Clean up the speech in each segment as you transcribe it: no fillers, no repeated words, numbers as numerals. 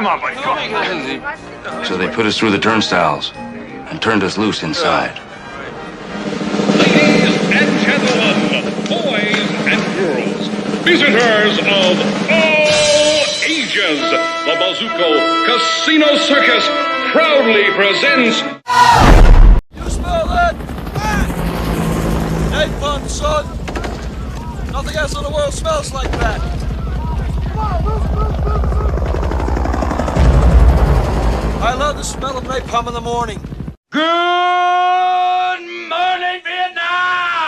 Come on, buddy. Come on. So they put us through the turnstiles and turned us loose inside. Ladies and gentlemen, boys and girls, visitors of all ages, the Bazuco Casino Circus proudly presents... You smell that? Napalm, son! Nothing else in the world smells like that! I love the smell of napalm in the morning. Good morning, Vietnam!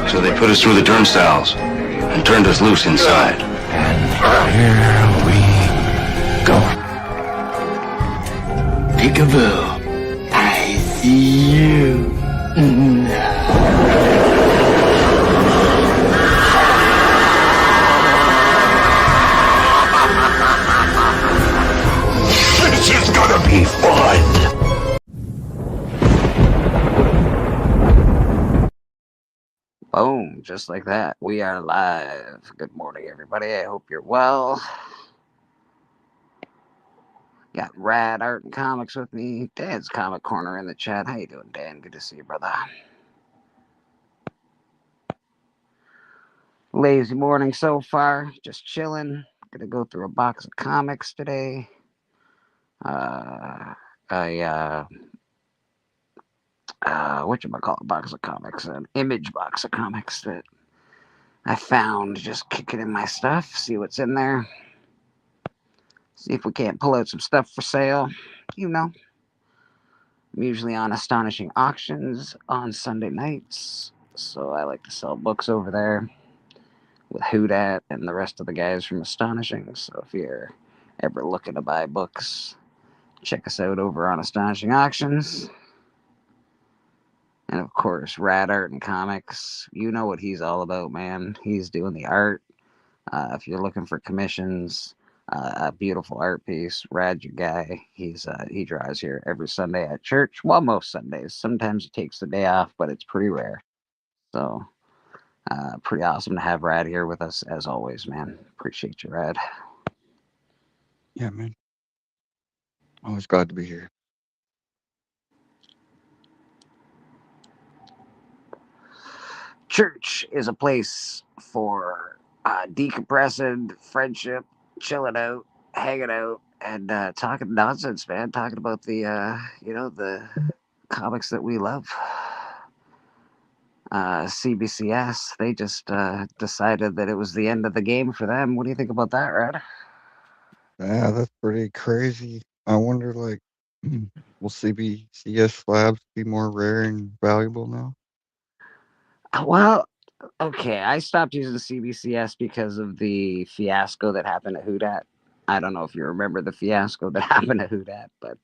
So they put us through the turnstiles and turned us loose inside. And here we go. Peekaboo, I see you now. This is gonna be fun! Boom, just like that. We are live. Good morning, everybody. I hope you're well. Got Rad Art and Comics with me. Dan's Comic Corner in the chat. How you doing, Dan? Good to see you, brother. Lazy morning so far. Just chilling. Gonna go through a box of comics today. Whatchamacallit, box of comics, an image box of comics that I found, just kicking in my stuff, see what's in there, see if we can't pull out some stuff for sale. You know, I'm usually on Astonishing Auctions on Sunday nights, so I like to sell books over there with Houdat and the rest of the guys from Astonishing. So if you're ever looking to buy books, check us out over on Astonishing Auctions. And of course, Rad Art and Comics. You know what he's all about, man. He's doing the art. If you're looking for commissions, a beautiful art piece, Rad's your guy. He draws here every Sunday at church. Well, most Sundays. Sometimes he takes the day off, but it's pretty rare. So, pretty awesome to have Rad here with us as always, man. Appreciate you, Rad. Yeah, man. Always glad to be here. Church is a place for decompressing, friendship, chilling out, hanging out, and talking nonsense, man. Talking about the the comics that we love. CBCS, they just decided that it was the end of the game for them. What do you think about that, Rad? Yeah, that's pretty crazy. I wonder, like, will CBCS slabs be more rare and valuable now? Well, okay, I stopped using CBCS because of the fiasco that happened at Houdat. I don't know if you remember the fiasco that happened at Houdat, but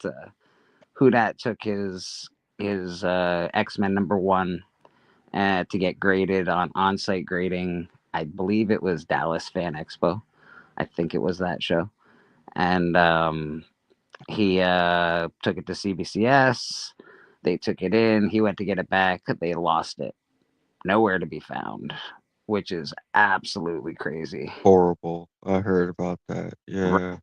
Houdat took his X-Men #1 to get graded on-site grading. I believe it was Dallas Fan Expo. I think it was that show. And he took it to CBCS. They took it in. He went to get it back. They lost it. Nowhere to be found, which is absolutely crazy. Horrible. I heard about that. Yeah.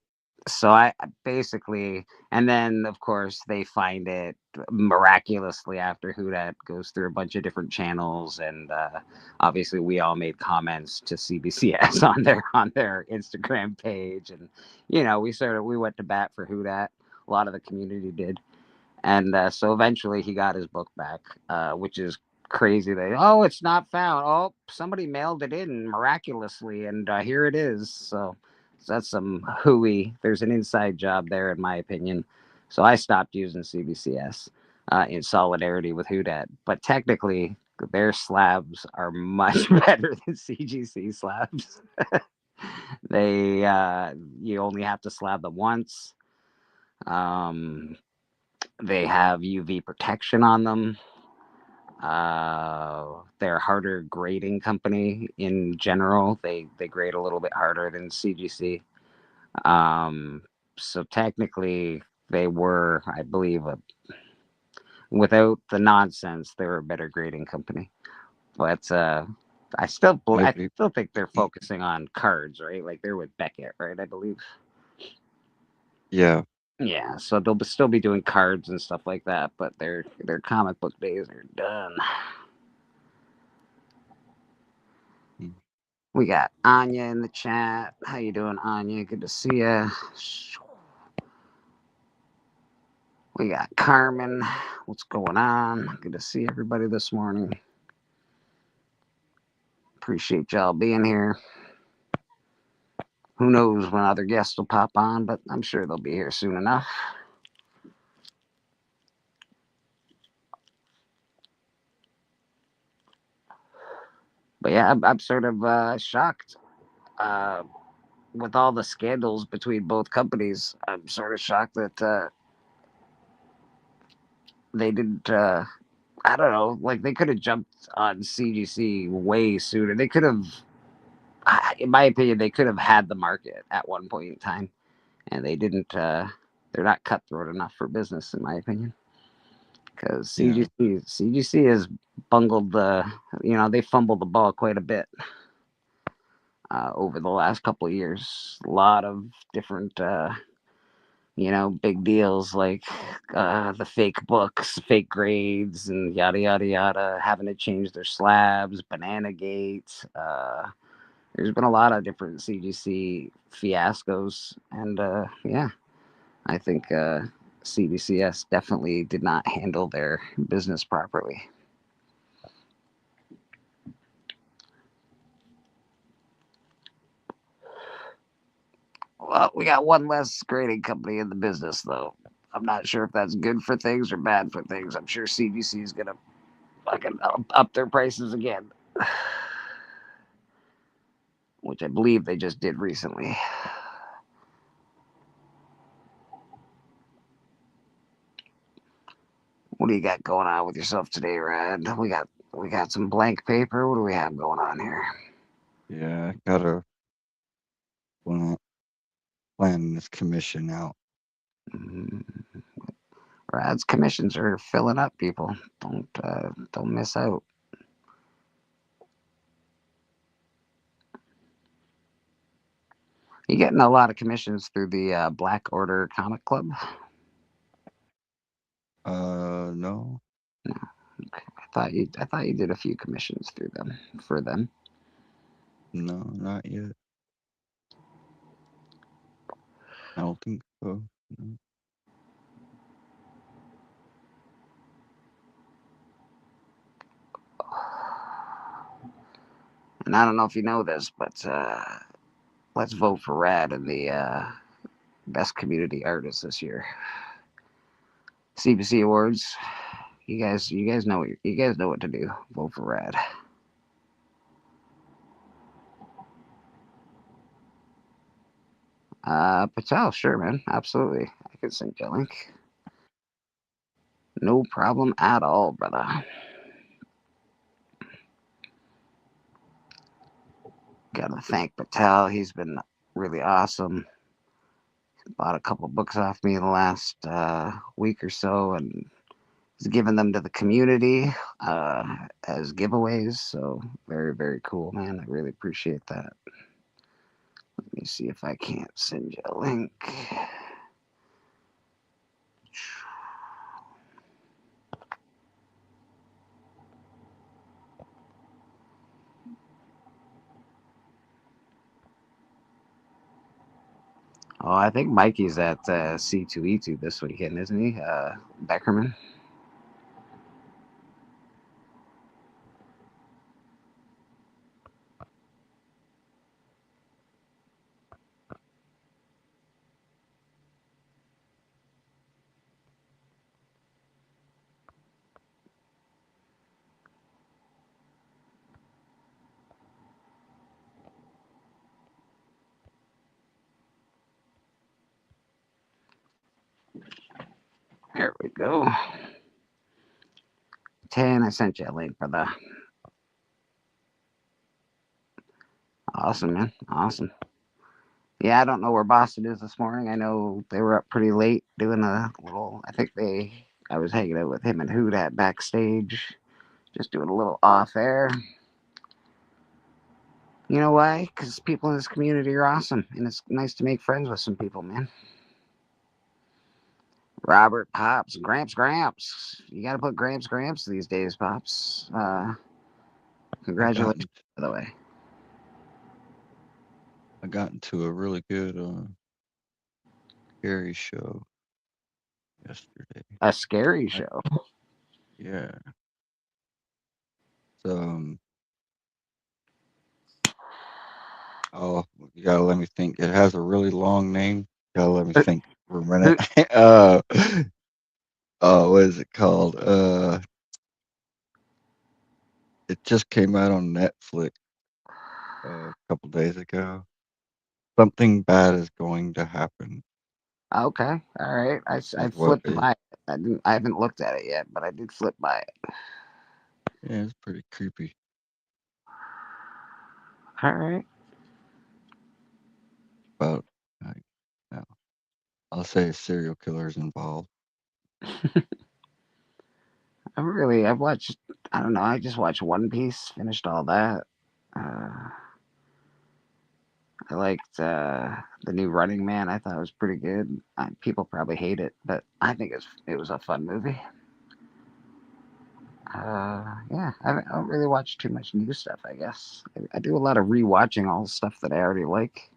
So I basically, and then of course they find it miraculously after Houdat goes through a bunch of different channels, and obviously we all made comments to CBCS on their Instagram page, and we went to bat for Houdat. A lot of the community did, and so eventually he got his book back, which is crazy. It's not found. Somebody mailed it in miraculously, and here it is. So that's some hooey. There's an inside job there, in my opinion. So I stopped using CBCS in solidarity with Houdat. But technically, their slabs are much better than CGC slabs. You only have to slab them once. They have UV protection on them. They're a harder grading company in general. They grade a little bit harder than CGC. So technically they were, I believe, Without the nonsense, they're a better grading company. But I Maybe. still think they're focusing on cards, right? Like they're with Beckett, right? I believe. Yeah. Yeah, so they'll still be doing cards and stuff like that, but their comic book days are done. Mm. We got Anya in the chat. How you doing, Anya? Good to see ya. We got Carmen. What's going on? Good to see everybody this morning. Appreciate y'all being here. Who knows when other guests will pop on, but I'm sure they'll be here soon enough. But yeah, I'm sort of shocked with all the scandals between both companies. I'm sort of shocked that they didn't. I don't know. Like they could have jumped on CGC way sooner. They could have, in my opinion, they could have had the market at one point in time, and they didn't. They're not cutthroat enough for business, in my opinion. Because Yeah. CGC has bungled the. They fumbled the ball quite a bit over the last couple of years. A lot of different. Big deals like the fake books, fake grades, and yada yada yada, having to change their slabs, Banana Gate. There's been a lot of different CGC fiascos, and yeah, I think CBCS definitely did not handle their business properly. Well, we got one less grading company in the business, though. I'm not sure if that's good for things or bad for things. I'm sure CGC is gonna fucking up their prices again, which I believe they just did recently. What do you got going on with yourself today, Rad? We got some blank paper. What do we have going on here? Yeah. I gotta plan this commission out. Mm, Rad's commissions are filling up, people. Don't miss out. You getting a lot of commissions through the Black Order Comic Club? No. No. Okay. I thought you did a few commissions through them for them. No, not yet. I don't think so. No. And I don't know if you know this, but let's vote for Rad in the best community artist this year. CBC Awards. You guys know what to do. Vote for Rad. Patel, sure, man, absolutely. I can send you a link. No problem at all, brother. Gotta thank Patel. He's been really awesome. Bought a couple books off me in the last week or so, and he's given them to the community as giveaways. So very, very cool, man. I really appreciate that. Let me see if I can't send you a link. Oh, I think Mikey's at C2E2 this weekend, isn't he? Beckerman. There we go. 10. I sent you a link for the. Awesome, man. Awesome. Yeah, I don't know where Boston is this morning. I know they were up pretty late doing a little. I think they I was hanging out with him and Hoodat backstage, just doing a little off air. You know why? Because people in this community are awesome, and it's nice to make friends with some people, man. Robert, Pops, Gramps. You got to put Gramps these days, Pops. Congratulations, by the way. I got into a really good scary show yesterday. A scary show. Yeah. So, oh, you gotta let me think. It has a really long name. You gotta let me think for a minute. What is it called? It just came out on Netflix a couple days ago. Something bad is going to happen. Okay, all right. I What flipped by it. I haven't looked at it yet, but I did flip by it. Yeah, it's pretty creepy. All right. About, like, no, I'll say a serial killer's involved. I've watched. I don't know. I just watched One Piece. Finished all that. I liked the new Running Man. I thought it was pretty good. People probably hate it, but I think it was a fun movie. Yeah, I don't really watch too much new stuff. I guess I do a lot of rewatching all stuff that I already like.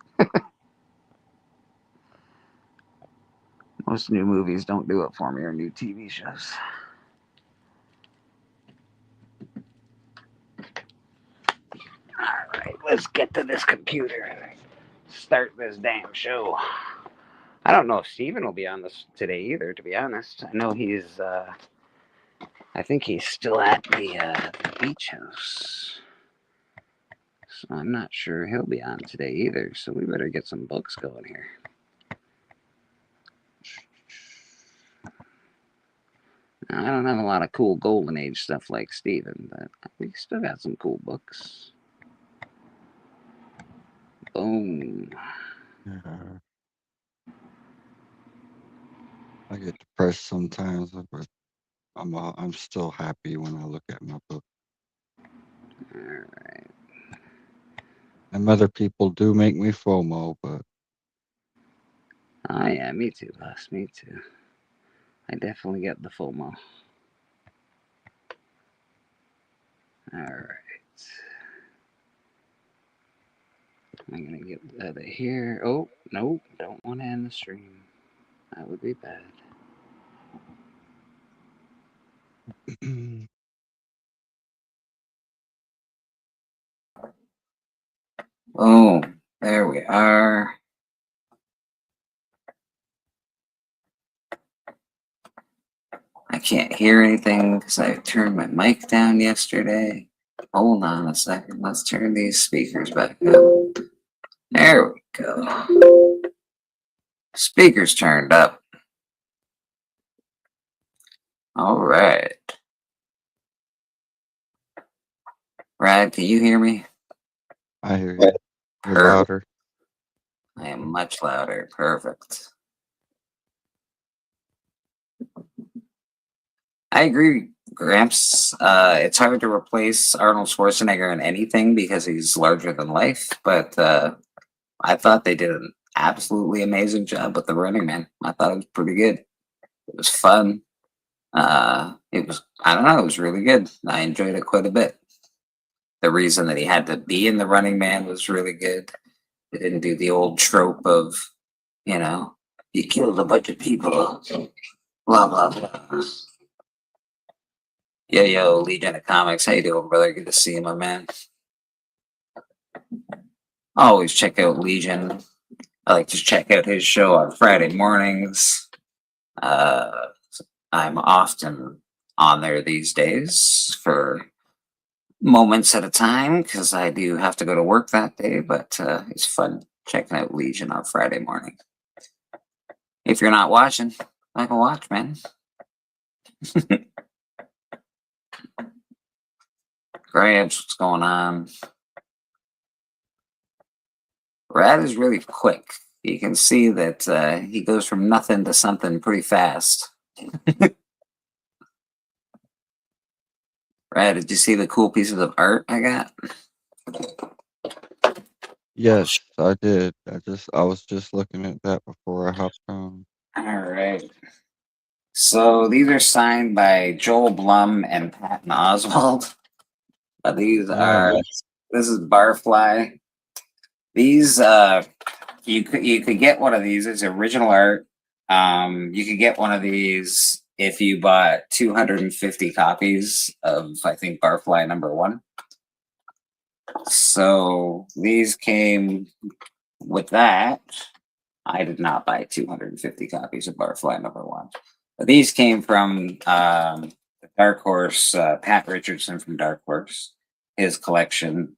Most new movies don't do it for me, or new TV shows. All right, let's get to this computer and start this damn show. I don't know if Steven will be on this today either, to be honest. I know he's, I think he's still at the beach house. So I'm not sure he'll be on today either. So we better get some books going here. Now, I don't have a lot of cool Golden Age stuff like Steven, but we still got some cool books. Boom. Yeah. I get depressed sometimes, but I'm still happy when I look at my book. All right. And other people do make me FOMO, but Oh, yeah, me too, boss. Me too. I definitely get the FOMO. All right. I'm going to get out of here. Oh, no. Don't want to end the stream. That would be bad. Oh, there we are. I can't hear anything because I turned my mic down yesterday. Hold on a second. Let's turn these speakers back up. There we go. Speakers turned up. All right. Brad, can you hear me? I hear you. You're louder. I am much louder. Perfect. I agree, Gramps. It's hard to replace Arnold Schwarzenegger in anything because he's larger than life, but I thought they did an absolutely amazing job with The Running Man. I thought it was pretty good. It was fun. It was, I don't know, it was really good. I enjoyed it quite a bit. The reason that he had to be in The Running Man was really good. They didn't do the old trope of, you know, he killed a bunch of people, blah, blah, blah. Yo, Legion of Comics, how you doing, brother? Good to see you, my man. Always check out Legion. I like to check out his show on Friday mornings. I'm often on there these days for moments at a time because I do have to go to work that day, but it's fun checking out Legion on Friday morning. If you're not watching, like a watch, man. Gramps, what's going on? Brad is really quick. You can see that he goes from nothing to something pretty fast. Right? Did you see the cool pieces of art I got? Yes, I did. I was just looking at that before I hopped on. All right. So these are signed by Joel Blum and Patton Oswald. These are Oh, this is Barfly. These you could get one of these as original art. You could get one of these if you bought 250 copies of I think Barfly #1. So these came with that. I did not buy 250 copies of Barfly #1. But these came from Dark Horse, Pat Richardson from Dark Horse, his collection.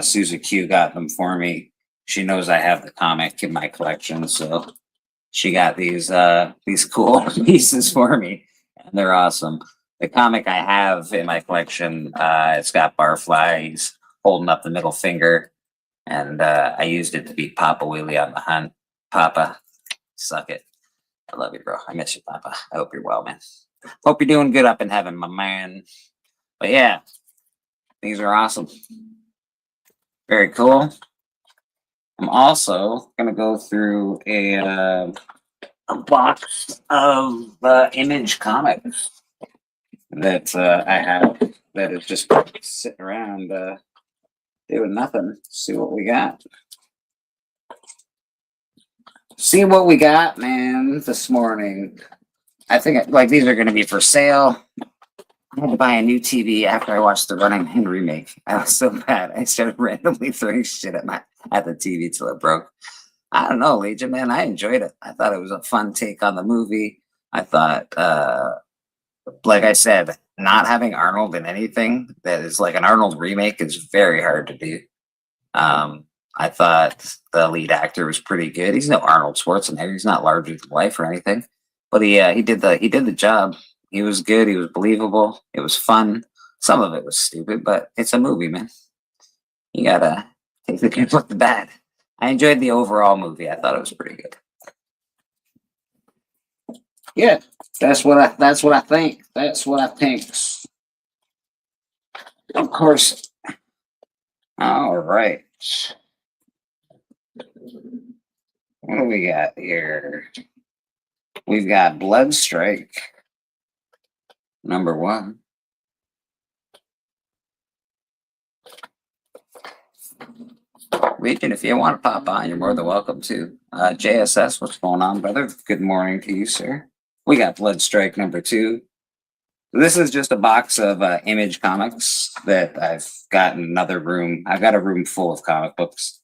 Susie Q got them for me. She knows I have the comic in my collection, so she got these cool pieces for me, and they're awesome. The comic I have in my collection, it's got Barfly. He's holding up the middle finger, and I used it to beat Papa Wheelie on the hunt. Papa, suck it. I love you, bro. I miss you, Papa. I hope you're well, man. Hope you're doing good up in heaven, my man. But yeah, these are awesome. Very cool. I'm also gonna go through a box of Image comics that I have that is just sitting around doing nothing. See what we got. See what we got, man, this morning. I think like these are going to be for sale. I had to buy a new TV after I watched the Running Man remake. I was so bad. I started randomly throwing shit at the TV till it broke. I don't know, Legion, man. I enjoyed it. I thought it was a fun take on the movie. I thought, like I said, not having Arnold in anything that is like an Arnold remake is very hard to do. I thought the lead actor was pretty good. He's no Arnold Schwarzenegger. He's not larger than life or anything, but he did the job. He was good. He was believable. It was fun. Some of it was stupid, but it's a movie, man. You gotta take the good with the bad. I enjoyed the overall movie. I thought it was pretty good. Yeah, that's what I think. That's what I think. Of course. All right. What do we got here? We've got Bloodstrike #1. Legion, if you want to pop on, you're more than welcome to. JSS, what's going on, brother? Good morning to you, sir. We got Bloodstrike #2. This is just a box of Image comics that I've got in another room. I've got a room full of comic books,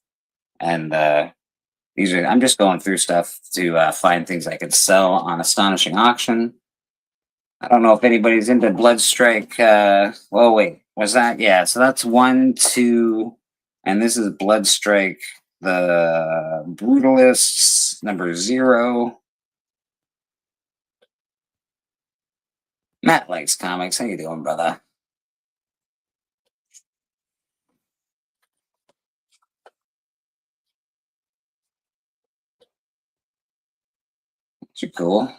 and I'm just going through stuff to find things I could sell on Astonishing Auction. I don't know if anybody's into Bloodstrike. Well, wait, was that? Yeah, so that's 1, 2, and this is Bloodstrike, the Brutalists #0. Matt likes comics. How you doing, brother? You're cool.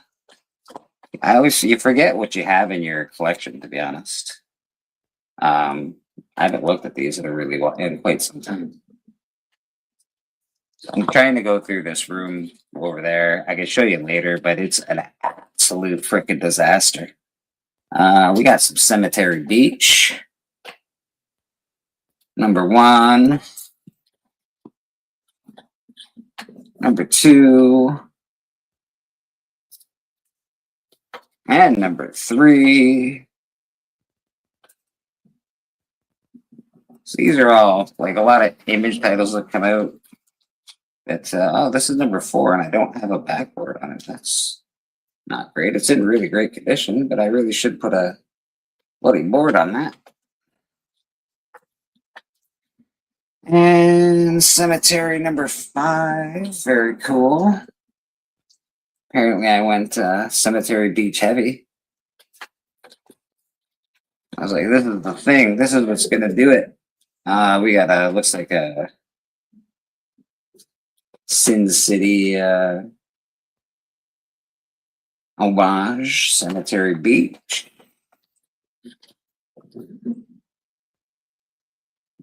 You forget what you have in your collection, to be honest. I haven't looked at these in quite some time. I'm trying to go through this room over there. I can show you later, but it's an absolute freaking disaster. We got some Cemetery Beach #1, #2, and #3. So these are all like a lot of Image titles that come out. It's this is #4, and I don't have a backboard on it. That's not great. It's in really great condition, but I really should put a bloody board on that. And Cemetery #5, very cool. Apparently, I went Cemetery Beach heavy. I was like, this is the thing. This is what's gonna do it. We got looks like a Sin City homage, Cemetery Beach.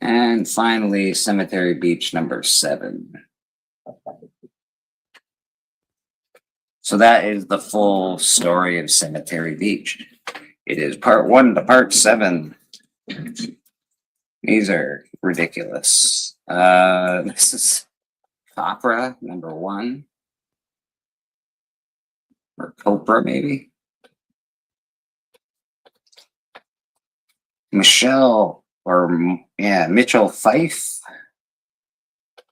And finally, Cemetery Beach number 7. So that is the full story of Cemetery Beach. It is part 1 to part 7. These are ridiculous. This is Copra number 1. Or Copra, maybe. Mitchell Fife.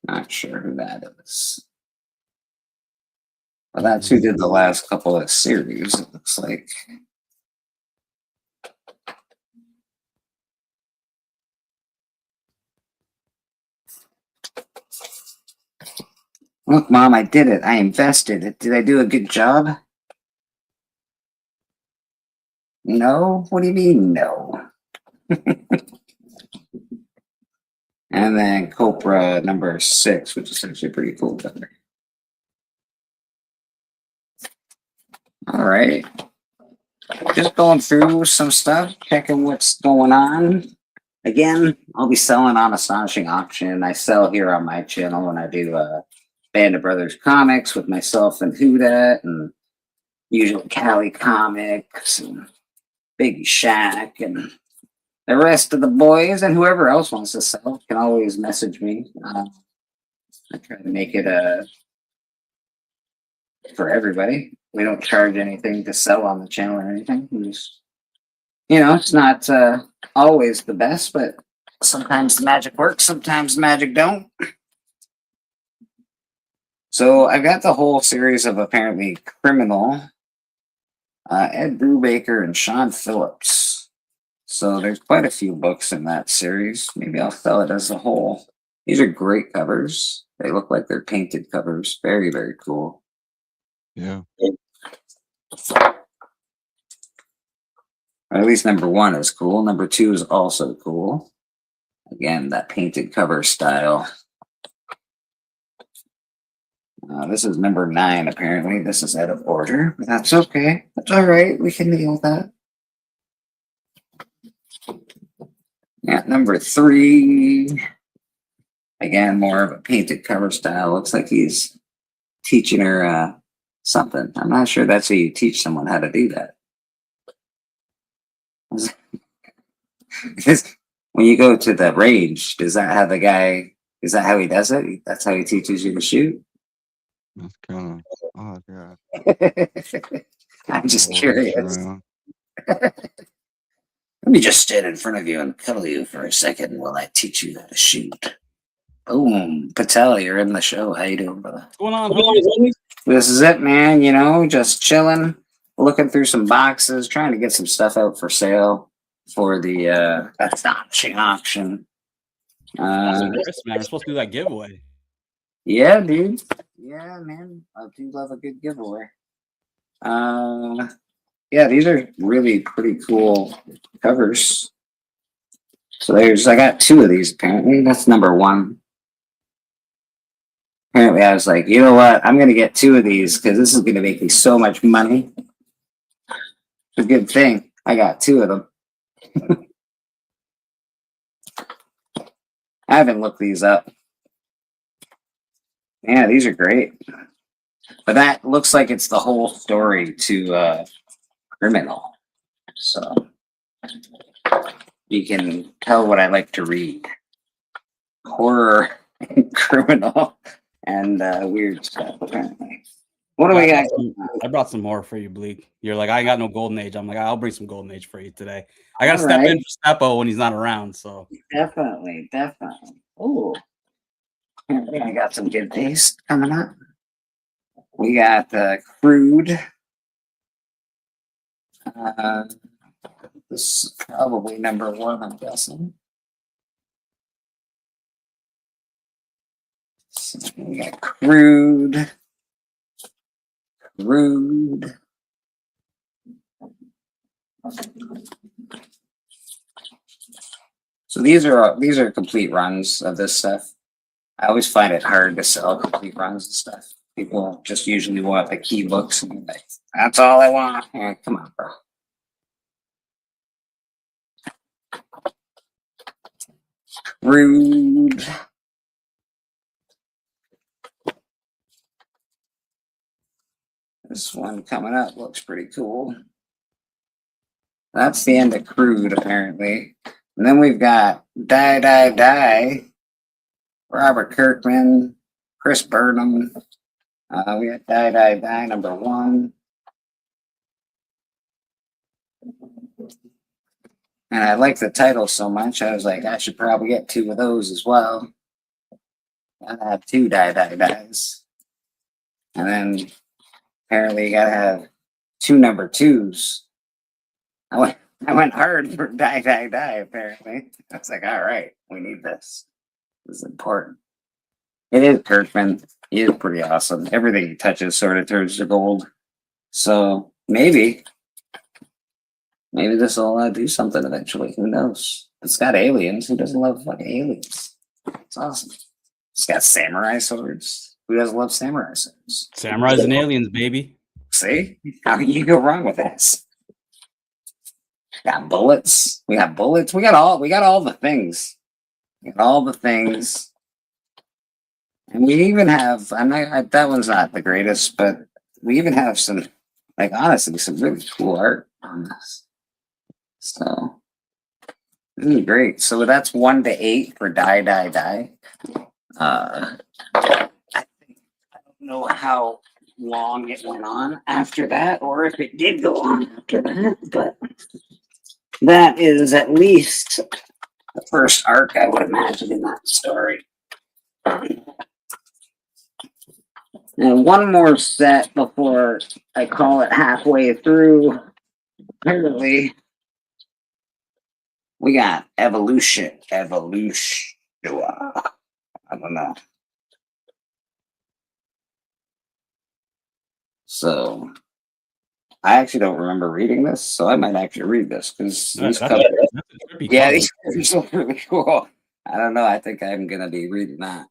Not sure who that is. Well, that's who did the last couple of series, it looks like. Look, Mom, I did it. I invested. Did I do a good job? No? What do you mean, no? And then Copra number 6, which is actually a pretty cool cover. All right. Just going through some stuff, checking what's going on. Again, I'll be selling on Astonishing Auction. I sell here on my channel when I do Band of Brothers comics with myself and Huda and usually Cali Comics and Big Shack and the rest of the boys and whoever else wants to sell can always message me. I try to make it for everybody. We don't charge anything to sell on the channel or anything. We just, it's not always the best, but sometimes the magic works, sometimes the magic don't. So I've got the whole series of apparently Criminal, Ed Brubaker and Sean Phillips. So there's quite a few books in that series. Maybe I'll sell it as a whole. These are great covers. They look like they're painted covers. Very, very cool. Yeah. Or at least number 1 is cool. Number 2 is also cool. Again, that painted cover style. This is number 9, apparently. This is out of order, but that's okay. That's all right. We can deal with that. Yeah, number 3. Again, more of a painted cover style. Looks like he's teaching her something. I'm not sure that's how you teach someone how to do that. When you go to the range, is that how he does it? That's how he teaches you to shoot? That's kind of odd, yeah. I'm just curious. Let me just stand in front of you and cuddle you for a second while I teach you how to shoot. Boom. Patel, you're in the show. How you doing, brother? What's going on, homie? This is it, man. Just chilling, looking through some boxes, trying to get some stuff out for sale for the Astonishing Auction. Chris, man, we're supposed to do that giveaway. Yeah, dude. Yeah, man. I do love a good giveaway. Yeah, these are really pretty cool covers. So I got 2 of these apparently. That's number 1. Apparently I was like, you know what? I'm going to get 2 of these because this is going to make me so much money. It's a good thing. I got 2 of them. I haven't looked these up. Yeah, these are great. But that looks like it's the whole story to Criminal. So you can tell what I like to read. Horror, criminal, and weird stuff, apparently. What do we got? I brought some more for you, Bleak. You're like, I got no Golden Age. I'm like, I'll bring some Golden Age for you today. I got to step in for Steppo when he's not around. So Definitely. Oh, I got some good days coming up. We got the Crude. This is probably number 1, I'm guessing. So we got Crude. So these are complete runs of this stuff. I always find it hard to sell complete runs and stuff. People just usually want the key books and like, that's all I want. Yeah, come on, bro. Rude. This one coming up looks pretty cool. That's the end of Crude, apparently. And then we've got Die. Robert Kirkman, Chris Burnham. We got Die number 1. And I like the title so much, I was like, I should probably get 2 of those as well. Gotta have 2 Dies. And then apparently you gotta have 2 number 2s. I went hard for Die, apparently. I was like, all right, we need this. This is important. It is Kirkman. He is pretty awesome. Everything he touches sort of turns to gold. So maybe this will do something eventually. Who knows? It's got aliens. Who doesn't love fucking aliens? It's awesome. It's got samurai swords. Who doesn't love samurai swords? Samurais and aliens, baby. See? How can you go wrong with this? Got bullets. We got bullets. We got all the things. We got all the things. And we even have, that one's not the greatest, but we even have some, like, honestly, some really cool art on this. So, this is great. So that's 1 to 8 for Die. I don't know how long it went on after that, or if it did go on after that, but that is at least the first arc, I would imagine, in that story. And one more set before I call it halfway through. Apparently, we got Evolution. I don't know. So, I actually don't remember reading this, so I might actually read this because these covers, these covers look really cool. I don't know. I think I'm gonna be reading that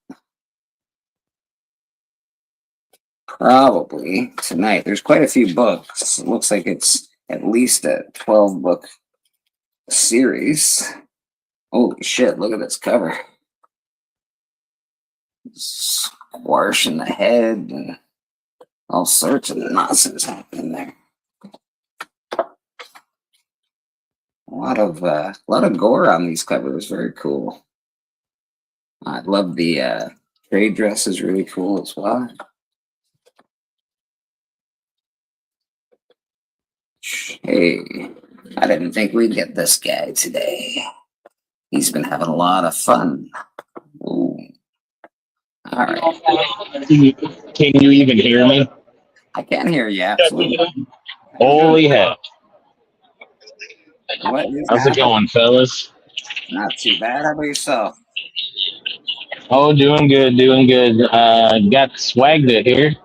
probably tonight. There's quite a few books. It looks like it's at least a 12-book series. Holy shit! Look at this cover. Squash in the head and all sorts of nonsense happening there. A lot of gore on these covers. Very cool. I love the trade dress is really cool as well. Hey, I didn't think we'd get this guy today. He's been having a lot of fun. Ooh. All right. Can you even hear me? I can hear you, absolutely. Holy hell. How's it going, fellas? Not too bad. How about yourself? Oh, doing good. Got Swagged it here.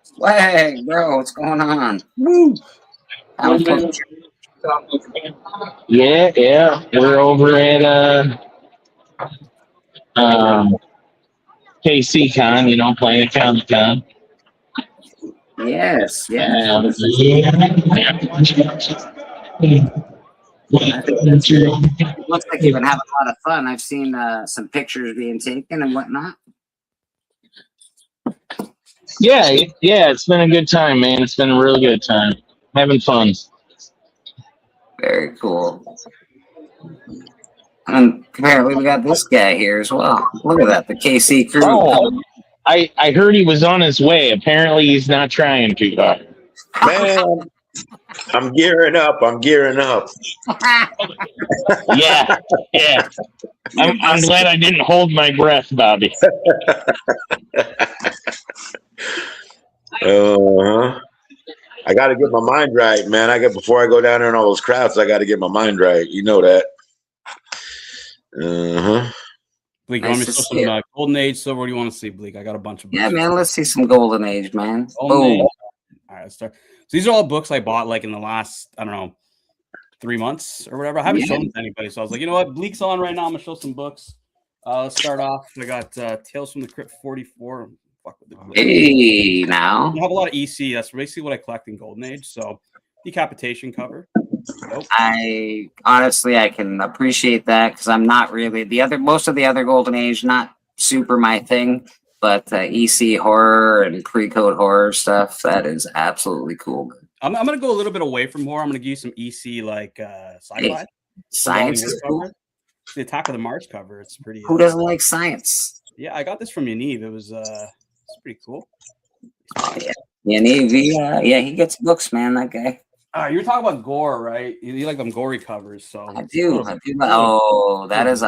Swag, bro, what's going on? Woo! Yeah. We're over at KC Con, playing at Comic Con. Yes. Looks like you've been having a lot of fun. I've seen some pictures being taken and whatnot. Yeah, it's been a good time, man. It's been a real good time. Having fun. Very cool. And apparently we got this guy here as well. Look at that, the KC crew. Oh, I heard he was on his way. Apparently he's not trying too hard. Man, I'm gearing up. Yeah. I'm glad I didn't hold my breath, Bobby. I got to get my mind right, man. Before I go down there in all those crowds, I got to get my mind right. You know that. Bleak, you want me to see some Golden Age, Silver? What do you want to see, Bleak? I got a bunch of books. Yeah, man, let's see some Golden Age, man. Golden Age. All right, let's start. So these are all books I bought like in the last, 3 months or whatever. I haven't shown them to anybody, so I was like, you know what? Bleak's on right now. I'm gonna show some books. Let's start off. I got Tales from the Crypt 44. Fuck with the hey, now I have a lot of EC. That's basically what I collect in Golden Age. So, Decapitation cover. I honestly I can appreciate that because I'm not really most of the other Golden Age not super my thing, but EC horror and pre-code horror stuff that is absolutely cool. I'm gonna go a little bit away from horror. I'm gonna give you some EC like sci-fi. Science is cool. The Attack of the Mars cover. It's pretty. Who doesn't like science? Yeah, I got this from Yaniv. It was it's pretty cool. Oh yeah, Yaniv. Yeah, he gets books, man. That guy. You were talking about gore, right? You like them gory covers, so I do. Oh, that is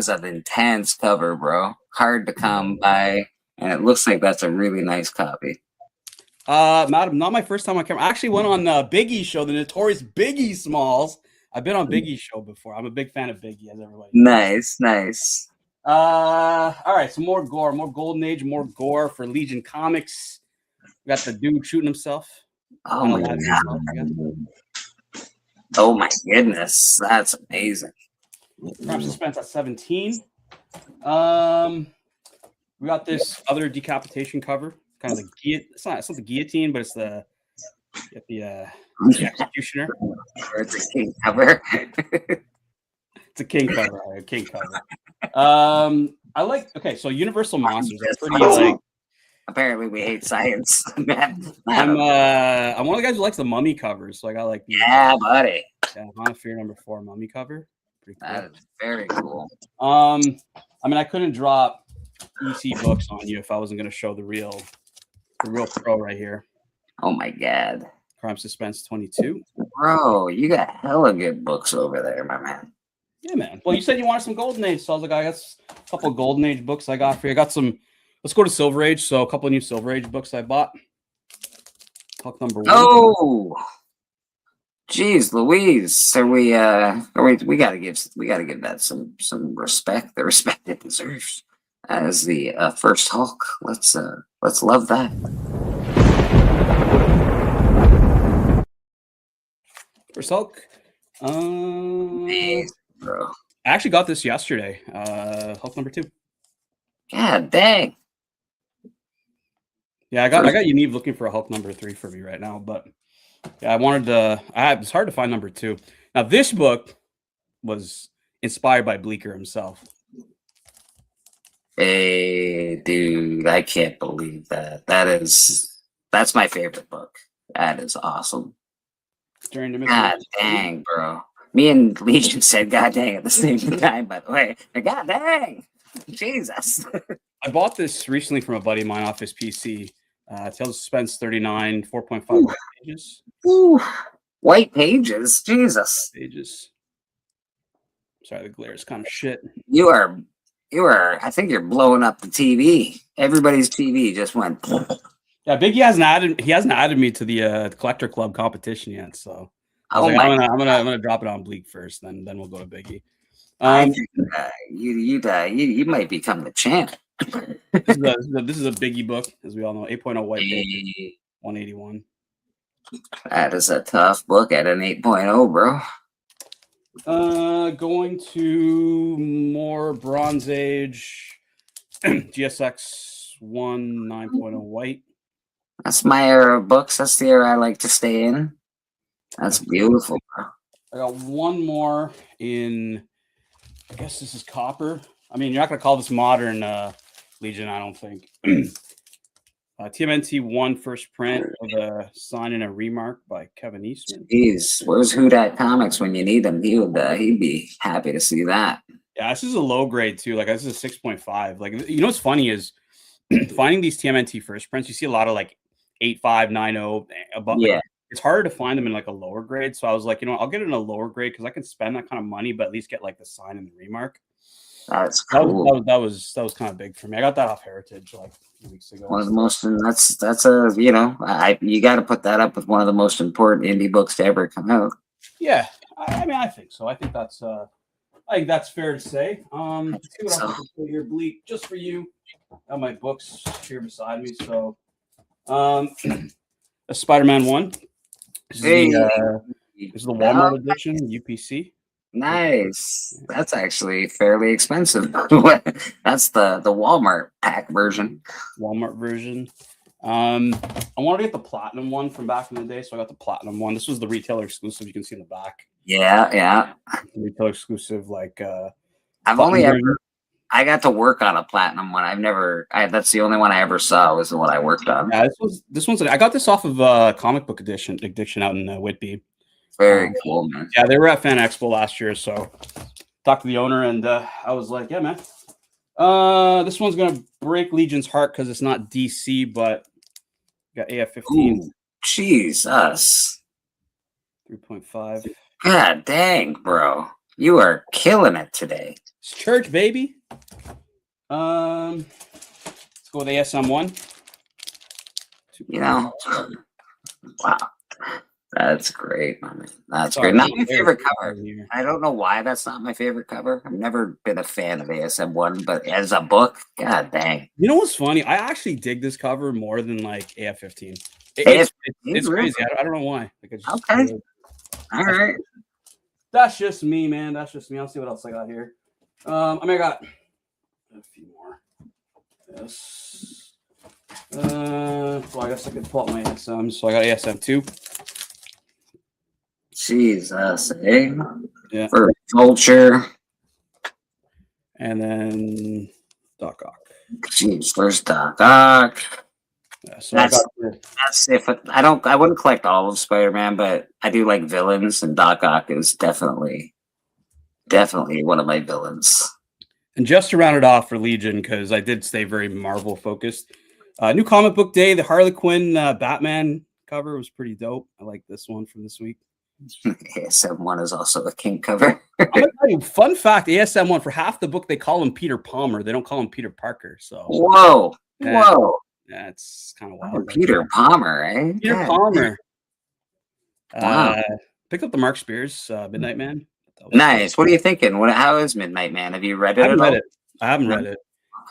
an intense cover, bro. Hard to come by, and it looks like that's a really nice copy. Madam, not my first time on camera. I actually went on Biggie's show, the notorious Biggie Smalls. I've been on Biggie's show before. I'm a big fan of Biggie, as everybody knows. Nice. All right, so more gore, more Golden Age, more gore for Legion Comics. We got the dude shooting himself. Oh my god. Oh my goodness, that's amazing. Crime Suspense at 17. We got this other decapitation cover, kind of the it's not the guillotine, but it's the executioner. It's a king cover. It's a king cover. A king cover. I like. Okay, so Universal Monsters are pretty like. Apparently, we hate science. Man. I'm one of the guys who likes the Mummy covers, so I got like the buddy. Haunted Fear #4 Mummy cover. Pretty cool. That is very cool. I mean, I couldn't drop EC books on you if I wasn't going to show the real pro right here. Oh my god. Crime Suspense 22. Bro, you got hella good books over there, my man. Yeah, man. Well, you said you wanted some Golden Age, so I was like, I got a couple of Golden Age books I got for you. I got some. Let's go to Silver Age. So a couple of new Silver Age books I bought. Hulk #1. Oh, geez, Louise. We gotta give that some respect. The respect it deserves as the first Hulk. Let's love that. First Hulk. Amazing, bro. I actually got this yesterday. Hulk #2. God dang. Yeah, I got Yaniv looking for a Hulk #3 for me right now, but yeah, I wanted to. It's hard to find #2. Now, this book was inspired by Bleecker himself. Hey, dude, I can't believe that. That's my favorite book. That is awesome. During the God dang, bro. Me and Legion said "God dang" at the same time. By the way, God dang, Jesus. I bought this recently from a buddy of mine off his PC. Tales of Suspense 39, 4.5 pages. Ooh, white pages, Jesus. Pages. Sorry, the glare is kind of shit. You are. I think you're blowing up the TV. Everybody's TV just went. Yeah, Biggie hasn't added me to the Collector Club competition yet, so I was I'm gonna drop it on Bleak first, then we'll go to Biggie. I think, you might become the champ. This is a Biggie book, as we all know. 8.0 white paper, 181. That is a tough book at an 8.0, bro. Going to more Bronze Age, GSX 1 9.0 white. That's my era of books. That's the era I like to stay in. That's beautiful, bro. I got one more in. I guess this is copper. I mean, you're not gonna call this modern Legion, I don't think. TMNT 1 first print with a sign and a remark by Kevin Eastman. Jeez, where's Who Dat Comics when you need him? He'd be happy to see that. Yeah, this is a low grade too. Like this is a 6.5. Like you know what's funny is finding these TMNT first prints. You see a lot of like 8.5, 9.0 above. Yeah. Like, it's harder to find them in like a lower grade. So I was like, you know, I'll get it in a lower grade because I can spend that kind of money, but at least get like the sign and the remark. That's cool. That was kind of big for me. I got that off Heritage like a few weeks ago. One of the most, that's a, you know, you got to put that up with one of the most important indie books to ever come out. Yeah, I mean, I think so. I think that's fair to say. Let's see what else I can put here, Bleak, just for you. I have my books here beside me. So, a Spider-Man 1. This is the Walmart edition, UPC. Nice. That's actually fairly expensive. That's the Walmart pack version. Walmart version. On I wanted to get the platinum one from back in the day, so I got the platinum one. This was the retailer exclusive. You can see in the back. Yeah. Retail exclusive, like I've only ever. I got to work on a platinum one. That's the only one I ever saw was the one I worked on. Yeah, this one's. I got this off of Comic Book Addiction out in Whitby. Very cool, man. Yeah, they were at Fan Expo last year, so talked to the owner, and I was like, "Yeah, man, this one's gonna break Legion's heart because it's not DC, but got AF-15." Jesus. 3.5. God dang, bro. You are killing it today. It's church, baby. Let's go with ASM1. You know, wow. That's great, man. That's great. Not my favorite cover. I don't know why that's not my favorite cover. I've never been a fan of ASM1, but as a book, god dang. You know what's funny? I actually dig this cover more than like AF-15. It's crazy. I don't know why. Like, okay. All right. That's just me, man. That's just me. I'll see what else I got here. I got a few more. Yes. Well, I guess I could pull up my ASM. So I got ASM2. Jesus, eh? Yeah. For Vulture. And then Doc Ock. Jeez, first Doc Ock. Yeah, so that's if I wouldn't collect all of Spider-Man, but I do like villains, and Doc Ock is definitely one of my villains. And just to round it off for Legion, because I did stay very Marvel focused. New comic book day, the Harley Quinn Batman cover was pretty dope. I like this one from this week. ASM1 is also a king cover. I'm gonna tell you, fun fact: ASM1 for half the book they call him Peter Palmer. They don't call him Peter Parker. So whoa. That's kind of wild. Peter Palmer, eh? Peter Palmer. Wow. Picked up the Mark Spears Midnight Man. Nice. What are you thinking? How is Midnight Man? Have you read it? I haven't read it.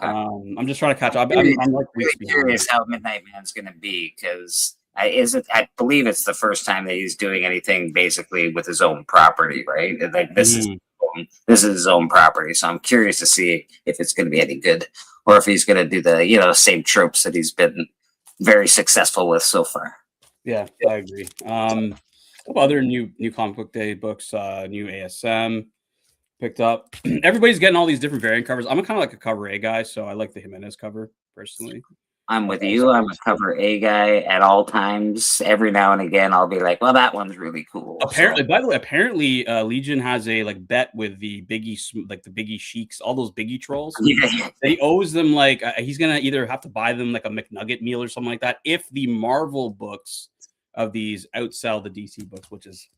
Okay. I'm just trying to catch up. I'm like really curious how Midnight Man's going to be because I believe it's the first time that he's doing anything basically with his own property, right? Like this is his own property, so I'm curious to see if it's going to be any good or if he's going to do the same tropes that he's been very successful with so far. Yeah, I agree. Other new comic book day books, new ASM picked up. Everybody's getting all these different variant covers. I'm kind of like a cover A guy, so I like the Jimenez cover personally. I'm with you. I'm a cover A guy at all times. Every now and again, I'll be like, well, that one's really cool. Apparently, by the way, Legion has a bet with the Biggie, like the Biggie Sheiks, all those Biggie trolls. Yeah. He owes them he's gonna either have to buy them like a McNugget meal or something like that if the Marvel books of these outsell the DC books, which is,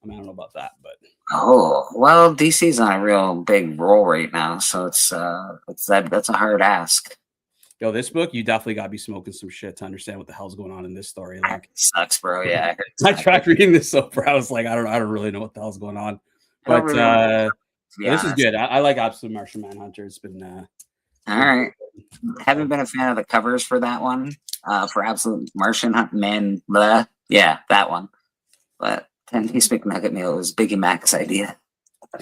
I don't know about that, but well, DC's on a real big roll right now, so that's a hard ask. Yo, this book, you definitely got to be smoking some shit to understand what the hell's going on in this story. Like, sucks, bro. Yeah, I tried reading this so far. I was like, I don't really know what the hell's going on. But this is good. I like Absolute Martian Manhunter. It's been all right. Haven't been a fan of the covers for that one. For Absolute Martian Man, blah. Yeah, that one. But 10-piece McNugget meal was Biggie Mac's idea.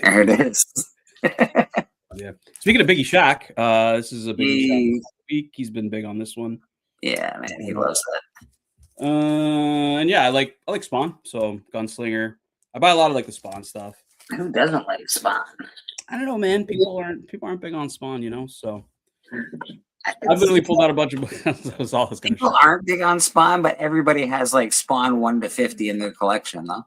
There it is. Yeah. Speaking of Biggie Shack, this is a Biggie Shack week. He's been big on this one. Yeah, man, he loves that. And yeah, I like Spawn. So Gunslinger. I buy a lot of the Spawn stuff. Who doesn't like Spawn? I don't know, man. People aren't big on Spawn, so I've literally pulled out a bunch of books. That was all People aren't big on Spawn, but everybody has Spawn 1 to 50 in their collection, though.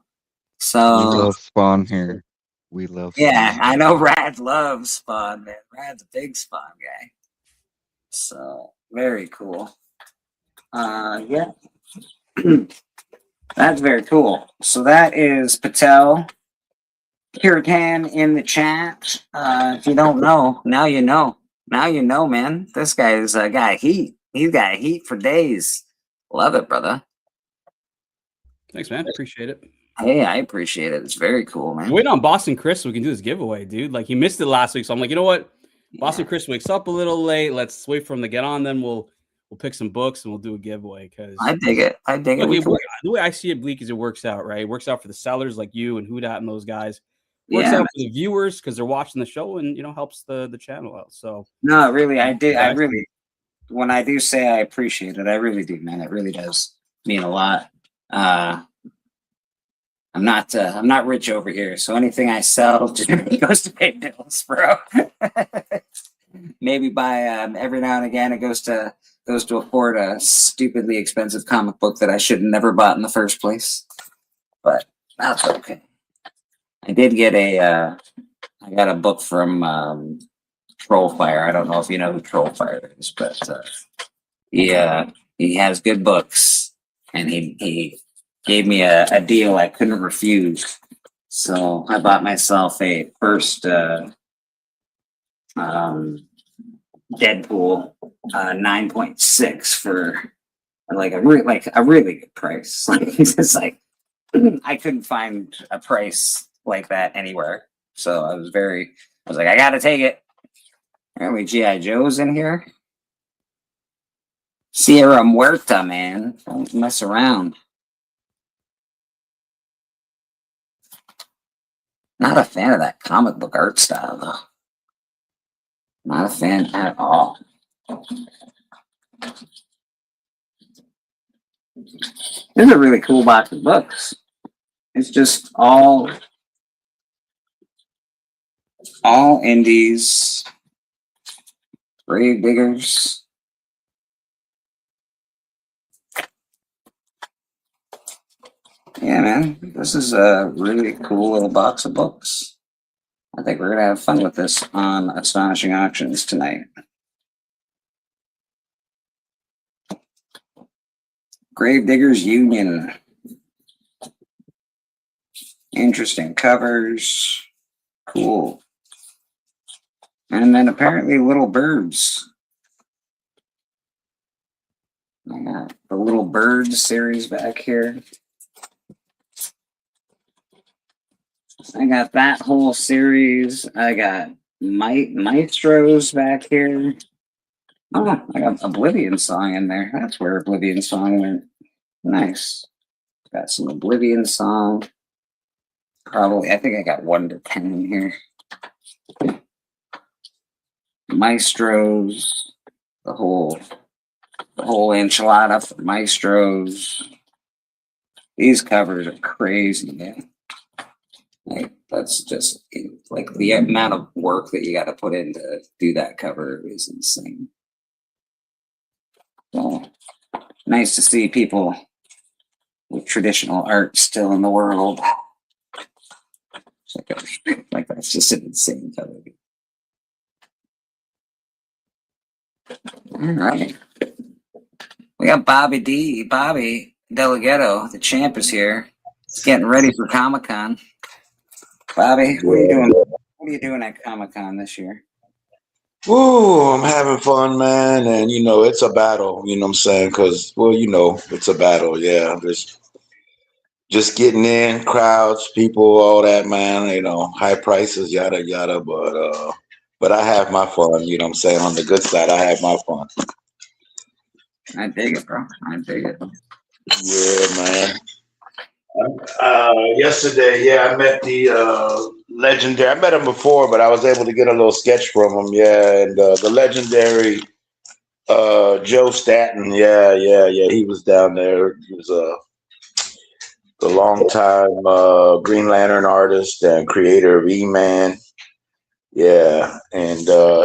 So we love Spawn here. We love Spawn. Yeah, I know Rad loves Spawn, man. Rad's a big Spawn guy. So very cool. Yeah. That's very cool. So that is Patel Kirtan in the chat. If you don't know, now you know. Now you know, man. This guy's got heat. He's got heat for days. Love it, brother. Thanks, man. Appreciate it. Hey, I appreciate it. It's very cool, man. Waiting on Boston Chris so we can do this giveaway, dude. He missed it last week, so I'm like, you know what? Boston Chris wakes up a little late. Let's wait for him to get on. Then we'll pick some books and we'll do a giveaway. Because I dig it. The way I see it, Bleak, is it works out, right? It works out for the sellers like you and Hudat and those guys. Works out for the viewers because they're watching the show and helps the channel out. So no, really, I really, when I do say I appreciate it, I really do, man. It really does. mean a lot. I'm not rich over here, so anything I sell just goes to pay bills, bro. Maybe buy every now and again it goes to afford a stupidly expensive comic book that I should have never bought in the first place. But that's okay. I did get I got a book from Trollfire. I don't know if you know who Trollfire is, but he has good books, and he gave me a deal I couldn't refuse. So I bought myself a first Deadpool 9.6 for like a really good price. Like it's just like I couldn't find a price like that anywhere. So I was like, I gotta take it. Apparently G.I. Joe's in here. Sierra Muerta, man. Don't mess around. Not a fan of that comic book art style, though. Not a fan at all. This is a really cool box of books. It's just all indies, grave diggers. Yeah, man, this is a really cool little box of books. I think we're going to have fun with this on Astonishing Auctions tonight. Gravediggers Union. Interesting covers. Cool. And then apparently Little Birds. I got the Little Birds series back here. I got that whole series. I got Maestros back here. Oh, I got Oblivion Song in there. That's where Oblivion Song went. Nice. Got some Oblivion Song. Probably, I think I got 1 to 10 in here. Maestros. The whole enchilada for Maestros. These covers are crazy, man. Like, that's just like the amount of work that you got to put in to do that cover is insane. So nice to see people with traditional art still in the world. Like that's just an insane cover. All right, we got Bobby Delgado, the champ, is here. He's getting ready for Comic-Con. Bobby, what are you doing? What are you doing at Comic-Con this year? Ooh, I'm having fun, man. And, it's a battle, you know what I'm saying? Because, it's a battle. Yeah. Just getting in, crowds, people, all that, man. High prices, yada, yada. But I have my fun, you know what I'm saying? On the good side, I have my fun. I dig it, bro. I dig it. Yeah, man. Yesterday, I met the legendary. I met him before, but I was able to get a little sketch from him. Yeah, and the legendary Joe Staton. Yeah. He was down there. He was the longtime Green Lantern artist and creator of E-Man. Yeah, and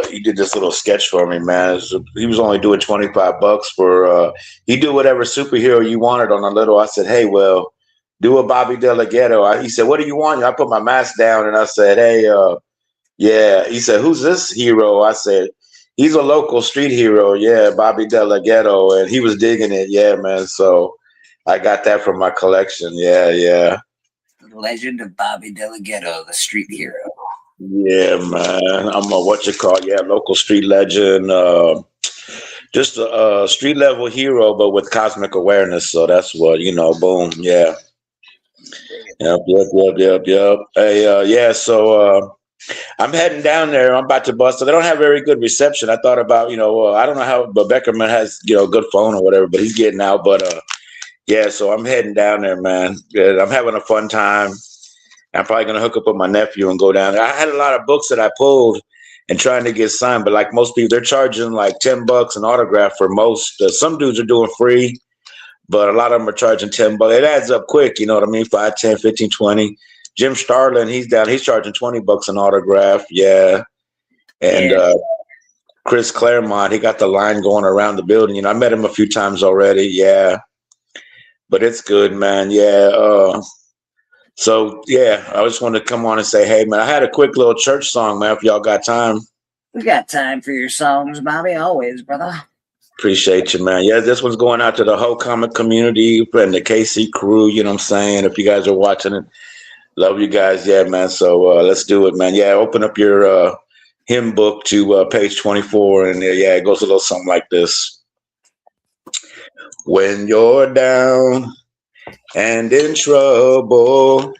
he did this little sketch for me, man. He was only doing $25 for. He do whatever superhero you wanted on a little. I said, hey, well. Do a Bobby Delgado. He said, what do you want? I put my mask down and I said, hey, yeah. He said, who's this hero? I said, he's a local street hero. Yeah, Bobby Delgado. And he was digging it. Yeah, man. So I got that from my collection. Yeah. The legend of Bobby Delgado, the street hero. Yeah, man. I'm a local street legend. Just a street level hero, but with cosmic awareness. So that's what, boom. Yeah. Yep. Hey, so I'm heading down there. I'm about to bust. So they don't have very good reception. I thought about, I don't know how, but Beckerman has, good phone or whatever, but he's getting out. But so I'm heading down there, man. Yeah, I'm having a fun time. I'm probably going to hook up with my nephew and go down there. I had a lot of books that I pulled and trying to get signed, but like most people, they're charging like $10 an autograph for most. Some dudes are doing free. but a lot of them are charging $10. It adds up quick, you know what I mean? 5, 10, 15, 20. Jim Starlin, he's down. He's charging $20 an autograph. Yeah. And Chris Claremont, he got the line going around the building. You know, I met him a few times already. Yeah. But it's good, man. Yeah. So, yeah, I just wanted to come on and say, hey, man, I had a quick little church song, man, if y'all got time. We got time for your songs, Bobby. Always, brother. Appreciate you, man. Yeah, this one's going out to the whole comic community and the KC crew, you know what I'm saying? If you guys are watching it, love you guys. Yeah, man. So let's do it, man. Yeah, open up your hymn book to page 24, and yeah, it goes a little something like this. When you're down and in trouble,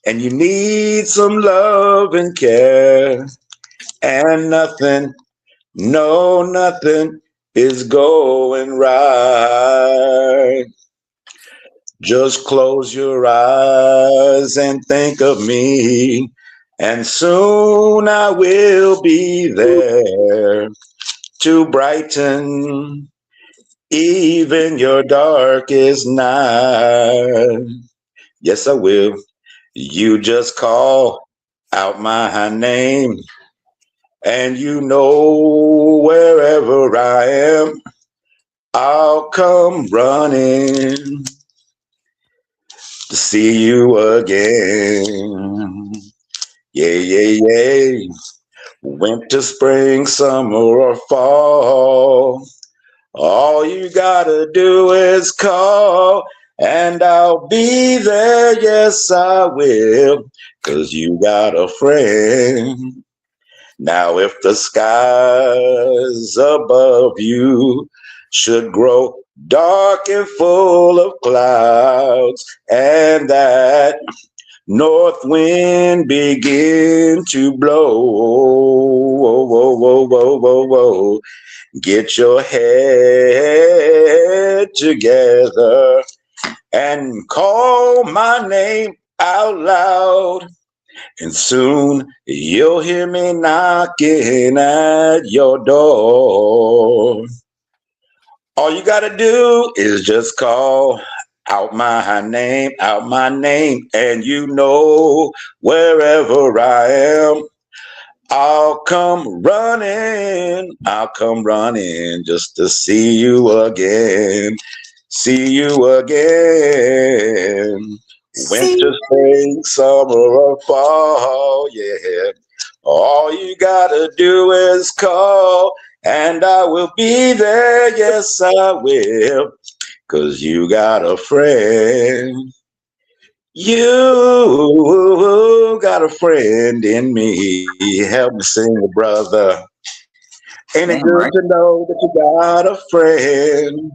and you need some love and care, and nothing is going right. Just close your eyes and think of me, and soon I will be there to brighten even your darkest night. Yes, I will. You just call out my name, and you know wherever I am, I'll come running to see you again. Yeah. Winter, spring, summer, or fall, all you gotta do is call, and I'll be there. Yes, I will, 'cause you got a friend. Now, if the skies above you should grow dark and full of clouds, and that north wind begin to blow, whoa, get your head together and call my name out loud, and soon you'll hear me knocking at your door. All you gotta do is just call out my name, and you know wherever I am, I'll come running just to see you again. Winter, spring, summer, or fall, yeah. All you gotta do is call, and I will be there. Yes, I will, 'cause you got a friend. You got a friend in me. Help me sing, brother. Ain't it good to know that you got a friend?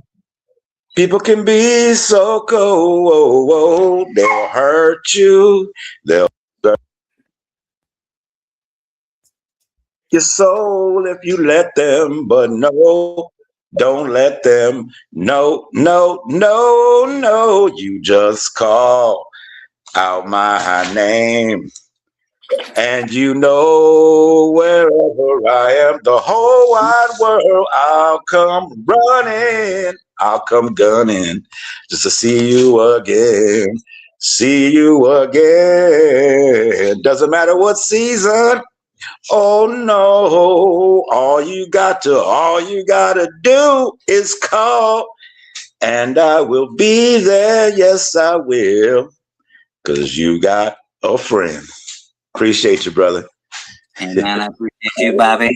People can be so cold. They'll hurt you. They'll hurt your soul if you let them. But no, don't let them. No. You just call out my name, and you know wherever I am, the whole wide world, I'll come running, I'll come gunning just to see you again. Doesn't matter what season. Oh no, all you gotta do is call, and I will be there. Yes, I will, 'cause you got a friend. Appreciate you, brother. Amen. I appreciate you, Bobby.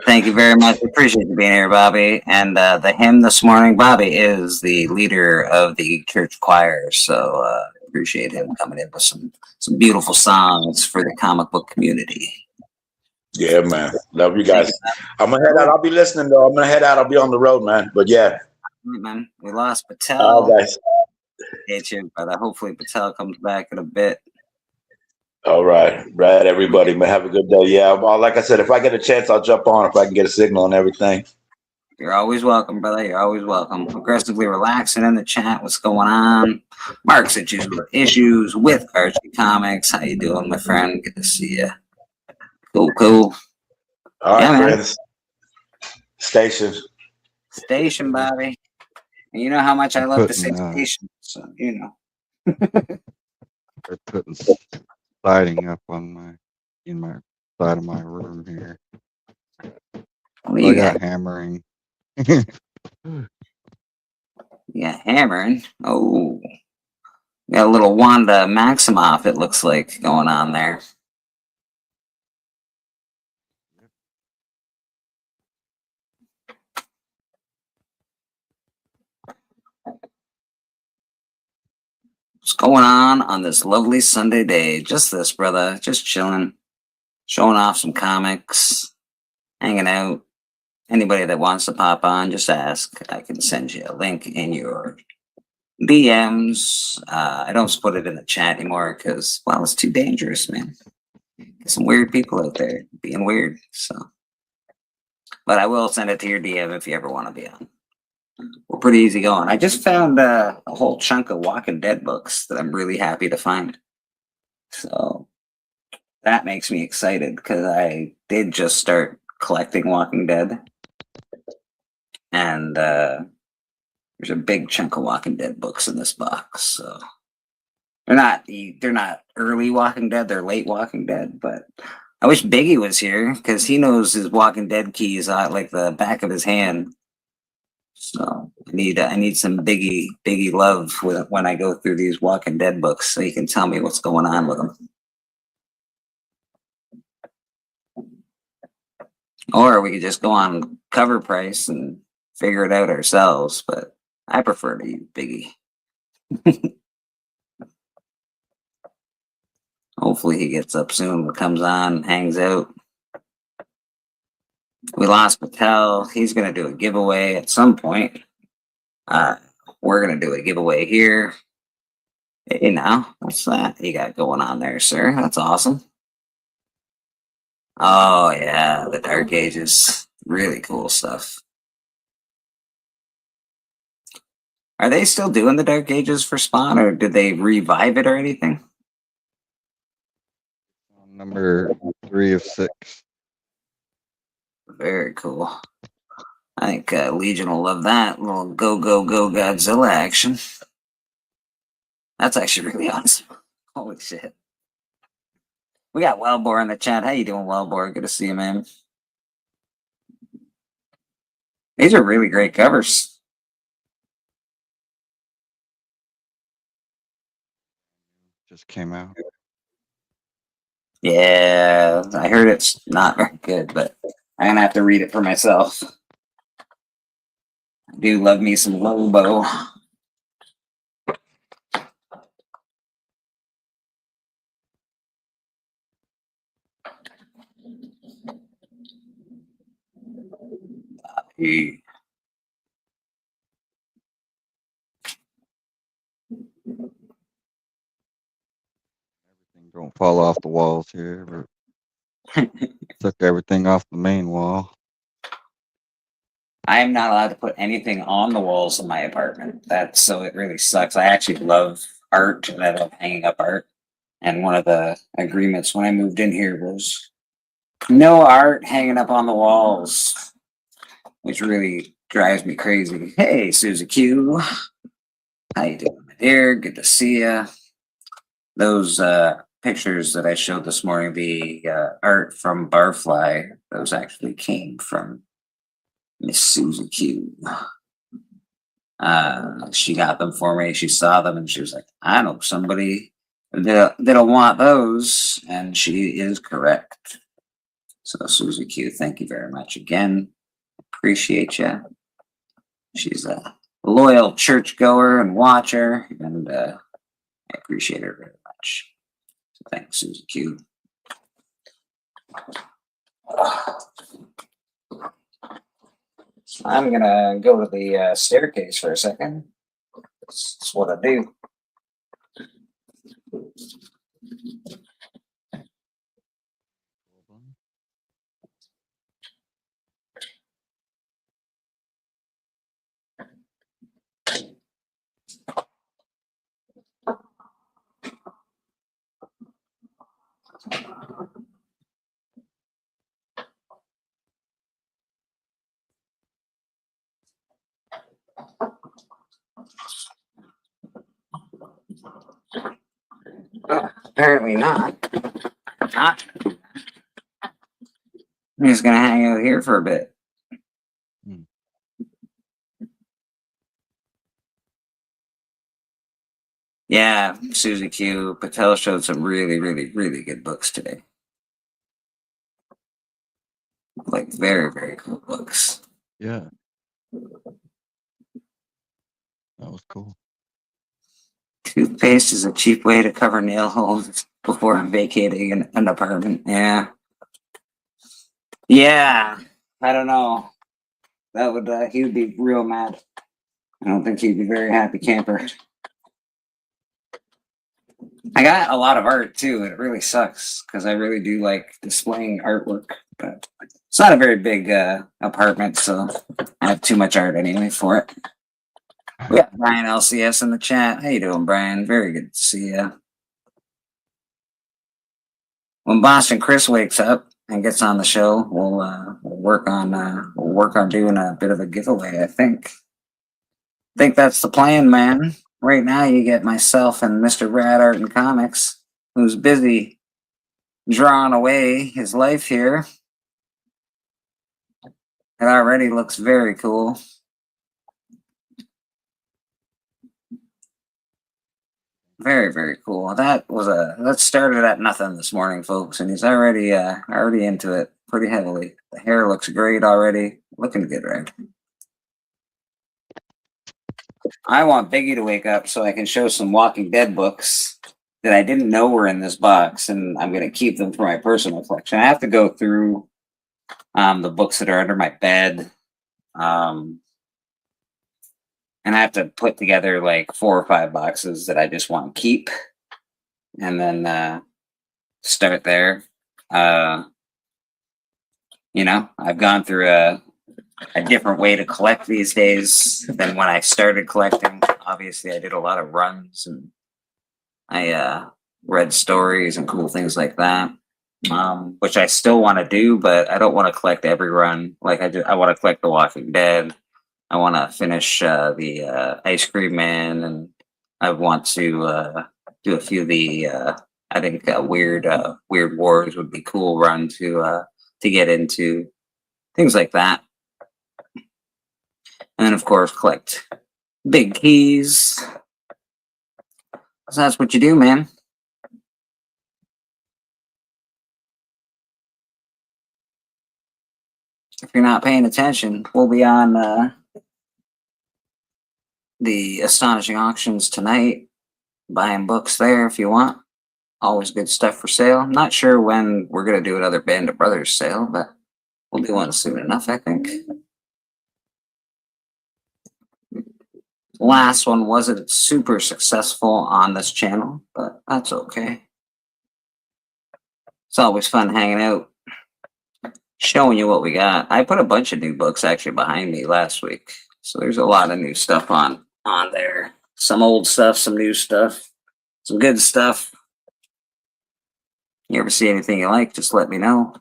Thank you very much. Appreciate you being here, Bobby. And the hymn this morning, Bobby is the leader of the church choir, so appreciate him coming in with some beautiful songs for the comic book community. Yeah, man. Love you guys. I'm gonna head out. I'll be listening though. I'm gonna head out. I'll be on the road, man. But yeah. Man, we lost Patel. All right, guys. Appreciate you, brother. Hopefully Patel comes back in a bit. All right, everybody, man. Have a good day. Yeah, well, like I said, if I get a chance, I'll jump on if I can get a signal and everything. You're always welcome, brother. You're always welcome. Aggressively relaxing in the chat. What's going on? Mark's issues with Archie Comics. How you doing, my friend? Good to see you. Cool. All right, friends. Station, Bobby. And you know how much I They're love the putting syndication, so you know. they're putting siding up on my side of my room here. What do So I you got got? hammering. Yeah, hammering. Oh, got a little Wanda Maximoff, it looks like, going on there. What's going on this lovely Sunday day? Just this, brother. Just chilling, showing off some comics, hanging out. Anybody that wants to pop on, just ask. I can send you a link in your DMs. I don't put it in the chat anymore because, well, it's too dangerous, man. There's some weird people out there being weird. So, but I will send it to your DM if you ever want to be on. We're pretty easy going. I just found a whole chunk of Walking Dead books that I'm really happy to find. So that makes me excited because I did just start collecting Walking Dead. And there's a big chunk of Walking Dead books in this box. So they're not early Walking Dead, they're late Walking Dead, but I wish Biggie was here because he knows his Walking Dead keys like the back of his hand. So I need some Biggie love when I go through these Walking Dead books, so he can tell me what's going on with them. Or we could just go on Cover Price and figure it out ourselves. But I prefer to use Biggie. Hopefully he gets up soon, comes on, hangs out. We lost Patel. He's gonna do a giveaway at some point. We're gonna do a giveaway here. Hey, now, what's that you got going on there, sir? That's awesome. Oh yeah, the Dark Ages. Really cool stuff. Are they still doing the Dark Ages for Spawn, or did they revive it or anything? Number 3 of 6. Very cool. I think Legion will love that little go Godzilla action. That's actually really awesome. Holy shit. We got Wellbore in the chat. How you doing, Wellbore? Good to see you, man. These are really great covers. Just came out. Yeah, I heard it's not very good, but I'm gonna have to read it for myself. I do love me some Lobo. Hey. Don't fall off the walls here, but took everything off the main wall. I am not allowed to put anything on the walls of my apartment. So it really sucks. I actually love art and I love hanging up art. And one of the agreements when I moved in here was no art hanging up on the walls, which really drives me crazy. Hey, Susie Q. How you doing, my dear? Good to see you. Those pictures that I showed this morning, the art from Barfly, those actually came from Miss Susie Q. She got them for me. She saw them and she was like, I know somebody that'll want those. And she is correct. So, Susie Q, thank you very much again. Appreciate you. She's a loyal churchgoer and watcher, and I appreciate her very much. So, thanks, Susie Q. I'm gonna go to the staircase for a second. That's what I do. Apparently not. Not. I'm just gonna hang out here for a bit. Yeah, Susie Q. Patel showed some really, really, really good books today. Like very, very cool books. Yeah. That was cool. Toothpaste is a cheap way to cover nail holes before vacating an apartment. Yeah. Yeah. I don't know. That would he would be real mad. I don't think he'd be very happy camper. I got a lot of art too, and it really sucks because I really do like displaying artwork, but it's not a very big apartment, so I have too much art anyway for it. We got Brian LCS in the chat. How you doing, Brian? Very good to see you. When Boston Chris wakes up and gets on the show, we'll work on doing a bit of a giveaway. I think that's the plan, man. Right now, you get myself and Mr. Rad Art and Comics, who's busy drawing away his life here. It already looks very cool. Very, very cool. That started at nothing this morning, folks, and he's already into it pretty heavily. The hair looks great already. Looking good, right? I want Biggie to wake up so I can show some Walking Dead books that I didn't know were in this box, and I'm going to keep them for my personal collection. I have to go through the books that are under my bed, and I have to put together like 4 or 5 boxes that I just want to keep, and then start there. I've gone through a different way to collect these days than when I started collecting. Obviously, I did a lot of runs and I read stories and cool things like that, which I still want to do, but I don't want to collect every run. Like I want to collect The Walking Dead. I want to finish the Ice Cream Man, and I want to do a few of the. I think Weird Wars would be cool run to get into, things like that. And then, of course, collect big keys. So that's what you do, man. If you're not paying attention, we'll be on the Astonishing Auctions tonight, buying books there if you want. Always good stuff for sale. I'm not sure when we're going to do another Band of Brothers sale, but we'll do one soon enough, I think. Last one wasn't super successful on this channel, but that's okay. It's always fun hanging out, showing you what we got. I put a bunch of new books actually behind me last week, so there's a lot of new stuff on there. Some old stuff, some new stuff, some good stuff. You ever see anything you like, just let me know.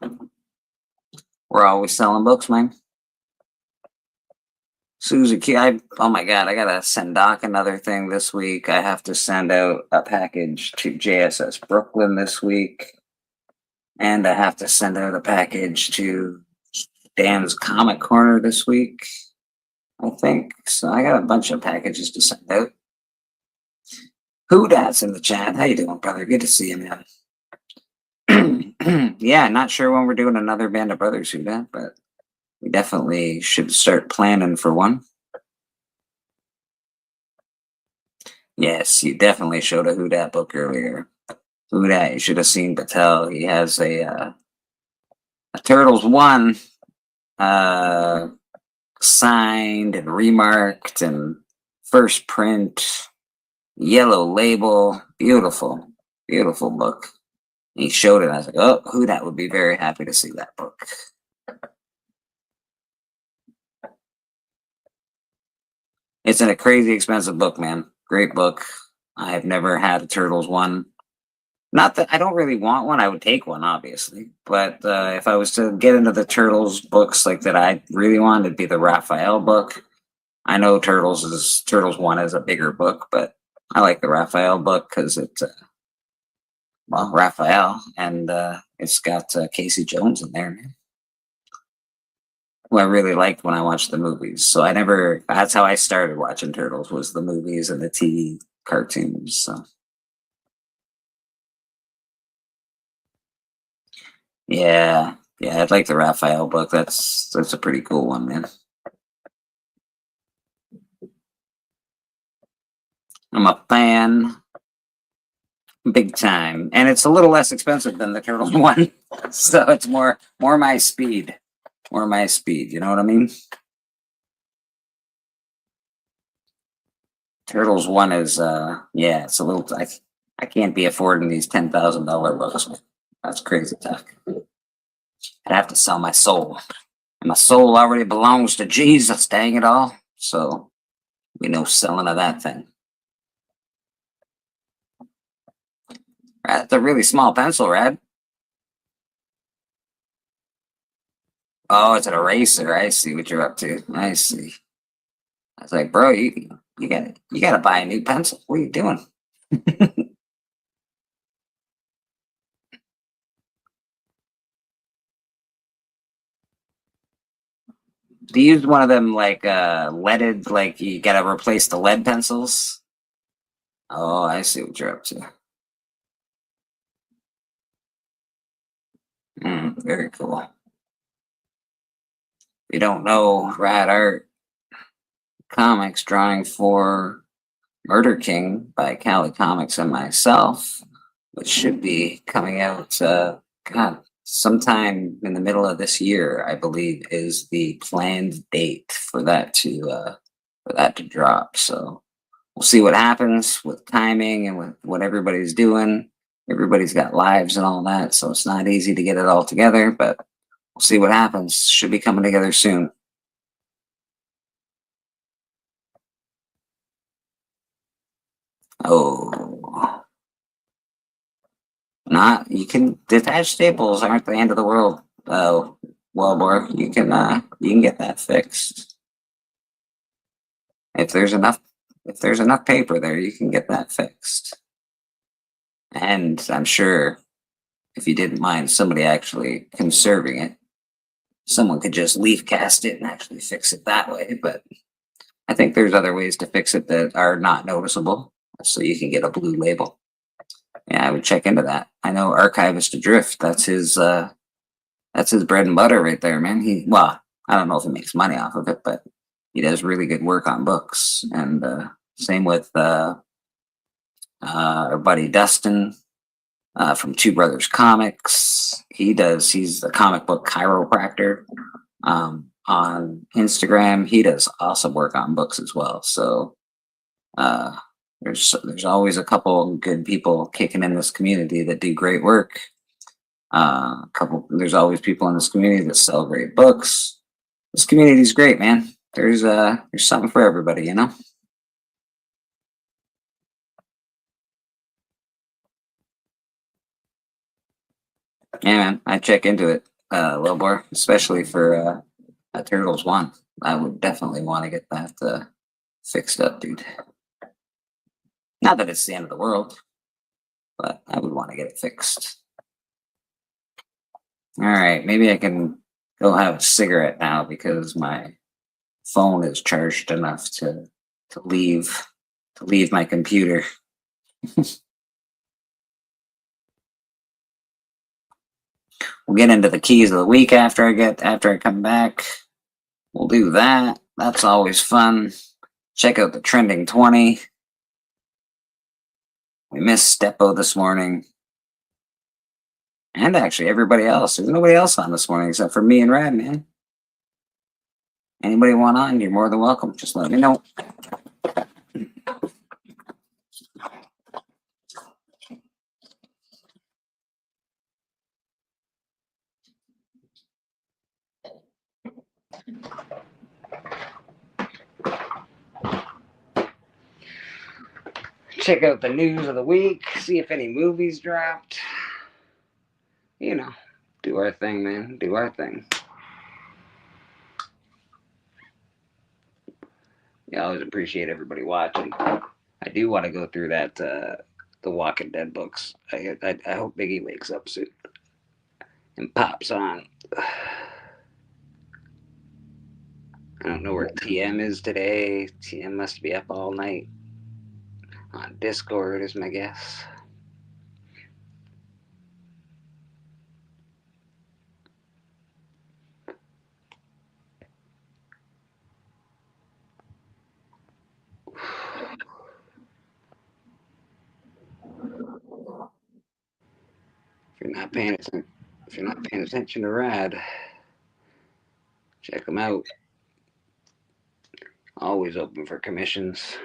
We're always selling books, man. Suzuki, oh my God, I gotta send Doc another thing this week. I have to send out a package to JSS Brooklyn this week. And I have to send out a package to Dan's Comic Corner this week, I think. So I got a bunch of packages to send out. Who Dat's in the chat? How you doing, brother? Good to see you, man. Yeah, not sure when we're doing another Band of Brothers Who Dat, but we definitely should start planning for one. Yes, you definitely showed a Who Dat book earlier. Who Dat, you should have seen Patel. He has a Turtles 1 signed and remarked and first print, yellow label. Beautiful, beautiful book. He showed it. I was like, oh, Who Dat would be very happy to see that book. It's a crazy expensive book, man. Great book. I've never had a Turtles 1. Not that I don't really want one. I would take one, obviously. But if I was to get into the Turtles books like that I really want, it'd be the Raphael book. I know Turtles 1 is a bigger book, but I like the Raphael book because it well, Raphael, and it's got Casey Jones in there, man. Who I really liked when I watched the movies. So that's how I started watching Turtles, was the movies and the TV cartoons. So yeah, I'd like the Raphael book. That's a pretty cool one, man. I'm a fan, big time, and it's a little less expensive than the Turtles one, so it's more my speed, You know what I mean? Turtles one is it's a little. I can't be affording these $10,000 books. That's crazy talk. I'd have to sell my soul, and my soul already belongs to Jesus. Dang it all! So we no selling of that thing. That's a really small pencil, Rad. Oh, it's an eraser. I see what you're up to. I see. I was like, bro, you gotta buy a new pencil. What are you doing? Do you use one of them like leaded, like you gotta replace the lead pencils? Oh, I see what you're up to. Very cool. If you don't know, Rad Art Comics drawing for Murder King by Cali Comics and myself, which should be coming out sometime in the middle of this year, I believe, is the planned date for that to drop. So we'll see what happens with timing and with what everybody's doing. Everybody's got lives and all that, so it's not easy to get it all together, but we'll see what happens. Should be coming together soon. Oh. You can detach staples aren't the end of the world. Oh, well, boy, you can get that fixed. If there's enough paper there, you can get that fixed. And I'm sure if you didn't mind somebody actually conserving it, someone could just leaf cast it and actually fix it that way. But I think there's other ways to fix it that are not noticeable, so you can get a blue label. Yeah, I would check into that. I know Archivist Adrift. That's his bread and butter right there, man. I don't know if he makes money off of it, but he does really good work on books. And same with our buddy Dustin from Two Brothers Comics. He's a comic book chiropractor on Instagram. He does awesome work on books as well. So there's always a couple good people kicking in this community that do great work. There's always people in this community that sell great books. This community's great, man. There's something for everybody, you know. Yeah, man, I check into it, Wilbur, especially for Turtles 1. I would definitely want to get that fixed up, dude. Not that it's the end of the world, but I would want to get it fixed. All right, maybe I can go have a cigarette now because my phone is charged enough to leave my computer. We'll get into the keys of the week after I come back. We'll do that. That's always fun. Check out the trending 20. We missed Steppo this morning. And actually everybody else. There's nobody else on this morning except for me and Rad, man. Anybody want on, you're more than welcome. Just let me know. Check out the news of the week, see if any movies dropped. You know, do our thing, man. Do our thing. Yeah, I always appreciate everybody watching. I do want to go through that the Walking Dead books. I hope Biggie wakes up soon and pops on. I don't know where TM is today. TM must be up all night on Discord, is my guess. If you're not paying attention to Rad, check him out. Always open for commissions.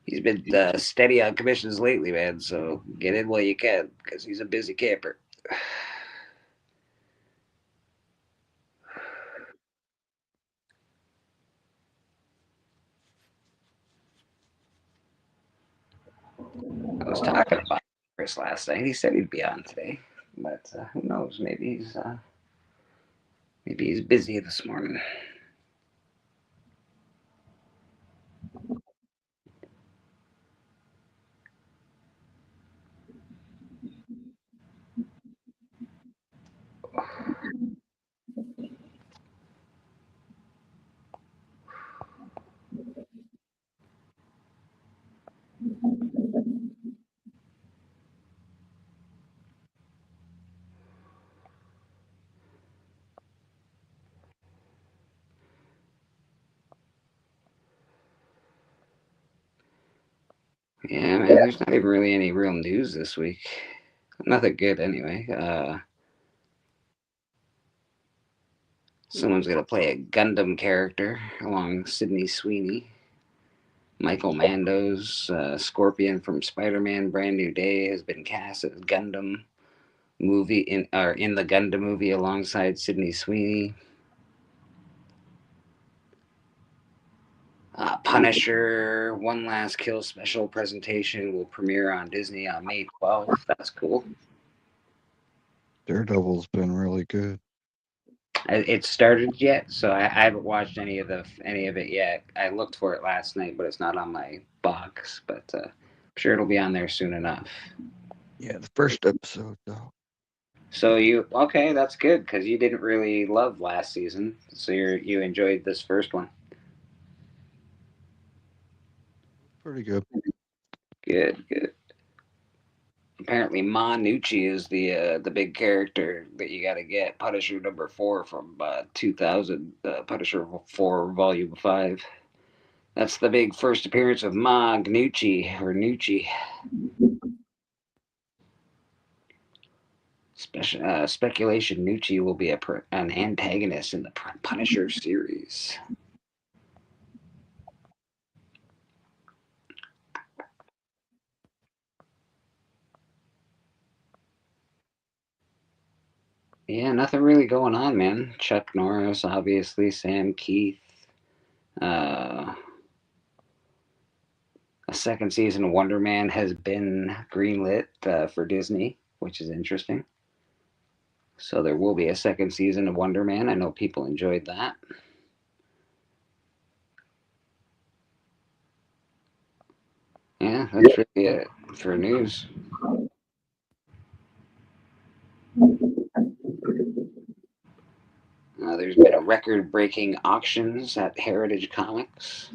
He's been steady on commissions lately, man, so get in while you can, because he's a busy camper. I was talking about Chris last night. He said he'd be on today, but who knows? Maybe he's busy this morning. Yeah, man, there's not even really any real news this week. Nothing good, anyway. Someone's going to play a Gundam character along Sydney Sweeney. Michael Mando's Scorpion from Spider-Man Brand New Day has been cast as Gundam movie in the Gundam movie alongside Sydney Sweeney. Punisher One Last Kill special presentation will premiere on Disney on May 12th. That's cool. Daredevil's been really good. It started yet, so I haven't watched any of it yet. I looked for it last night, but it's not on my box. But I'm sure it'll be on there soon enough. Yeah, the first episode though. So okay? That's good because you didn't really love last season, so you enjoyed this first one. Pretty good. Good. Apparently, Ma Nucci is the big character that you got to get. Punisher number 4 from 2000. Punisher 4 Volume 5. That's the big first appearance of Ma Nucci or Nucci. Speculation: Nucci will be an antagonist in the Punisher series. Yeah, nothing really going on, man. Chuck Norris, obviously, Sam Keith. A second season of Wonder Man has been greenlit for Disney, which is interesting. So there will be a second season of Wonder Man. I know people enjoyed that. Yeah, that's really it for news. There's been a record-breaking auctions at Heritage Comics.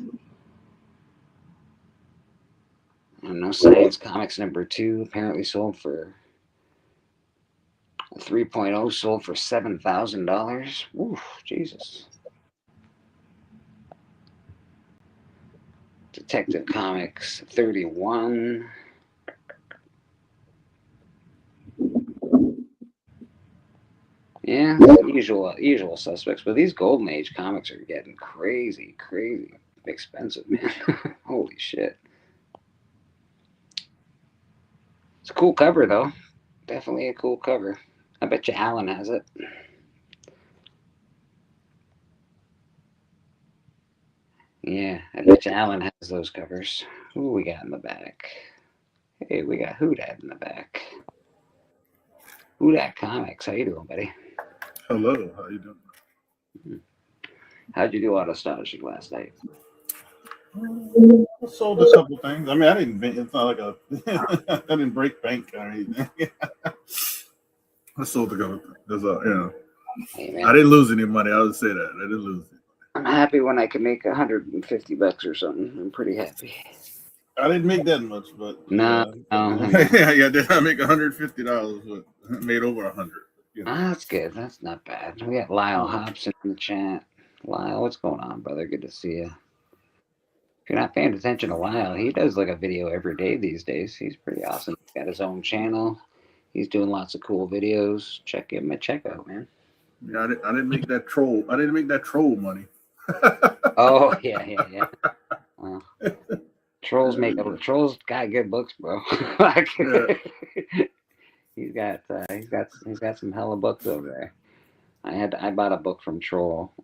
No Science Comics number 2 apparently sold for 3.0 sold for $7,000. Oof, Jesus. Detective Comics 31. Yeah, usual suspects, but these Golden Age comics are getting crazy expensive, man. Holy shit. It's a cool cover, though. Definitely a cool cover. I bet you Alan has it. Yeah, I bet you Alan has those covers. Who we got in the back? Hey, we got Houdat in the back. Houdat Comics. How you doing, buddy? Hello, how you doing? How'd you do on astonishing last night? I sold a couple things. I mean, I didn't. It's not like a. I didn't break bank or anything. I sold a couple things. There's a, Hey, man, I didn't lose any money. I would say that I didn't lose it. I'm happy when I can make $150 or something. I'm pretty happy. I didn't make that much, but No, yeah, did I make $150? But made over 100. That's good. That's not bad. We got Lyle Hobson in the chat. Lyle, what's going on, brother? Good to see you. If you're not paying attention to Lyle, he does like a video every day these days. He's pretty awesome. He's got his own channel. He's doing lots of cool videos. Check him a check out, man. Yeah, I didn't make that troll. I didn't make that troll money. Oh yeah. Well, trolls got good books, bro. He's got some hella books over there. I bought a book from Troll.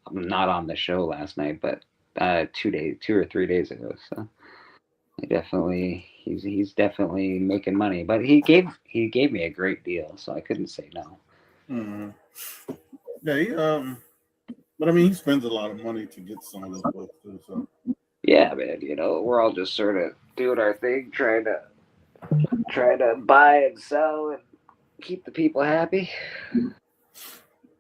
I'm not on the show last night, but 2 or 3 days ago. So he's definitely making money. But he gave me a great deal, so I couldn't say no. Mm-hmm. Yeah, but I mean, he spends a lot of money to get some of those books too. So Yeah, man. We're all just sort of doing our thing, trying to buy and sell and keep the people happy.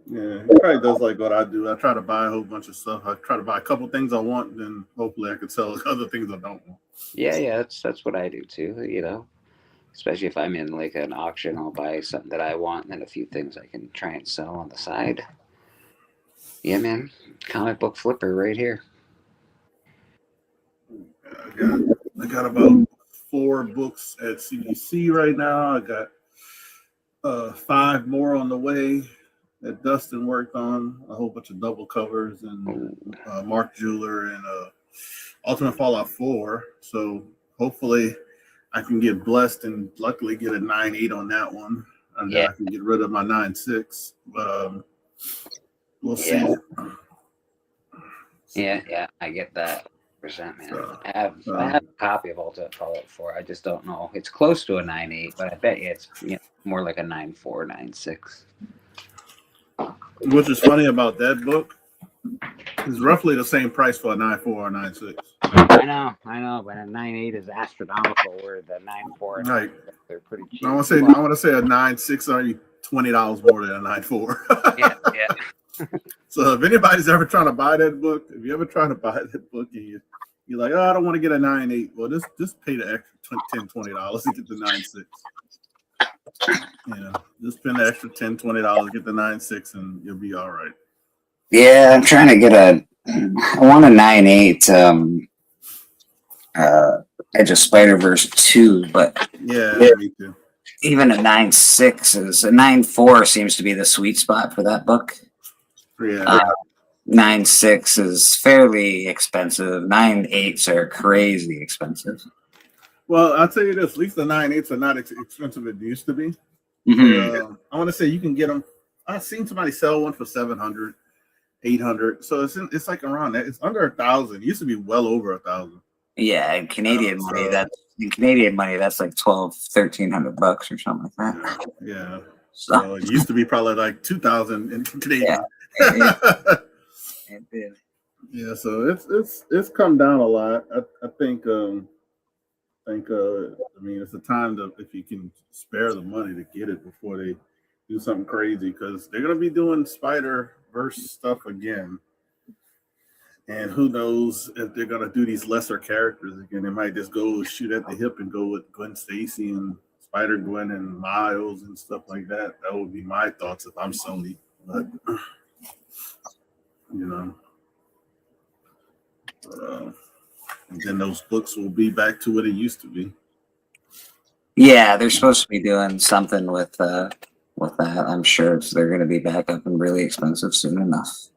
yeah, he probably does like what I do. I try to buy a whole bunch of stuff. I try to buy a couple things I want, then hopefully I can sell other things I don't want. Yeah, that's what I do too. Especially if I'm in like an auction, I'll buy something that I want and then a few things I can try and sell on the side. Yeah, man. Comic book flipper right here. I got about 4 books at CDC right now. I got 5 more on the way that Dustin worked on. A whole bunch of double covers and Mark Jeweler and Ultimate Fallout 4. So hopefully I can get blessed and luckily get a 9.8 on that one. And then I can get rid of my 9.6. But we'll see. Yeah, I get that. Man. I have a copy of Ultimate Fallout 4. I just don't know. It's close to a 9.8, but I bet you it's more like a 9.4, 9.6. What's is funny about that book is roughly the same price for a 9.4 or 9.6. I know, but a 9.8 is astronomical. Where the 9.4, right? They're pretty cheap. I want to say a 9.6 are $20 more than a 9.4. yeah. So if anybody's ever trying to buy that book, if you ever trying to buy that book and you're like, oh, I don't want to get a 9.8, well, just pay the extra $10-$20 to get the 9.6. Just spend the extra $10-$20, get the 9.6, and you'll be all right. Yeah, I'm trying to get I want a 9.8 Edge of Spider-Verse 2, but yeah, me too. Even a 9.6 is a 9.4 seems to be the sweet spot for that book. Yeah. 9.6 is fairly expensive. 9.8s are crazy expensive. Well, I'll tell you this: at least the 9.8s are not expensive as they used to be. Mm-hmm. I want to say you can get them. I've seen somebody sell one for $700, $800. So it's like around that. It's under $1,000. It used to be well over $1,000. Yeah, in Canadian money, that's like $1,200-$1,300 or something like that. Yeah. So it used to be probably like $2,000 in Canadian. Yeah. So it's come down a lot. I think it's a time to, if you can spare the money, to get it before they do something crazy, because they're gonna be doing Spider-Verse stuff again. And who knows if they're gonna do these lesser characters again? They might just go shoot at the hip and go with Gwen Stacy and Spider-Gwen and Miles and stuff like that. That would be my thoughts if I'm Sony. But and then those books will be back to what it used to be. Yeah, they're supposed to be doing something with that. I'm sure they're going to be back up and really expensive soon enough.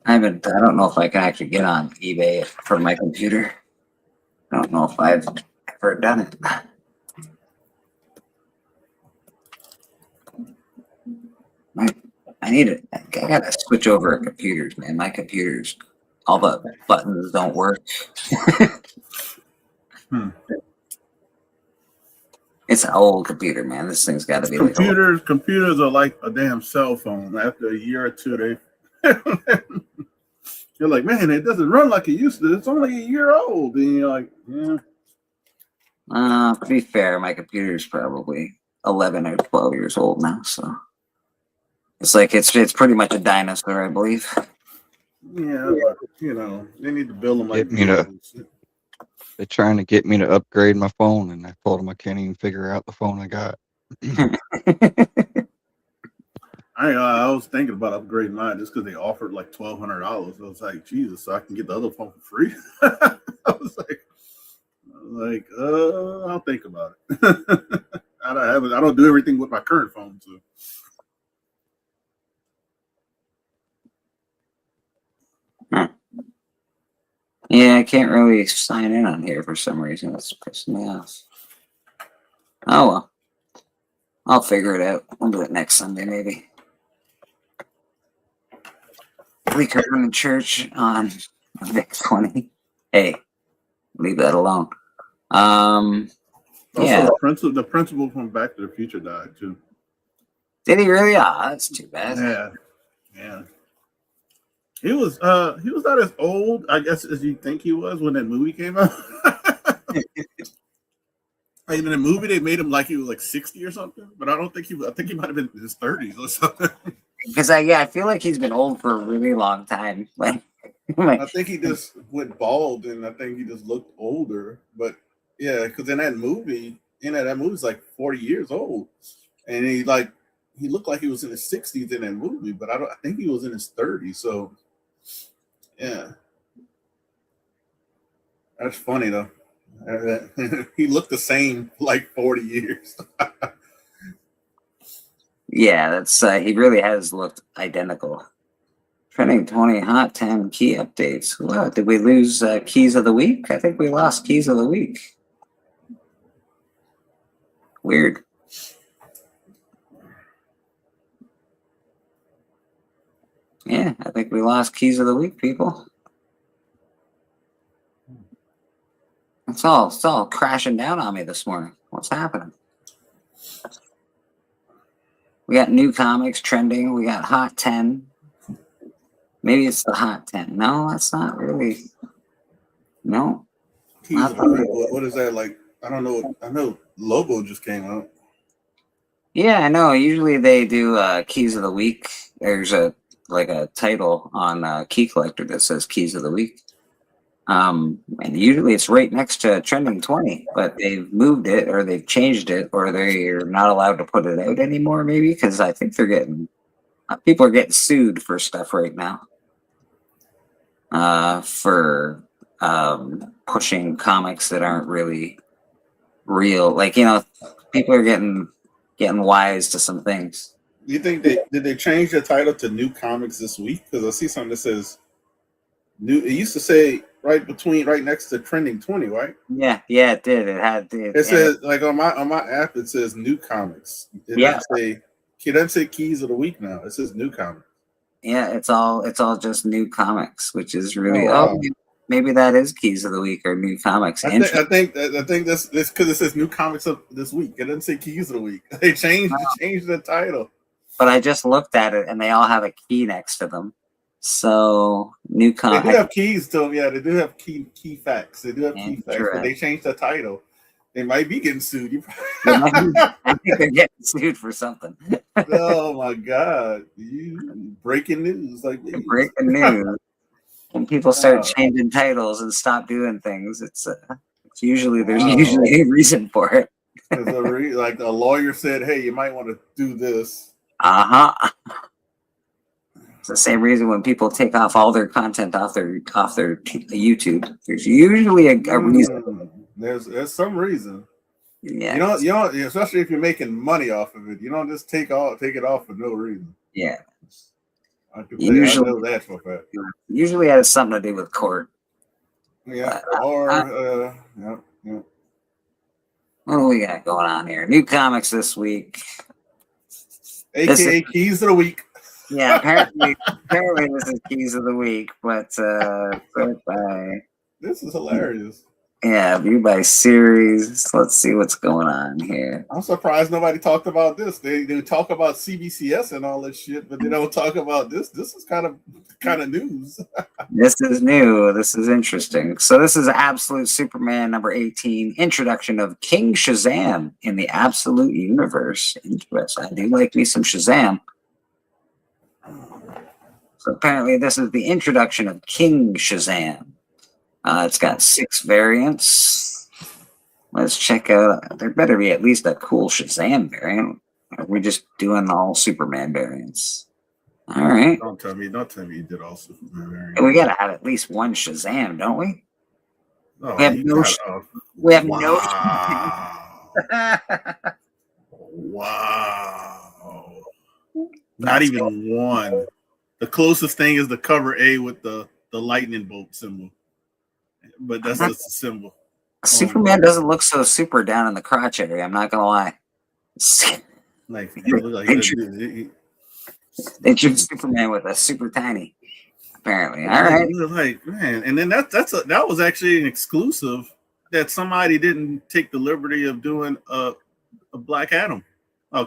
I don't know if I can actually get on eBay for my computer. I don't know if I've ever done it. I need it. I gotta switch over computers, man. My computers, all the buttons don't work. It's an old computer, man. This thing's got to be Computers are like a damn cell phone. After a year or two, you're like, man, it doesn't run like it used to. It's only a year old, and you're like, yeah. To be fair, my computer's probably 11 or 12 years old now, so it's like it's pretty much a dinosaur, I believe. Yeah, but, they need to build them like. They're trying to get me to upgrade my phone, and I told them I can't even figure out the phone I got. I was thinking about upgrading mine just because they offered like $1,200. I was like, Jesus, so I can get the other phone for free. I was like, I'll think about it. I don't do everything with my current phone, so. Yeah, I can't really sign in on here for some reason. That's pissing me off. Oh well. I'll figure it out. I'll do it next Sunday, maybe. We could run in church on Vic 20. Hey, leave that alone. Also, Yeah. the principal from Back to the Future died too. Did he really? Ah, that's too bad. Yeah. He was not as old, I guess, as you think he was when that movie came out. Like in the movie, they made him like he was like 60 or something, but I think he might have been in his 30s or something. Because I feel like he's been old for a really long time. Like I think he just went bald, and I think he just looked older. But yeah, because in that movie, that movie's like 40 years old, and he looked like he was in his 60s in that movie, but I think he was in his 30s. So yeah, that's funny though. He looked the same like 40 years. Yeah, that's he really has looked identical. Trending 20 Hot 10 key updates. What, did we lose keys of the week? I think we lost keys of the week. Weird. Yeah, I think we lost keys of the week, people. It's all crashing down on me this morning. What's happening? We got new comics trending. We got Hot 10. Maybe it's the Hot 10. No, that's not really. No. What is that like? I don't know. I know logo just came out. Yeah, I know. Usually they do keys of the week. There's a title on Key Collector that says keys of the week. And usually it's right next to trending 20, but they've moved it or they've changed it or they're not allowed to put it out anymore, maybe because I think they're getting people are getting sued for stuff right now. For pushing comics that aren't really real. Like, people are getting wise to some things. Do you think did they change the title to New Comics this week? Because I see something that says new. It used to say right next to trending 20, right? Yeah, it did. It says like on my app, it says New Comics. It doesn't say keys of the week now. It says New Comics. Yeah, it's all just new comics, which is really wow. Maybe that is keys of the week or new comics. I think this because it says New Comics of this week. It doesn't say keys of the week. They changed the title. But I just looked at it and they all have a key next to them. So new comics. They do have keys to them. Yeah, they do have key facts. They do have key facts, but they changed the title. They might be getting sued. I think they're getting sued for something. Oh my God! Breaking news, like breaking news. When people start changing titles and stop doing things, it's usually there's usually a reason for it. Like a lawyer said, "Hey, you might want to do this." It's the same reason when people take off all their content off their YouTube. There's usually a reason. There's some reason. Yeah. You know, especially if you're making money off of it, you don't just take it off for no reason. Yeah. I know that for a fact. Usually has something to do with court. Yeah. Yeah. What do we got going on here? New comics this week. AKA keys of the week. Yeah, apparently this is keys of the week, but this is hilarious. Yeah, view by series. Let's see what's going on here. I'm surprised nobody talked about this. They talk about CBCS and all that shit, but they don't talk about this. This is kind of news. This is new. This is interesting. So this is Absolute Superman number 18, introduction of King Shazam in the Absolute Universe. Interesting. I do like me some Shazam. So apparently this is the introduction of King Shazam. It's got 6 variants. Let's check out. There better be at least a cool Shazam variant. Are we just doing all Superman variants? All right. Don't tell me you did all Superman variants. We gotta have at least one Shazam, don't we? Oh, we have no. We have no. Wow. Not even one. The closest thing is the cover A with the lightning bolt symbol. But that's just a symbol. Superman doesn't look so super down in the crotch area. I'm not gonna lie. They drew Superman with a super tiny. Apparently, all right. Like, man, and then that was actually an exclusive that somebody didn't take the liberty of doing a Black Adam,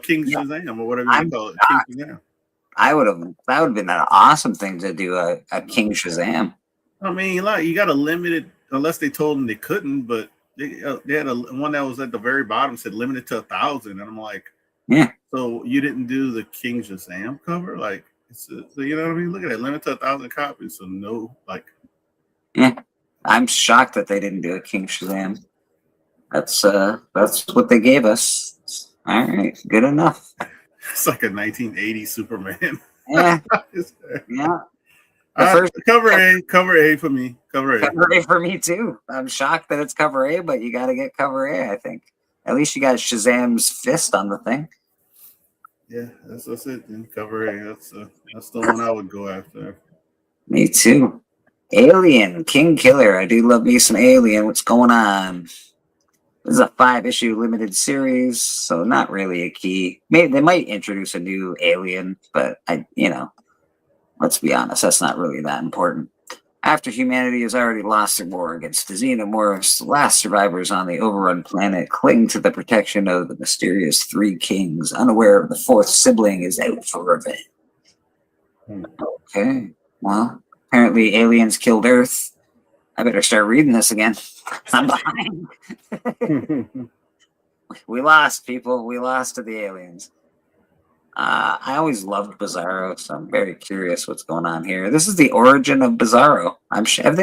King Shazam or whatever you call it. King Shazam. That would have been an awesome thing to do a King Shazam. I mean, like you got a limited, unless they told them they couldn't, but they had one that was at the very bottom said limited to 1,000, and I'm like, yeah. So you didn't do the King Shazam cover, like, so you know what I mean? Look at that, limited to 1,000 copies. So no, like, yeah, I'm shocked that they didn't do a King Shazam. That's what they gave us. All right, good enough. It's like a 1980 Superman. Yeah, yeah. Cover A for me. Cover A. Cover A for me too. I'm shocked that it's cover A, but you got to get cover A. I think at least you got Shazam's fist on the thing. Yeah, that's it. Then cover A. That's the one I would go after. Me too. Alien King Killer. I do love me some Alien. What's going on? This is a 5-issue limited series, so not really a key. Maybe they might introduce a new alien, but let's be honest, that's not really that important. After humanity has already lost their war against the Xenomorphs, the last survivors on the overrun planet cling to the protection of the mysterious 3 kings, unaware of the 4th sibling is out for revenge. Okay, well, apparently aliens killed Earth. I better start reading this again. I'm behind. We lost, people. We lost to the aliens. I always loved Bizarro, so I'm very curious what's going on here. This is the origin of Bizarro. I'm sure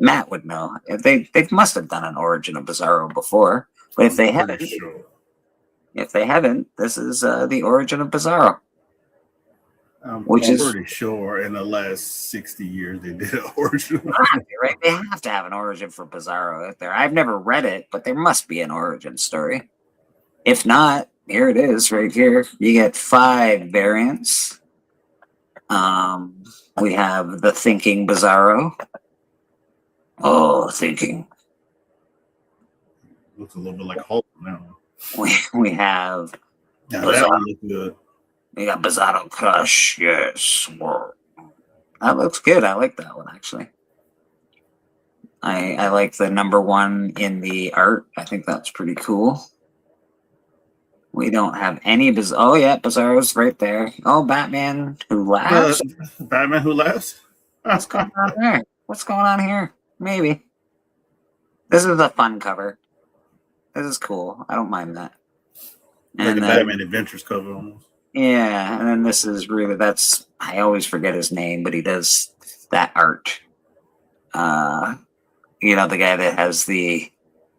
Matt would know. If they must have done an origin of Bizarro before, but if they haven't, this is the origin of Bizarro. I'm pretty sure in the last 60 years they did an origin. Right? They have to have an origin for Bizarro out there. I've never read it, but there must be an origin story. If not, here it is right here. You get 5 variants. We have the Thinking Bizarro. Oh, Thinking. Looks a little bit like Hulk now. We have that one looks good. We got Bizarro Crush. Yes. Whoa. That looks good. I like that one, actually. I like the number 1 in the art. I think that's pretty cool. We don't have any Oh, yeah, Bizarro's right there. Oh, Batman Who Laughs. Batman Who Laughs? What's going on there? What's going on here? Maybe. This is a fun cover. This is cool. I don't mind that. Like a Batman Adventures cover almost. Yeah, and then this is really, I always forget his name, but he does that art. The guy that has the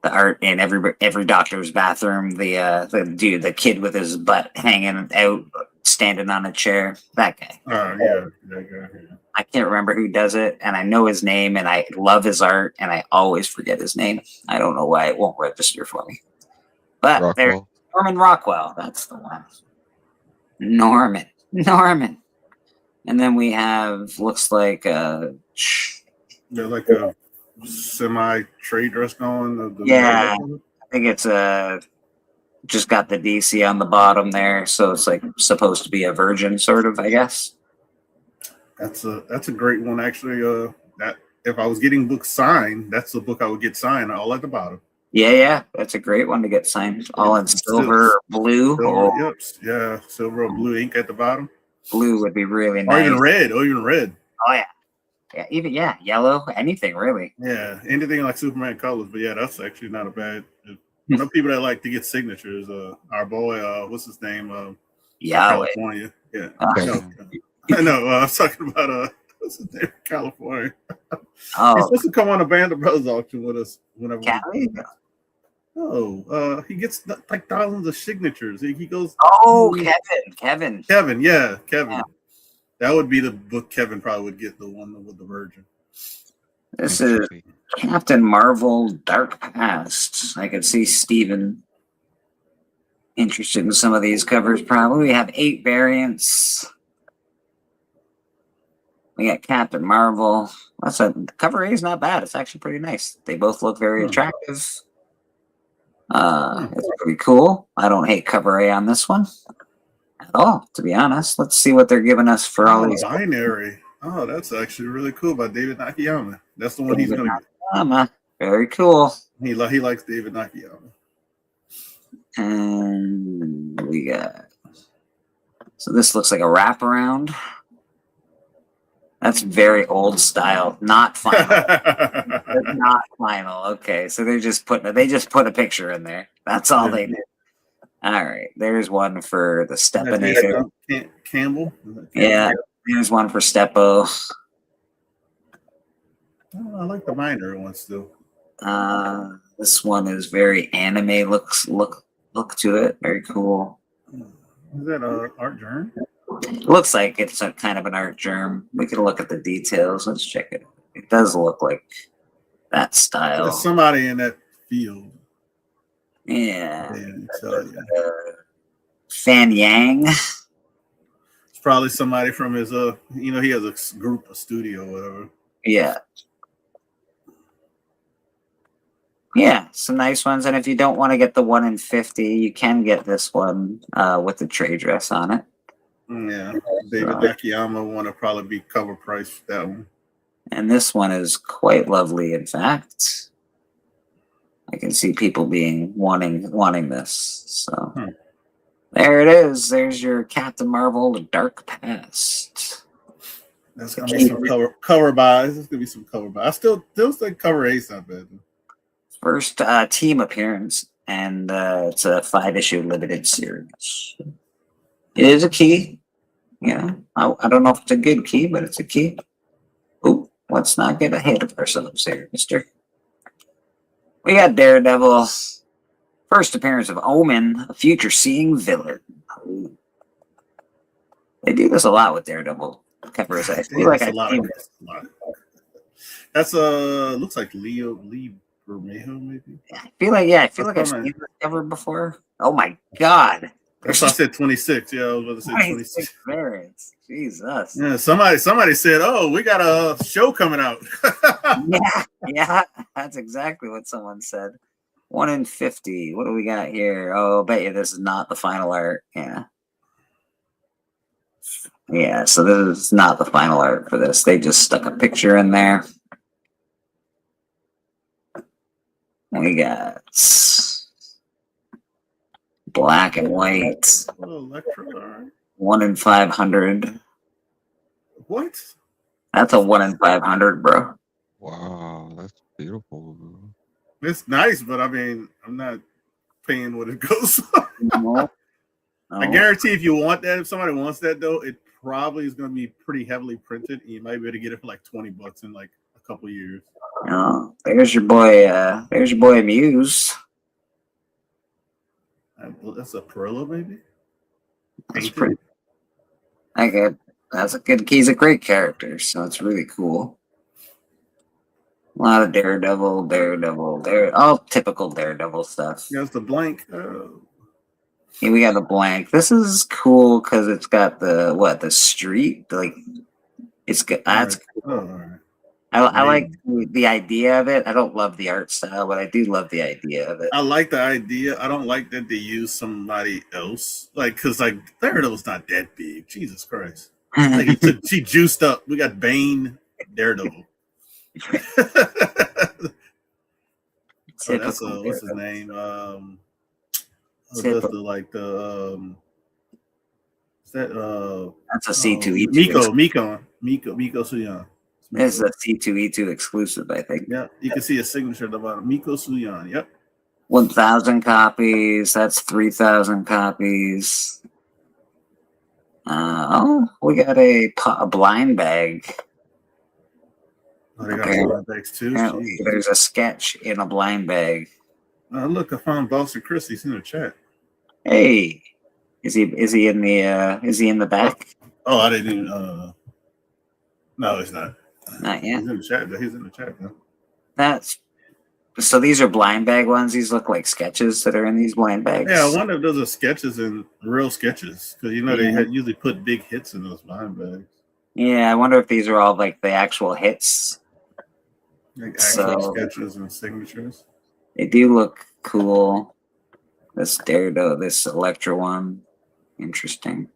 art in every doctor's bathroom, the kid with his butt hanging out, standing on a chair, that guy. Oh, yeah, that guy. Yeah. I can't remember who does it, and I know his name, and I love his art, and I always forget his name. I don't know why it won't register for me. But there's Norman Rockwell, that's the one. Norman. And then we have, looks like There's like a semi-trade dress going. I think it's just got the DC on the bottom there, so it's like supposed to be a virgin, sort of, I guess. That's a great one, actually. if I was getting books signed, that's the book I would get signed all at the bottom. Yeah, that's a great one to get signed. All in silver or blue. Silver, yep, silver or blue ink at the bottom. Blue would be really Or nice. even red. Oh yeah, even yellow, anything really. Yeah, anything like Superman colors. But yeah, that's actually not a bad. I know people that like to get signatures. Our boy, what's his name? Yahweh. California. Yeah, I know. I was talking about what's his name? California. Oh, he's supposed to come on a Band of Brothers auction with us whenever. He gets like thousands of signatures. He goes. Oh, Kevin. Yeah, Kevin. Yeah. That would be the book Kevin probably would get, the one with the Virgin. This is Captain Marvel Dark Past. I can see Steven interested in some of these covers probably. We have 8 variants. We got Captain Marvel. Cover A is not bad. It's actually pretty nice. They both look very attractive. It's pretty cool. I don't hate cover A on this one at all, to be honest. Let's see what they're giving us for all these. Binary. Oh, that's actually really cool by David Nakayama. That's the one he's going to get. Very cool. He likes David Nakayama. And we got. So this looks like a wraparound. That's very old style, not final. Not final. Okay, so they just put a picture in there. That's all they did. All right, there's one for the Stepanator. Campbell. Yeah, there's one for Steppo. Oh, I like the minor one still. This one is very anime look to it. Very cool. Is that art germ? Looks like it's a kind of an art germ. We can look at the details. Let's check it. It does look like that style. There's somebody in that field. Yeah. Fan Yang. It's probably somebody from his he has a group, a studio, whatever. Yeah. Yeah, some nice ones. And if you don't want to get the 1 in 50, you can get this one with the trade dress on it. Yeah, David Nakayama want to probably be cover price for that one. And this one is quite lovely, in fact. I can see people wanting this. So there it is. There's your Captain Marvel Dark Past. That's gonna be some cover buys. There's gonna be some cover buys. I still think cover A's not bad. First team appearance, and it's a 5-issue limited series. It is a key. Yeah, I don't know if it's a good key, but it's a key. Ooh, let's not get ahead of ourselves here, mister. We got Daredevil. First appearance of Omen, a future-seeing villain. Ooh. They do this a lot with Daredevil covers. I feel like I've seen this. That's looks like Lee Bermejo, maybe. I feel like I've seen this cover before. Oh my god. That's why I said 26. Yeah, I was about to say 26 variants. Jesus. Yeah, somebody said, "Oh, we got a show coming out." yeah, that's exactly what someone said. 1 in 50. What do we got here? Oh, I bet you this is not the final art. Yeah, so this is not the final art for this. They just stuck a picture in there. We got black and white. 1 in 500. What? That's a 1 in 500, bro. Wow, that's beautiful. It's nice, but I mean, I'm not paying what it goes. No. I guarantee if you want that, if somebody wants that though, it probably is going to be pretty heavily printed. And you might be able to get it for like $20 in like a couple years. Oh, there's your boy. There's your boy Muse. That's a Perillo, maybe. That's pretty. That's a good. He's a great character, so it's really cool. A lot of Daredevil, all typical Daredevil stuff. Yeah, it's the blank. Yeah, we got the blank. This is cool because it's got the street, like it's good. That's cool. All right. I like the idea of it. I don't love the art style, but I do love the idea of it. I like the idea. I don't like that they use somebody else, because Daredevil's not that big. Jesus Christ! She juiced up. We got Bane, Daredevil. So that's what's his name? That's a C2E2. Miko Suyan. This is a C2E2 exclusive, I think. Yeah, you can see a signature at the bottom. Miko Suyan. Yep. 1,000 copies. That's 3,000 copies. We got a blind bag. Oh, they got blind bags too. There's a sketch in a blind bag. Look, I found Boston Chris. He's in the chat. Hey, is he in the back? Oh, I didn't even. No, he's not. Not yet. He's in the chat. He's in the chat though. So these are blind bag ones. These look like sketches that are in these blind bags. Yeah, I wonder if those are sketches and real sketches because they usually put big hits in those blind bags. Yeah, I wonder if these are all like the actual hits. Like actual sketches and signatures. They do look cool. This Daredevil, this Elektra one, interesting.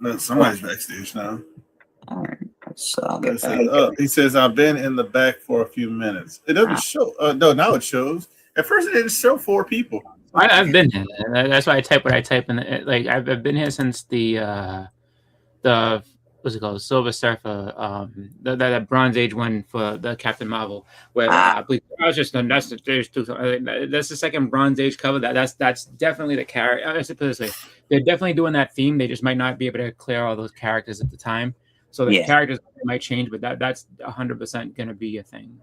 No, somebody's backstage now. All right, I'll get back. He says, "I've been in the back for a few minutes." It doesn't show. No, now it shows. At first, it didn't show 4 people. I've been here. That's why I type what I type in. I've been here since the what's it called, Silver Surfer, that Bronze Age one for the Captain Marvel, where I believe I was just that's the second Bronze Age cover. That's definitely the character. I suppose they're definitely doing that theme. They just might not be able to clear all those characters at the time, so the characters might change, but that's 100% going to be a thing.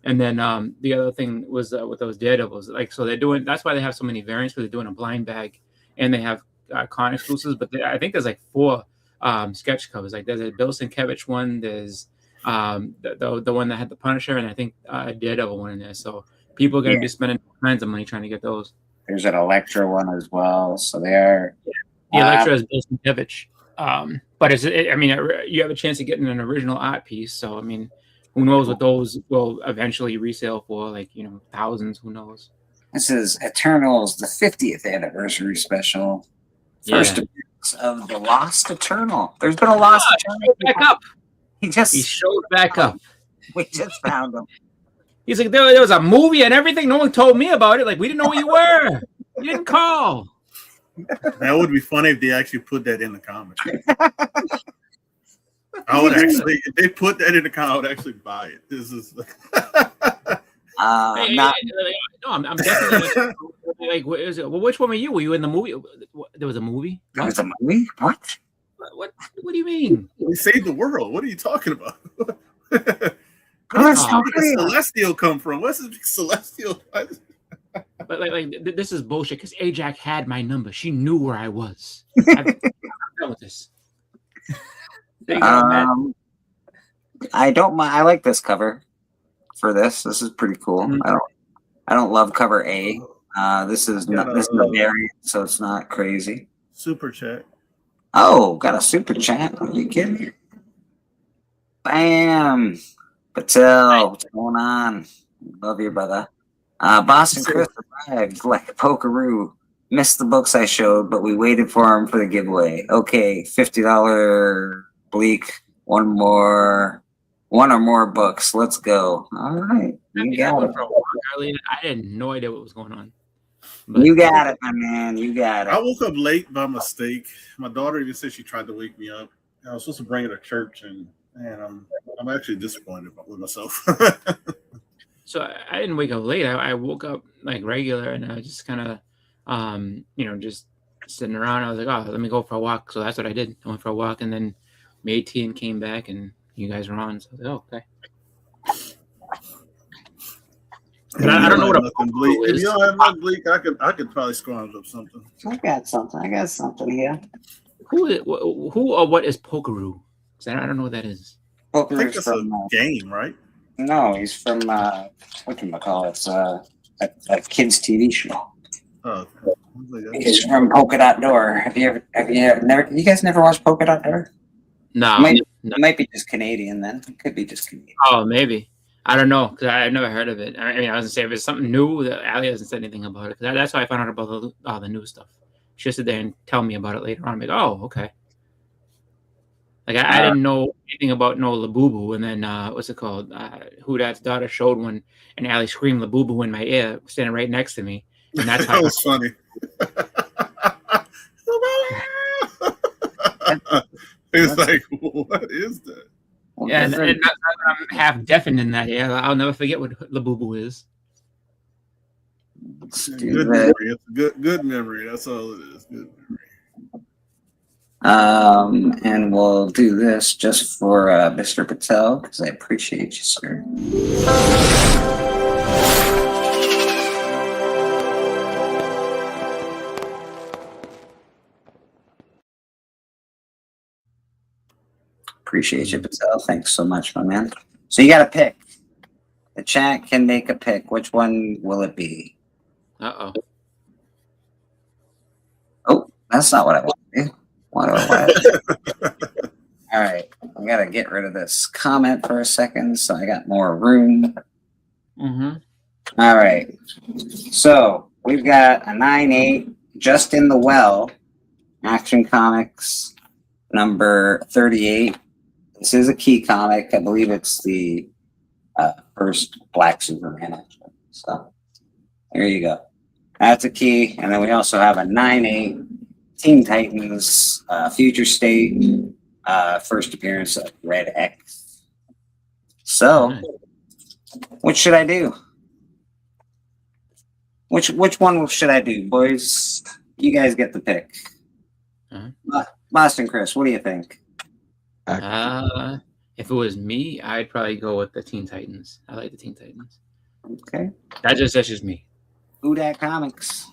And then the other thing was with those Daredevils, so they're doing. That's why they have so many variants, because they're doing a blind bag, and they have con exclusives. But I think there's 4 sketch covers. There's a Bill Sienkiewicz one. There's the one that had the Punisher, and I think Daredevil one in there. So people are going to be spending all kinds of money trying to get those. There's an Elektra one as well. So they are. The Elektra is Bill Sienkiewicz. But you have a chance of getting an original art piece. So who knows what those will eventually resale for? Thousands. Who knows? This is Eternals, the 50th anniversary special. First appearance of the Lost Eternal. There's been a Lost Eternal. Back up. He showed back up. We just found him. He's like, there was a movie and everything. No one told me about it. We didn't know where you were. You didn't call. That would be funny if they actually put that in the comics. I would actually, if they put that in the comic, I would actually buy it. This is I'm definitely which one were you? Were you in the movie? There was a movie. There was a movie. What? What do you mean? We saved the world. What are you talking about? Where did Celestial come from? What's this Celestial? But this is bullshit because Ajax had my number. She knew where I was. I'm done with this. I don't mind. I like this cover for this. This is pretty cool. Mm-hmm. I don't love cover A. This is a variant, so it's not crazy. Super chat. Oh, got a super chat. Are you kidding me? Bam. Patel, what's going on? Love you, brother. Boston Chris arrived like a pokeroo. Missed the books I showed, but we waited for him for the giveaway. Okay, $50 Bleak. One or more books. Let's go. All right. You got it. I had no idea what was going on. But you got it, my man. You got it. I woke up late by mistake. My daughter even said she tried to wake me up. I was supposed to bring her to church, and I'm actually disappointed with myself. So I didn't wake up late. I woke up regular, and I just kind of, just sitting around. I was like, oh, let me go for a walk. So that's what I did. I went for a walk, and then made tea and came back, and you guys were on. So I was like, oh, okay. But I don't know what a bleak. If you don't have no Bleak, I could probably scrounge up something. I got something here. Who or what is Pokeroo? I don't know what that is. I think that's a game, right? No, he's from whatchamacallit, a kids TV show. Oh, he's from Polka Dot Door. Have you never? You guys never watched Polka Dot Door? No, it might be just Canadian then. It could be just Canadian. Oh, maybe. I don't know because I've never heard of it. I was gonna say if it's something new, that Ali hasn't said anything about it. Because that's why I found out about all the new stuff. She'll sit there and tell me about it later on. I'm like, oh, okay. Like I didn't know anything about no Labubu, and then what's it called? Who Dat's daughter showed one, and Allie screamed Labubu in my ear, standing right next to me, and that's how That was funny. It's like, what is that? Yeah, and I'm half deafened in that. Yeah, I'll never forget what Labubu is. Good memory. It's a good memory. That's all it is. Good memory. And we'll do this just for Mr. Patel because I appreciate you, sir. Appreciate you, Patel. Thanks so much, my man. So you got to pick. The chat can make a pick. Which one will it be? Uh-oh. Oh, that's not what I want to do. What do I want? All right. I got to get rid of this comment for a second so I got more room. Mm-hmm. All right. So we've got a 9/8, Just in the Well, Action Comics, number 38. This is a key comic. I believe it's the first Black Superman, actually. So there you go. That's a key. And then we also have a 9/8 Teen Titans Future State, first appearance of Red X. So, what should I do? Which one should I do, boys? You guys get the pick. Boston Chris, what do you think? If it was me, I'd probably go with the Teen Titans. I like the Teen Titans. Okay. That's just me. Who Dat Comics?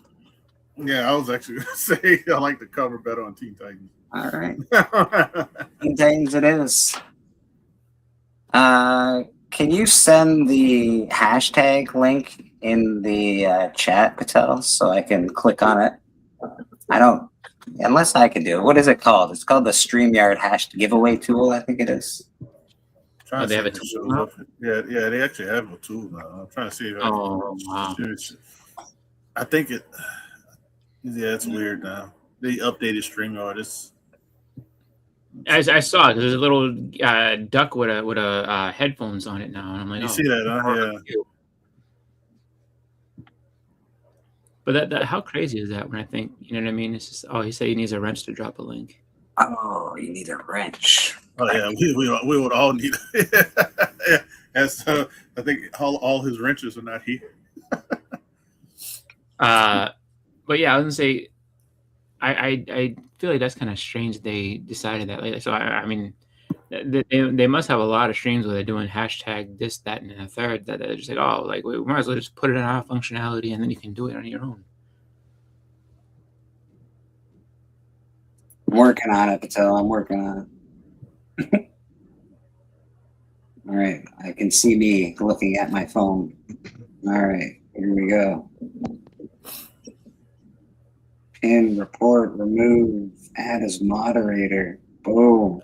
Yeah, I was actually going to say I like the cover better on Teen Titans. All right. Teen Titans it is. Can you send the hashtag link in the chat, Patel, so I can click on it? I don't, unless I can do it. What is it called? It's called the StreamYard hash giveaway tool, I think it is. Oh, they have a tool now? Yeah, they actually have a tool now. I'm trying to see if I wow. I think it. Yeah, it's weird now. They updated StreamYard. I saw it because there's a little duck with a headphones on it now, and I'm like, you see that? Yeah. But that how crazy is that? When I think, you know what I mean? It's just he said he needs a wrench to drop a link. Oh, you need a wrench. Oh yeah, we would all need. Yeah, and so I think all his wrenches are not here. But yeah, I was gonna say, I feel like that's kind of strange they decided that. Like, so I mean, they must have a lot of streams where they're doing hashtag this, that, and the third. That they're just like, oh, like we might as well just put it in our functionality, and then you can do it on your own. I'm working on it, Patel. I'm working on it. All right, I can see me looking at my phone. All right, here we go. Pin, report, remove, add as moderator. Boom.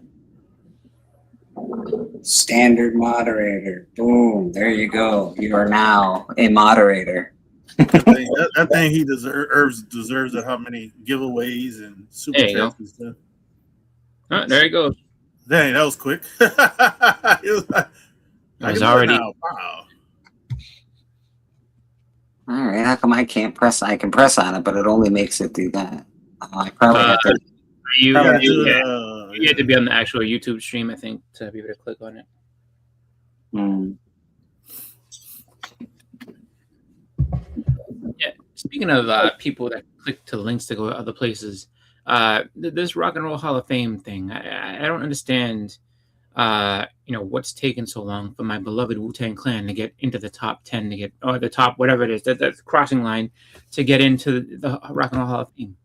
Standard moderator. Boom. There you go. You are now a moderator. That thing he deserves it. How many giveaways and super chats and stuff. Oh, there you go. Dang, that was quick. It was already. Wow. All right. How come I can't press? I can press on it, but it only makes it do that. I probably have to. You had to be on the actual YouTube stream, I think, to be able to click on it. Yeah. Speaking of people that click to links to go to other places, this Rock and Roll Hall of Fame thing, I don't understand. What's taken so long for my beloved Wu-Tang Clan to get into the top 10 to get, or the top, whatever it is, that's crossing line to get into the Rock and Roll Hall of Fame.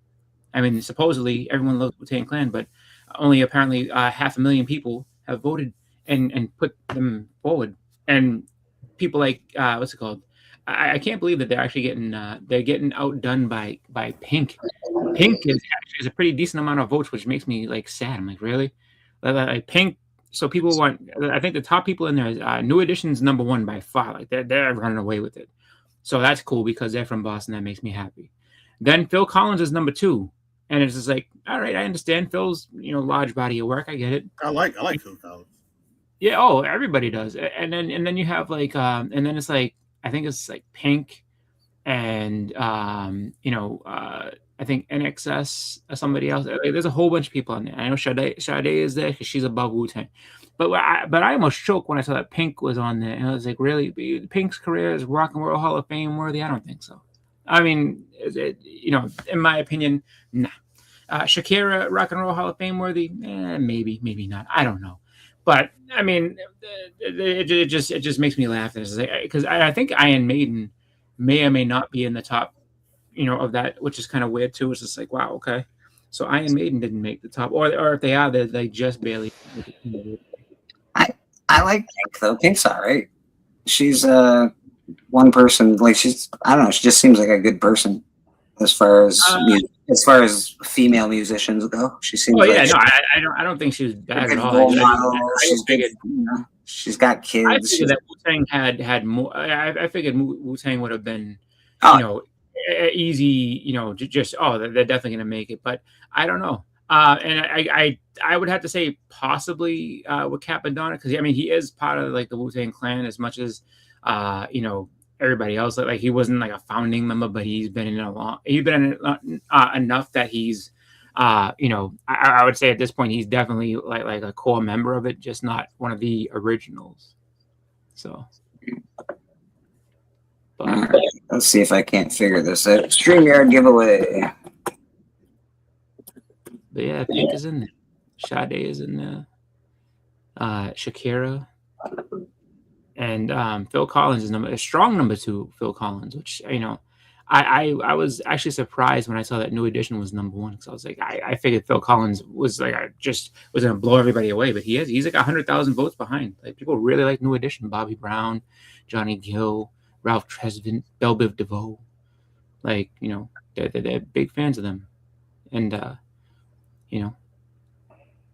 I mean, supposedly everyone loves Wu-Tang Clan, but only apparently 500,000 people have voted and put them forward. And people like, what's it called? I can't believe that they're actually getting outdone by Pink. Pink is a pretty decent amount of votes, which makes me like sad. I'm like, really? Like Pink. So people want, I think the top people in there is New Edition's number one by far. Like they're running away with it. So that's cool because they're from Boston. That makes me happy. Then Phil Collins is number two. And it's just like, all right, I understand Phil's large body of work. I get it. I like Phil Collins. Yeah. Oh, everybody does. And then you have like and then it's like I think it's like Pink and I think NXS or somebody else. Like, there's a whole bunch of people on there. I know Sade is there because she's above Wu-Tang. But I almost choked when I saw that Pink was on there, and I was like, really? Pink's career is Rock and Roll Hall of Fame worthy? I don't think so. I mean, is it, in my opinion, nah. Shakira, Rock and Roll Hall of Fame worthy? Maybe not. I don't know. But I mean, it just makes me laugh because I think Iron Maiden may or may not be in the top, of that, which is kind of weird too. It's just like, wow, okay, so Iron Maiden didn't make the top, or if they are, they just barely. I like Pink though. Pink's all right. She's one person. Like I don't know. She just seems like a good person as far as female musicians go. She seems. Oh yeah, like I don't think she was bad at all. Role model. She's good. She's got kids. I figured that Wu-Tang had more. I figured Wu-Tang would have been, easy. Just they're definitely gonna make it, but I don't know. And I would have to say possibly with Capadonna, because I mean he is part of like the Wu-Tang Clan as much as everybody else. Like he wasn't like a founding member, but he's been in enough that he's I would say at this point he's definitely like a core member of it, just not one of the originals. So let's see if I can't figure this out. StreamYard giveaway. But yeah, Pink is in there. Sade is in there. Shakira. And Phil Collins is a strong number 2, Phil Collins, which, I was actually surprised when I saw that New Edition was number 1, because I was like, I figured Phil Collins was like, was going to blow everybody away, but he's like 100,000 votes behind. Like people really like New Edition, Bobby Brown, Johnny Gill, Ralph Tresvant, Belle Biv DeVoe. Like, they're big fans of them. And,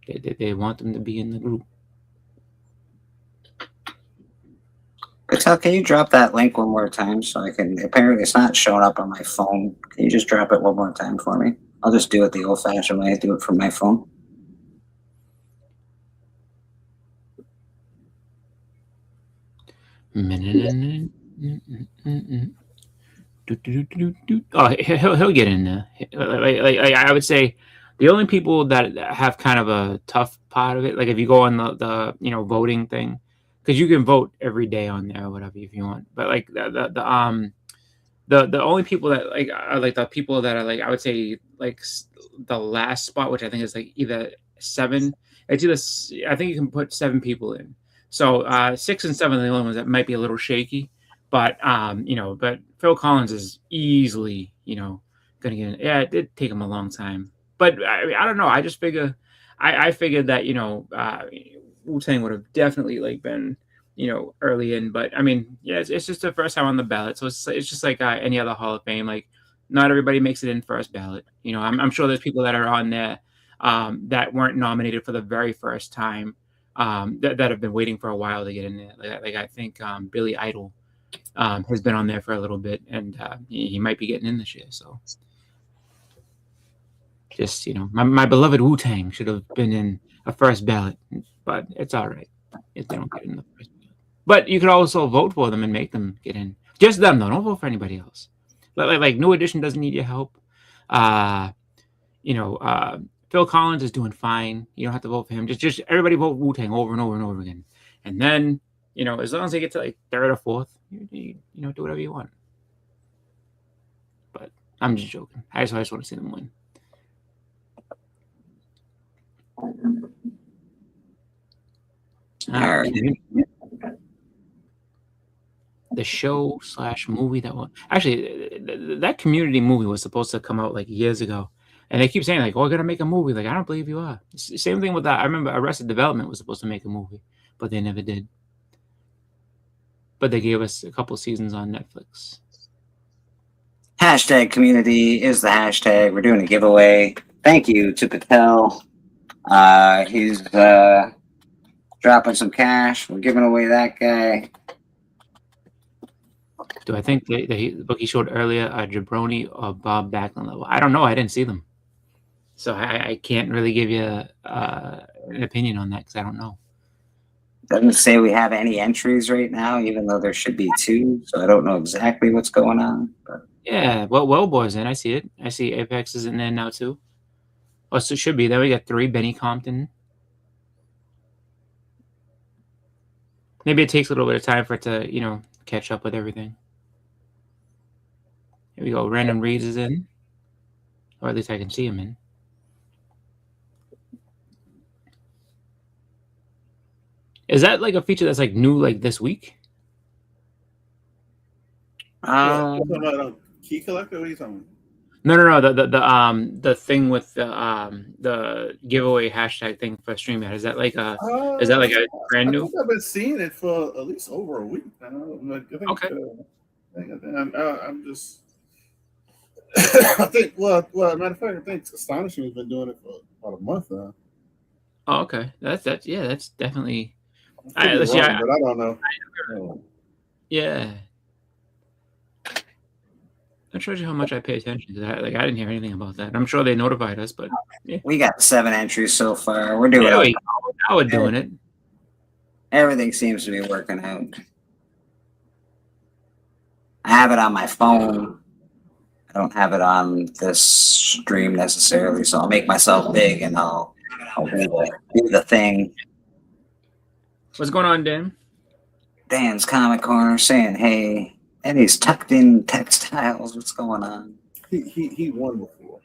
they want them to be in the group. Patel, can you drop that link one more time so I can? Apparently, it's not showing up on my phone. Can you just drop it one more time for me? I'll just do it the old-fashioned way. Do it from my phone. Oh, he'll get in there. Like I would say, the only people that have kind of a tough part of it, like if you go on the voting thing. Because you can vote every day on there or whatever if you want, but like the only people that are like the people that are like, I would say like the last spot, which I think is like either 7. It's either, I think you can put 7 people in. So 6 and 7 are the only ones that might be a little shaky, but but Phil Collins is easily gonna get in. Yeah, it did take him a long time, but I don't know. I just figured that Wu-Tang would have definitely like been early in, but I mean, yeah, it's just the first time on the ballot, so it's just like any other Hall of Fame. Like not everybody makes it in first ballot. I'm sure there's people that are on there that weren't nominated for the very first time, that have been waiting for a while to get in there. Like I think Billy Idol has been on there for a little bit, and he might be getting in this year. So just my beloved Wu-Tang should have been in a first ballot, but it's all right if they don't get in the first ballot. But you could also vote for them and make them get in. Just them though. Don't vote for anybody else. Like New Edition doesn't need your help. Phil Collins is doing fine. You don't have to vote for him. Just everybody vote Wu-Tang over and over and over again. And then, as long as they get to like 3rd or 4th, you do whatever you want. But I'm just joking. I just want to see them win. All right. The show / movie that was actually that Community movie was supposed to come out like years ago, and they keep saying like, "Oh, we're gonna make a movie." Like, I don't believe you are. Same thing with that. I remember Arrested Development was supposed to make a movie, but they never did. But they gave us a couple seasons on Netflix. Hashtag community is the hashtag. We're doing a giveaway. Thank you to Patel. He's dropping some cash. We're giving away that guy. Do I think the book he showed earlier, Jabroni or Bob Backlund level? I don't know. I didn't see them. So I can't really give you an opinion on that because I don't know. Doesn't say we have any entries right now, even though there should be 2. So I don't know exactly what's going on. But Yeah, well, boys, in. I see it. I see Apex is in there now too. Oh, so it should be there. We got 3. Benny Compton. Maybe it takes a little bit of time for it to, catch up with everything. Here we go. Random Reads is in, or at least I can see him in. Is that like a feature that's like new, like this week? Key collector? What are you talking about? No. The thing with the giveaway hashtag thing for StreamYard. Is that like a brand new? I think I've been seeing it for at least over a week now. Okay. I'm just. I think. Well, matter of fact, I think Astonishing has been doing it for about a month now. Oh, okay. That's definitely. But I don't know. Yeah. That shows you how much I pay attention to that. Like I didn't hear anything about that. I'm sure they notified us, but yeah. We got 7 entries so far. We're doing now we're doing it. Everything seems to be working out. I have it on my phone. I don't have it on this stream necessarily, so I'll make myself big and I'll do the thing. What's going on, Dan? Dan's Comic Corner saying, "Hey, Eddie's tucked in textiles. What's going on?" He won before.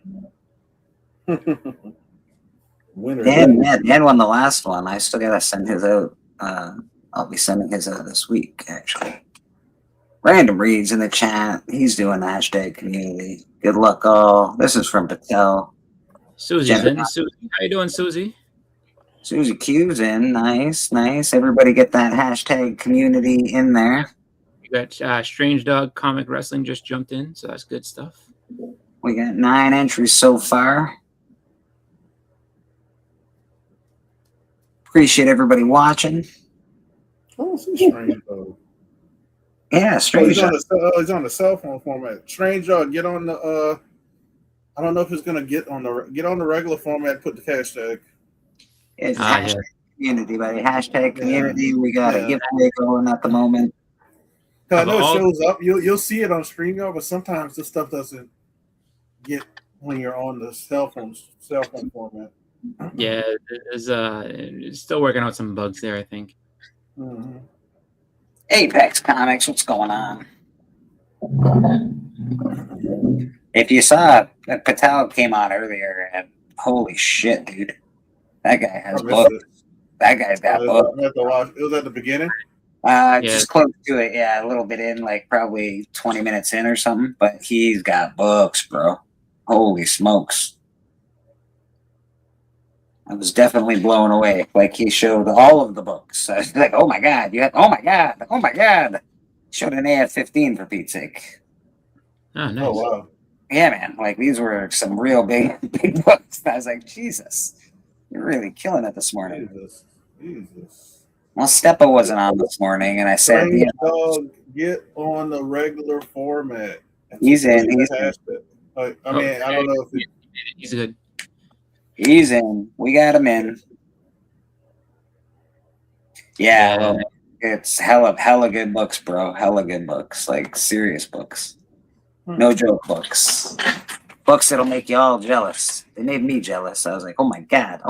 Winner. Dan won the last one. I still gotta send his out. I'll be sending his out this week, actually. Random Reads in the chat. He's doing the hashtag community. Good luck, all. This is from Patel. Susie's in. Susie, how you doing, Susie? Susie Q's in. Nice. Everybody get that hashtag community in there. You got Strange Dog Comic Wrestling just jumped in, so that's good stuff. We got 9 entries so far. Appreciate everybody watching. Oh, Strange Dog. Yeah, Strange Dog. He's on the cell phone format. Strange Dog, get on the. I don't know if it's gonna get on the regular format. Put the hashtag. It's hashtag community, buddy. Hashtag community. We got a giveaway going at the moment. I know it shows up. You'll see it on StreamYard, but sometimes this stuff doesn't get when you're on the cell phone format. Yeah, it's still working out some bugs there, I think. Mm-hmm. Apex Comics, what's going on? If you saw Patel came on earlier, and holy shit, dude. That guy has books. That guy's got books. It was at the beginning? Just close to it, a little bit in, like probably 20 minutes in or something. But he's got books, bro. Holy smokes. I was definitely blown away. Like he showed all of the books. I was like, oh my God, oh my God. Showed an AF-15 for Pete's sake. Oh, nice. Oh, wow. Yeah, man. Like these were some real big books. I was like, Jesus. You're really killing it this morning. Jesus. Well, Steppa wasn't on this morning, and I said, Dog, get on the regular format. He's in. I don't know if he's good. He's in. We got him in. Yeah, well, it's hella good books, bro. Hella good books, like serious books. No joke books. Books that'll make you all jealous. They made me jealous. I was like, oh my God.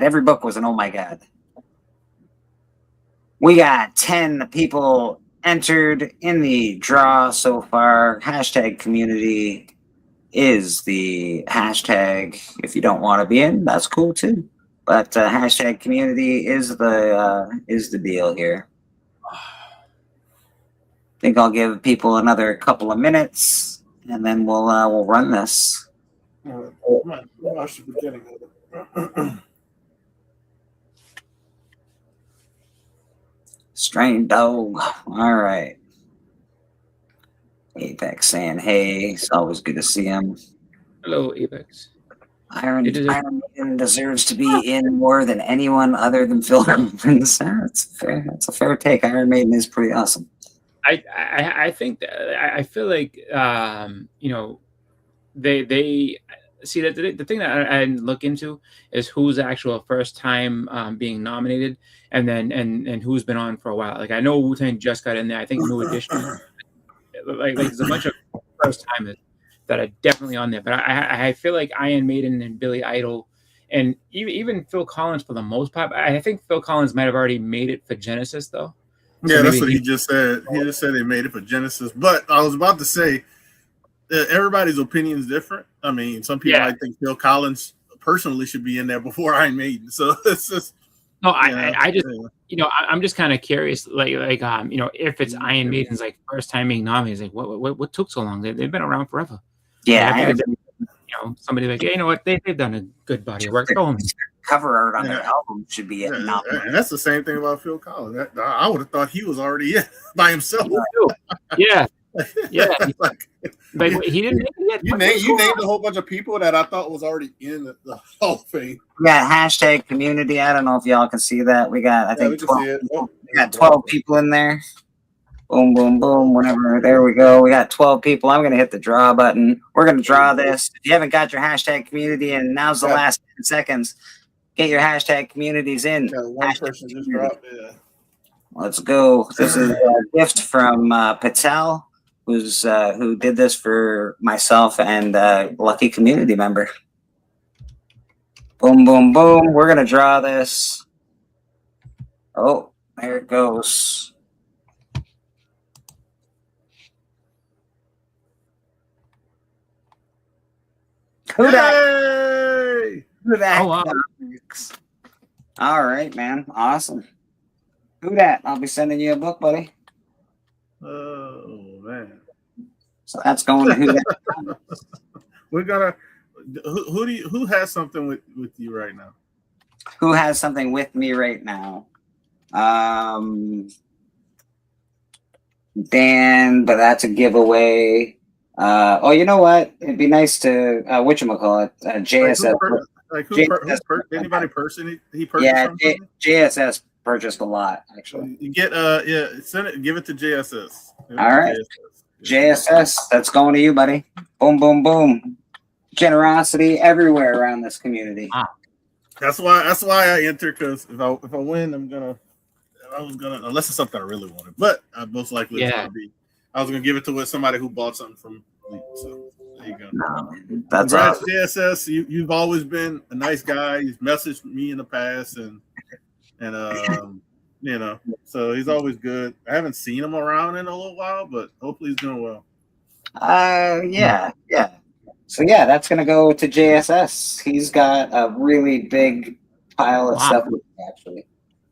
Every book was an oh my God. We got 10 people entered in the draw so far. Hashtag community is the hashtag. If you don't want to be in, that's cool too. But hashtag community is the deal here. I think I'll give people another couple of minutes, and then we'll run this. Watch the beginning of it. Strange Dog. All right. Apex saying, hey, it's always good to see him. Hello, Apex. Iron Maiden deserves to be in more than anyone other than Phil Collins. That's a fair take. Iron Maiden is pretty awesome. I think that I feel like they see that the thing that I didn't look into is who's the actual first time being nominated, and then and who's been on for a while. Like I know Wu-Tang just got in there. I think New Edition. like there's a bunch of first timers that are definitely on there. But I feel like Iron Maiden and Billy Idol, and even Phil Collins for the most part. I think Phil Collins might have already made it for Genesis though. So Yeah, that's what he just said. He just said they made it for Genesis. But I was about to say, everybody's opinion is different. I mean, some people might think Phil Collins personally should be in there before Iron Maiden. So it's just no. I just I'm just kind of curious, like if it's Iron Maiden's like first time being nominated, like what took so long? They've been around forever. Yeah, I think somebody like, hey, you know what, they've done a good body of work. Cover art on their album should be and that's the same thing about Phil Collins. I would have thought he was already in by himself. Yeah. Like he didn't make it yet. You named a whole bunch of people that I thought was already in the Hall of Fame. We got hashtag community. I don't know if y'all can see that. We got 12 people in there. Boom, boom, boom. Whenever, there we go. We got 12 people. I'm gonna hit the draw button. We're gonna draw this. If you haven't got your hashtag community, and now's the last 10 seconds. Get your hashtag communities in. One person just dropped. Yeah. Let's go. This is a gift from Patel, who did this for myself and lucky community member. Boom, boom, boom. We're gonna draw this. Oh, there it goes. Who that? Who that? Oh, wow. All right, man. Awesome. Who that? I'll be sending you a book, buddy. Oh man. So that's going to who that. We're gonna. Who has something with you right now? Who has something with me right now? Dan, but that's a giveaway. Oh, you know what? It'd be nice to whatchamacallit, JSS. Anybody person he purchased? Yeah, something? JSS purchased a lot actually. You get send it, give it to JSS. All right, JSS, that's going to you, buddy. Boom, boom, boom. Generosity everywhere around this community. That's why I enter, because if I win, I was gonna unless it's something I really wanted, but I most likely it's gonna be. I was gonna give it to somebody who bought something from Leap. So there you go. No, that's Congrats, awesome. JSS. You've always been a nice guy. You've messaged me in the past, and so he's always good. I haven't seen him around in a little while, but hopefully he's doing well. Yeah. So yeah, that's gonna go to JSS. He's got a really big pile of stuff with me, actually.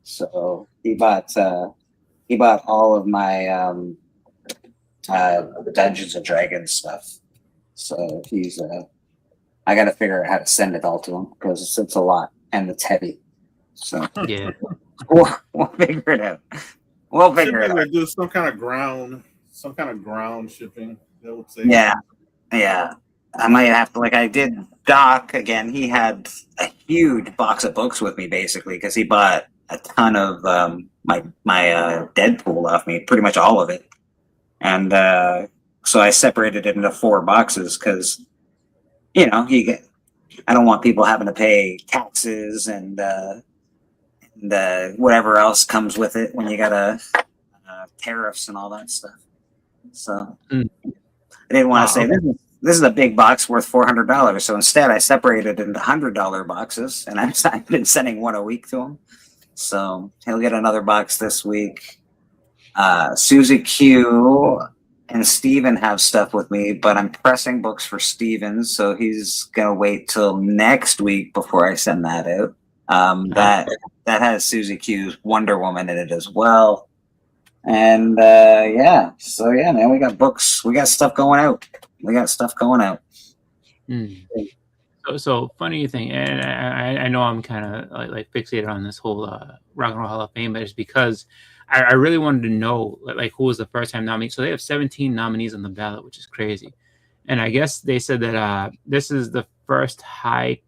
So he bought all of my Dungeons and Dragons stuff. So he's I got to figure out how to send it all to him because it's a lot and it's heavy. So yeah, we'll figure it out. We'll figure it out. Do some kind of ground shipping. I would say. Yeah. I might have to, like I did Doc again. He had a huge box of books with me basically because he bought a ton of my Deadpool off me, pretty much all of it. And so I separated it into 4 boxes because, I don't want people having to pay taxes and whatever else comes with it when you got tariffs and all that stuff. So I didn't want to say this is a big box worth $400. So instead, I separated it into $100 boxes, and I've been sending one a week to him. So he'll get another box this week. Susie Q and Steven have stuff with me, but I'm pressing books for Steven, so he's gonna wait till next week before I send that out. That has Susie Q's Wonder Woman in it as well. And man, we got books, we got stuff going out. So funny thing, and I know I'm kind of like fixated on this whole Rock and Roll Hall of Fame, but it's because I really wanted to know like who was the first time nominee. So they have 17 nominees on the ballot, which is crazy. And I guess they said that this is the first high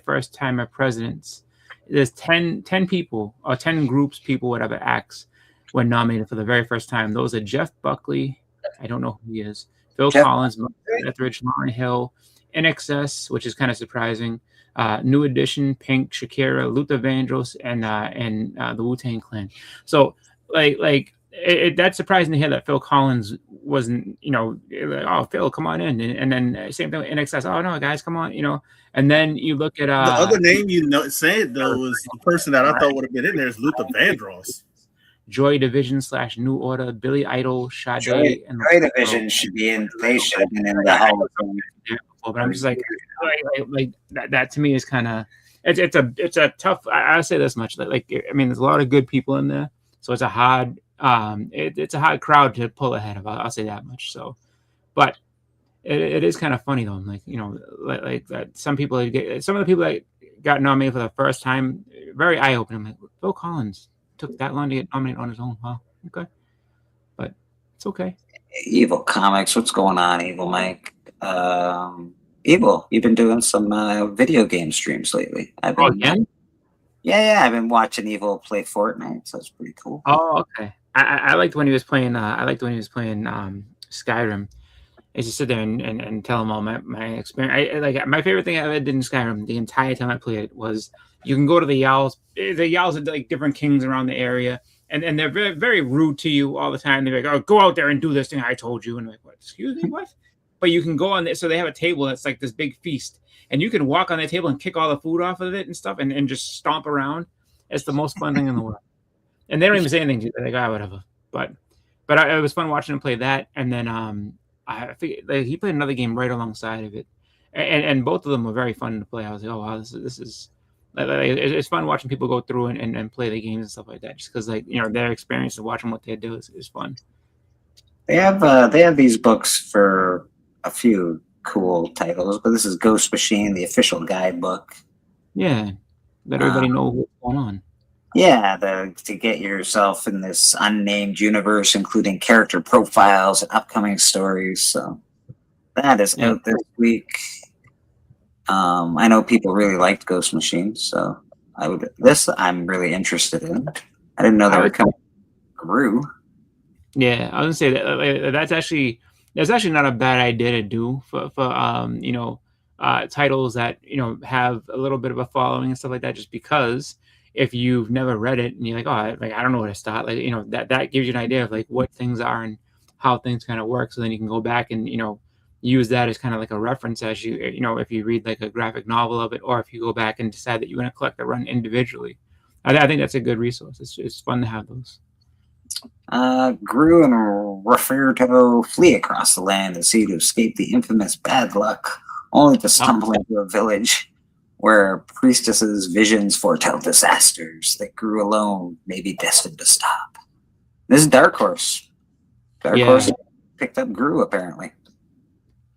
first timer presidents. There's 10 people or 10 groups, people, whatever acts were nominated for the very first time. Those are Jeff Buckley. I don't know who he is. Phil Collins, Etheridge, Lauryn Hill, NXS, which is kind of surprising. New Edition, Pink, Shakira, Luther Vandross, and the Wu-Tang Clan. So that's surprising to hear that Phil Collins wasn't, like, oh, Phil, come on in, and then same thing with NXS. Oh no, guys, come on, And then you look at the other name said though was the person that I thought would have been in there is Luther Vandross. Joy Division / New Order, Billy Idol, Sade, and Joy Division should be in. They should have been in the Hall of Fame. But I'm just like that to me is kind of it's a tough. I'll say this much, I mean, there's a lot of good people in there, so it's a hard it's a hard crowd to pull ahead of. I'll say that much. So, but it is kind of funny though. Like that some of the people that got nominated for the first time, very eye opening. Like, Phil Collins took that long to get nominated on his own. Wow, okay, but it's okay. Evil Comics, what's going on, Evil Mike? Evil, you've been doing some video game streams lately. Again? Yeah, I've been watching Evil play Fortnite, so it's pretty cool. Oh, okay. I liked when he was playing. Skyrim. I just sit there and tell him all my experience. My favorite thing I ever did in Skyrim the entire time I played it was you can go to the Yowls. The Yowls are like different kings around the area, and they're very, very rude to you all the time. They're like, "Oh, go out there and do this thing I told you," and I'm like, "What? Excuse me, what?" But you can go on there. So they have a table that's like this big feast, and you can walk on that table and kick all the food off of it and stuff, and just stomp around. It's the most fun thing in the world. And they don't even say anything. They're like, whatever. But it was fun watching him play that. And then I think he played another game right alongside of it, and both of them were very fun to play. I was like, oh wow, this is it's fun watching people go through and play the games and stuff like that. Just because their experience of watching what they do is fun. They have these books for a few cool titles, but this is Ghost Machine, the official guidebook. Yeah, let everybody know what's going on. Yeah, to get yourself in this unnamed universe, including character profiles and upcoming stories. So that is out this week. I know people really liked Ghost Machine, so I'm really interested in. I didn't know they were coming through. Yeah, I was gonna say that that's actually not a bad idea to do for titles that have a little bit of a following and stuff like that. Just because if you've never read it and you're like, oh, I don't know where to start, that gives you an idea of like what things are and how things kind of work. So then you can go back and use that as kind of like a reference as if you read like a graphic novel of it, or if you go back and decide that you want to collect a run individually. I think that's a good resource. It's fun to have those. Gru and Raferto flee across the land and sea to escape the infamous bad luck, only to stumble into a village where priestesses' visions foretell disasters that Gru alone may be destined to stop. This is Dark Horse. Dark Horse picked up Gru, apparently.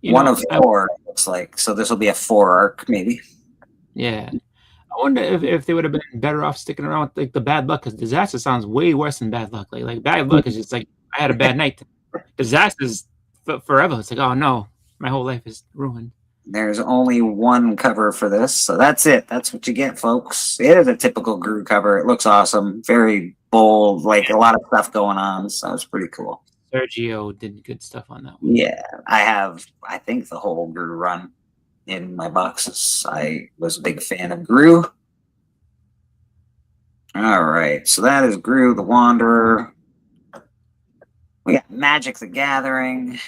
One of 4, looks like. So this will be a 4 arc, maybe. Yeah. I wonder if they would have been better off sticking around with like the bad luck, because disaster sounds way worse than bad luck. Like bad luck is just like I had a bad night. Disaster's forever. It's like, oh no, my whole life is ruined. There's only one cover for this, so that's it. That's what you get, folks. It is a typical Gru cover. It looks awesome, very bold, like a lot of stuff going on. So it's pretty cool. Sergio did good stuff on that one. Yeah, I think the whole Gru run in my boxes. I was a big fan of Gru. All right, so that is Gru the Wanderer. We got Magic the Gathering.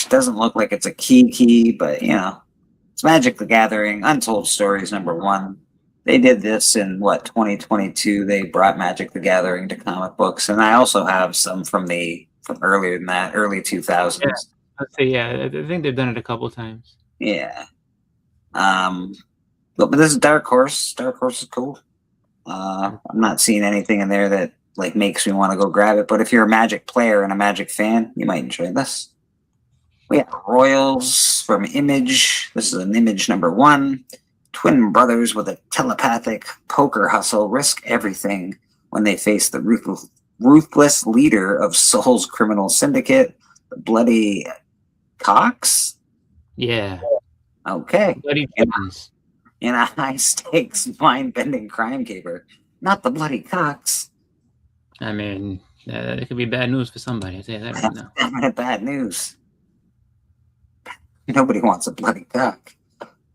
Doesn't look like it's a key, but it's Magic the Gathering. Untold Stories #1. They did this in 2022. They brought Magic the Gathering to comic books, and I also have some from earlier than that, early 2000s. I think they've done it a couple of times. Yeah. But this is Dark Horse. Dark Horse is cool. I'm not seeing anything in there that like makes me want to go grab it, but if you're a Magic player and a Magic fan, you might enjoy this. We have Royals from Image. This is an Image #1. Twin brothers with a telepathic poker hustle risk everything when they face the ruthless leader of Soul's criminal syndicate, the Bloody Cox. Yeah. Okay. Bloody Cox. In a high-stakes, mind-bending crime caper. Not the Bloody Cox. I mean, That could be bad news for somebody. I tell you that right now. Bad news. Nobody wants a bloody duck.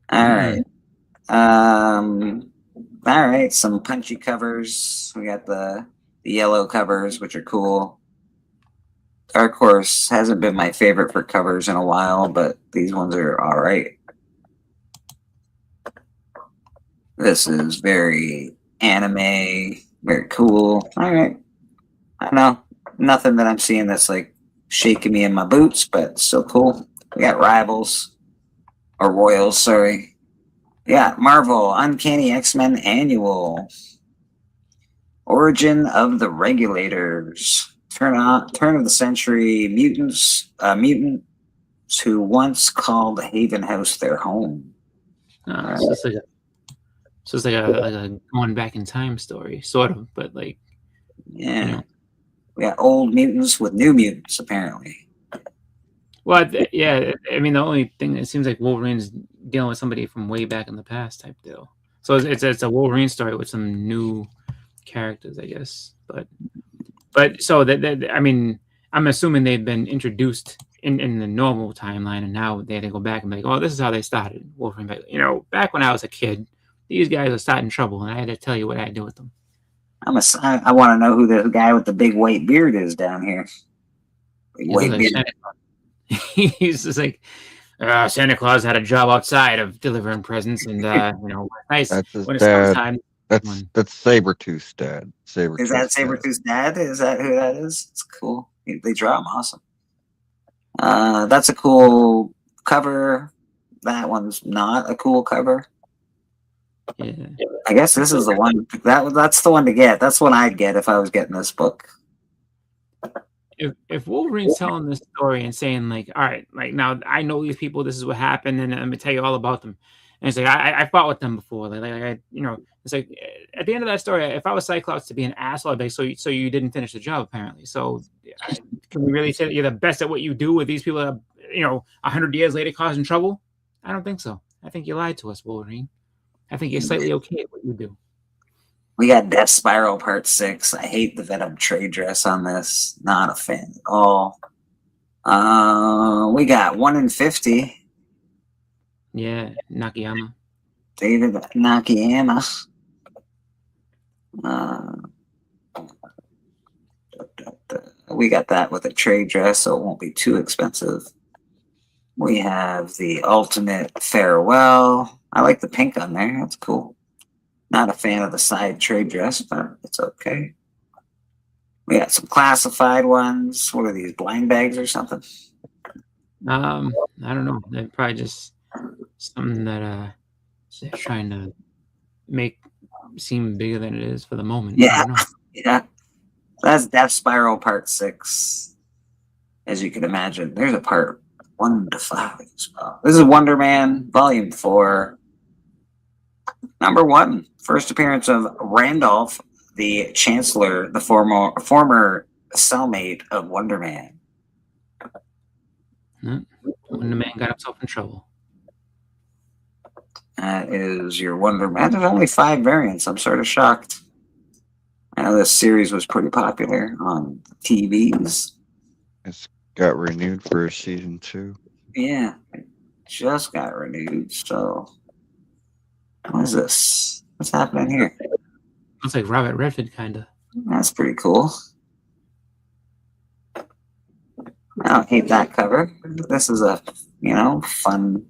All right. All right. Some punchy covers. We got the yellow covers, which are cool. Dark Horse hasn't been my favorite for covers in a while, but these ones are all right. This is very anime, very cool. All right. I know nothing that I'm seeing that's like shaking me in my boots, but still cool. We got Rivals or Royals, sorry. Yeah, Marvel Uncanny X-Men Annual. Origin of the Regulators. Turn of the century mutants who once called Haven House their home. So it's like a going back in time story, sort of, but like, yeah. You know. We got old mutants with new mutants, apparently. Well, yeah. I mean, the only thing, it seems like Wolverine's dealing with somebody from way back in the past type deal. So it's a Wolverine story with some new characters, I guess. But so that I mean, I'm assuming they've been introduced in the normal timeline, and now they go back and be like, oh, this is how they started. Wolverine, back when I was a kid, these guys are starting trouble, and I had to tell you what I had to do with them. I want to know who the guy with the big white beard is down here. Big white beard. He's just like, Santa Claus had a job outside of delivering presents, and nice. That's his when it's dad. time. That's Sabretooth's dad. Is that Sabretooth's dad? Is that who that is? It's cool. They draw him awesome. That's a cool cover. That one's not a cool cover. Yeah. I guess this is the one. That's the one to get. That's one I'd get if I was getting this book. If Wolverine's telling this story and saying like, all right, like now I know these people, this is what happened, and let me tell you all about them. And it's like I fought with them before. It's like at the end of that story, if I was Cyclops to be an asshole, I'd be like, so you didn't finish the job apparently. So can we really say that you're the best at what you do with these people that 100 years later causing trouble? I don't think so. I think you lied to us, Wolverine. I think you're slightly okay at what you do. We got Death Spiral Part 6. I hate the Venom trade dress on this. Not a fan at all. We got 1 in 50. Yeah, Nakayama. David Nakayama. We got that with a trade dress, so it won't be too expensive. We have the Ultimate Farewell. I like the pink on there. That's cool. Not a fan of the side trade dress, but it's okay. We got some classified ones. What are these, blind bags or something? I don't know. They're probably just something that they're trying to make seem bigger than it is for the moment. Yeah, yeah. That's Death Spiral Part 6. As you can imagine, there's a part 1 to 5 as well. This is Wonder Man Volume 4. Number 1. First appearance of Randolph, the Chancellor, the former cellmate of Wonder Man. Wonder Man got himself in trouble. That is your Wonder Man. There's only 5 variants. I'm sort of shocked. I know this series was pretty popular on TVs. It's got renewed for season 2. Yeah, it just got renewed. So, what is this? What's happening here? Looks like Robert Redford, kind of. That's pretty cool. I don't hate that cover. This is a, fun,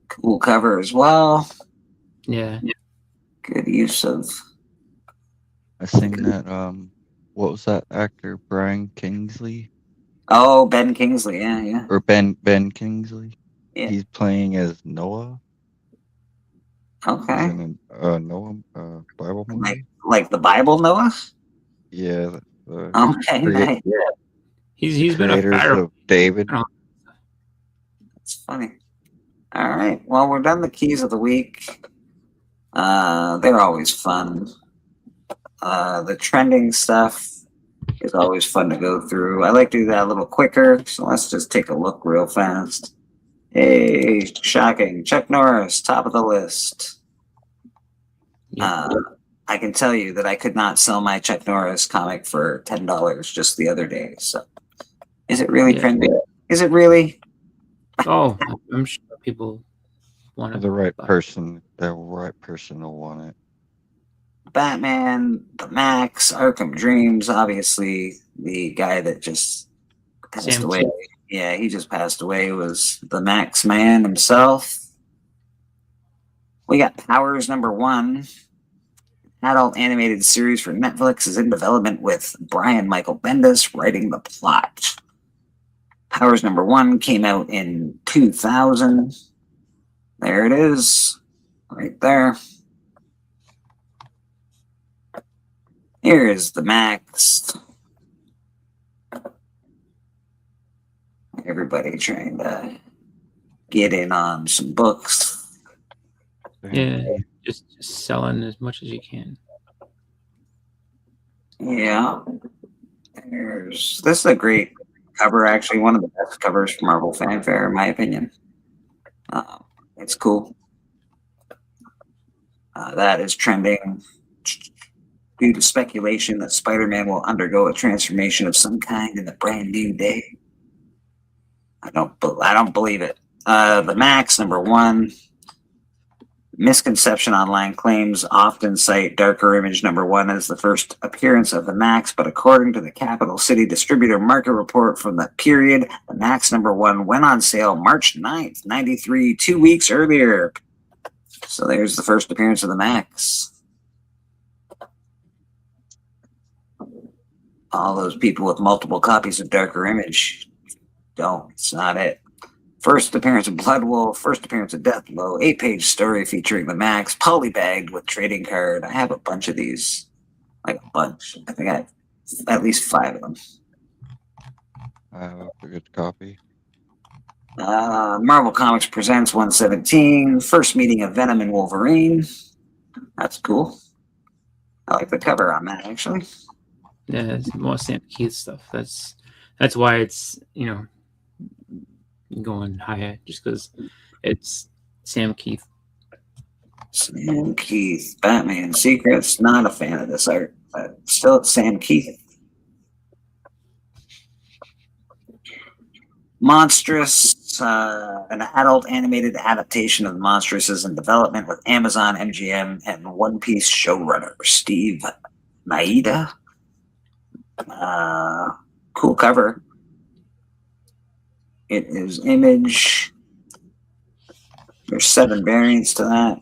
cool cover as well. Yeah. Good use of. I think that what was that actor, Brian Kingsley? Oh, Ben Kingsley, yeah. Or Ben Kingsley. Yeah. He's playing as Noah. Okay. He's in a Noah Bible movie. Like the Bible, Noah? Yeah. Okay, nice. He's been a creators of David. That's funny. All right. Well, we're done the keys of the week. They're always fun. The trending stuff is always fun to go through. I like to do that a little quicker, so let's just take a look real fast. Hey, shocking. Chuck Norris, top of the list. I can tell you that I could not sell my Chuck Norris comic for $10 just the other day. So, is it really trendy? Is it really? Oh, I'm sure people want to. The right person will want it. Batman, the Max, Arkham Dreams, obviously the guy that just passed Sam away. Keith. Yeah, he just passed away, was the Max man himself. We got Powers #1. Adult animated series for Netflix is in development with Brian Michael Bendis writing the plot. Powers #1 came out in 2000. There it is, right there. Here is the Max. Everybody trying to get in on some books. Yeah, just selling as much as you can. Yeah. This is a great cover, actually. One of the best covers for Marvel Fanfare, in my opinion. It's cool. That is trending due to speculation that Spider-Man will undergo a transformation of some kind in a brand new day. I don't believe it. The Max #1. Misconception online claims often cite Darker Image #1 as the first appearance of the Max, but according to the Capital City Distributor Market Report from that period, the Max #1 went on sale March 9th, 93, 2 weeks earlier. So there's the first appearance of the Max. All those people with multiple copies of Darker Image don't. It's not it. First appearance of Blood Wolf, first appearance of Deathblow, 8-page story featuring the Max, polybagged with trading card. I have a bunch of these. Like a bunch. I think I have at least 5 of them. I have a good copy. Marvel Comics presents 117, first meeting of Venom and Wolverine. That's cool. I like the cover on that, actually. Yeah, it's more Sam Keith stuff. That's why it's, going higher, just because it's Sam Keith. Sam Keith, Batman Secrets. Not a fan of this art, but still it's Sam Keith. Monstrous, an adult animated adaptation of Monstrous is in development with Amazon, MGM, and One Piece showrunner Steve Maeda. Cool cover. It is Image. There's 7 variants to that.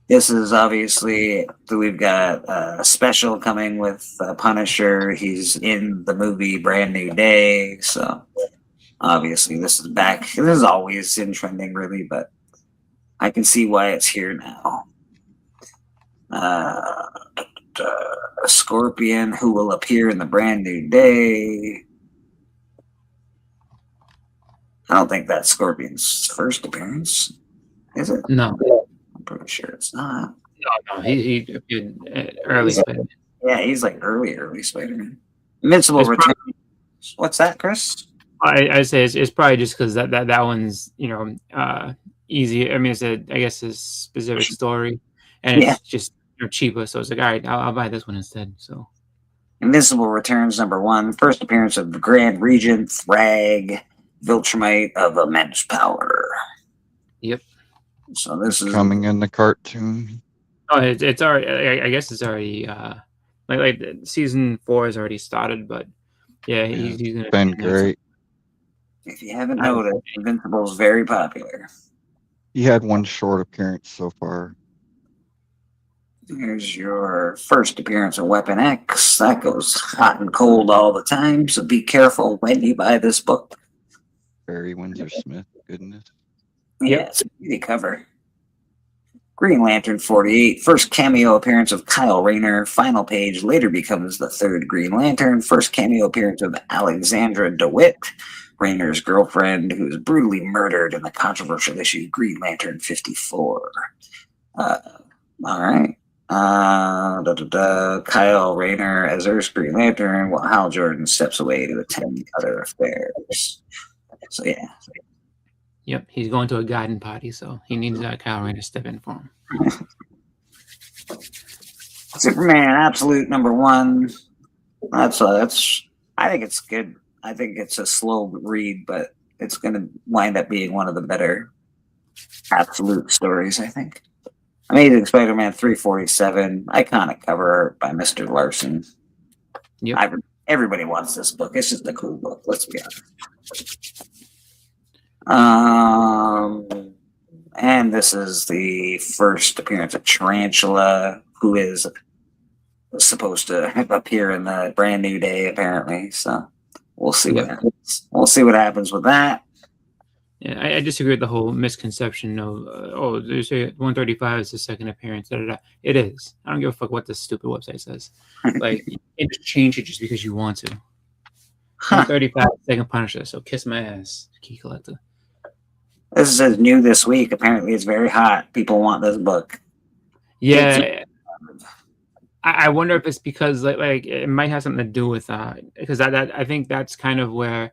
This is obviously, we've got a special coming with Punisher. He's in the movie Brand New Day. So obviously this is back. This is always in trending, really, but I can see why it's here now. A Scorpion who will appear in the Brand New Day. I don't think that's Scorpion's first appearance, is it? No. I'm pretty sure it's not. No, he appeared early Spider-Man. Yeah, he's like early Spider-Man. Invincible Return. What's that, Chris? I say it's probably just because that one's easy. I mean, I guess it's a specific story, and it's just cheaper. So it's like, all right, I'll buy this one instead. So Invincible Returns #1, first appearance of the Grand Regent Thrag, Viltrumite of immense power. Yep. So this is coming in the cartoon. Oh, it's already. I guess it's already. Like season 4 has already started, but yeah, he's gonna been great. If you haven't noticed, Invincible is very popular. He had 1 short appearance so far. Here's your first appearance of Weapon X. That goes hot and cold all the time, so be careful when you buy this book. Barry Windsor Smith, goodness. Yeah, it's a beauty cover. Green Lantern 48, first cameo appearance of Kyle Rayner. Final page later becomes the 3rd Green Lantern. First cameo appearance of Alexandra DeWitt, Rayner's girlfriend, who was brutally murdered in the controversial issue Green Lantern 54. All right. Kyle Rayner as Earth's Green Lantern, while Hal Jordan steps away to attend other affairs. So yeah. Yep, he's going to a garden party, so he needs Kyle Rayner to step in for him. Superman Absolute #1. That's I think it's good. I think it's a slow read, but it's going to wind up being one of the better Absolute stories, I think. Amazing Spider-Man 347, iconic cover by Mr. Larson. Yep. Everybody wants this book. It's just a cool book. Let's be honest. And this is the first appearance of Tarantula, who is supposed to appear in the Brand New Day, apparently. So we'll see what happens. We'll see what happens with that. Yeah, I disagree with the whole misconception of they say 135 is the second appearance. It is. I don't give a fuck what this stupid website says. Like, you just change it just because you want to. 135 second Punisher. So kiss my ass, Key Collector. This is new this week. Apparently, it's very hot. People want this book. Yeah, I wonder if it's because like it might have something to do with because that I think that's kind of where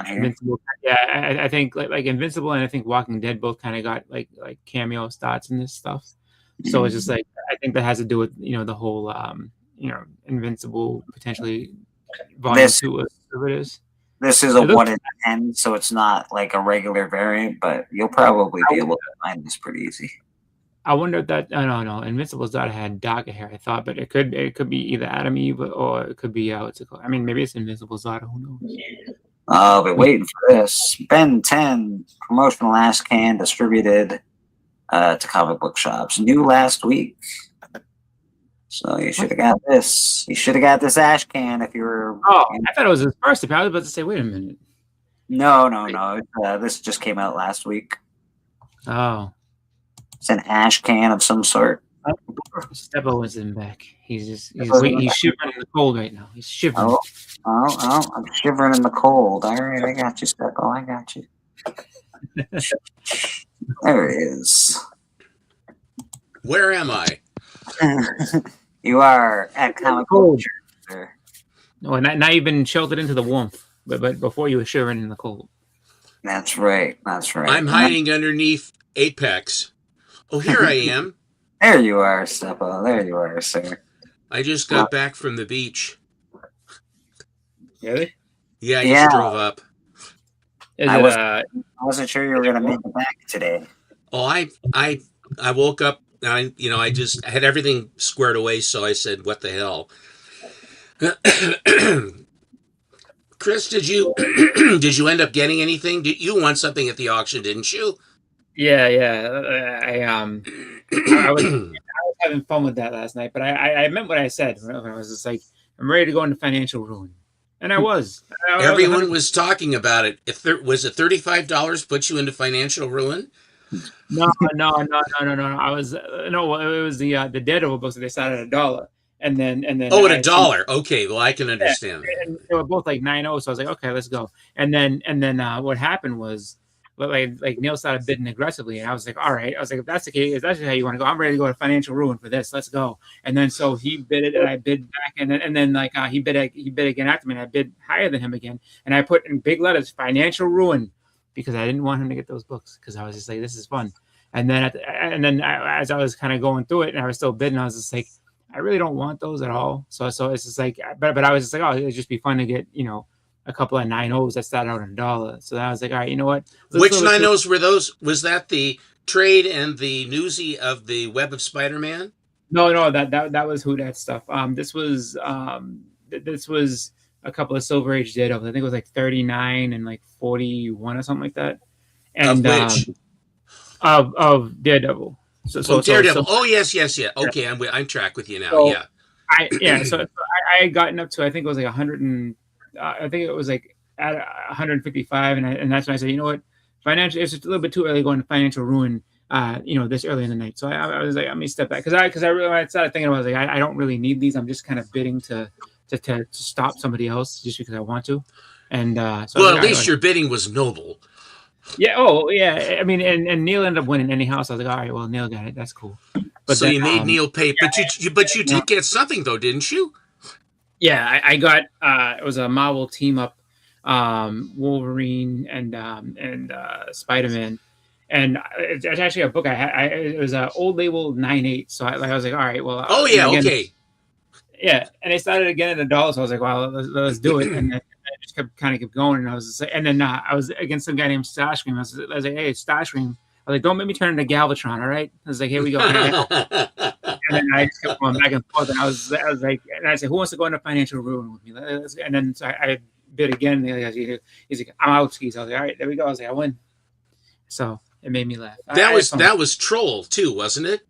Invincible. Yeah, I think like Invincible and I think Walking Dead both kind of got like cameo starts in this stuff. So it's just like I think that has to do with the whole Invincible potentially volume 2 whatever it is. This is a 1 in 10, so it's not like a regular variant, but you'll probably be able to find this pretty easy. I wonder if that no Invincible's daughter had darker hair, I thought, but it could be either Adam Eve or it could be I mean, maybe it's Invincible's daughter, who knows? But waiting for this. Ben 10 promotional ash can distributed to comic book shops. New last week. So you should have got this. You should have got this ash can if you were. Oh, I thought it was his first appearance. I was about to say, wait a minute. No. This just came out last week. Oh. It's an ash can of some sort. Steppo isn't back. He's shivering in the cold right now. He's shivering. Oh, I'm shivering in the cold. All right, I got you, Steppo. I got you. There it is. Where am I? You are at Comic Culture. No, now you've been sheltered into the warmth, but before you were shivering in the cold. That's right. I'm hiding underneath Apex. Oh, here I am. There you are, Steppo. There you are, sir. I just got back from the beach. Really? Yeah, I just drove up. I wasn't sure you were going to make it back today. Oh, I woke up. I just had everything squared away, so I said, "What the hell?" Chris, did you end up getting anything? You won something at the auction, didn't you? Yeah. I was having fun with that last night, but I meant what I said. I was just like, I'm ready to go into financial ruin, and I was. Everyone was talking about it. Was it $35 put you into financial ruin? No. I was it was the Daredevil books that they started at $1, and then at $1. Okay, well I can understand. And they were both like 9.0, so I was like, okay, let's go. And then what happened was, like Neil started bidding aggressively, and I was like, all right. I was like, if that's the case, if that's how you want to go, I'm ready to go to financial ruin for this. Let's go. And then so he bid it, and I bid back, and then like he bid again after me, and I bid higher than him again, and I put in big letters financial ruin because I didn't want him to get those books because I was just like, this is fun. And then as I was kind of going through it, and I was still bidding, I was just like, I really don't want those at all. So it's just like, but I was just like, oh, it'd just be fun to get a couple of 9.0s that started out at $1. So I was like, all right, you know what? Which 9.0s were those? Was that the trade and the newsie of the Web of Spider-Man? No, that was Who Dat stuff. This was a couple of Silver Age Daredevils. I think it was like 39 and like 41 or something like that. And of which? Of Daredevil. So Daredevil. Yes. Okay, I'm track with you now. So yeah. So I had gotten up to, I think it was like 100 and I think it was like at 155, and that's when I said, you know what, financial, it's just a little bit too early going to financial ruin, this early in the night. So I was like, let me step back because I really, when I started thinking, I was like, I don't really need these. I'm just kind of bidding to stop somebody else just because I want to. And so at least your bidding was noble. Yeah. Oh, yeah. I mean, and Neil ended up winning anyhow. So I was like, all right, well, Neil got it. That's cool. But so then, you made Neil pay, but you did get something though, didn't you? Yeah, I got it was a Marvel team up, Wolverine and Spider-Man, and it's actually a book I had. It was an Old Label 9.8. So I was like, all right, well. Oh yeah, again, okay. Yeah, and I started again at adults. So I was like, well, let's do it. And then I just kept going. And I was just, and then I was against some guy named Starscream. I was like, hey, Starscream. I was like, don't make me turn into Galvatron, all right? I was like, here we go. And then I just kept going back and forth. And I was like, and I said, who wants to go into financial ruin with me? And then so I bid again. He's like, I'm out skis. I was like, all right, there we go. I was like, I win. So it made me laugh. That was Troll too, wasn't it?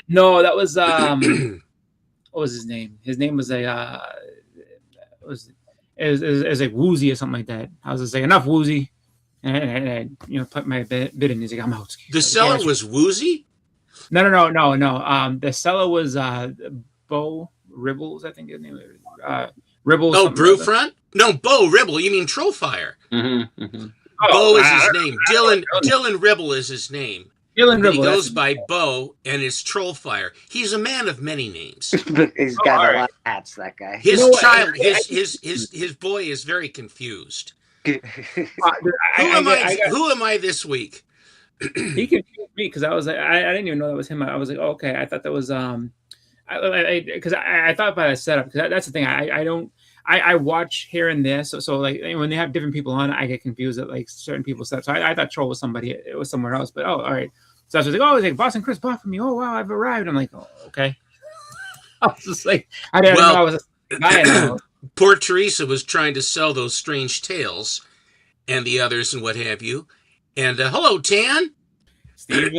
No, that was what was his name? His name was it was like Woozy or something like that. I was just like, enough Woozy. And I put my bid in. He's like, I'm out. The seller was Woozy? No. The seller was Bo Ribbles, I think his name was. Ribbles. Oh, Brewfront? No, Bo Ribble. You mean Trollfire. Bo is his name. Dylan Ribble is his name. Dylan Ribble. He goes by Bo and is Trollfire. He's a man of many names. He's got a lot of hats, that guy. His his boy is very confused. Who am I this week? He confused me because I was like, I didn't even know that was him. I was like, oh, okay, I thought that was because I thought by the setup, because that's the thing. I watch here and there, so like when they have different people on, I get confused at like certain people's stuff. So I thought Troll was somebody, it was somewhere else. But all right. So I was like, oh, it's like Boston Chris bought from me. Oh wow, I've arrived. I'm like, oh, okay. I was just like, I didn't know I was a guy now. Poor Teresa was trying to sell those strange tales and the others and what have you. And hello, Tan. Steven.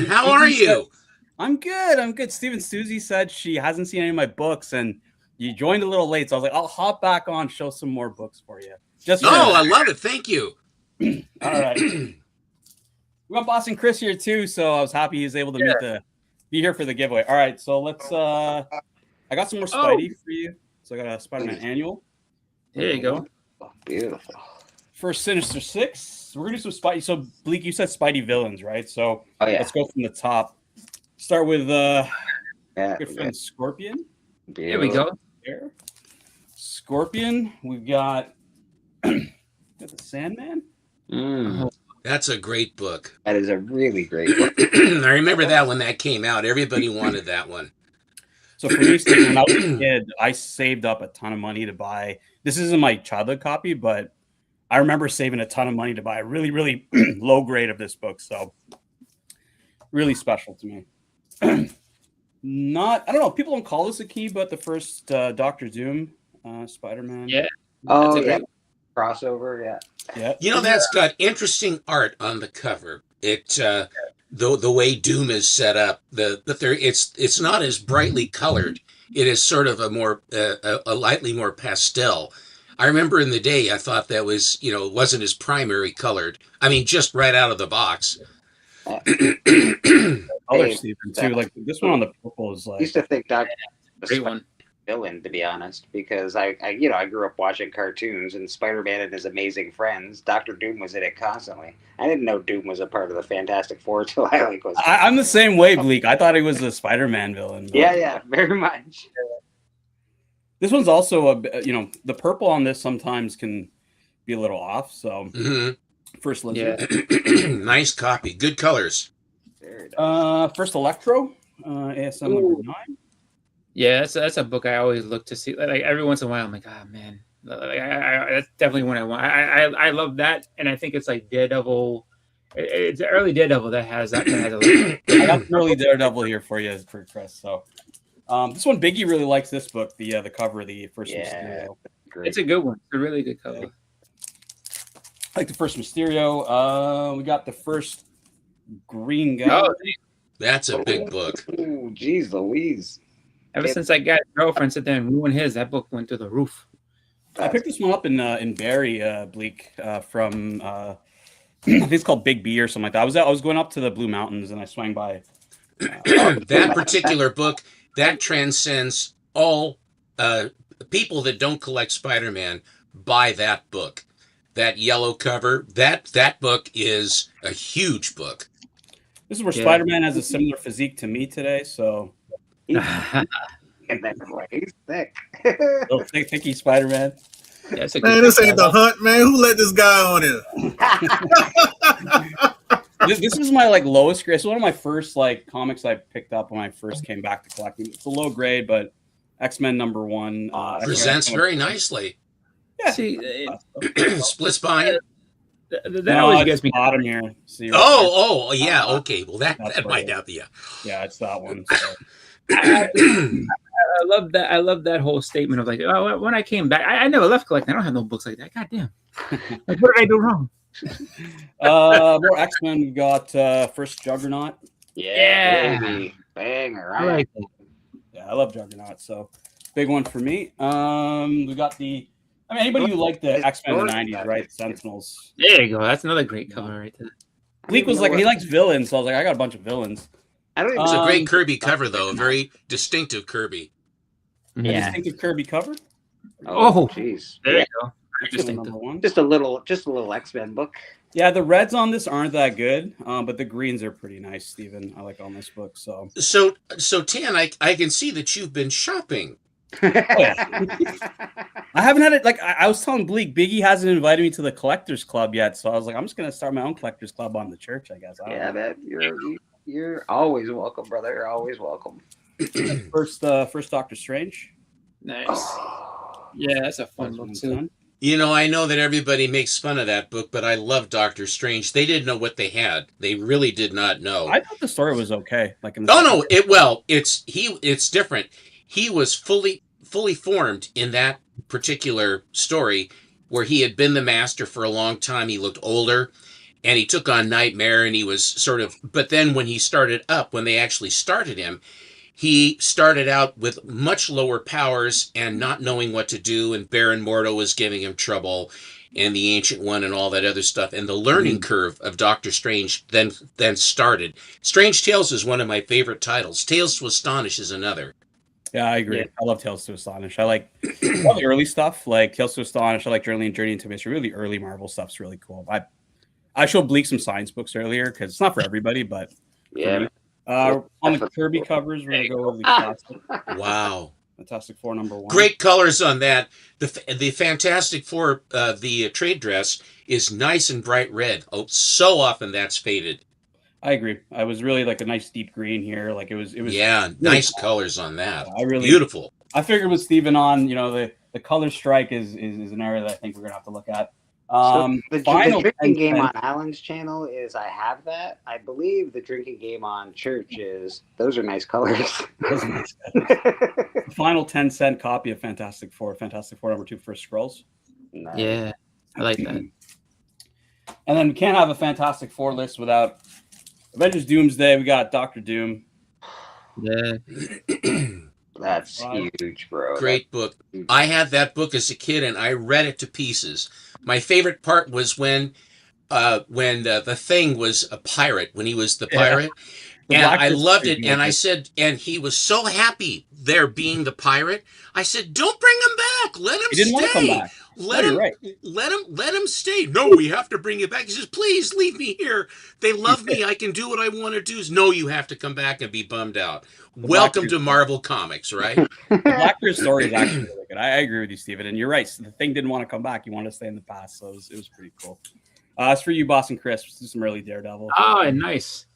How are you? I'm good. Steven Susie said she hasn't seen any of my books, and you joined a little late, so I was like, I'll hop back on, show some more books for you. I love it. Thank you. All right. We got Boston Chris here too, so I was happy he was able to be here for the giveaway. All right, so let's. I got some more Spidey for you. So I got a Spider-Man annual. There you go. Oh, beautiful. First Sinister Six. We're gonna do some Spidey. So Bleak, you said Spidey villains, right? So let's go from the top. Start with good friend Scorpion. Here we go. There. Scorpion. We've got the Sandman. That's a great book. That is a really great book. I remember that when that came out. Everybody wanted that one. So for me, Steve, when I was a kid, I saved up a ton of money to buy. This isn't my childhood copy, but I remember saving a ton of money to buy a really, really low grade of this book. So really special to me. I don't know. People don't call this a key, but the first Doctor Doom, Spider-Man. Yeah. Oh, yeah. Crossover. Yeah. You know, that's got interesting art on the cover. It the way Doom is set up, it's not as brightly colored. It is sort of a more a lightly more pastel. I remember in the day I thought that was, wasn't as primary colored. I mean, just right out of the box. Color Stephen too. Like this one on the purple is like. I used to think Doctor Great one. Villain, to be honest, because I grew up watching cartoons and Spider-Man and his amazing friends. Dr. Doom was in it constantly. I didn't know Doom was a part of the Fantastic Four till I was. I'm the same way, Bleak. I thought he was a Spider-Man villain. But... Yeah, very much. This one's also the purple on this sometimes can be a little off. So first, nice copy, good colors. First Electro, ASM number 9. Yeah, that's a book I always look to see. Like every once in a while, I'm like, oh man, that's definitely what I want. I love that, and I think it's like Daredevil. It's early Daredevil that has that. I got early Daredevil here for you, for Chris. So this one, Biggie really likes this book. The cover of the first Mysterio. It's a good one. It's a really good cover. I like the first Mysterio. We got the first Green Guy. Oh, that's a big book. Oh, geez, Louise. Ever since I got a girlfriend sit there and ruin his, that book went through the roof. I picked this one up in Barrie, Bleak, from I think it's called Big B or something like that. I was going up to the Blue Mountains and I swung by. That particular book that transcends all people that don't collect Spider-Man. Buy that book. That yellow cover. That book is a huge book. This is where Spider-Man has a similar physique to me today, so. And then he's thick. Little thicky Spider-Man. Man, this ain't the hunt, man. Who let this guy on here? this was my like lowest grade. It's one of my first like comics I picked up when I first came back to collecting. It's a low grade, but X-Men #1 Presents very nicely. Yeah. See, Split spine. that always gets me. Bottom here. See, Oh, yeah. Okay. Well, that might not be. Yeah, it's that one. So. I love that. I love that whole statement of like, oh, when I came back, I never left collecting. I don't have no books like that. God damn. Like, what did I do wrong? More X-Men. We got first Juggernaut. Yeah, baby. Banger. I like that. Yeah, I love Juggernaut. So big one for me. We got the. I mean, anybody who liked the X-Men in the '90s, right? Sentinels. There you go. That's another great cover right there. Bleak was like, he likes villains, so I was like, I got a bunch of villains. It's a great Kirby cover, though. A very distinctive Kirby. Yeah. Distinctive Kirby cover. Oh, jeez. There you go. Interesting. Just a little X-Men book. Yeah, the reds on this aren't that good, but the greens are pretty nice, Steven. I like on this book. So Tan, I can see that you've been shopping. I haven't had it. Like I was telling Bleak, Biggie hasn't invited me to the collectors club yet, so I was like, I'm just gonna start my own collectors club on the church, I guess. Yeah, man, you're always welcome, brother. You're always welcome. First Doctor Strange. Nice. Yeah, that's a fun book too. You know, I know that everybody makes fun of that book, but I love Doctor Strange. They didn't know what they had. They really did not know. I thought the story was okay. Like it's different. He was fully formed in that particular story where he had been the master for a long time. He looked older and he took on Nightmare and he was sort of, but then when he started up, when they actually started him, he started out with much lower powers and not knowing what to do. And Baron Mordo was giving him trouble and the Ancient One and all that other stuff. And the learning curve of Doctor Strange then started. Strange Tales is one of my favorite titles. Tales to Astonish is another. Yeah, I agree. I love Tales to Astonish. I like all the early stuff, like Tales to Astonish. I like Journey into Mystery. Really early Marvel stuff's really cool. I showed Bleak some science books earlier because it's not for everybody, but yeah. On the Kirby covers, we're gonna go over the classic. Wow. Fantastic Four #1. Great colors on that. The Fantastic Four, the trade dress is nice and bright red. Oh, so often that's faded. I agree. I was really like a nice deep green here. Like it was. Yeah, really nice cool. colors on that. Beautiful. I figured with Steven on, the color strike is an area that I think we're gonna have to look at. The drinking game on Alan's channel is I have that. I believe the drinking game on Church is those are nice colors. Final 10-cent copy of Fantastic Four #2 First Scrolls. Nice. Yeah, I like that. And then we can't have a Fantastic Four list without Avengers Doomsday. We got Doctor Doom. Yeah. That's huge, bro. Great book. I had that book as a kid and I read it to pieces. My favorite part was when the Thing was a pirate, when he was the pirate. And I loved it. And I said, and he was so happy there being the pirate. I said, don't bring him back. Let him He didn't want to come stay. back. Let him stay. No, we have to bring it back. He says, please leave me here. They love me. I can do what I want to do. No, you have to come back and be bummed out. Welcome to Marvel Comics, right? The Blackbeard story is actually really good. I agree with you, Steven. And you're right. The Thing didn't want to come back. He wanted to stay in the past. So it was pretty cool. As for you, Boss and Chris, this is some early Daredevil. Oh, nice.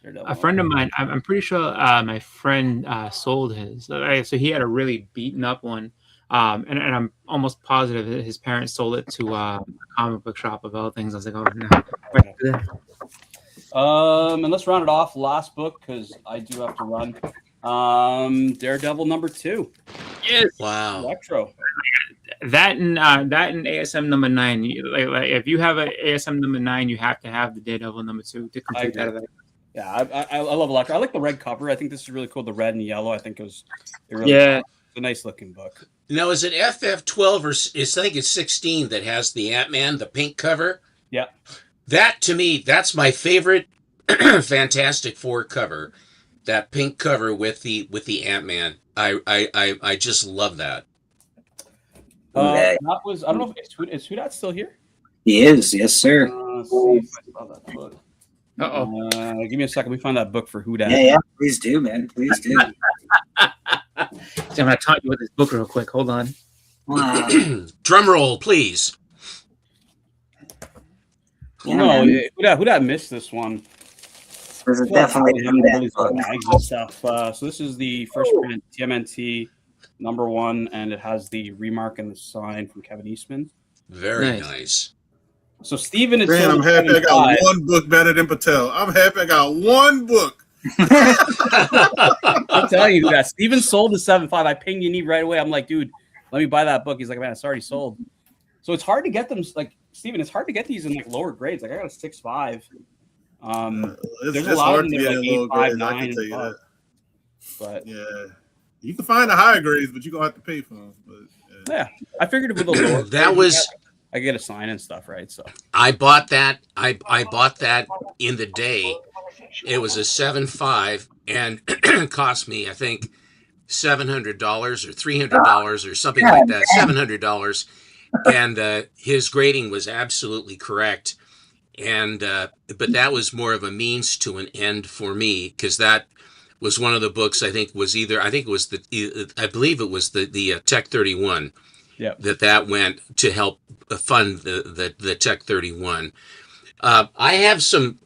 Daredevil. A friend of mine, I'm pretty sure my friend sold his. So he had a really beaten up one. And I'm almost positive that his parents sold it to a comic book shop of all things. I was like, oh, no. And let's round it off. Last book, because I do have to run. Daredevil #2. Yes. Wow. Electro. That and ASM #9. Like if you have a ASM #9, you have to have the Daredevil #2 to complete that. Yeah, I love Electro. I like the red cover. I think this is really cool. The red and yellow. I think it's a nice looking book. Now, is it FF12 or I think it's 16 that has the Ant-Man, the pink cover? Yeah. That to me, that's my favorite Fantastic Four cover. That pink cover with the Ant-Man. I just love that. That was, I don't know if is Hudat still here? He is, yes, sir. Let's see if I saw that book. Give me a second. We find that book for Hudat. Yeah, please do, man. Please do. So I'm gonna taunt you with this book real quick. Hold on. Drum roll, please. No, Hudat missed this one. This is Well, definitely I a neat released book. bags and stuff. So this is the first print TMNT #1, and it has the remark and the sign from Kevin Eastman. Very Nice. nice. So Steven had Man, sold I'm happy I got 75. one book better than Patel. I'm happy I got one book. I'm telling you that Steven sold the 7.5. I pinged Yaniv right away. I'm like, dude, let me buy that book. He's like, man, it's already sold. So it's hard to get them. Like Steven, it's hard to get these in like lower grades. Like I got a 6.5. There's a lot of them that are like 8, 5, 9, I can and tell you above. that. But Yeah, you can find the higher grades, but you're gonna have to pay for them. But yeah, I figured with the lower That grades, was I get a sign and stuff, right? So I bought that. I bought that in the day. It was a 7.5 and cost me, I think, $700 or $300 or something like that. $700, and his grading was absolutely correct. And but that was more of a means to an end for me, because that was one of the books I think was I believe it was the Tech 31. Yeah, that went to help fund the Tech 31. I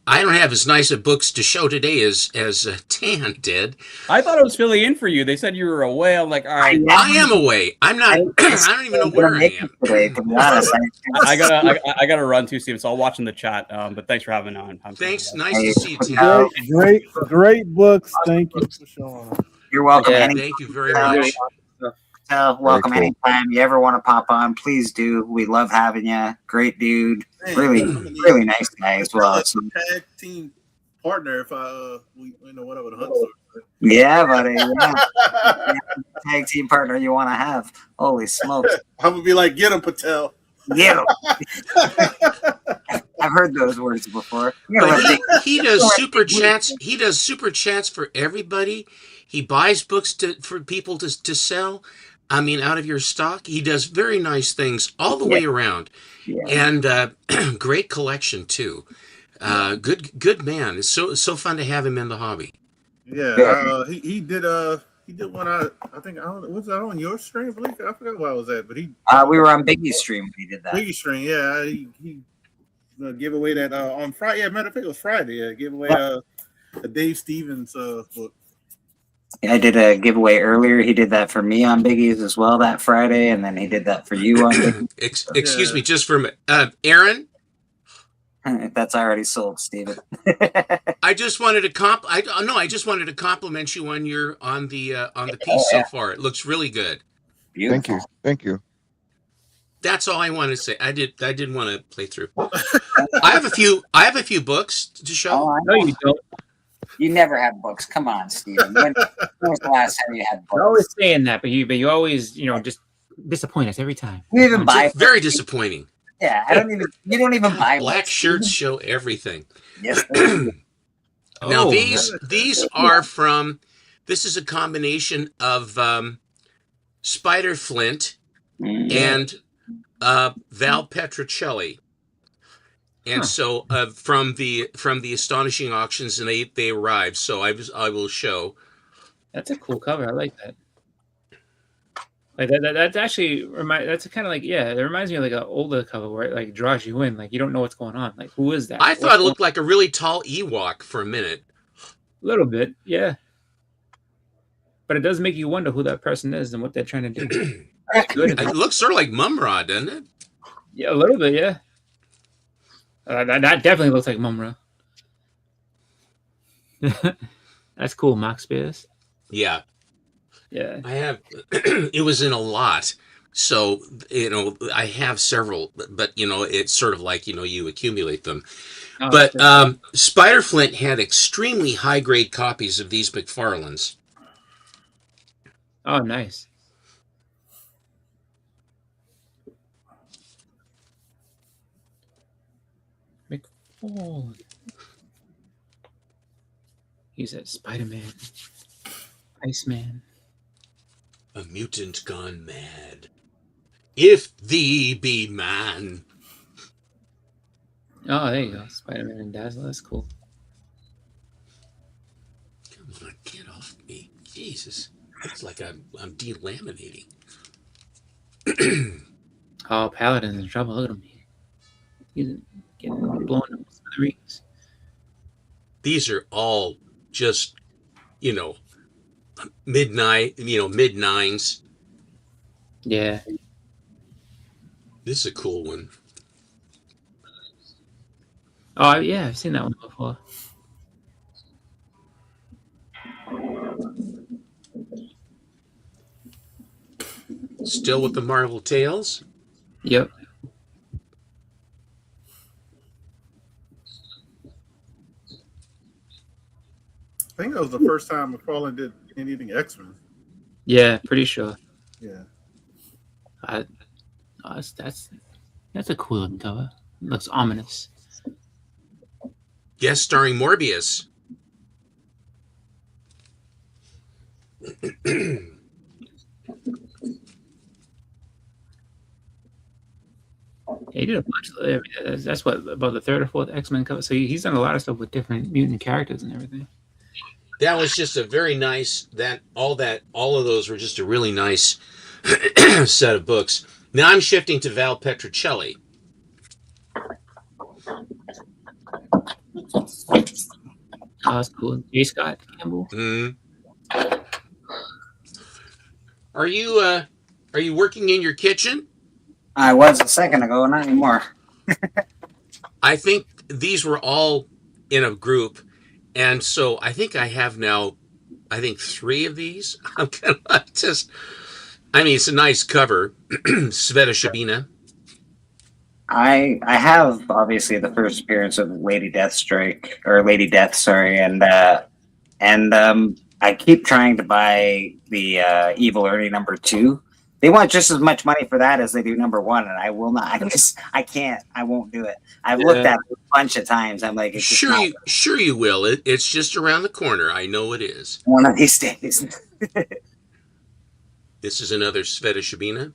don't have as nice of books to show today as Tan did. I thought it was filling in for you. They said you were away. I'm like, all right, I am away. I'm not. I don't even know where I am. Today, to be honest, I gotta run too, Steven. So I'll watch in the chat. But thanks for having me on. Thanks. Nice to see you, Tan. great books. Thank you for showing up. You're welcome. Yeah. Anytime. Thank you very much. Welcome Very cool. anytime you ever want to pop on. Please do. We love having you. Great dude. Really nice guy as well. So, Tag team partner. If we know whatever the hunt store. yeah, buddy. Yeah. Tag team partner you want to have. Holy smokes. I'm gonna be like, get him, Patel. Get him. I've heard those words before. You gotta But let he does super chats. He does super chats for everybody. He buys books for people to sell. I mean, out of your stock. He does very nice things all the way around, and great collection too. Good man. It's so fun to have him in the hobby. Yeah, he did one. I think was that on your stream, Blake? I forgot where I was at, but he we were on Biggie's stream when he did that. Biggie stream. Yeah, he gave away that on Friday. Yeah, matter of fact, it was Friday. Yeah, gave away a Dave Stevens book. I did a giveaway earlier. He did that for me on Biggie's as well that Friday, and then he did that for you on Biggie's. Excuse me, just for a minute. Aaron? That's already sold, Steven. I just wanted to I just wanted to compliment you on the piece so far. It looks really good. Beautiful. Thank you. That's all I wanted to say. I didn't want to play through. I have a few books to show. Oh, I know you don't. You never have books. Come on, Steven. When was the last time you had books? You're always saying that, but you always, just disappoint us every time. You even buy Very disappointing. Yeah, you don't even buy Black books. shirts show everything. Yes. Now these are from. This is a combination of Spider Flint and Val Petrocelli, and so from the Astonishing Auctions, and they arrived. So I will show. That's a cool cover. I like that. Like that's actually that's kind of like it reminds me of like an older cover where it like draws you in, like you don't know what's going on. Like who is that? I thought it looked like a really tall Ewok for a minute. A little bit, yeah. But it does make you wonder who that person is and what they're trying to do. Good. It looks sort of like Mumra, doesn't it? Yeah, a little bit, yeah. That definitely looks like Mumra. That's cool, Max Spears. Yeah. Yeah. I have it was in a lot. So, I have several, but it's sort of like, you accumulate them. Oh, but sure. Spider Flint had extremely high grade copies of these McFarlanes. Oh, nice. McFarlane. He's a Spider-Man. Iceman. A mutant gone mad. If thee be man. Oh, there you go. Spider-Man and Dazzler. That's cool. Come on, get off me. Jesus. It's like I'm delaminating. Oh, Paladin's in trouble. Look at him. He's getting blown up with the rings. these are all just, you know, midnight, mid nines. Yeah. This is a cool one. Oh yeah, I've seen that one before. Still with the Marvel Tales. Yep. I think that was the first time McFarlane did anything X-Men. Yeah, pretty sure. Yeah. That's a cool looking cover. Looks ominous. Guest starring Morbius. He did a bunch. That's what, about the third or fourth X-Men cover. So he's done a lot of stuff with different mutant characters and everything. That was just a very nice. All of those were just a really nice set of books. Now I'm shifting to Val Petrocelli. Oh, that's cool. J. Scott Campbell. Are you working in your kitchen? I was a second ago, not anymore. I think these were all in a group, and so I think I have now, I think 3 of these. I'm gonna just, I mean, it's a nice cover. Sveta Shabina. I have obviously the first appearance of Lady Death, sorry, and I keep trying to buy the Evil Ernie #2. They want just as much money for that as they do #1, and I will not. I can't. I won't do it. I've looked at it a bunch of times. I'm like, it's Sure you will. It's just around the corner. I know it is. One of these days. This is another Sveta Shabina.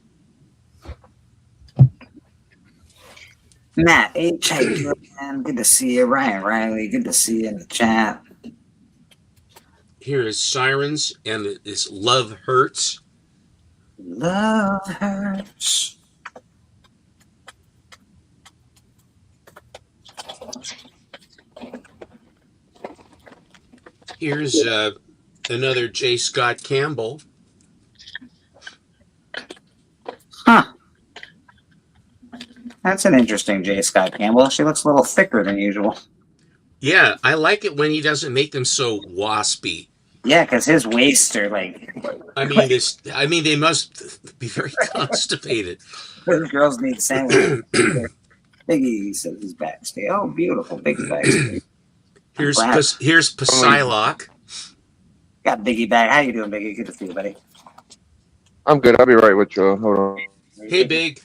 Matt H. Man, good to see you. Ryan Riley, good to see you in the chat. Here is Sirens, and this Love Hurts. Love hurts. Here's another J. Scott Campbell. Huh. That's an interesting J. Scott Campbell. She looks a little thicker than usual. Yeah, I like it when he doesn't make them so waspy. Yeah, because his waists are like. I mean, they must be very constipated. Those girls need sandwiches. Biggie says he's backstage. Oh, beautiful. Biggie's backstage. Here's Psylocke. Got Biggie back. How you doing, Biggie? Good to see you, buddy. I'm good. I'll be right with you. Hold on. Hey, Big.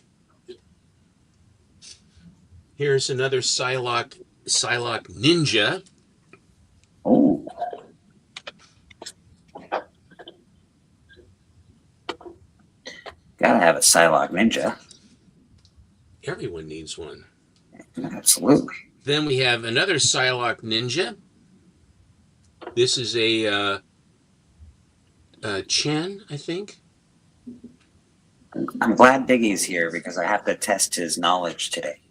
Here's another Psylocke Ninja. Oh. Gotta have a Psylocke Ninja. Everyone needs one. Absolutely. Then we have another Psylocke Ninja. This is a Chen, I think. I'm glad Biggie's here because I have to test his knowledge today.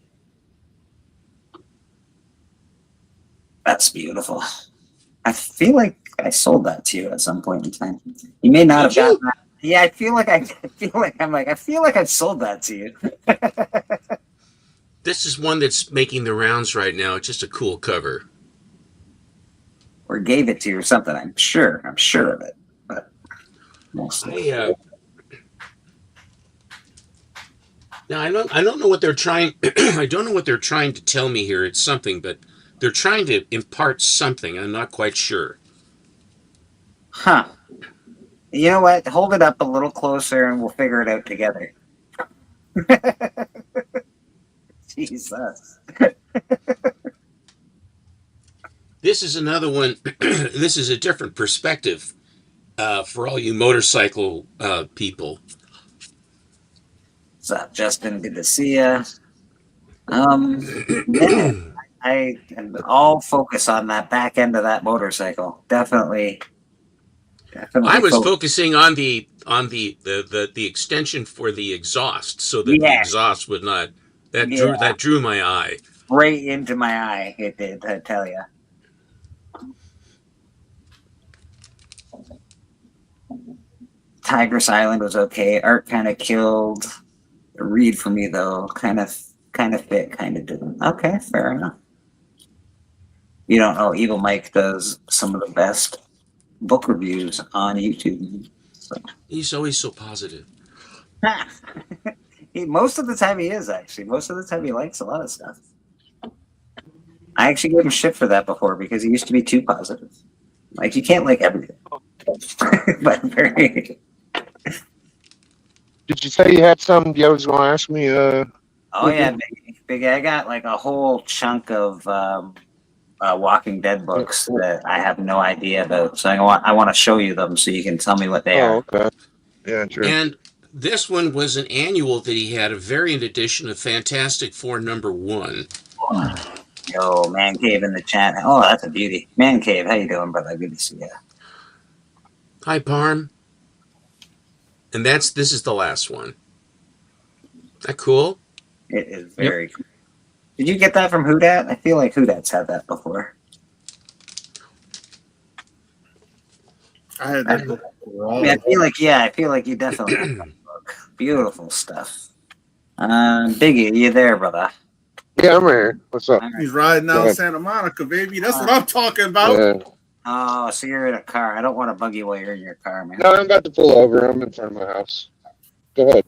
That's beautiful. I feel like I sold that to you at some point in time. You may not have gotten that. Yeah, I feel like I've sold that to you. This is one that's making the rounds right now. It's just a cool cover. Or gave it to you or something. I'm sure of it. But mostly. Now I don't know what they're trying. I don't know what they're trying to tell me here. It's something, but they're trying to impart something. I'm not quite sure. Huh. You know what? Hold it up a little closer and we'll figure it out together. Jesus. This is another one. This is a different perspective for all you motorcycle people. What's up, Justin? Good to see you. I'll focus on that back end of that motorcycle. Definitely. I was focusing on the extension for the exhaust, so that the exhaust would not. That drew my eye. Right into my eye. It did. I tell you. Tigress Island was okay. Art kind of killed. Read for me though, kind of fit, kind of didn't. Okay, fair enough. You don't know, Evil Mike does some of the best book reviews on YouTube. So. He's always so positive. Most of the time he is, actually. Most of the time he likes a lot of stuff. I actually gave him shit for that before because he used to be too positive. Like, you can't like everything. But very... Did you say you had something you was going to ask me? Oh, yeah, big. I got like a whole chunk of Walking Dead books that I have no idea about. So I want to show you them so you can tell me what they are. Okay. Yeah, sure. And this one was an annual that he had, a variant edition of Fantastic Four #1. Yo, Man Cave in the chat. Oh, that's a beauty. Man Cave, how you doing, brother? Good to see you. Hi, Parm. And this is the last one. That cool? It is very cool. Did you get that from Whodat? I feel like Whodat's had that before. I had that book. I feel like you definitely had that book. Beautiful stuff. Biggie, you there, brother? Yeah, I'm here. What's up? He's riding out Santa Monica, baby. That's what I'm talking about. Yeah. Oh, so you're in a car. I don't want to bug you while you're in your car, man. No, I'm about to pull over. I'm in front of my house. Go ahead.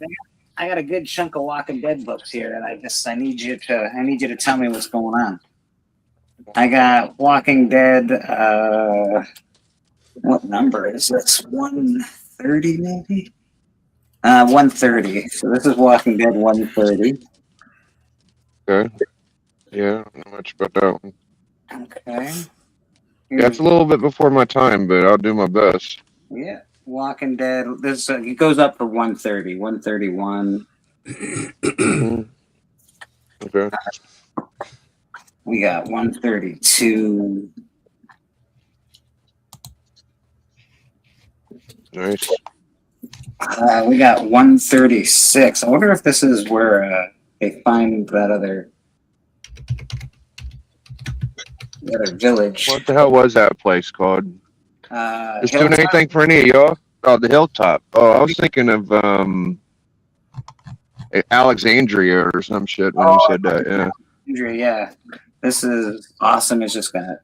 I got a good chunk of Walking Dead books here, and I need you to tell me what's going on. I got Walking Dead. What number is this? 130, maybe. 130. So this is Walking Dead 130. Okay. Yeah, I don't know much about that one. Okay. Yeah, it's a little bit before my time, but I'll do my best. Yeah, Walking Dead. This it goes up for 130, 131. Okay. We got 132. Nice. We got 136. I wonder if this is where they find that other village. What the hell was that place called? Just doing Hilltop? anything for any of y'all? Oh, the Hilltop. Oh, I was thinking of Alexandria or some shit when you said that. Yeah. Yeah, this is awesome. It's just gonna.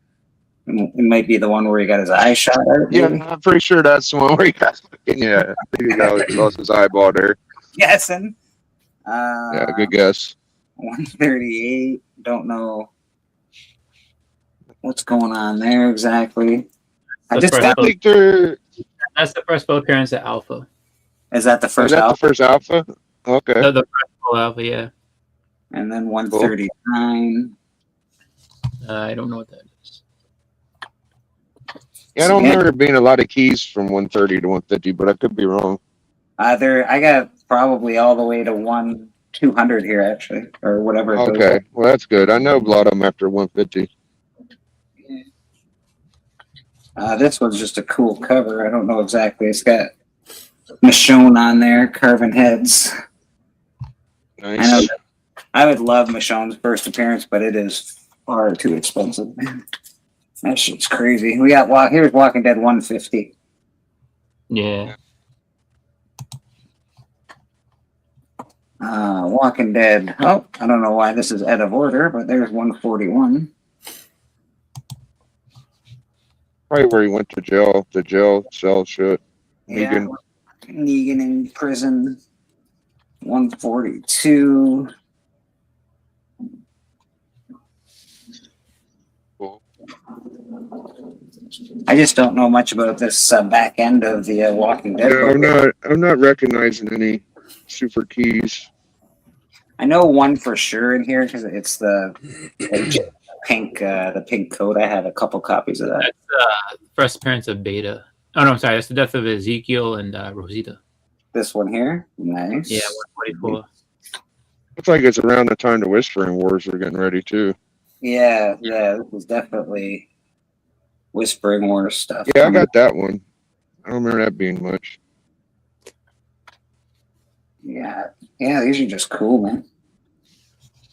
It might be the one where he got his eye shot out. Yeah, maybe? I'm pretty sure that's the one where he got. Yeah, I think he lost his eyeball there. Guessing. Yeah, good guess. 138. Don't know what's going on there exactly. I just got. think they're. That's the first full appearance at Alpha. Is that the first? Is that Alpha? the first Alpha? Okay. The first full Alpha, yeah. And then 139. I don't know what that is. Yeah, I don't remember there being a lot of keys from 130 to 150, but I could be wrong. I got probably all the way to 200 here actually, or whatever. It goes Okay, up. well that's good. I know a lot of them after 150. This one's just a cool cover. I don't know exactly. It's got Michonne on there, carving heads. Nice. I know I would love Michonne's first appearance, but it is far too expensive. That shit's crazy. We got here's Walking Dead 150. Yeah. Walking Dead. Oh, I don't know why this is out of order, but there's 141. Probably where he went to jail. The jail cell shit. Yeah, Negan in prison. 142. Cool. I just don't know much about this back end of the Walking Dead. Yeah, I'm not recognizing any super keys. I know one for sure in here because it's the pink coat. I have a couple copies of that. That's first appearance of Beta. Oh no, I'm sorry. That's the death of Ezekiel and Rosita. This one here, nice. Yeah, 144. Looks like it's around the time the Whispering Wars are getting ready too. Yeah. This was definitely Whispering Wars stuff. Yeah, I got that one. I don't remember that being much. Yeah, these are just cool, man.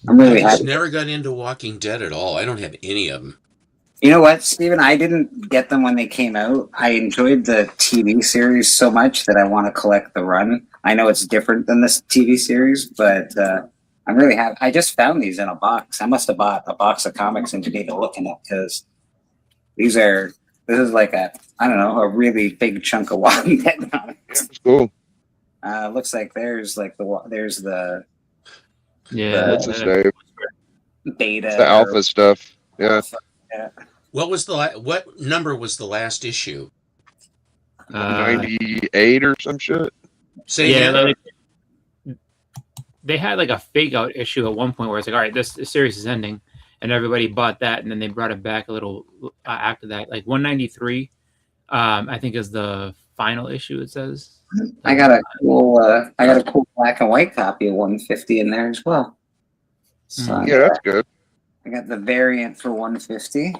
I'm really I just happy. never got into Walking Dead at all. I don't have any of them. You know what, Steven? I didn't get them when they came out. I enjoyed the TV series so much that I want to collect the run. I know it's different than this TV series, but I'm really happy. I just found these in a box. I must have bought a box of comics and didn't even look in it because this is like a really big chunk of Walking Dead comics. It's cool. Looks like there's the What's his name? beta. It's the alpha stuff. Yeah. Yeah. What number was the last issue? 98 or some shit. Say Yeah, again? they had like a fake out issue at one point where it's like, all right, this series is ending, and everybody bought that, and then they brought it back a little after that. Like 193, I think is the final issue. It says. I got a cool black and white copy of 150 in there as well. So Yeah, that's good. I got the variant for 150.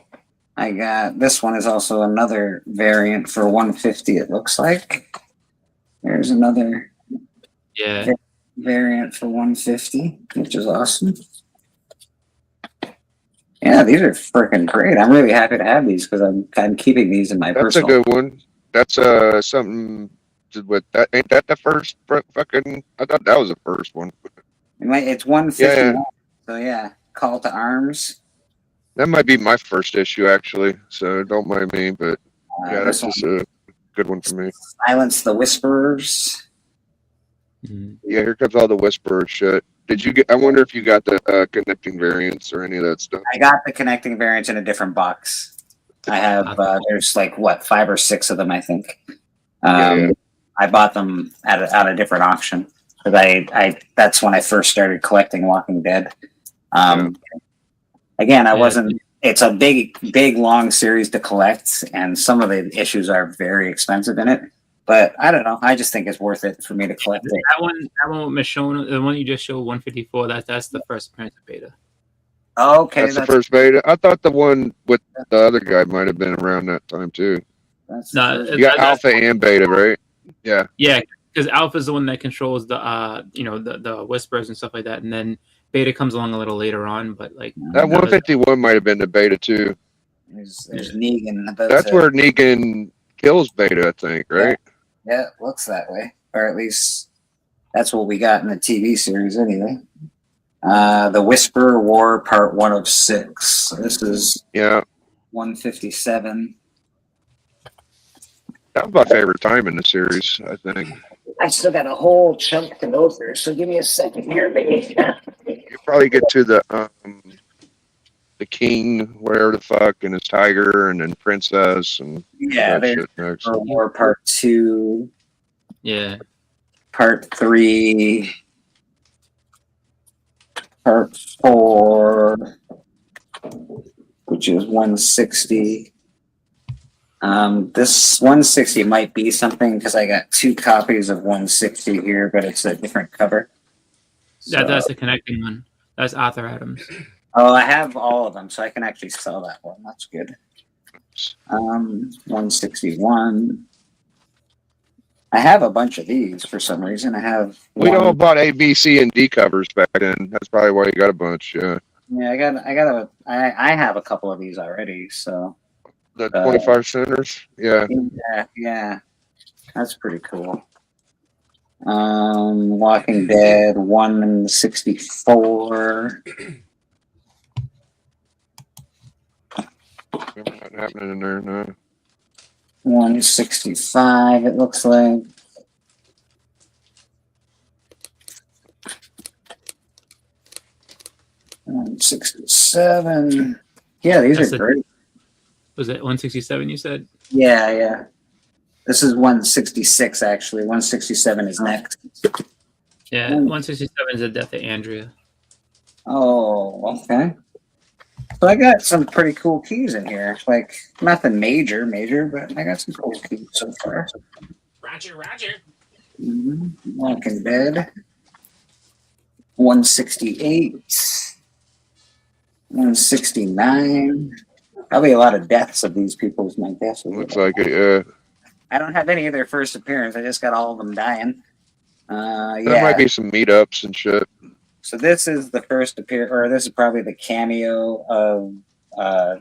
I got this one is also another variant for 150. It looks like there's another variant for 150, which is awesome. Yeah, these are freaking great. I'm really happy to have these because I'm keeping these in my That's personal. a good one. That's something with that. Ain't that the first fucking? I thought that was the first one. It's 150. Yeah. So yeah, Call to Arms. That might be my first issue actually, so don't mind me. But yeah, that's this just a good one for me. Silence the Whisperers. Yeah, here comes all the Whisperer shit. Did you get? I wonder if you got the connecting variants or any of that stuff. I got the connecting variants in a different box. I have there's like 5 or 6 of them, I think. I bought them at a different auction because I that's when I first started collecting Walking Dead. Again, I wasn't. It's a big long series to collect, and some of the issues are very expensive in it. But I don't know. I just think it's worth it for me to collect it. That one with Michonne, the one you just showed, 154. That's the first appearance of Beta. Oh, okay, That's the first beta. I thought the one with the other guy might have been around that time too. No, You got Alpha and Beta, right? Yeah. Yeah, because Alpha is the one that controls the the whispers and stuff like that, and then Beta comes along a little later on. But like That 151 might have been the Beta too. There's Negan. That's where Negan kills Beta, I think, right? Yeah, it looks that way, or at least that's what we got in the TV series, anyway. The Whisper War Part 1 of 6. So this is 157. That was my favorite time in the series, I think. I still got a whole chunk to go through, so give me a second here, baby. You probably get to the king, whatever the fuck, and his tiger, and then princess, and Yeah, that there's shit next. Whisper War Part 2. Yeah. Part 3. Part 4, which is 160. This 160 might be something because I got 2 copies of 160 here, but it's a different cover. That's the connecting one. That's Arthur Adams. Oh, I have all of them, so I can actually sell that one. That's good. 161. I have a bunch of these for some reason. I have. We all bought A, B, C, and D covers back then. That's probably why you got a bunch. Yeah. Yeah, I have a couple of these already. So. The 25 centers. Yeah. Yeah. That's pretty cool. Walking Dead 164. Nothing happening in there, no. 165, it looks like. $167. Yeah, these are great. Was it 167 you said? Yeah. This is 166 actually. 167 is next. Yeah, 167 is the death of Andrea. Oh, okay. So I got some pretty cool keys in here. Like nothing major, but I got some cool keys so far. Roger. Walking Dead. 168. 169. Probably a lot of deaths of these people is my guess. Looks like it, yeah. I don't have any of their first appearance. I just got all of them dying. There might be some meetups and shit. So this is the first appearance, or this is probably the cameo of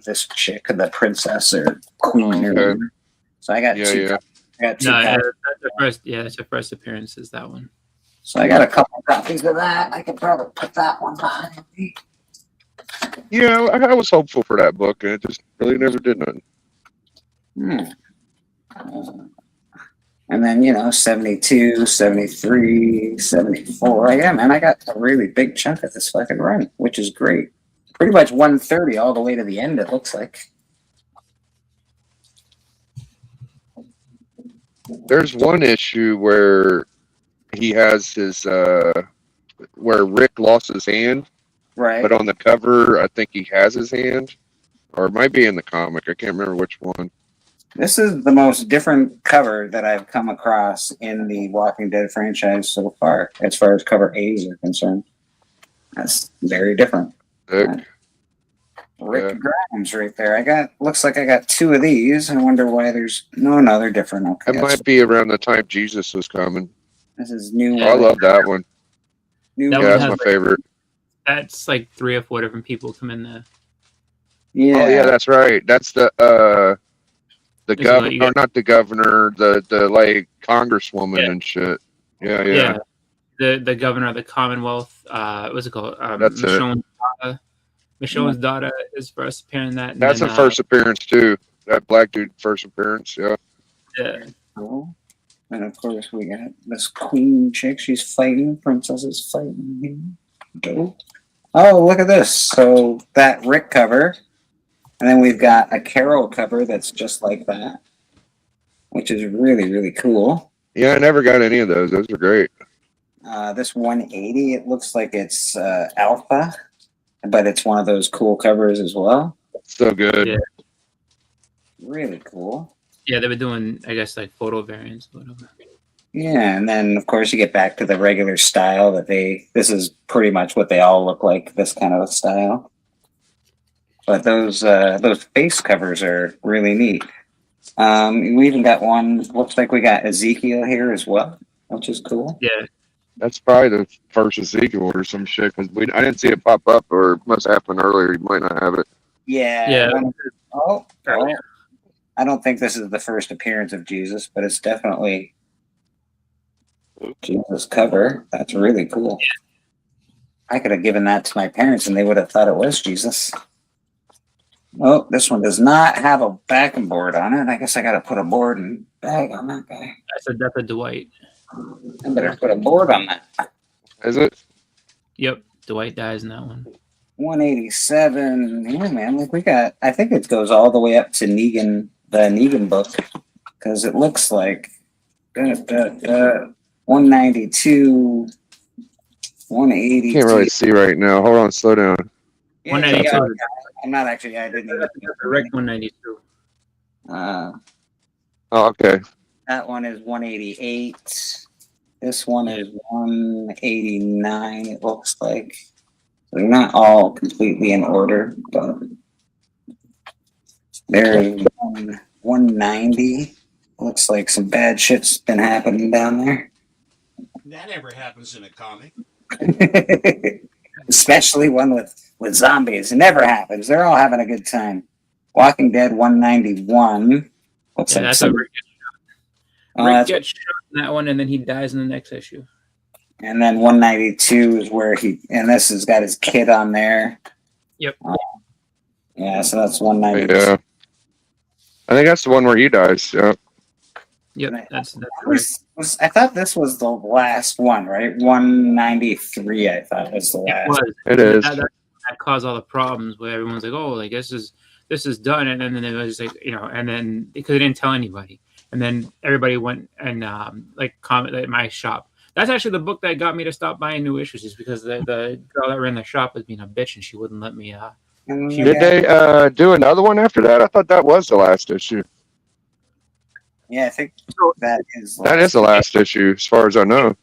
this chick, the princess or queen. Or whatever. So I got two. Yeah. I got two. No, copies. that's the first. Yeah, that's the first appearance. Is that one? So I got a couple copies of that. I could probably put that one behind me. Yeah, I was hopeful for that book, and it just really never did nothing. And then, 72, 73, 74. Yeah, man, I got a really big chunk of this fucking run, which is great. Pretty much 130 all the way to the end, it looks like. There's one issue where he has his where Rick lost his hand, right? But on the cover, I think he has his hand, or it might be in the comic. I can't remember which one. This is the most different cover that I've come across in the Walking Dead franchise so far, as far as cover A's are concerned. That's very different. Rick Grimes right there. Looks like I got two of these. I wonder why there's no, they're different. Okay, It might be around the time Jesus was coming. This is new. I love that one. New That Yeah, one that's has, my like, favorite. That's like 3 or 4 different people come in there. Yeah. Oh yeah, that's right. That's the Is it governor, like you got- not the governor, the like congresswoman and shit. Yeah. The governor of the Commonwealth. What's it called? That's it. Michonne's daughter. Michonne's daughter is first appearing in that. And That's then, the first appearance too. That black dude first appearance. Yeah. Yeah. Cool. And of course, we got this queen chick. She's fighting. Princess is fighting. Dope. Oh, look at this. So that Rick cover. And then we've got a Carol cover that's just like that, which is really, really cool. Yeah, I never got any of those. Those are great. This 180, it looks like it's Alpha, but it's one of those cool covers as well. So good. Yeah. Really cool. Yeah, they were doing, I guess, like photo variants or whatever. Yeah, and then of course you get back to the regular style that this is pretty much what they all look like, this kind of a style. But those face covers are really neat. We even got one, looks like we got Ezekiel here as well, which is cool. Yeah. That's probably the first Ezekiel or some shit because I didn't see it pop up, or it must have happened earlier. You might not have it. Yeah. Oh, I don't think this is the first appearance of Jesus, but it's definitely Jesus cover. That's really cool. I could have given that to my parents and they would have thought it was Jesus. Oh, this one does not have a backing board on it. I guess I got to put a board and bag on that guy. That's a Dwight. I better put a board on that. Is it? Yep. Dwight dies in that one. 187. Yeah, man. Like I think it goes all the way up to Negan, the Negan book, because it looks like 192, 180. Can't really see right now. Hold on, slow down. 192. I'm not actually. I didn't even. Rick 192. Oh, okay. That one is 188. This one is 189. It looks like. So they're not all completely in order, but there's 190. Looks like some bad shit's been happening down there. That never happens in a comic. Especially one with zombies. It never happens. They're all having a good time. Walking Dead 191. Looks like That's some, a Rick gets shot. Rick gets shot in that one, and then he dies in the next issue. and then 192 is where this has got his kid on there. Yep. Yeah, so that's 192. Yeah. I think that's the one where he dies. Yeah. Yep, that's I thought this was the last one, right? 193, I thought was the last. It is. That caused all the problems where everyone's like, "Oh, like this is done," and then it was like, and then because they didn't tell anybody, and then everybody went and comment at my shop. That's actually the book that got me to stop buying new issues, is because the girl that ran the shop was being a bitch and she wouldn't let me. Did they do another one after that? I thought that was the last issue. Yeah, I think that is. That is the last issue, as far as I know.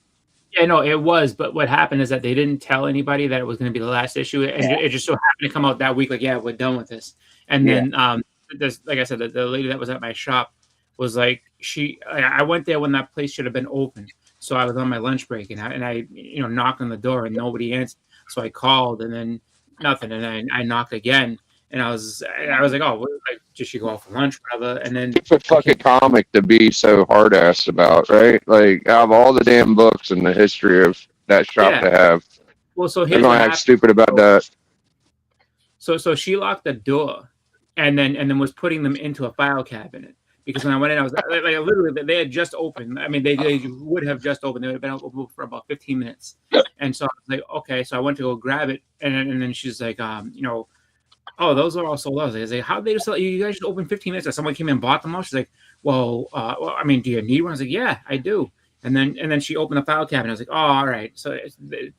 Yeah, no, it was. But what happened is that they didn't tell anybody that it was going to be the last issue, and it just so happened to come out that week. Like, yeah, we're done with this. And then, this, like I said, the lady that was at my shop was like, I went there when that place should have been open. So I was on my lunch break, and I knocked on the door, and nobody answered. So I called, and then nothing, and then I knocked again, And I was like, oh, what, like, just she go out for lunch, whatever. And then It's a fucking comic to be so hard ass about, right? Like, out of all the damn books in the history of that shop Yeah. to have, well, so they're here's gonna what act happened. stupid about that. So she locked the door, and then was putting them into a file cabinet. Because when I went in, I was like literally they had just opened. I mean, they would have just opened. They would have been open for about 15 minutes. And so I was like, okay. So I went to go grab it, and then she's like, you know, oh, those are all sold out. I was like, how did they just sell? You guys just opened 15 minutes. Someone came in and bought them all. She's like, well, I mean, do you need one? I was like, yeah, I do. And then she opened the file cabinet. I was like, oh, all right. So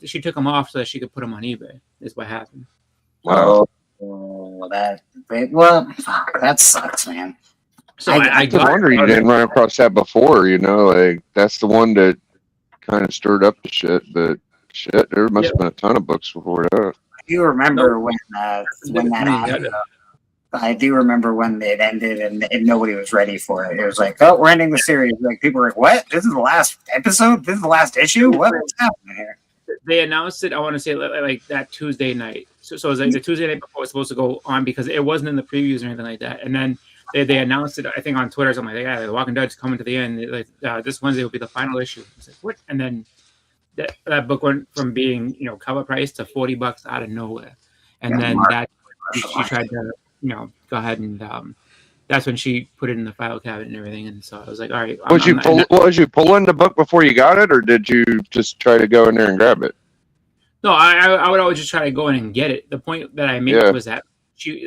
she took them off so that she could put them on eBay. Is what happened. Oh, that sucks, man. So I wonder you didn't run across that before. You know, like that's the one that kind of stirred up the shit. But shit, there must have been a ton of books before that. I do remember when that happened. I do remember when it ended and nobody was ready for it. It was like, oh, we're ending the series. Like people were like, what? This is the last episode? This is the last issue? What's happening here? They announced it, I want to say, like that Tuesday night. So it was like the Tuesday night before it was supposed to go on because it wasn't in the previews or anything like that. And then they announced it, I think, on Twitter or something like that. Yeah, The Walking Dead's coming to the end. Like this Wednesday will be the final issue. I was like, what? And then that book went from being, you know, cover price to $40 out of nowhere. And then that she tried to, you know, go ahead and that's when she put it in the file cabinet and everything. And so I was like, all right. Was you pulling the book before you got it, or did you just try to go in there and grab it? No, I would always just try to go in and get it. The point that I made was that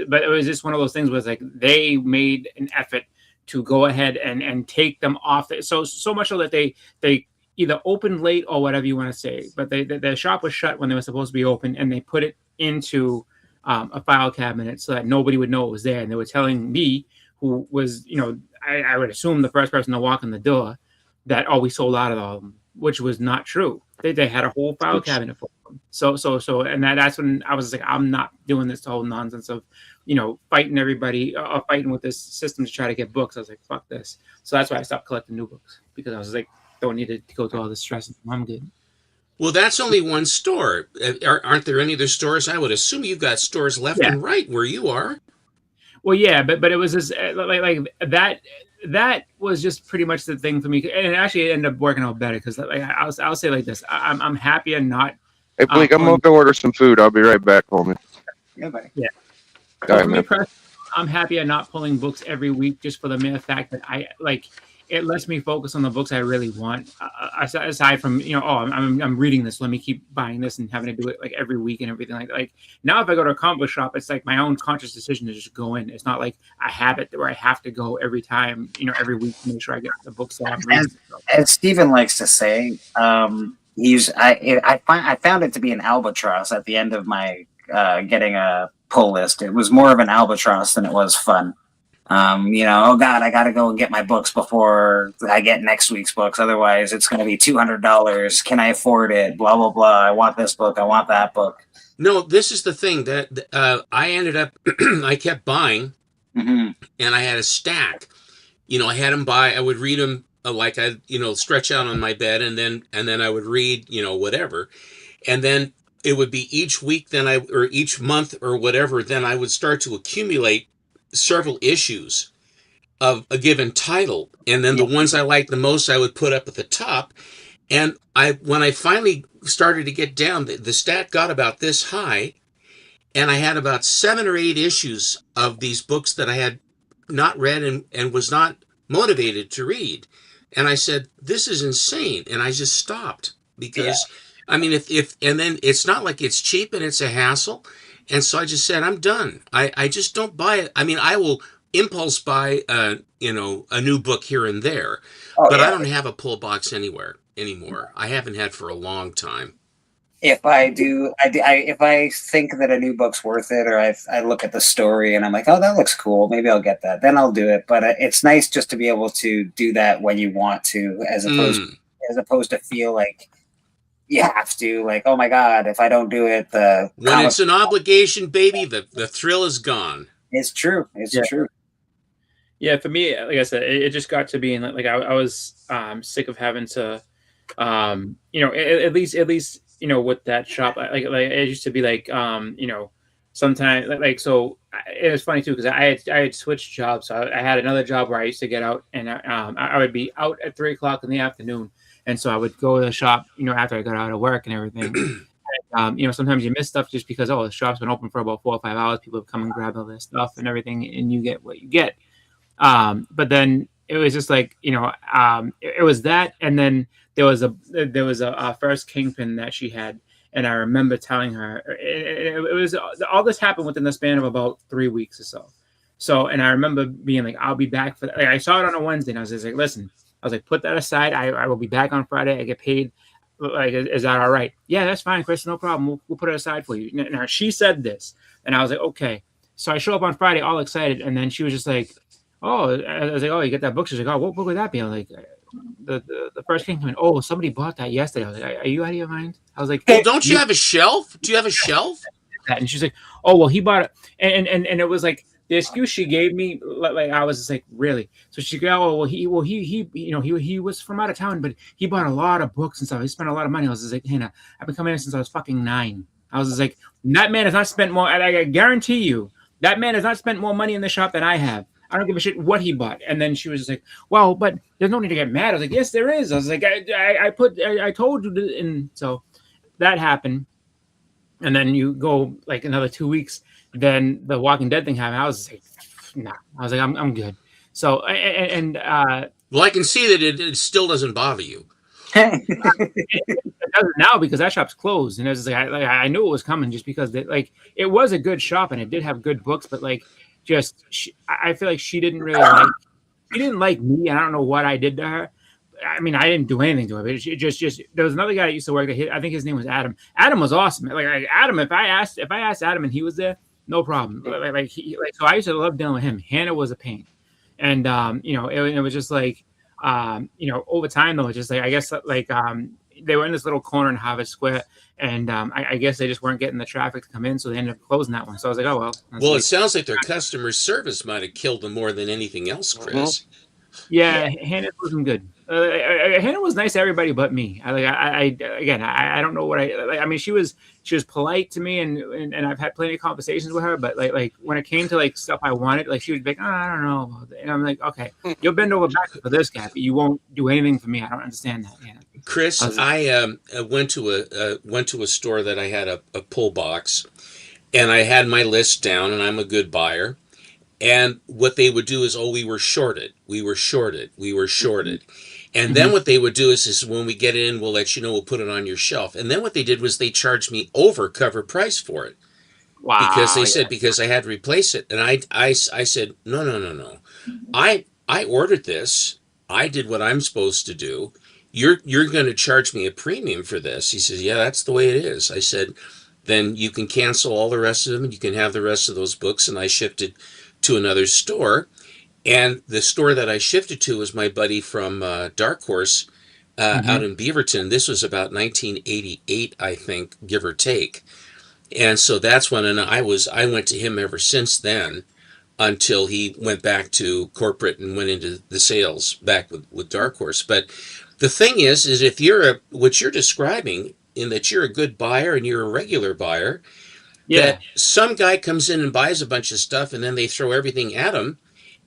but it was just one of those things was like they made an effort to go ahead and take them off. So much so that they either opened late or whatever you want to say, but the shop was shut when they were supposed to be open, and they put it into a file cabinet so that nobody would know it was there. And they were telling me, who was, you know, I would assume the first person to walk in the door, that, oh, we sold out of all of them, which was not true. They had a whole file cabinet for them. So, and that's when I was like, I'm not doing this whole nonsense of, you know, fighting everybody, fighting with this system to try to get books. I was like, fuck this. So that's why I stopped collecting new books, because I was like, don't need to go through all this stress. I'm good. Well, that's only one store. Aren't there any other stores? I would assume you've got stores left and right where you are. Well, yeah, but it was just like that. That was just pretty much the thing for me, and it actually ended up working out better because, like, I'll say like this: I'm happy and not. Hey, Blake, I'm gonna go order some food. I'll be right back, homie. Yeah, buddy. Yeah. All right, For me man. personally, I'm happy at not pulling books every week just for the mere fact that I like. It lets me focus on the books I really want. Aside from, you know, oh, I'm reading this, let me keep buying this and having to do it like every week and everything like that. Like now, if I go to a comic book shop, it's like my own conscious decision to just go in. It's not like I have it where I have to go every time, you know, every week to make sure I get the books that I'm reading. As Stephen likes to say, I found it to be an albatross at the end of my getting a pull list. It was more of an albatross than it was fun. You know, oh God, I got to go and get my books before I get next week's books. Otherwise, it's going to be $200. Can I afford it? Blah, blah, blah. I want this book. I want that book. No, this is the thing that I ended up, I kept buying, and I had a stack. You know, I had them buy, I would read them like I, you know, stretch out on my bed, and then I would read, you know, whatever. And then it would be each week, or each month or whatever, then I would start to accumulate several issues of a given title, and then the ones I liked the most I would put up at the top. And when I finally started to get down, the stat got about this high, and I had about 7 or 8 issues of these books that I had not read and was not motivated to read. And I said, this is insane, and I just stopped because I mean, if and then it's not like it's cheap and it's a hassle. And so I just said, I'm done. I just don't buy it. I mean, I will impulse buy, you know, a new book here and there, but I don't have a pull box anywhere anymore. I haven't had for a long time. If I do, if I think that a new book's worth it, or I look at the story and I'm like, oh, that looks cool, maybe I'll get that. Then I'll do it. But it's nice just to be able to do that when you want to, as opposed to feel like you have to, like, oh my God, if I don't do it, when it's an obligation, baby, the thrill is gone. It's true. It's true. Yeah, for me, like I said, it just got to being like I was sick of having to, you know, at least you know, with that shop, like it used to be like, you know, sometimes so it was funny too because I had switched jobs. So I had another job where I used to get out and I would be out at 3 o'clock in the afternoon, and so I would go to the shop, after I got out of work and everything. And, sometimes you miss stuff just because the shop's been open for about 4 or 5 hours. People have come and grabbed all their stuff and everything, and you get what you get. But then it was just like it was that, and then there was a first Kingpin that she had. And I remember telling her it was all this happened within the span of about 3 weeks or so. So, and I remember being like, I'll be back for that. Like, I saw it on a Wednesday and I was just like, listen, I was like, put that aside. I will be back on Friday. I get paid. Like, is that all right? Yeah, that's fine, Chris. No problem. We'll put it aside for you. Now, she said this and I was like, okay. So I show up on Friday all excited. And then she was just like, oh, I was like, oh, you get that book? She's like, oh, what book would that be? I was like, the first Kingpin. Oh, somebody bought that yesterday. I was like, are you out of your mind? I was like, well, don't you have a shelf? Do you have a shelf? And she's like, oh, well, he bought it. And it was like the excuse she gave me, like I was just like, really? So she go, oh, well, he was from out of town, but he bought a lot of books and stuff. He spent a lot of money. I was just like, Hannah, I've been coming in since I was fucking 9. I was just like, that man has not spent more. I guarantee you, that man has not spent more money in the shop than I have. I don't give a shit what he bought. And then she was just like, well, but there's no need to get mad. I was like, yes, there is. I was like, I told you to. And so that happened. And then you go like another 2 weeks. Then the Walking Dead thing happened. I was just like, nah. I was like, I'm good. So, well, I can see that it still doesn't bother you. It doesn't now because that shop's closed. And it was like, I knew it was coming just because it was a good shop and it did have good books, but I feel like she didn't really she didn't like me, and I don't know what I did to her. I mean, I didn't do anything to her, but she just there was another guy that used to work there. I think his name was Adam. Adam was awesome. Like Adam, if I asked Adam and he was there, no problem. So I used to love dealing with him. Hannah was a pain, and it was just like over time though, it's just like I guess they were in this little corner in Harvard Square, and I guess they just weren't getting the traffic to come in, so they ended up closing that one. So I was like, oh, well. Well, it sounds like their customer service might have killed them more than anything else, Chris. Yeah, Hannah wasn't good. Hannah was nice to everybody but me. I don't know what I mean, she was polite to me, and I've had plenty of conversations with her, but like when it came to stuff I wanted, she would be like, oh, I don't know. And I'm like, okay, you'll bend over backwards for this guy, but you won't do anything for me. I don't understand that, Hannah. Chris, I went to a store that I had a pull box, and I had my list down, and I'm a good buyer. And what they would do is, we were shorted. And then what they would do is when we get in, we'll let you know, we'll put it on your shelf. And then what they did was they charged me over cover price for it. Wow. Because they said, because I had to replace it. And I said, no. I ordered this. I did what I'm supposed to do. You're going to charge me a premium for this. He says, yeah, that's the way it is. I said, then you can cancel all the rest of them and you can have the rest of those books. And I shifted to another store. And the store that I shifted to was my buddy from Dark Horse out in Beaverton. This was about 1988, I think, give or take. And so that's when, and I went to him ever since then, until he went back to corporate and went into the sales back with Dark Horse. But the thing is if what you're describing, in that you're a good buyer and you're a regular buyer, that some guy comes in and buys a bunch of stuff and then they throw everything at him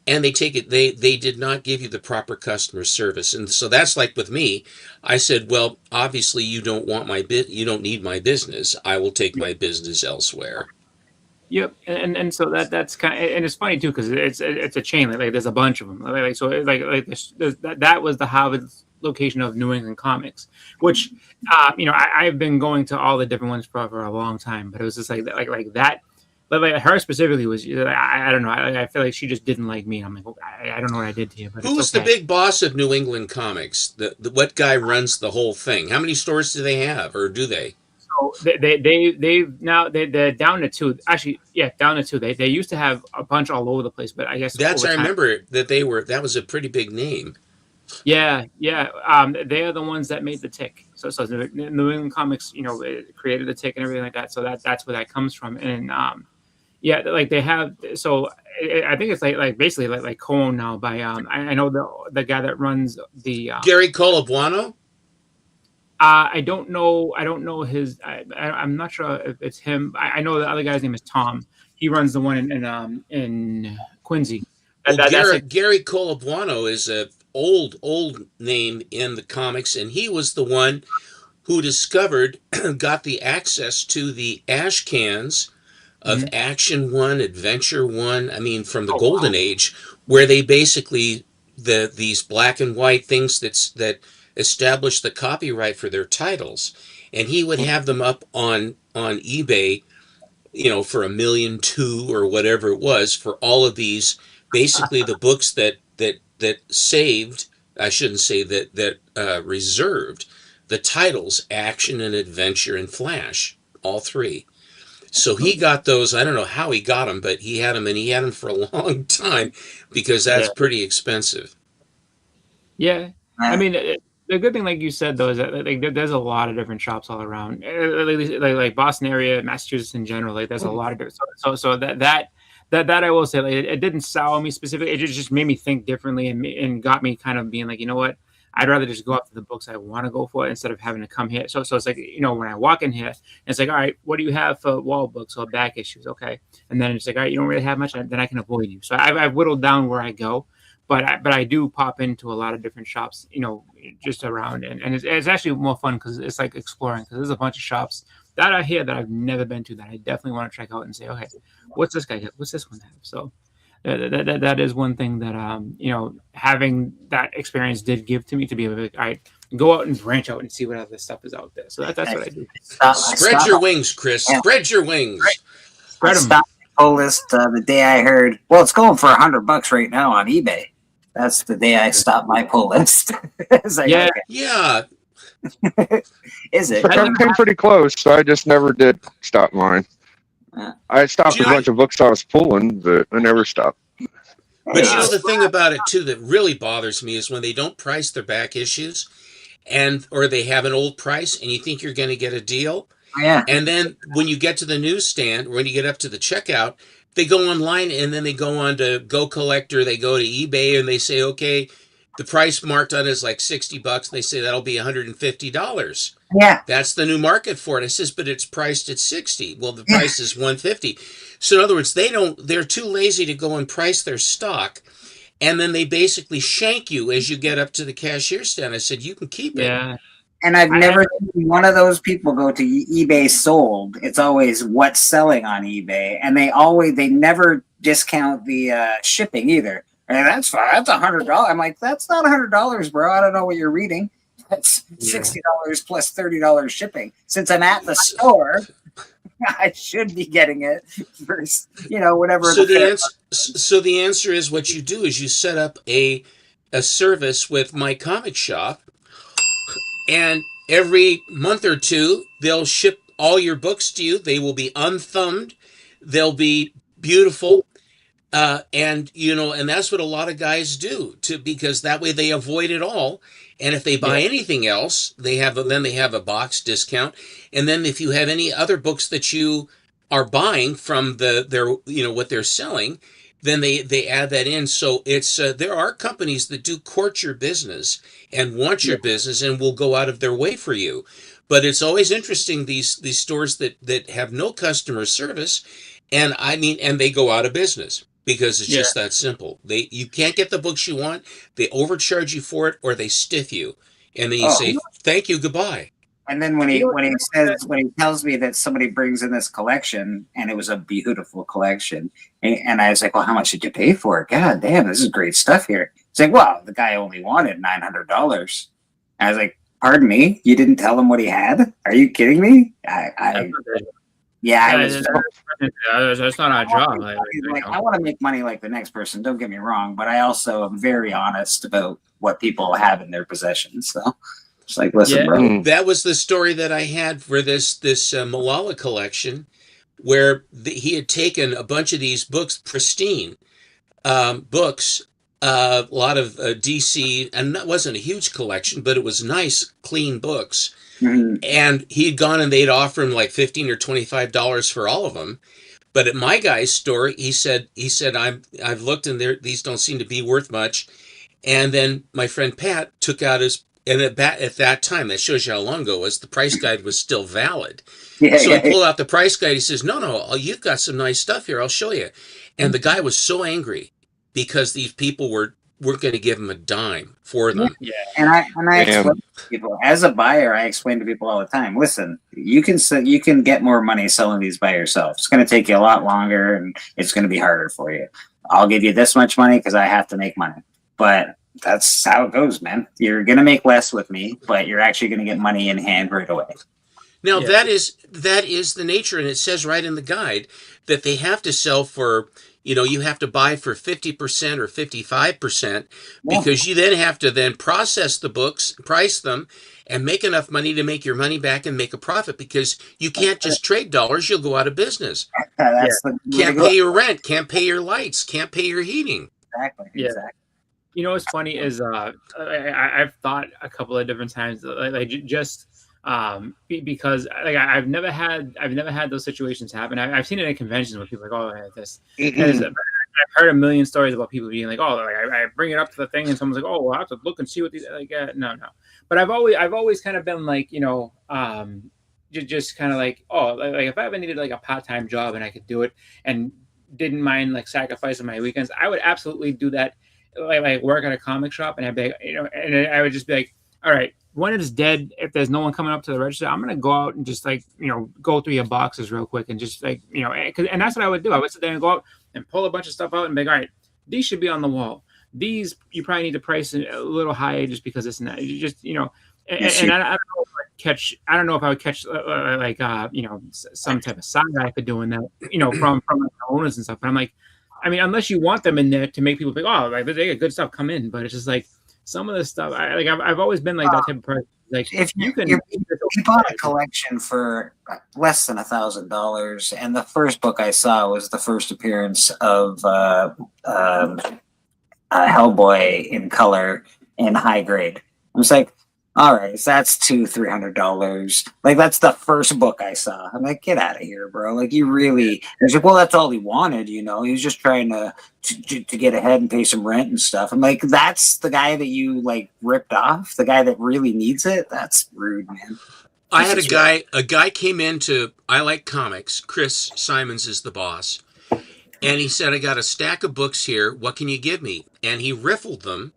and they take it, they did not give you the proper customer service. And so that's like with me. I said, well, obviously you don't want you don't need my business. I will take my business elsewhere. Yep, and so that's kind of, and it's funny too because it's a chain. Like there's a bunch of them. That was the Harvard location of New England Comics, which I've been going to all the different ones for a long time. But it was just like that. But her specifically was I don't know. I feel like she just didn't like me. I'm like, I don't know what I did to you. But who's the big boss of New England Comics? What guy runs the whole thing? How many stores do they have, or do they? So they're down to 2. Actually, yeah, down to 2. They used to have a bunch all over the place, but I guess I remember that that was a pretty big name. Yeah. They are the ones that made the Tick. So New England Comics, created the Tick and everything like that. So that's where that comes from. And they have. So I think it's like basically like co-owned now by I know the guy that runs the Gary Colabuano. I don't know. I don't know his. I'm not sure if it's him. I know the other guy's name is Tom. He runs the one in Quincy. Well, That's like Gary Colabuano is a old name in the comics, and he was the one who discovered, got the access to the ash cans of Action One, Adventure One. I mean, from the Golden Age, where they basically these black and white things that establish the copyright for their titles, and he would have them up on eBay, for $1.2 million or whatever it was for all of these. Basically, the books that saved. I shouldn't say that reserved the titles Action and Adventure and Flash, all three. So he got those. I don't know how he got them, but he had them, and he had them for a long time because that's pretty expensive. Yeah, I mean, the good thing, like you said, though, is that there's a lot of different shops all around, like Boston area, Massachusetts in general. Like, there's a lot of different. So that I will say, like, it didn't sour me specifically. It just made me think differently and got me kind of being like, you know what, I'd rather just go after the books I want to go for instead of having to come here. So it's like, when I walk in here, it's like, all right, what do you have for wall books or back issues? Okay. And then it's like, all right, you don't really have much, then I can avoid you. So I've whittled down where I go, but I do pop into a lot of different shops, just around. And it's actually more fun because it's like exploring, because there's a bunch of shops that are here that I've never been to that I definitely want to check out and say, okay, what's this guy have? What's this one have? So that is one thing that having that experience did give to me, to be able to, all right, go out and branch out and see what other stuff is out there. So that's what I do. Spread your wings, Chris. Yeah. Spread your wings. I stopped my pull list the day I heard. Well, it's going for $100 right now on eBay. That's the day I stopped my pull list. Like, yeah, okay. yeah. Is it? I came pretty close, so I just never did stop mine. I stopped a bunch of books I was pulling, but I never stopped. But the thing about it too that really bothers me is when they don't price their back issues, or they have an old price, and you think you're going to get a deal. Yeah. And then when you get to the newsstand, when you get up to the checkout, they go online and then they go on to Go Collector. They go to eBay and they say, okay, the price marked on is like $60. They say that'll be $150. Yeah. That's the new market for it. I says, but it's priced at $60. Well, the price is $150. So in other words, they're too lazy to go and price their stock. And then they basically shank you as you get up to the cashier stand. I said, you can keep it. Yeah. And I've never seen one of those people go to eBay sold. It's always what's selling on eBay. And they never discount the shipping either. And that's fine. That's $100. I'm like, that's not $100, bro. I don't know what you're reading. That's $60 plus $30 shipping. Since I'm at the store, I should be getting it for whatever. So the answer is, what you do is you set up a service with My Comic Shop, and every month or two they'll ship all your books to you. They will be unthumbed. They'll be beautiful. And that's what a lot of guys do because that way they avoid it all. And if they buy anything else, they have a box discount. And then if you have any other books that you are buying from what they're selling, then they add that in. So it's there are companies that do court your business and want your business and will go out of their way for you. But it's always interesting, these stores that have no customer service, and they go out of business. Because it's just that simple. You can't get the books you want. They overcharge you for it, or they stiff you, and then you say thank you, goodbye. And then when he tells me that somebody brings in this collection and it was a beautiful collection, and I was like, well, how much did you pay for it? God damn, this is great stuff here. It's like, well, the guy only wanted $900. I was like, pardon me, you didn't tell him what he had? Are you kidding me? That's not our job. I want to make money like the next person. Don't get me wrong, but I also am very honest about what people have in their possession. So, it's like, listen, bro. That was the story that I had for this Malala collection, where he had taken a bunch of these books, pristine books, a lot of DC, and that wasn't a huge collection, but it was nice, clean books. Mm-hmm. And he'd gone and they'd offer him like $15 or $25 for all of them. But at my guy's store, he said, I've looked and these don't seem to be worth much. And then my friend Pat took out his And at that time, that shows you how long ago it was, the price guide was still valid. Yeah, So yeah. he pulled out the price guide. He says, no, you've got some nice stuff here. I'll show you. And the guy was so angry because these people weren't going to give him a dime for them. Yeah. And I explain to people, as a buyer, I explain to people all the time, listen, you can get more money selling these by yourself. It's going to take you a lot longer and it's going to be harder for you. I'll give you this much money because I have to make money. But that's how it goes, man. You're going to make less with me, but you're actually going to get money in hand right away. Now, that is the nature, and it says right in the guide that they have to sell for, you have to buy for 50% or 55% because you then have to then process the books, price them, and make enough money to make your money back and make a profit because you can't just trade dollars. You'll go out of business. Can't pay your rent, can't pay your lights, can't pay your heating. Exactly. Yeah. You know what's funny is I've thought a couple of different times because I've never had those situations happen. I've seen it at conventions where people are like, oh, this. I've heard a million stories about people being like, oh, I bring it up to the thing and someone's like, oh, well, I have to look and see what these no. But I've always kind of been like, just kind of like, oh, like if I ever needed like a part-time job and I could do it and didn't mind like sacrificing my weekends, I would absolutely do that. Like work at a comic shop and I'd be, and I would just be like, all right, when it's dead, if there's no one coming up to the register, I'm gonna go out and just go through your boxes real quick and just and that's what I would do. I would sit there and go out and pull a bunch of stuff out and be like, all right, these should be on the wall. These you probably need to price a little higher just because it's not. You just and I don't know if I would catch some type of side eye for doing that from the owners and stuff. But I'm like, I mean, unless you want them in there to make people think, oh, like they get good stuff, come in. But it's just like some of the stuff. I've always been like that type of person. Like if you bought a collection for less than $1,000, and the first book I saw was the first appearance of Hellboy in color in high grade. I was like, all right, so that's $200-300. Like that's the first book I saw. I'm like, get out of here, bro. Like you really? He's like, well, that's all he wanted. He was just trying to get ahead and pay some rent and stuff. I'm like, that's the guy that you like ripped off. The guy that really needs it. That's rude, man. I had a guy came into I Like Comics. Chris Simons is the boss, and he said, I got a stack of books here. What can you give me? And he riffled them,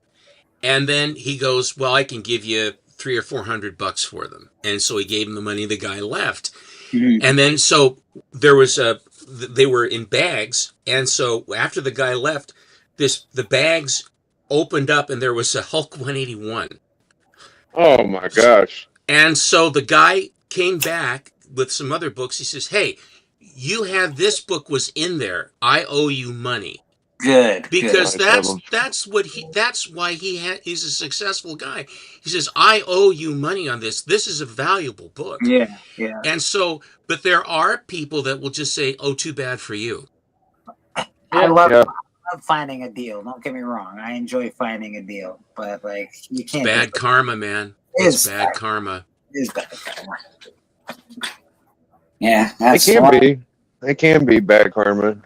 and then he goes, well, I can give you $300 or $400 for them. And so he gave him the money. The guy left. Mm-hmm. And then so there was they were in bags. And so after the guy left, the bags opened up and there was a Hulk 181. Oh my gosh. And so the guy came back with some other books. He says, hey, you had this book was in there. I owe you money. Good. Because that's why he's a successful guy. He says, I owe you money on this. This is a valuable book. Yeah. And so, but there are people that will just say, oh, too bad for you. I love finding a deal. Don't get me wrong. I enjoy finding a deal. But like you can't bad karma, man. It's bad karma. It is bad karma. Yeah. It can be bad karma.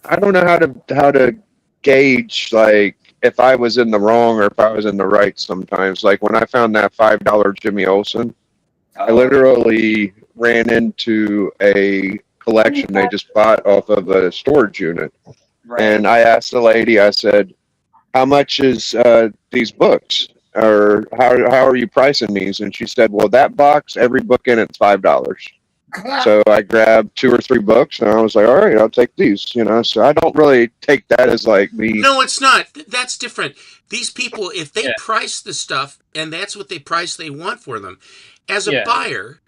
I don't know how to gauge like if I was in the wrong or if I was in the right sometimes. Like when I found that $5 Jimmy Olsen, I literally ran into a collection they just bought off of a storage unit. Right. And I asked the lady, I said, how much is these books? Or how are you pricing these? And she said, well, that box, every book in it's $5. So I grabbed 2 or 3 books and I was like, all right, I'll take these, so I don't really take that as like me. No, it's not. That's different. These people, if they price the stuff and that's what they want for them. As a buyer,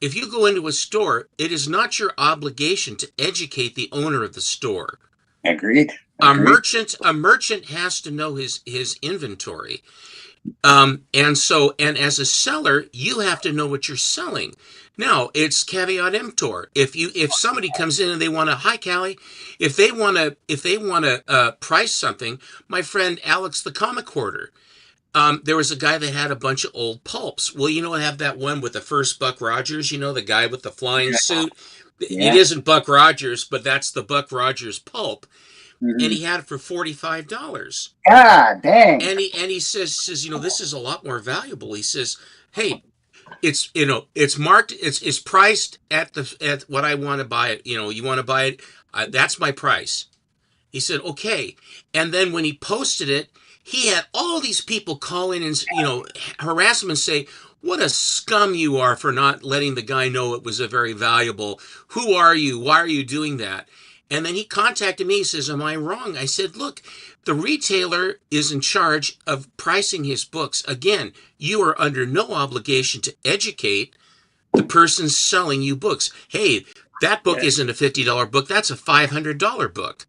if you go into a store, it is not your obligation to educate the owner of the store. Agreed. A merchant has to know his inventory. And as a seller, you have to know what you're selling. Now, it's caveat emptor. If somebody comes in and they want to, hi Callie, if they want to price something, my friend Alex the Comic Hoarder, there was a guy that had a bunch of old pulps. Well, I have that one with the first Buck Rogers, the guy with the flying suit. Yeah. It isn't Buck Rogers, but that's the Buck Rogers pulp. Mm-hmm. and he had it for $45. God dang. And he says, you know, this is a lot more valuable. He says, hey, it's, you know, it's marked, it's priced at what I want to buy it. You know, you want to buy it, that's my price. He said, okay. And then when he posted it, he had all these people call in and, you know, harass him and say, what a scum you are for not letting the guy know it was a very valuable. Who are you? Why are you doing that? And then he contacted me. He says, am I wrong? I said, look, the retailer is in charge of pricing his books. Again, you are under no obligation to educate the person selling you books. Hey, that book isn't a $50 book. That's a $500 book.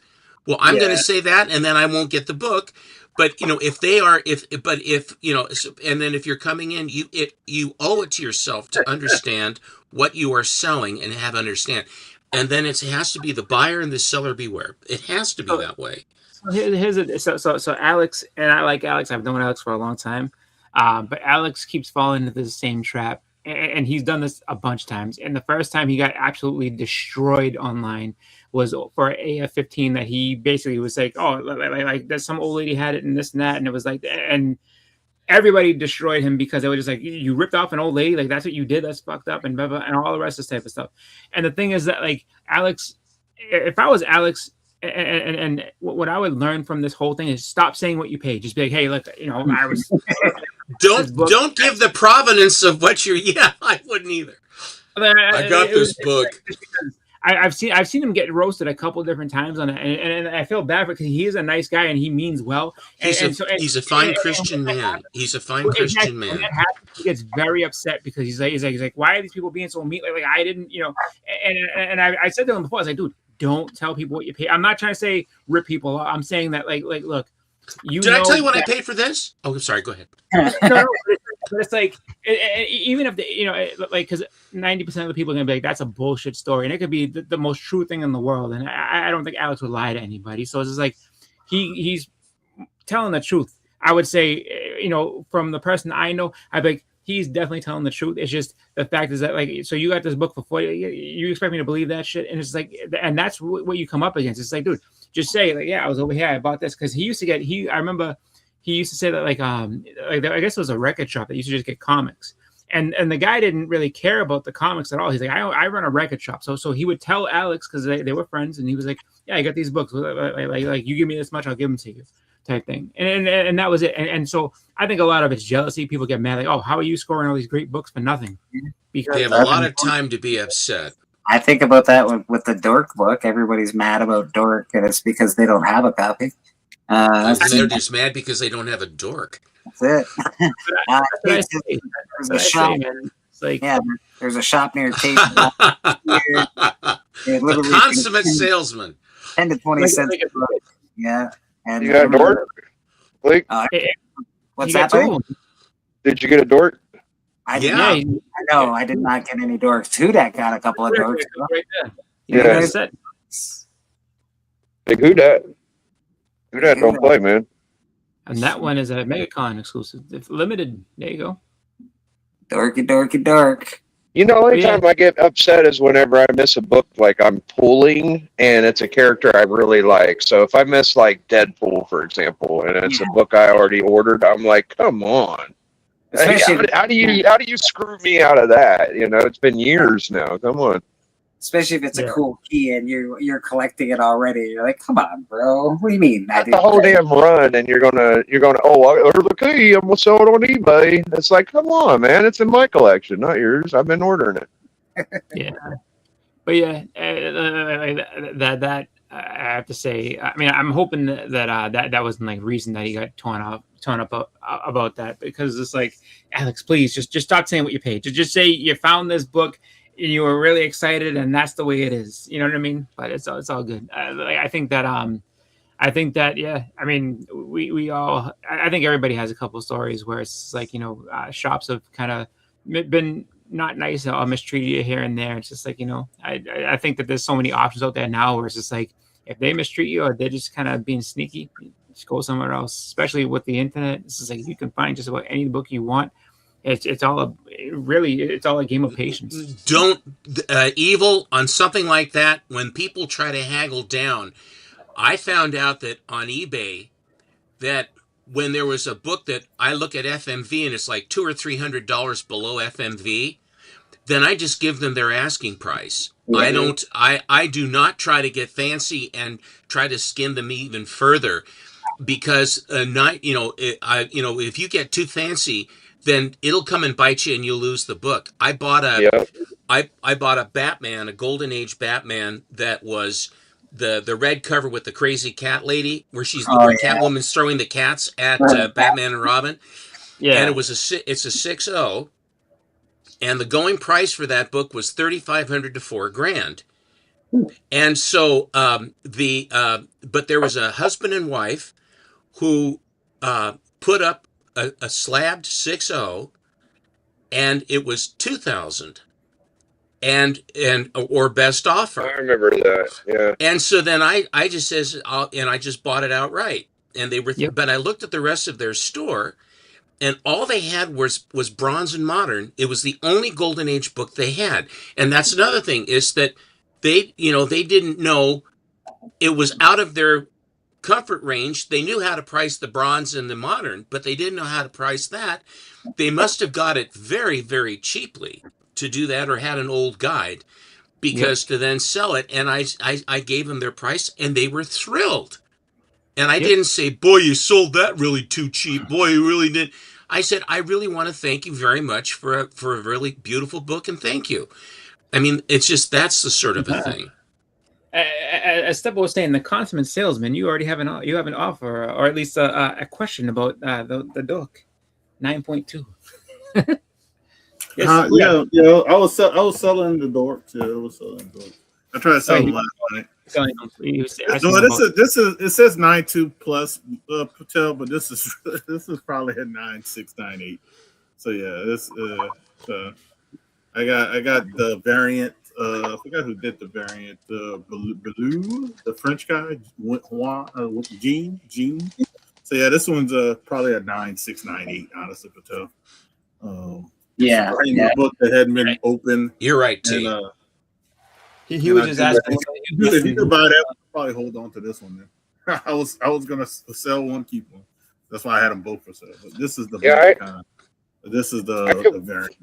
Well, I'm going to say that, and then I won't get the book. But, you know, if you know, and then if you're coming in, you owe it to yourself to understand what you are selling and have understand. And then it has to be the buyer and the seller beware. It has to be that way. So Alex, and I like Alex. I've known Alex for a long time, but Alex keeps falling into the same trap, and he's done this a bunch of times. And the first time he got absolutely destroyed online was for AF-15, that he basically was like, oh, like that some old lady had it and this and that, and it was like, and everybody destroyed him because they were just like, you ripped off an old lady, like that's what you did, that's fucked up, and blah, blah, and all the rest of this type of stuff. And the thing is that, like, Alex, if I was Alex, and what I would learn from this whole thing is stop saying what you paid. Just be like, hey, look, you know, I was don't give the provenance of what you're. Yeah, I wouldn't either. I got this book. I've seen him get roasted a couple of different times on it, and I feel bad because he is a nice guy and he means well. He's a fine Christian man. He's a fine Christian man. He gets very upset because he's like, why are these people being so mean? Like I didn't, you know. And I said to him before, I was like, dude, don't tell people what you pay. I'm not trying to say rip people off. I'm saying that like look, Did I tell you what I paid for this? Oh, I'm sorry. Go ahead. No, but it's like even if you know, like, because 90% of the people are gonna be like, that's a bullshit story, and it could be the most true thing in the world, and I don't think Alex would lie to anybody. So it's just like he's telling the truth. I would say, you know, from the person I know, I'd be like, he's definitely telling the truth. It's just the fact is that, like, so you got this book for 40, you expect me to believe that shit? And it's like, and that's what you come up against. It's like, dude, just say like, yeah, I was over here, I bought this, because he used to get I remember he used to say that like I guess it was a record shop that used to just get comics, and the guy didn't really care about the comics at all. He's like, I run a record shop, so he would tell Alex, because they were friends, and he was like, yeah, I got these books, like you give me this much, I'll give them to you, type thing, and that was it. And so I think a lot of it's jealousy. People get mad like, oh, how are you scoring all these great books for nothing? Because they have a lot of time to be upset. I think about that with the Dork book. Everybody's mad about Dork, and it's because they don't have a copy. They're just mad because they don't have a dork. That's it. There's a shop. It's like, yeah, there's a shop near Tate. The consummate salesman. 10 to 20 cents. Yeah. And you got a dork? Blake? What's that? Did you get a dork? I know. I did not get any dorks. Hudak got a couple of dorks. Yeah. Big Hudak. Hudak don't play, man. And that one is a MegaCon exclusive. It's limited. There you go. Dork. You know, only time I get upset is whenever I miss a book like I'm pulling and it's a character I really like. So if I miss like Deadpool, for example, and it's a book I already ordered, I'm like, come on. How do you screw me out of that? You know, it's been years now. Come on. Especially if it's a cool key and you're collecting it already. You're like, come on, bro. What do you mean? Not the whole damn run, and you're gonna. Oh, I ordered the key. I'm gonna sell it on eBay. It's like, come on, man. It's in my collection, not yours. I've been ordering it. Yeah, but yeah, that I have to say. I mean, I'm hoping that wasn't like reason that he got torn up about that, because it's like, Alex, please just stop saying what you paid. Just say you found this book and you were really excited, and that's the way it is. You know what I mean? But it's all good. I think that yeah. I mean, we all. I think everybody has a couple of stories where it's like, you know, shops have kind of been not nice or mistreated you here and there. It's just like, you know, I think that there's so many options out there now where it's just like, if they mistreat you or they're just kind of being sneaky, just go somewhere else. Especially with the internet, it's just like you can find just about any book you want. It's all a game of patience. Don't evil on something like that. When people try to haggle down, I found out that on eBay that when there was a book that I look at FMV and it's like $200 or $300 below FMV, then I just give them their asking price. I do not try to get fancy and try to skin them even further, because if you get too fancy, then it'll come and bite you and you'll lose the book. I bought a Batman, a Golden Age Batman, that was the red cover with the crazy cat lady, where Catwoman's throwing the cats at Batman and Robin. Yeah. And it's a 6.0, and the going price for that book was $3,500 to $4,000. And so but there was a husband and wife who put up a slabbed 6.0, and it was $2,000. Or best offer. I remember that. Yeah. And so then I just says, I just bought it outright. And they were, but I looked at the rest of their store, and all they had was Bronze and Modern. It was the only Golden Age book they had. And that's another thing, is that they didn't know, it was out of their comfort range. They knew how to price the Bronze and the Modern, but they didn't know how to price that. They must have got it very, very cheaply to do that, or had an old guide, because to then sell it. And I gave them their price, and they were thrilled. And I didn't say, boy, you sold that really too cheap. Boy, you really did. I said, I really want to thank you very much for a really beautiful book, and thank you. I mean, it's just, that's the sort of a thing. As Steppa was saying, the consummate salesman, you already have an offer, or at least a question about the book, 9.2. Yes, I was selling the dork too. I was selling the dork. I tried to sell them last night. It says 9.2 plus Patel, but this is probably a 9.6, 9.8. So yeah, this I got the variant. I forgot who did the variant. Baloo, the French guy, Jean. So yeah, this one's probably a 9.6, 9.8. Honestly, Patel. A book that hadn't been open. You're right, T. And, he was just asking. If you could buy that, I'd probably hold on to this one. Then I was gonna sell one, keep one. That's why I had them both for sale. But this is the this is the variant.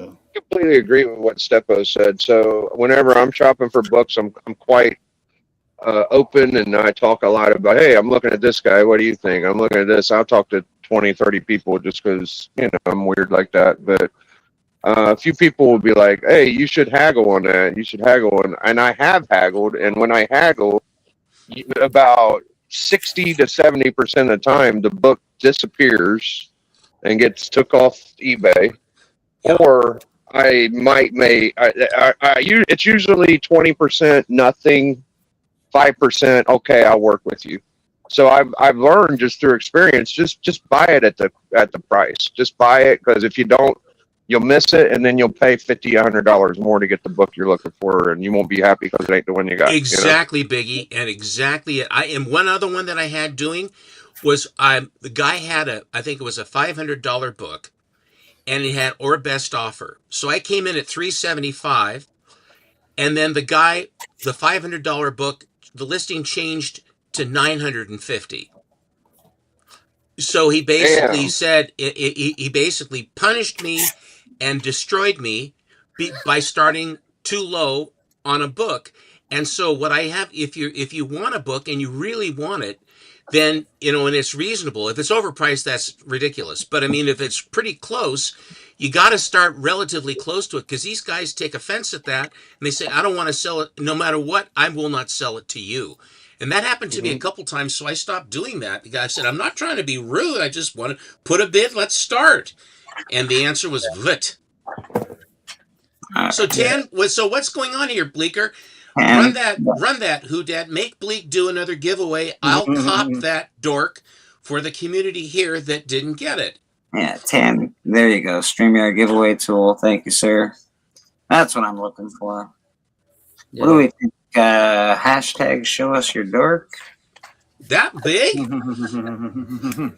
I completely agree with what Steppo said. So whenever I'm shopping for books, I'm quite open, and I talk a lot about, hey, I'm looking at this guy. What do you think? I'm looking at this. I'll talk to 20, 30 people just because, I'm weird like that. But a few people will be like, hey, you should haggle on that. You should haggle. And I have haggled. And when I haggle, about 60 to 70% of the time, the book disappears and gets took off eBay. Or I might it's usually 20% nothing, 5% okay, I'll work with you. So I've learned just through experience, just buy it at the price. Just buy it, because if you don't, you'll miss it, and then you'll pay $50, $100 more to get the book you're looking for, and you won't be happy because it ain't the one you got. Exactly, Biggie, and exactly it. And one other one that I had doing was the guy had I think it was a $500 book, and it had or best offer. So I came in at $375, and then the $500 book, the listing changed to $950. So he basically said he basically punished me and destroyed me by starting too low on a book. And so what I have, if you want a book and you really want it, then and it's reasonable. If it's overpriced, that's ridiculous. But I mean, if it's pretty close, you got to start relatively close to it, because these guys take offense at that, and they say, I don't want to sell it no matter what. I will not sell it to you. And that happened to me a couple times, so I stopped doing that, because I said, I'm not trying to be rude. I just want to put a bid. Let's start. And the answer was vit. So so what's going on here, Bleeker? Run that, Who Dat. Make Bleak do another giveaway. I'll cop that dork for the community here that didn't get it. Yeah, Tim. There you go. StreamYard giveaway tool. Thank you, sir. That's what I'm looking for. Yeah. What do we think? Hashtag show us your dork. That big? Don't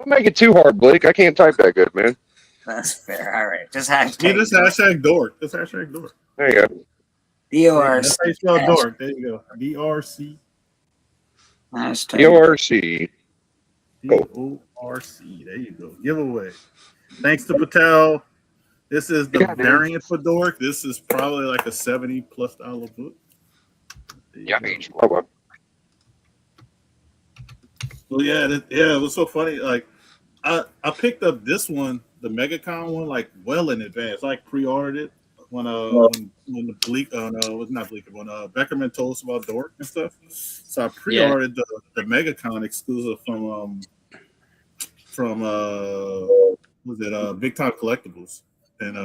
make it too hard, Blake. I can't type that good, man. That's fair. All right. Just hashtag. Yeah, just hashtag dork. Just hashtag dork. There you go. DORC. That's how you spell dork. There you go. DRC. DORC. DORC. There you go. Giveaway. Thanks to Patel. This is the variant for dork. This is probably like a $70+ book. Yeah. So yeah, it was so funny. Like I picked up this one, the MegaCon one, like well in advance. I like pre-ordered it when the Bleak was not Bleak when Beckerman told us about dork and stuff. So I pre-ordered the MegaCon exclusive from was it Big Time Collectibles, and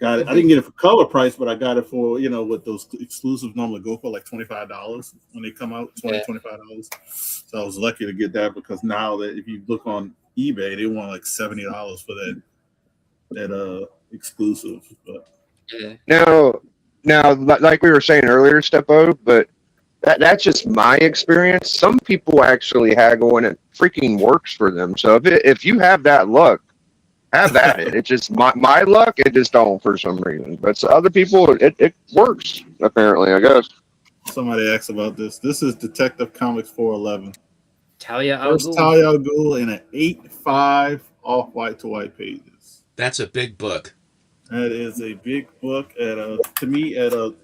got it. I didn't get it for color price, but I got it for what those exclusives normally go for, like $25 when they come out, $25. So I was lucky to get that, because now that if you look on eBay, they want like $70 for that exclusive. But Now, like we were saying earlier, Steppo, but that's just my experience. Some people actually haggle, and it freaking works for them. So if you have that luck, have at it. It's just my luck. It just don't for some reason. But so other people, it works apparently. I guess. Somebody asked about this. This is Detective Comics 411. Talia al Ghul. Talia al Ghul in an 8.5 off-white to white pages. That's a big book. That is a big book to me at a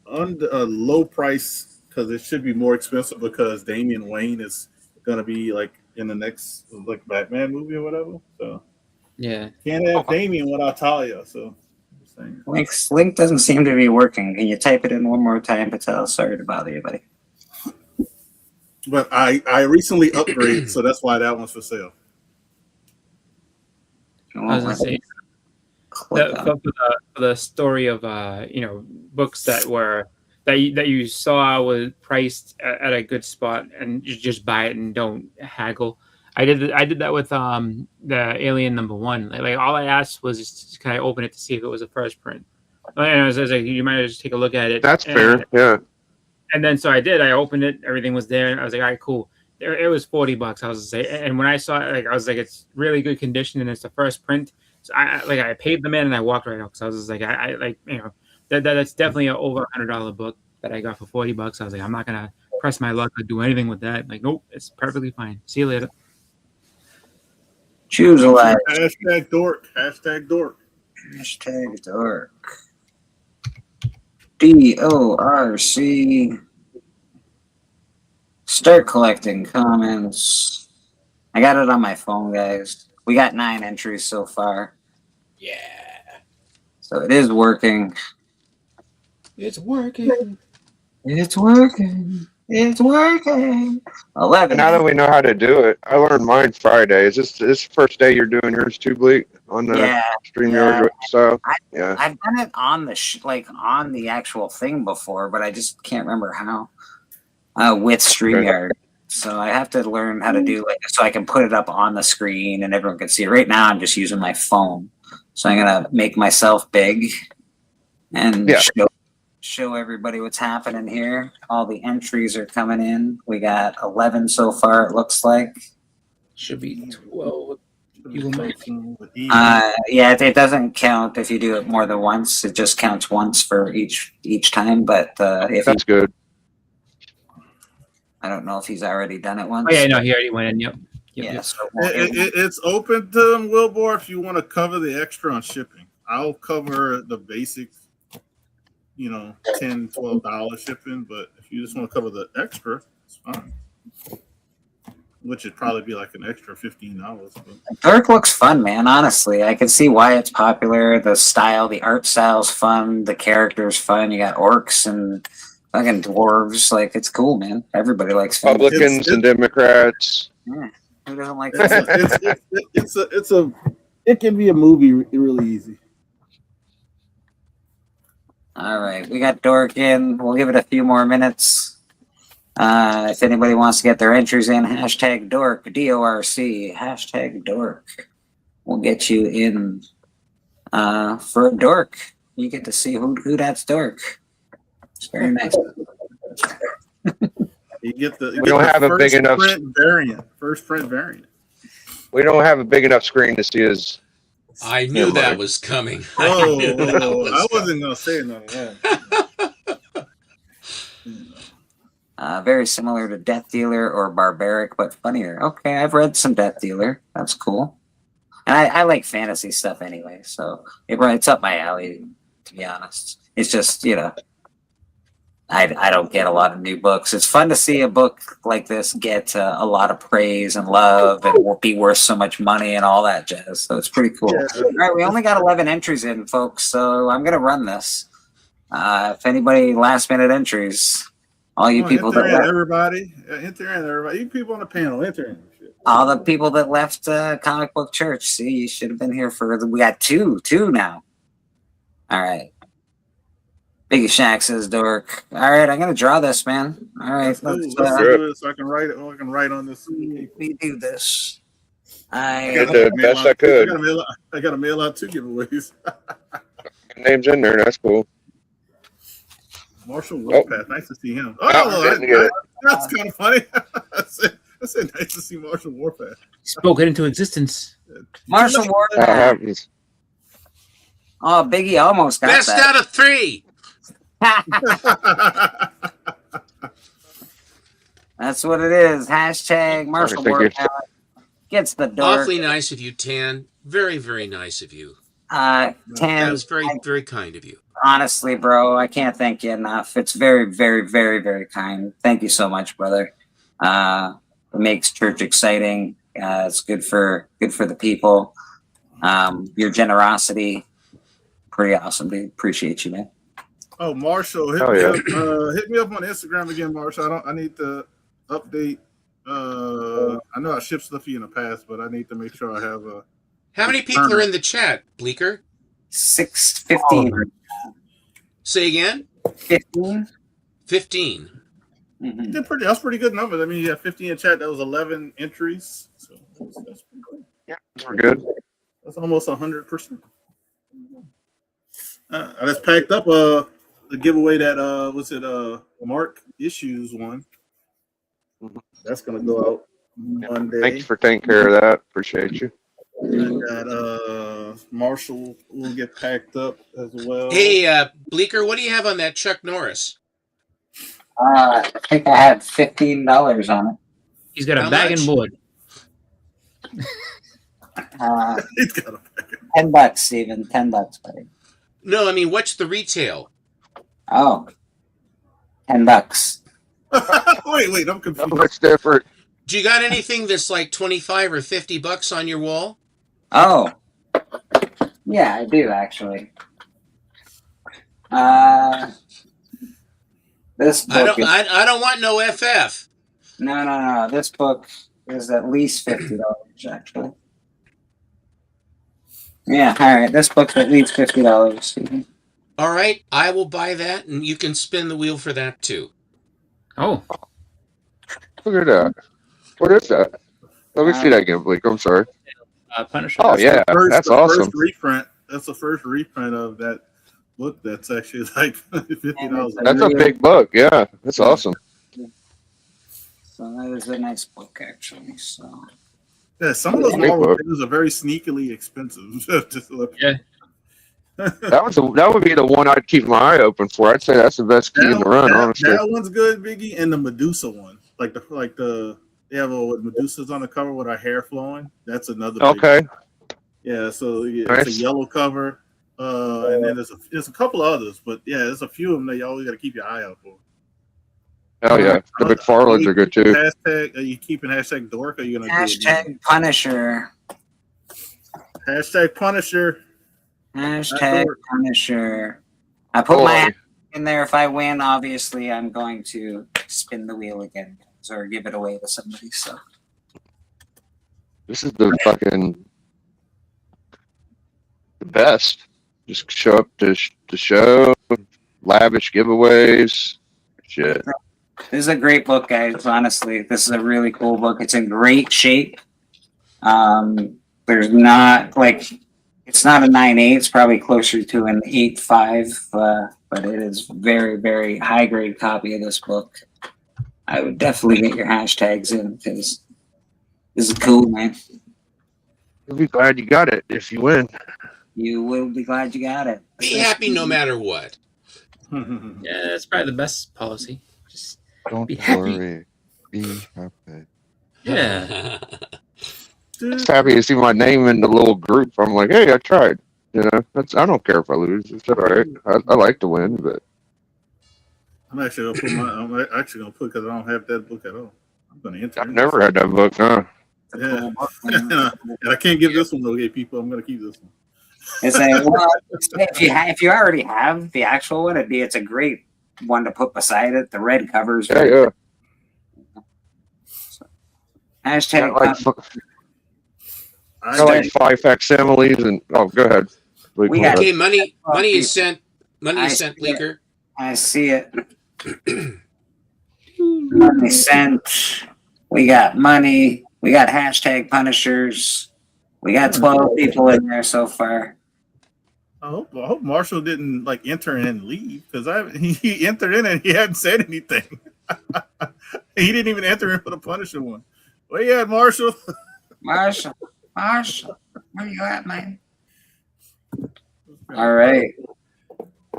low price, because it should be more expensive because Damian Wayne is going to be like in the next like Batman movie or whatever. So yeah, can't have Damian without Talia. So Link doesn't seem to be working. Can you type it in one more time, Patel? Sorry to bother you, buddy. But I recently upgraded, so that's why that one's for sale. I was gonna say for the story of books that you saw was priced at a good spot, and you just buy it and don't haggle. I did that with the Alien #1. Like all I asked was just can I open it to see if it was a first print, and I was like, you might just take a look at it. That's fair, yeah. And then so I did. I opened it. Everything was there. And I was like, all right, cool. It was $40. I was like, and when I saw it, like I was like, it's really good condition, and it's the first print. So I paid the man and I walked right out, because I was just like, that's definitely an over $100 book that I got for $40. I was like, I'm not gonna press my luck or do anything with that. Like, nope, it's perfectly fine. See you later. Choose a life. Hashtag dork. Hashtag dork. Hashtag dork. DORC. Start collecting comments. I got it on my phone, guys. We got 9 entries so far. Yeah. So it is working. It's working. It's working. It's working. 11. Now that we know how to do it, I learned mine Friday. Is this the first day you're doing yours too, Bleak? On the StreamYard stuff? Yeah. I've done it on the on the actual thing before, but I just can't remember how. With StreamYard. So I have to learn how to do so I can put it up on the screen and everyone can see it. Right now I'm just using my phone. So I'm gonna make myself big and show everybody what's happening here. All the entries are coming in. We got 11 so far, it looks like. Should be 12. It doesn't count if you do it more than once. It just counts once for each time. But that's good. I don't know if he's already done it once. Oh yeah, no, he already went in. Yep. So It's open to Wilbur if you want to cover the extra on shipping. I'll cover the basic, $10, $12 shipping, but if you just want to cover the extra, it's fine. Which would probably be like an extra $15. Dark looks fun, man. Honestly, I can see why it's popular. The style, the art style's fun. The character's fun. You got orcs and fucking dwarves. Like, it's cool, man. Everybody likes fun. Republicans and Democrats. Yeah. Who doesn't like it can be a movie really easy. All right, we got Dork in. We'll give it a few more minutes. If anybody wants to get their entries in, hashtag Dork, DORC, hashtag Dork. We'll get you in for a Dork. You get to see who that's Dork. It's very nice. You get the we don't have a big enough first print variant. We don't have a big enough screen to see his. I knew that was coming. I wasn't gonna say nothing. Very similar to Death Dealer or Barbaric, but funnier. Okay, I've read some Death Dealer. That's cool. And I like fantasy stuff anyway, so it's up my alley, to be honest. It's just, I don't get a lot of new books. It's fun to see a book like this get a lot of praise and love and will be worth so much money and all that jazz. So it's pretty cool. Yeah. All right, we only got 11 entries in, folks, so I'm going to run this. If anybody last minute entries, all you people enter that in, everybody. Enter in, everybody. You people on the panel, enter in. all the people that left Comic Book Church. See, you should have been here for we got two now. All right. Biggie Shack says Dork. All right, I'm gonna draw this, man. All right, let's do it so I can write it. I can write on this. We do this. I did the best I could. I got to mail out 2 giveaways. Name's in there. That's cool. Marshall Warpath. Nice to see him. Oh, that's kind of funny. I said nice to see Marshall Warpath. Spoke it into existence. Marshall Warpath. Oh, Biggie almost got Best that. out of 3. That's what it is. Hashtag Marshall Warpath gets the Dork. Awfully nice of you, Tan. Very, very nice of you. Tan, that was very, very kind of you. Honestly, bro, I can't thank you enough. It's very, very, very, very kind. Thank you so much, brother. It makes church exciting. It's good for the people. Your generosity, pretty awesome, dude. Appreciate you, man. Oh, Marshall, hit me up on Instagram again, Marshall. I need to update. I know I shipped stuff to you in the past, but I need to make sure I have a. How many people are in the chat, Bleeker? 615. Say again? 15. 15. Mm-hmm. That's pretty good numbers. I mean, you have 15 in chat. That was 11 entries. So that's pretty good. Yeah, we're good. That's almost 100%. I just packed up the giveaway that Mark Issues one. That's gonna go out Monday. Thanks for taking care of that. Appreciate you. I got Marshall will get packed up as well. Hey, Bleeker, what do you have on that Chuck Norris? I think I had $15 on it. He's got a bag and board. He's got a bag. $10, Steven. $10, buddy. No, I mean, what's the retail? Oh, $10. Wait, I'm confused. What's different? Do you got anything that's like $25 or $50 on your wall? Oh, yeah, I do actually. This book I don't want no FF. No. This book is at least $50 actually. Yeah, all right. This book's at least $50. All right, I will buy that, and you can spin the wheel for that too. Oh, look at that! What is that? Let me see that again, Blake. I'm sorry. Punisher. Oh yeah, that's awesome. First reprint. That's the first reprint of that book. That's actually like $50. That's a big book. Yeah, that's awesome. So that is a nice book, actually. So yeah, some of those Marvel things are very sneakily expensive. Yeah. That would be the one I'd keep my eye open for. I'd say that's the best key in the run, honestly. That one's good, Biggie, and the Medusa one, like the they have with Medusa's on the cover with her hair flowing. That's another. Okay. Yeah, so it's Nice. a yellow cover, and then there's a couple of others, but yeah, there's a few of them that you always got to keep your eye out for. Oh yeah, the McFarlanes are good too. Hashtag, are you keeping hashtag dork? Or are you gonna hashtag Punisher? Hashtag Punisher. Hashtag Punisher. I put my hat in there. If I win, obviously, I'm going to spin the wheel again or give it away to somebody. So This is the best. Just show up to the show, lavish giveaways, shit. this is a great book, guys. Honestly, this is a really cool book. It's in great shape. There's not it's not a 9.8. It's probably closer to an 8.5. But it is very, very high grade copy of this book. I would definitely get your hashtags in because this is cool, man. You'll be glad you got it if you win. You will be glad you got it. Be happy no matter what. Yeah, that's probably the best policy. Just Don't Be happy. worry. Be happy. Yeah. Just happy to see my name in the little group. I'm like, hey, I tried. You know, I don't care if I lose. It's all right. I like to win, but I'm actually gonna put because I don't have that book at all. I'm gonna enter. I've never had that book. No. Yeah, and I can't give this one away, people. I'm gonna keep this one. It's a, well, if you already have the actual one, it's a great one to put beside it. The red covers. Yeah. Hashtag. I like 5 facsimiles and go ahead. We got okay. Money is sent. Money is sent, Bleeker. I see it. Money sent. We got money. We got hashtag punishers. We got 12 people in there so far. I hope Marshall didn't like enter and leave because he entered in and he hadn't said anything. He didn't even enter in for the Punisher one. Where you at, Marshall? Marshall, where you at, man? All right.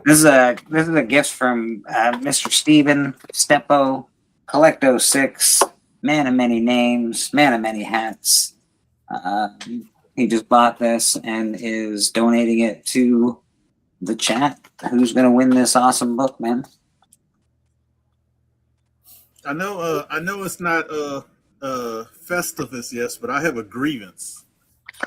This is a gift from Mr. Steven Steppo, Collecto 6, man of many names, man of many hats. He just bought this and is donating it to the chat. Who's gonna win this awesome book, man? I know it's not Festivus, yes, but I have a grievance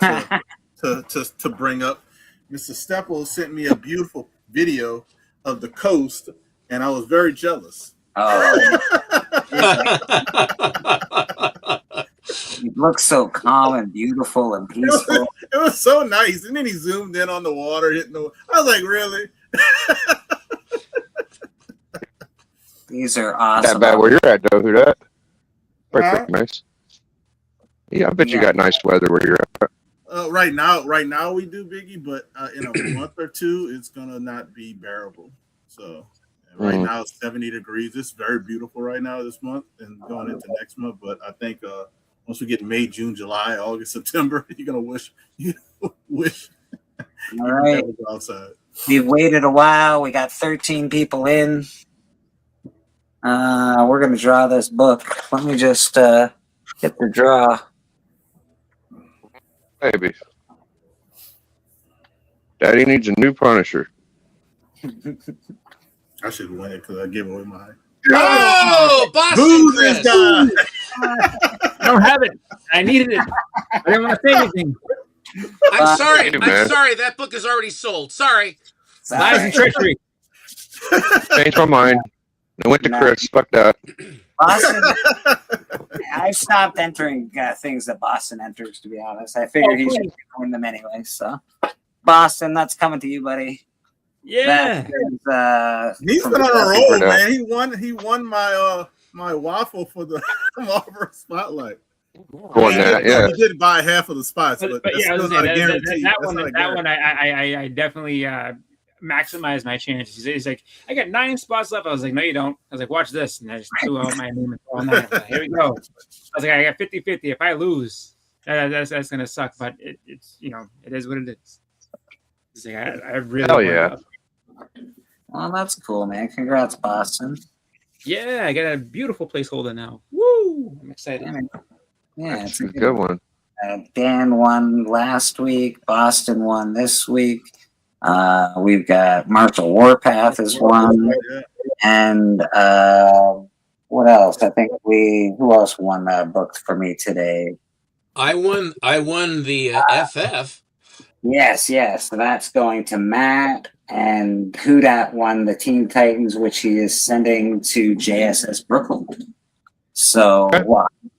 to bring up. Mr. Steppo sent me a beautiful video of the coast, and I was very jealous. Oh. It looks so calm and beautiful and peaceful. It was so nice. And then he zoomed in on the water, hitting the. I was like, really? These are awesome. Not bad where you're at, though. Who that? Pretty nice. Yeah, I bet you got nice weather where you're at. Right now we do, Biggie, but in a month or two, it's gonna not be bearable. So right now it's 70 degrees. It's very beautiful right now this month and going into next month. But I think once we get May, June, July, August, September, you're gonna wish. All right. Outside. We've waited a while. We got 13 people in. We're gonna draw this book. Let me just hit the draw. Maybe. Daddy needs a new Punisher. I should win it because I gave away mine. Oh, Boston Who's Chris. this guy? I don't have it. I needed it. I didn't want to say anything. I'm sorry. Hey, I'm man. sorry. That book is already sold. Sorry. Lies and treachery. Changed my mind. I went to Chris. Fuck that. Boston. I stopped entering things that Boston enters, to be honest. I figured he's going to win them anyway. So, Boston, that's coming to you, buddy. Yeah. He's been on a roll, man. He won my my waffle for the Marvel Spotlight. Yeah. He did buy half of the spots, but that's yeah, still not a guarantee. That one, I definitely maximize my chances. He's like, I got 9 spots left. I was like, no, you don't. I was like, watch this. And I just threw out my name and all that. Like, here we go. I was like, I got 50-50. If I lose, that's going to suck. But it's, it is what it is. It's like, I really. Hell yeah. Well, that's cool, man. Congrats, Boston. Yeah, I got a beautiful placeholder now. Woo! I'm excited. Yeah, it's a good one. Dan won last week. Boston won this week. We've got Marshall Warpath as one. And what else? I think who else won booked for me today? I won the FF. Yes. So that's going to Matt. And Hudat won the Teen Titans, which he is sending to JSS Brooklyn. So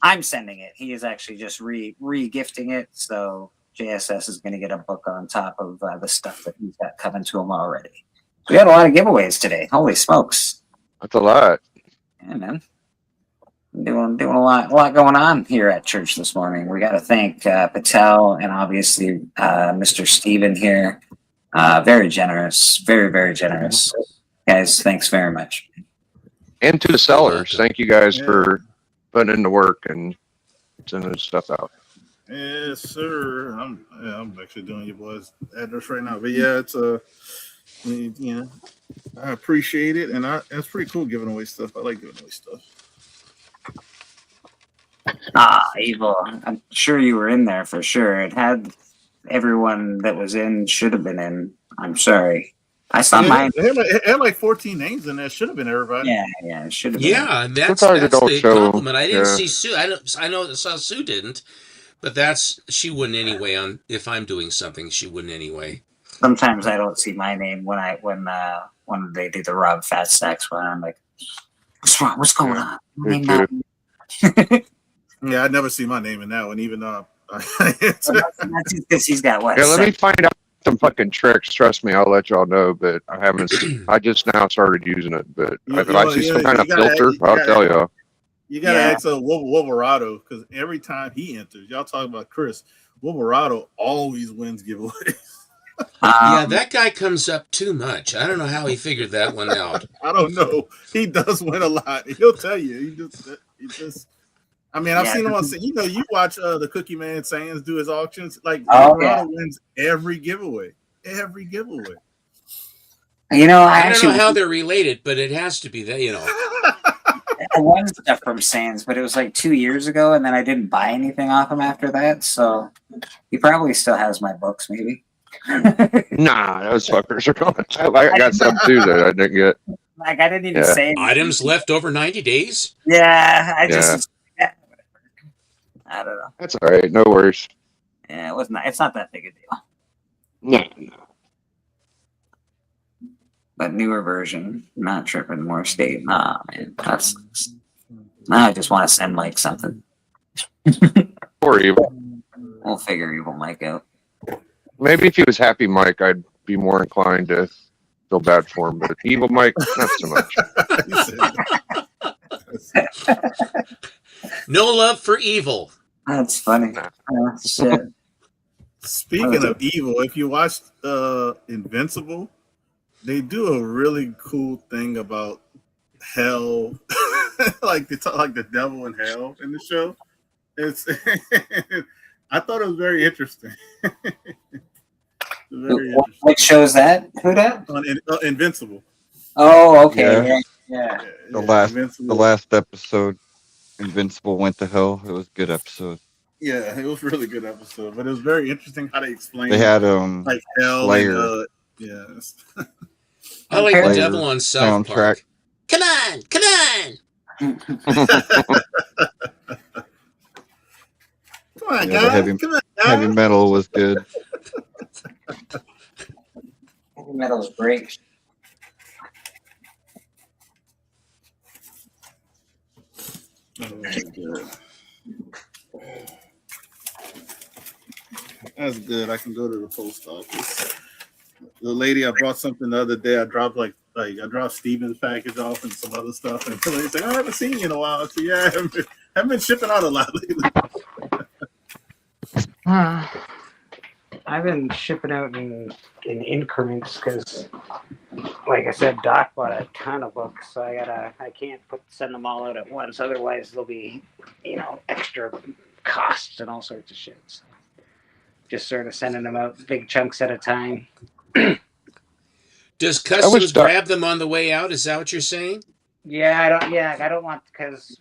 I'm sending it. He is actually just re-gifting it. So JSS is going to get a book on top of the stuff that he's got coming to him already. We had a lot of giveaways today. Holy smokes. That's a lot. Yeah, man. Doing a lot going on here at church this morning. We got to thank Patel and obviously Mr. Steven here. Very generous. Very, very generous. Guys, thanks very much. And to the sellers, thank you guys for putting in the work and sending stuff out. Yes, sir. I'm actually doing your boys' address right now. But yeah, it's You know, I appreciate it, and it's pretty cool giving away stuff. I like giving away stuff. Evil. I'm sure you were in there for sure. It had everyone that was in should have been in. I'm sorry. I saw mine. It had like 14 names in there. Should have been everybody. Yeah, it should have been. Yeah, and that's Sometimes it don't the show, compliment. I didn't yeah. see Sue. I know saw Sue didn't, but she wouldn't anyway. On if I'm doing something, she wouldn't anyway. Sometimes I don't see my name when they do the Rob Fat Stacks one. I'm like, what's wrong? What's going on? Me too. Yeah, I never see my name in that one, even though That's because he's got what? Yeah, let me find out some fucking tricks. Trust me, I'll let y'all know. But I haven't. I just now started using it. But if I see some kind of filter, I'll tell y'all. You gotta ask Wolverado, because every time he enters, y'all talk about Chris. Wolverado always wins giveaways. Yeah, that guy comes up too much. I don't know how he figured that one out. I don't know. He does win a lot. He'll tell you. He just. I mean, I've seen him on. You know, you watch the Cookie Man Sands do his auctions. Like, Wolverado wins every giveaway. Every giveaway. You know, I don't know how they're related, but it has to be that. You know, I won stuff from Sands, but it was like 2 years ago, and then I didn't buy anything off him after that. So he probably still has my books, maybe. Nah, those fuckers are gone. I got some too that I didn't get. Like I didn't even say anything. items left over 90 days. Yeah, I don't know. That's all right. No worries. Yeah, it wasn't. It's not that big a deal. No. But newer version, not tripping more state. Nah, man, that's. Now I just want to send Mike something. Or Evil. We'll figure Evil Mike out. Maybe if he was Happy Mike, I'd be more inclined to feel bad for him. But Evil Mike, not so much. No love for evil. That's funny. Shit. Speaking of evil, if you watch Invincible, they do a really cool thing about hell, like they talk like the devil in hell in the show. It's I thought it was very interesting. What shows that? Who that? On Invincible. Oh, okay. Yeah. The last episode, Invincible went to hell. It was a good episode. Yeah, it was a really good episode, but it was very interesting how they explained. They had like hell. Slayer. And, yes. I like Slayer the devil on South Park. Come on, come on. Come on, Yeah, guys. heavy, Come on, heavy guys. metal was good. Heavy metal's great. Oh, good. That's good. I can go to the post office. The lady, I brought something the other day. I dropped I dropped Steven's package off and some other stuff, and the lady's like, "I haven't seen you in a while." I said, "Yeah, I haven't been shipping out a lot lately." I've been shipping out in increments because, like I said, Doc bought a ton of books, so I can't send them all out at once. Otherwise, there'll be, extra costs and all sorts of shit. So just sort of sending them out big chunks at a time. Does Customs grab them on the way out? Is that what you're saying? Yeah, I don't want, because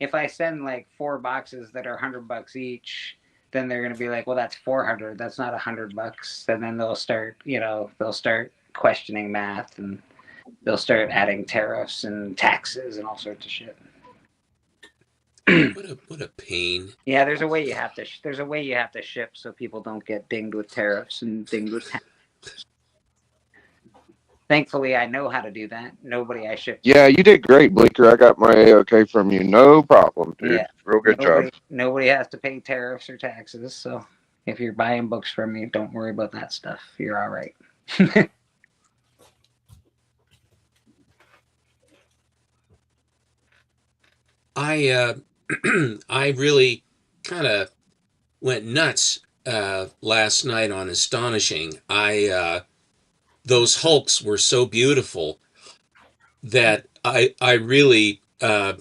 if I send like 4 boxes that are $100 each, then they're going to be like, well, that's 400. That's not $100. And then they'll start questioning math, and they'll start adding tariffs and taxes and all sorts of shit. What a pain. Yeah, there's a way you have to ship so people don't get dinged with tariffs and dinged with taxes. Thankfully, I know how to do that. Nobody I ship. Yeah, you did great, Bleeker. I got my A-OK from you. No problem, dude. Yeah. Real good job. Nobody has to pay tariffs or taxes. So if you're buying books from me, don't worry about that stuff. You're all right. I really kind of went nuts last night on Astonishing. Those Hulks were so beautiful that I really I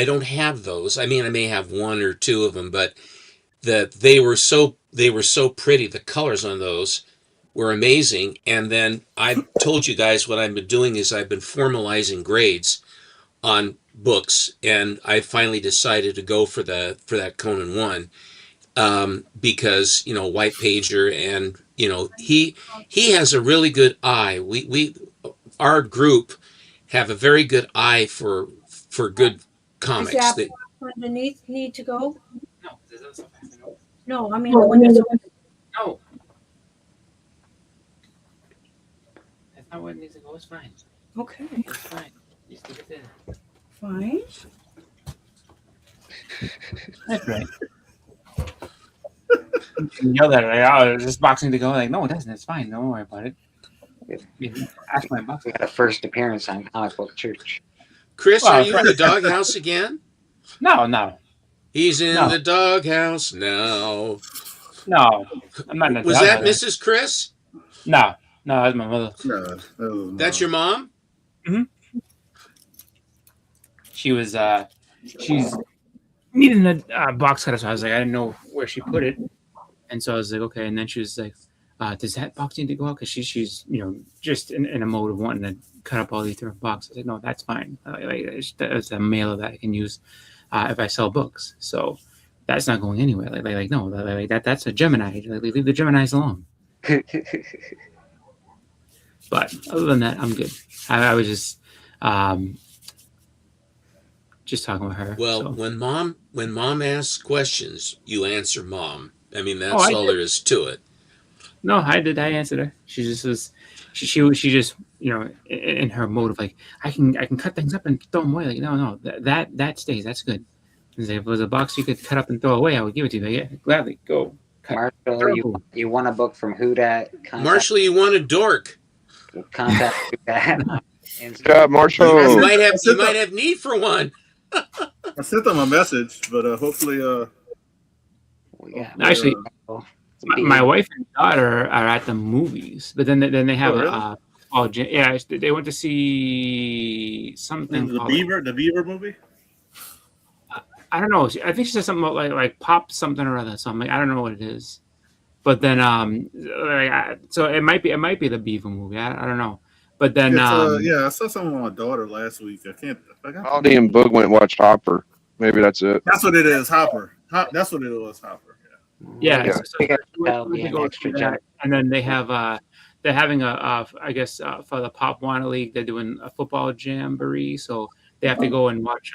don't have those. I mean, I may have 1 or 2 of them, but they were so pretty. The colors on those were amazing. And then I told you guys what I've been doing is I've been formalizing grades on books, and I finally decided to go for that Conan one, because White Pager, and he has a really good eye. We our group have a very good eye for good Is comics. that That underneath need to go? No, there's no stuff has to go. No, I mean the one that's No. That's not where it needs to go. It's fine. okay. It's fine. Just leave it there. Fine. That's right. You yell at it, like, oh, this box needs to go. Like, no, it doesn't. It's fine. Don't worry about it. Ask my box. We got a first appearance on Comic Book Church. Chris, Well, are you in the doghouse again? No. He's in No. the doghouse now. No, I'm not in the Was that doghouse. Mrs. Chris? No, that's my mother. That's your mom? She was she's needing a box cutter, so I was like, I didn't know where she put it, and so I was like, okay. And then she was like, does that box need to go out? Because she's just in a mode of wanting to cut up all these different boxes. I was like, no, that's fine. It's a mailer that I can use if I sell books. So that's not going anywhere. No, that's a Gemini. Leave the Geminis alone. But other than that, I'm good. I was just talking with her. Well, so. when mom asks questions, you answer mom. I mean, that's I all did. there is to it. No, I did. I answered her. She just was. She just in her mode of like I can cut things up and throw them away. Like no, that stays. That's good. If it was a box you could cut up and throw away, I would give it to you. Like, yeah, gladly go. Marshall, you won a book from Whodat. Marshall, you want a dork? Contact Whodat. Good job, Marshall. You might have need for one. I sent them a message, but hopefully, Actually, my wife and daughter are at the movies, but then they have they went to see something. the Beaver movie. I don't know. I think she said something about like pop something or other. So I'm like, I don't know what it is. But then so it might be the Beaver movie. I don't know. But then I saw something with my daughter last week. I got Aldi and Boog went and watched Hopper. Maybe that's it. That's what it is, Hopper. That's what it was, Hopper. Yeah. Yeah. So we go through that, and then they have they're having I guess for the Pop Warner League, they're doing a football jamboree, so they have to go and watch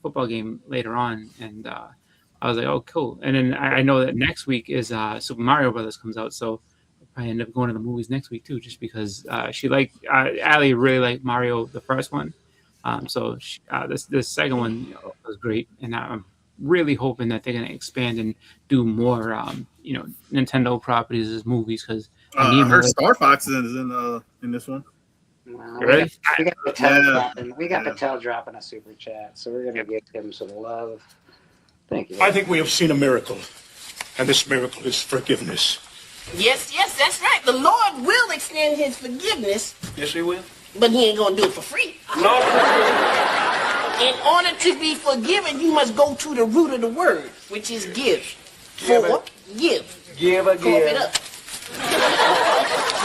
football game later on, and I was like, oh, cool. And then I know that next week is Super Mario Brothers comes out, so I'll probably end up going to the movies next week too, just because she Allie really liked Mario the first one, so this second one was great, and I'm really hoping that they're going to expand and do more Nintendo properties as movies, because I heard Star Fox is in this one. Really? We got Patel dropping a super chat, so we're gonna give him some love. Thank you. I think we have seen a miracle, and this miracle is forgiveness. Yes, that's right. The Lord will extend his forgiveness, Yes, he will. but he ain't gonna do it for free. No. In order to be forgiven, you must go to the root of the word, which is give. Give. Give a Cough it up.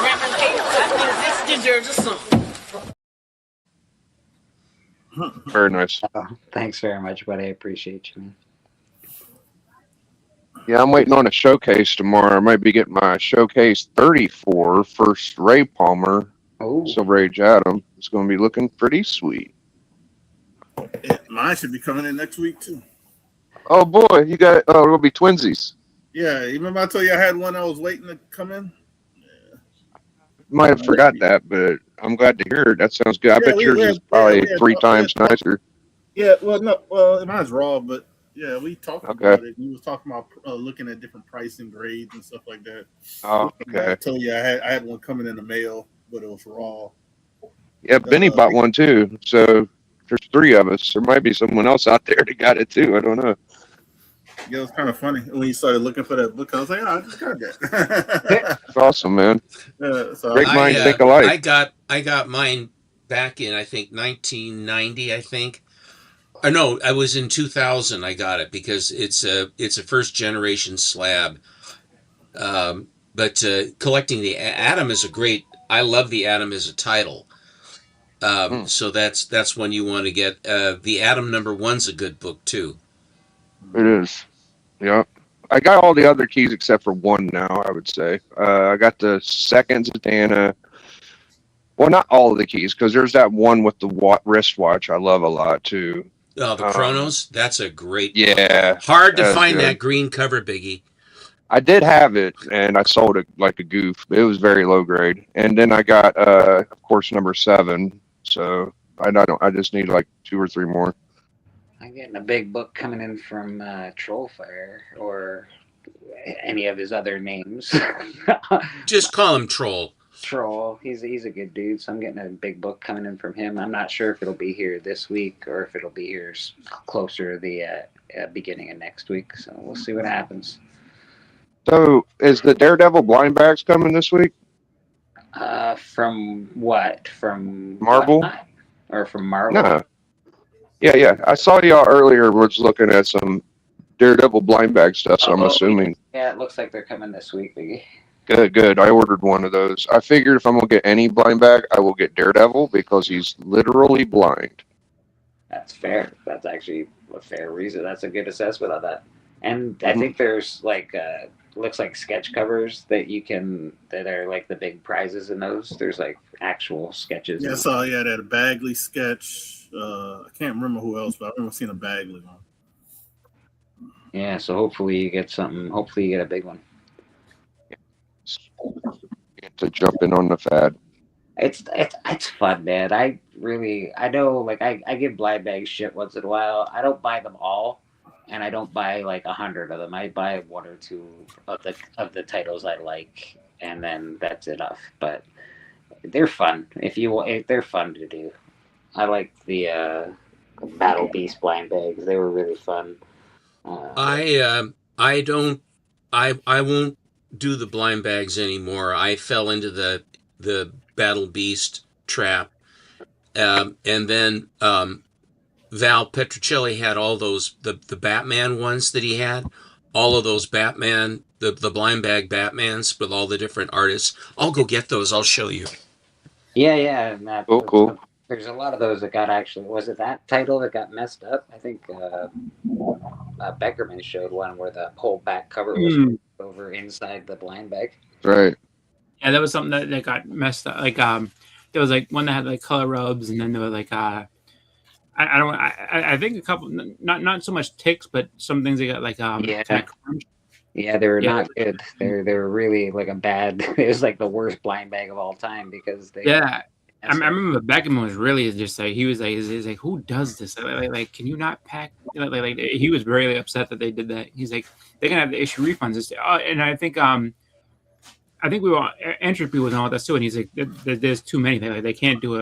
Reverend Taylor, I think this deserves a song. Very nice. Thanks very much, buddy. I appreciate you, man. Yeah, I'm waiting on a showcase tomorrow. I might be getting my showcase 34 first Ray Palmer, Silver Age Adam. It's going to be looking pretty sweet. Mine should be coming in next week too. Oh boy, you got it'll be twinsies. Yeah, you remember I told you I had one I was waiting to come in? Might have forgot that, but I'm glad to hear it. That sounds good. I bet yours is probably three times nicer. Yeah, mine's raw, but yeah, we talked about it. We was talking about looking at different pricing grades and stuff like that. Oh, okay. I told you I had one coming in the mail, but it was raw. Yeah, Benny bought one too. So there's three of us. There might be someone else out there that got it too. I don't know. Yeah, it was kind of funny when you started looking for that book. I was like, I just got that. It's awesome, man. So Great minds think alike. I got mine back in, I think, 1990. I think. No, I was in 2000. I got it because it's a first generation slab. But collecting the Atom is a great. I love the Atom as a title. So that's one you want to get. The Atom #1's a good book too. It is. Yeah. I got all the other keys except for one now, I would say. I got the second Zatanna. Well, not all of the keys, because there's that one with the wristwatch I love a lot too. Oh, the Chronos. That's a great. Yeah. Book. Hard to that's find good. that green cover, Biggie. I did have it, and I sold it like a goof. It was very low grade. And then I got, of course, #7. So I don't. I just need like 2 or 3 more. I'm getting a big book coming in from Trollfire or any of his other names. Just call him Troll. Troll. He's a good dude, so I'm getting a big book coming in from him. I'm not sure if it'll be here this week or if it'll be here closer to the beginning of next week. So we'll see what happens. So is the Daredevil blind bags coming this week? From what? From Marvel? Or from Marvel? No. Yeah. I saw y'all earlier was looking at some Daredevil blind bag stuff, so I'm assuming. Yeah, it looks like they're coming this week, Biggie. Good. I ordered one of those. I figured if I'm going to get any blind bag, I will get Daredevil because he's literally blind. That's fair. That's actually a fair reason. That's a good assessment on that. And I think there's like looks like sketch covers that are like the big prizes in those. There's like actual sketches. Yeah, I saw that Bagley sketch. I can't remember who else, but I remember seeing a Bagley one. Yeah, so hopefully you get something. Hopefully you get a big one. To jump in on the fad. It's fun, man. I know like I give blind bags shit once in a while. I don't buy them all, and I don't buy like 100 of them. I buy 1 or 2 of the titles I like, and then that's enough. But they're fun. They're fun to do. I like the Battle Beast blind bags. They were really fun. I won't do the blind bags anymore. I fell into the Battle Beast trap, and then Val Petrocelli had all those the Batman ones that he had, all of those Batman the blind bag Batmans with all the different artists. I'll go get those. I'll show you. Yeah, and that, cool. There's a lot of those that got was it that title that got messed up? I think Beckerman showed one where the whole back cover was over inside the blind bag. Right. Yeah, that was something that got messed up. Like there was like one that had like color rubs, and then there were like I think a couple not so much ticks, but some things they got like Yeah, they were not good. They were really like a bad. It was like the worst blind bag of all time because they. Yeah, I remember Beckham was really just like he was like who does this? Like can you not pack? Like he was really upset that they did that. He's like they're gonna have to issue refunds. And I think we were Entropy was on all that too. And he's like there's too many. They can't do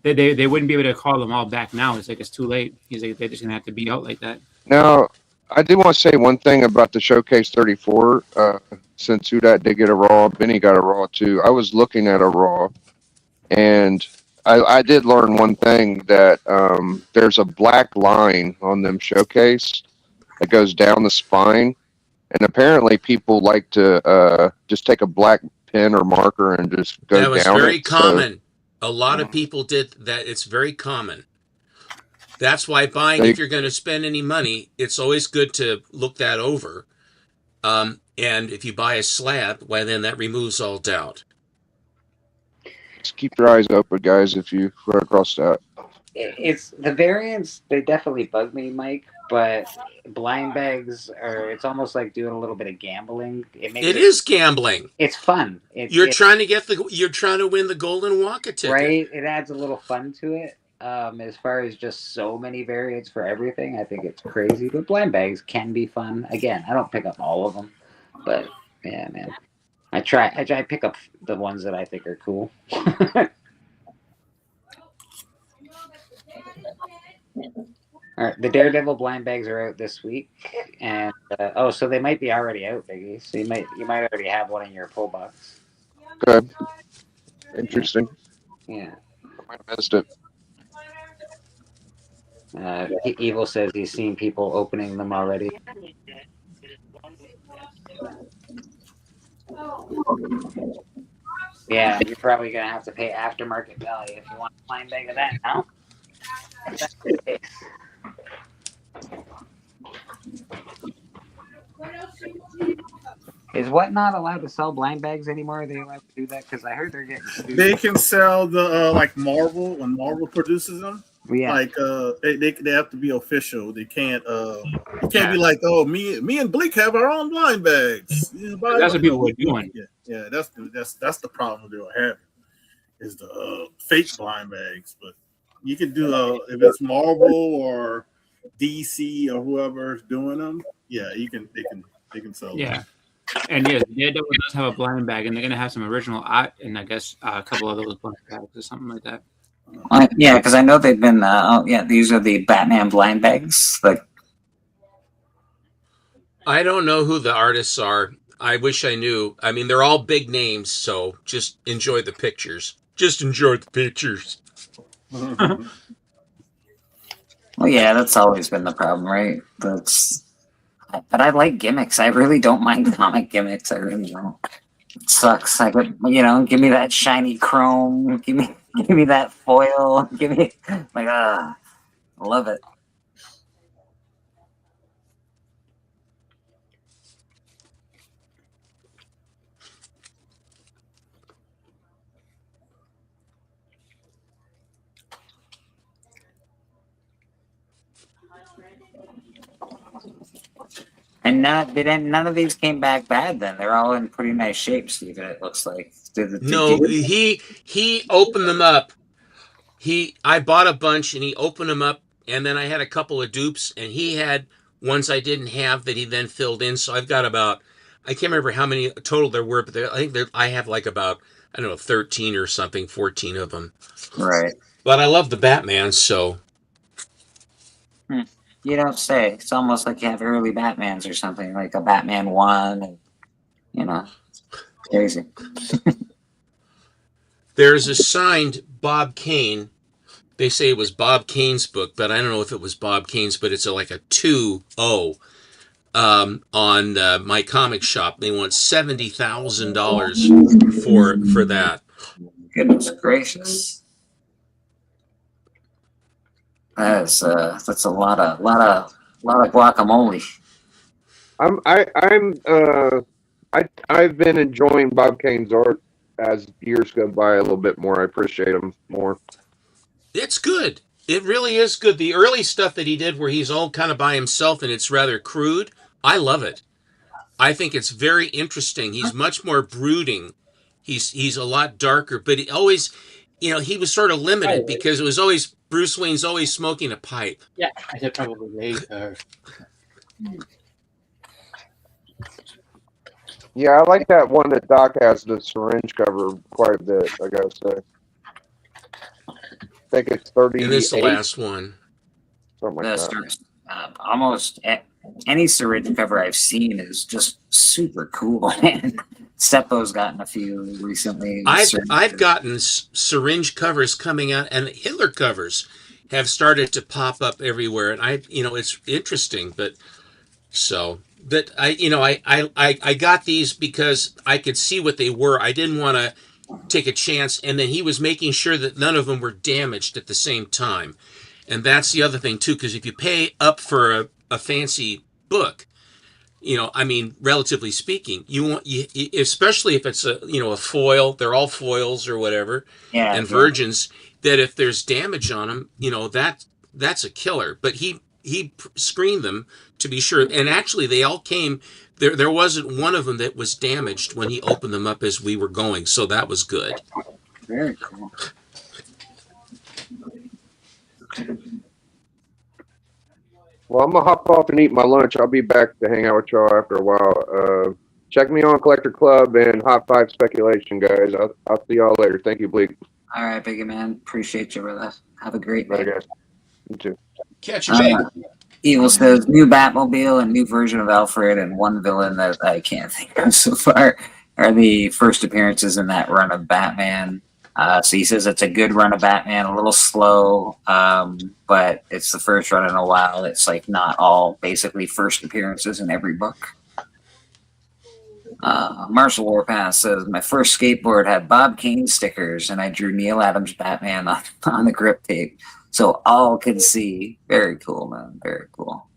they wouldn't be able to call them all back now. It's like it's too late. He's like they're just gonna have to be out like that. Now, I do want to say one thing about the Showcase 34. Since Udat did get a Raw, Benny got a Raw too. I was looking at a Raw, and I did learn one thing that there's a black line on them Showcase that goes down the spine, and apparently people like to just take a black pen or marker and just go down. That was down very it. common. A lot of people did that. It's very common. That's why buying, if you're going to spend any money, it's always good to look that over. And if you buy a slab, well, then that removes all doubt. Just keep your eyes open, guys, if you run across that. It's the variants. They definitely bug me, Mike. But blind bags it's almost like doing a little bit of gambling. It is gambling. It's fun. You're trying to win the Golden Waka ticket, right? It adds a little fun to it. As far as just so many variants for everything, I think it's crazy. But blind bags can be fun. Again, I don't pick up all of them, but yeah, man, I try to pick up the ones that I think are cool. All right, the Daredevil blind bags are out this week, and so they might be already out, Biggie. So you might already have one in your pull box. Good, interesting. Yeah, I might have missed it. Evil says he's seen people opening them already. Yeah, you're probably gonna have to pay aftermarket value if you want a blind bag of that now. If that's the case. Is what not allowed to sell blind bags anymore? Are they allowed to do that? Because I heard they're getting sued. They can sell the like Marvel when Marvel produces them. Yeah. Like they have to be official. They can't it can't be like, oh, me and Bleak have our own blind bags. That's what people were doing. Yeah, that's the problem they were having is the fake blind bags. But you can do if it's Marvel or DC or whoever's doing them, yeah, they can sell them. Yeah. And yes, Daredevil does have a blind bag, and they're gonna have some original art, and I guess a couple of those blind bags or something like that. Yeah, because I know they've been. These are the Batman blind bags. Like, I don't know who the artists are. I wish I knew. I mean, they're all big names, so just enjoy the pictures. Just enjoy the pictures. well, yeah, that's always been the problem, right? But I like gimmicks. I really don't mind comic gimmicks. I really don't. It sucks. I could, give me that shiny chrome. Give me that foil. Give me I love it. And none of these came back bad. Then they're all in pretty nice shape, Steven. It looks like. No, he opened them up. I bought a bunch and he opened them up, and then I had a couple of dupes, and he had ones I didn't have that he then filled in. So I've got about, I can't remember how many total there were, but I think I have like about, I don't know, 13 or something, 14 of them. Right. But I love the Batman, so. You don't say. It's almost like you have early Batmans or something, like a Batman 1, and, crazy. There's a signed Bob Kane. They say it was Bob Kane's book, but I don't know if it was Bob Kane's, but it's like a 2-0 on My Comic Shop. They want $70,000 for that. Goodness gracious. That's a lot of guacamole. I've been enjoying Bob Kane's art as years go by a little bit more. I appreciate him more. It's good. It really is good. The early stuff that he did where he's all kind of by himself and it's rather crude, I love it. I think it's very interesting. He's much more brooding. He's a lot darker, but he always, he was sort of limited because it was always Bruce Wayne's always smoking a pipe. Yeah, I said probably later. Yeah, I like that one that Doc has, the syringe cover, quite a bit, I gotta say. I think it's 30. And this is the last one. Something like that. Almost any syringe cover I've seen is just super cool, man. Seppo's gotten a few recently. I've gotten syringe covers coming out, and Hitler covers have started to pop up everywhere, and it's interesting, but I got these because I could see what they were. I didn't want to take a chance, and then he was making sure that none of them were damaged at the same time, and that's the other thing too. Because if you pay up for a fancy book, relatively speaking, you want especially if it's a foil. They're all foils or whatever, and virgins. That if there's damage on them, that's a killer. But he screened them to be sure, and actually they all came. There wasn't one of them that was damaged when he opened them up as we were going, so that was good. Very cool. Well, I'm gonna hop off and eat my lunch. I'll be back to hang out with y'all after a while. Check me on Collector Club and Hot 5 Speculation, guys. I'll see y'all later. Thank you, Bleak. All right, Biggie Man. Appreciate you, brother. Have a great day. Bye, guys. You too. Catch you, Big. Evil says new Batmobile and new version of Alfred, and one villain that I can't think of so far are the first appearances in that run of Batman. So he says it's a good run of Batman, a little slow, but it's the first run in a while. It's like not all basically first appearances in every book. Marshall Warpath says, my first skateboard had Bob Kane stickers, and I drew Neil Adams Batman on the grip tape, so all could see. Very cool, man. Very cool.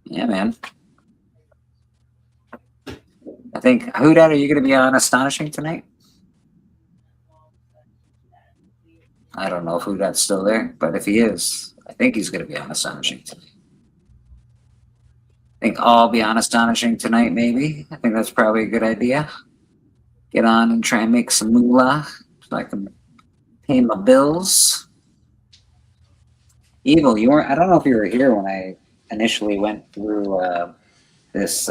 Yeah, man. I think, Houdat, are you going to be on Astonishing tonight? I don't know if Houdat's still there, but if he is, I think he's going to be on Astonishing tonight. I think I'll be on Astonishing tonight, maybe. I think that's probably a good idea. Get on and try and make some moolah so I can pay my bills. Evil, you weren't, I don't know if you were here when I initially went through this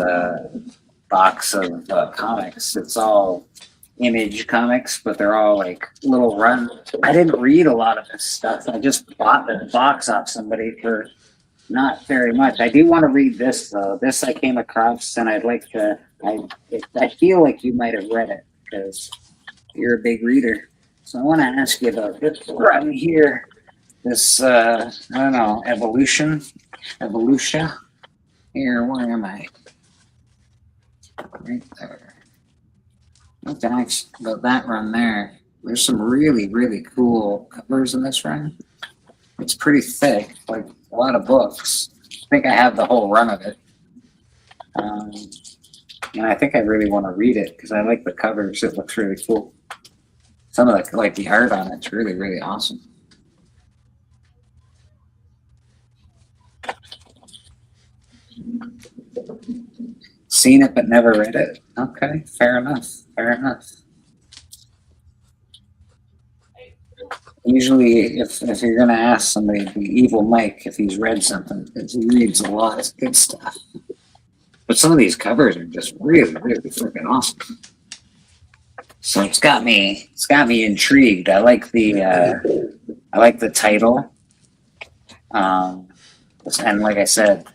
box of comics. It's all Image comics, but they're all like little run. I didn't read a lot of this stuff. I just bought the box off somebody for not very much. I do want to read this though. This I came across, and I'd like to. I feel like you might have read it because you're a big reader. So I want to ask you about this run here. This I don't know, evolution. Here, where am I? Right there. Okay, nice about that run there. There's some really, really cool covers in this run. It's pretty thick, like a lot of books. I think I have the whole run of it. And I think I really want to read it because I like the covers. It looks really cool. Some of the, like the art on it's really, really awesome. Seen it but never read it. Okay, fair enough. Fair enough. Usually, if you're gonna ask somebody, the Evil Mike, if he's read something, because he reads a lot of good stuff. But some of these covers are just really, really freaking awesome. So it's got me intrigued. I like the title. And like I said,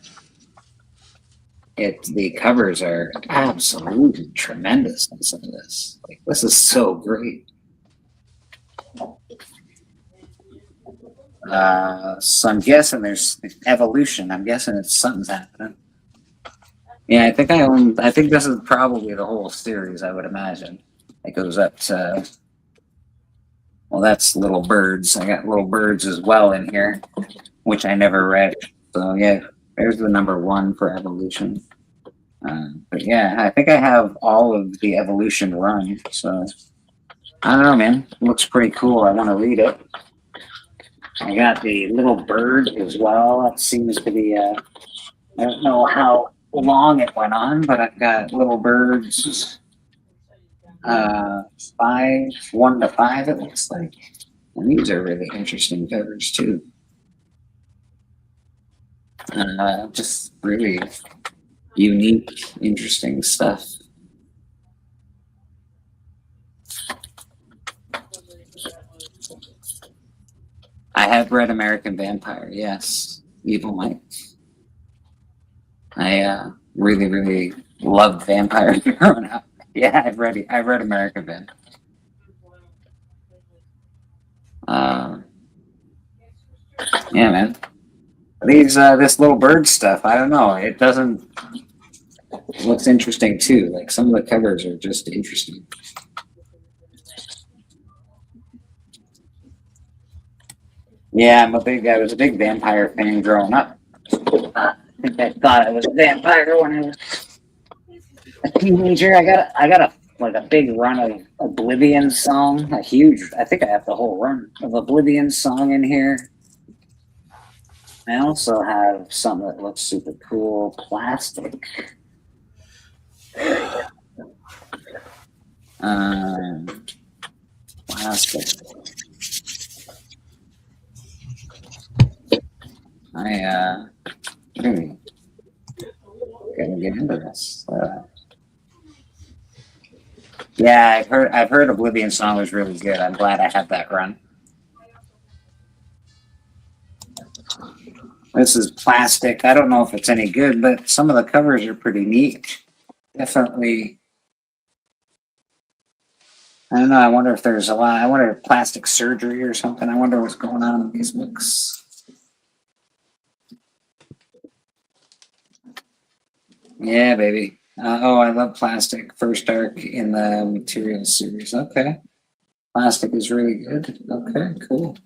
the covers are absolutely tremendous on some of this. Like, this is so great. So I'm guessing there's evolution. I'm guessing it's something's happening. Yeah, I think this is probably the whole series, I would imagine. It goes up to, well, that's Little Birds. I got Little Birds as well in here, which I never read. So yeah, there's the #1 for evolution. But yeah, I think I have all of the evolution run. So I don't know, man. It looks pretty cool. I want to read it. I got the Little Bird as well. That seems to be I don't know how long it went on, but I've got Little Birds 1 to 5, it looks like. And these are really interesting covers too. Just really unique, interesting stuff. I have read American Vampire, yes. Evil Mike. I really, really loved vampires growing up. Yeah, I've read American Vampire. Yeah, man. These this Little Bird stuff, I don't know. It looks interesting too. Like some of the covers are just interesting. Yeah, I was a big vampire fan growing up. I think I thought I was a vampire when I was a teenager. I got a big run of Oblivion song, I think I have the whole run of Oblivion song in here. I also have something that looks super cool, Plastic. Plastic. Gotta get into this. Yeah, I've heard Oblivion song was really good. I'm glad I have that run. This is Plastic. I don't know if it's any good, but some of the covers are pretty neat. Definitely. I don't know. I wonder if there's a lot. I wonder if plastic surgery or something. I wonder what's going on in these books. Yeah, baby. Oh, I love plastic. First arc in the Materials series. Okay. Plastic is really good. Okay, cool.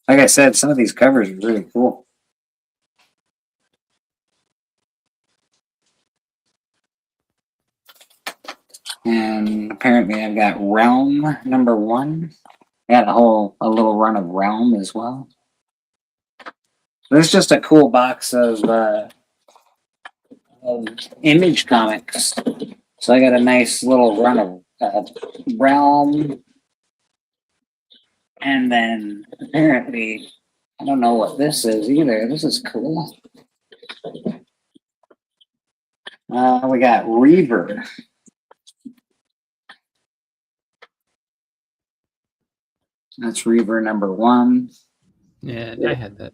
Like I said, some of these covers are really cool. And apparently I've got Realm #1. I got a little run of Realm as well. So this is just a cool box of Image comics. So I got a nice little run of Realm. And then apparently, I don't know what this is either. This is cool. We got Reaver. That's Reaver #1. Yeah, I had that.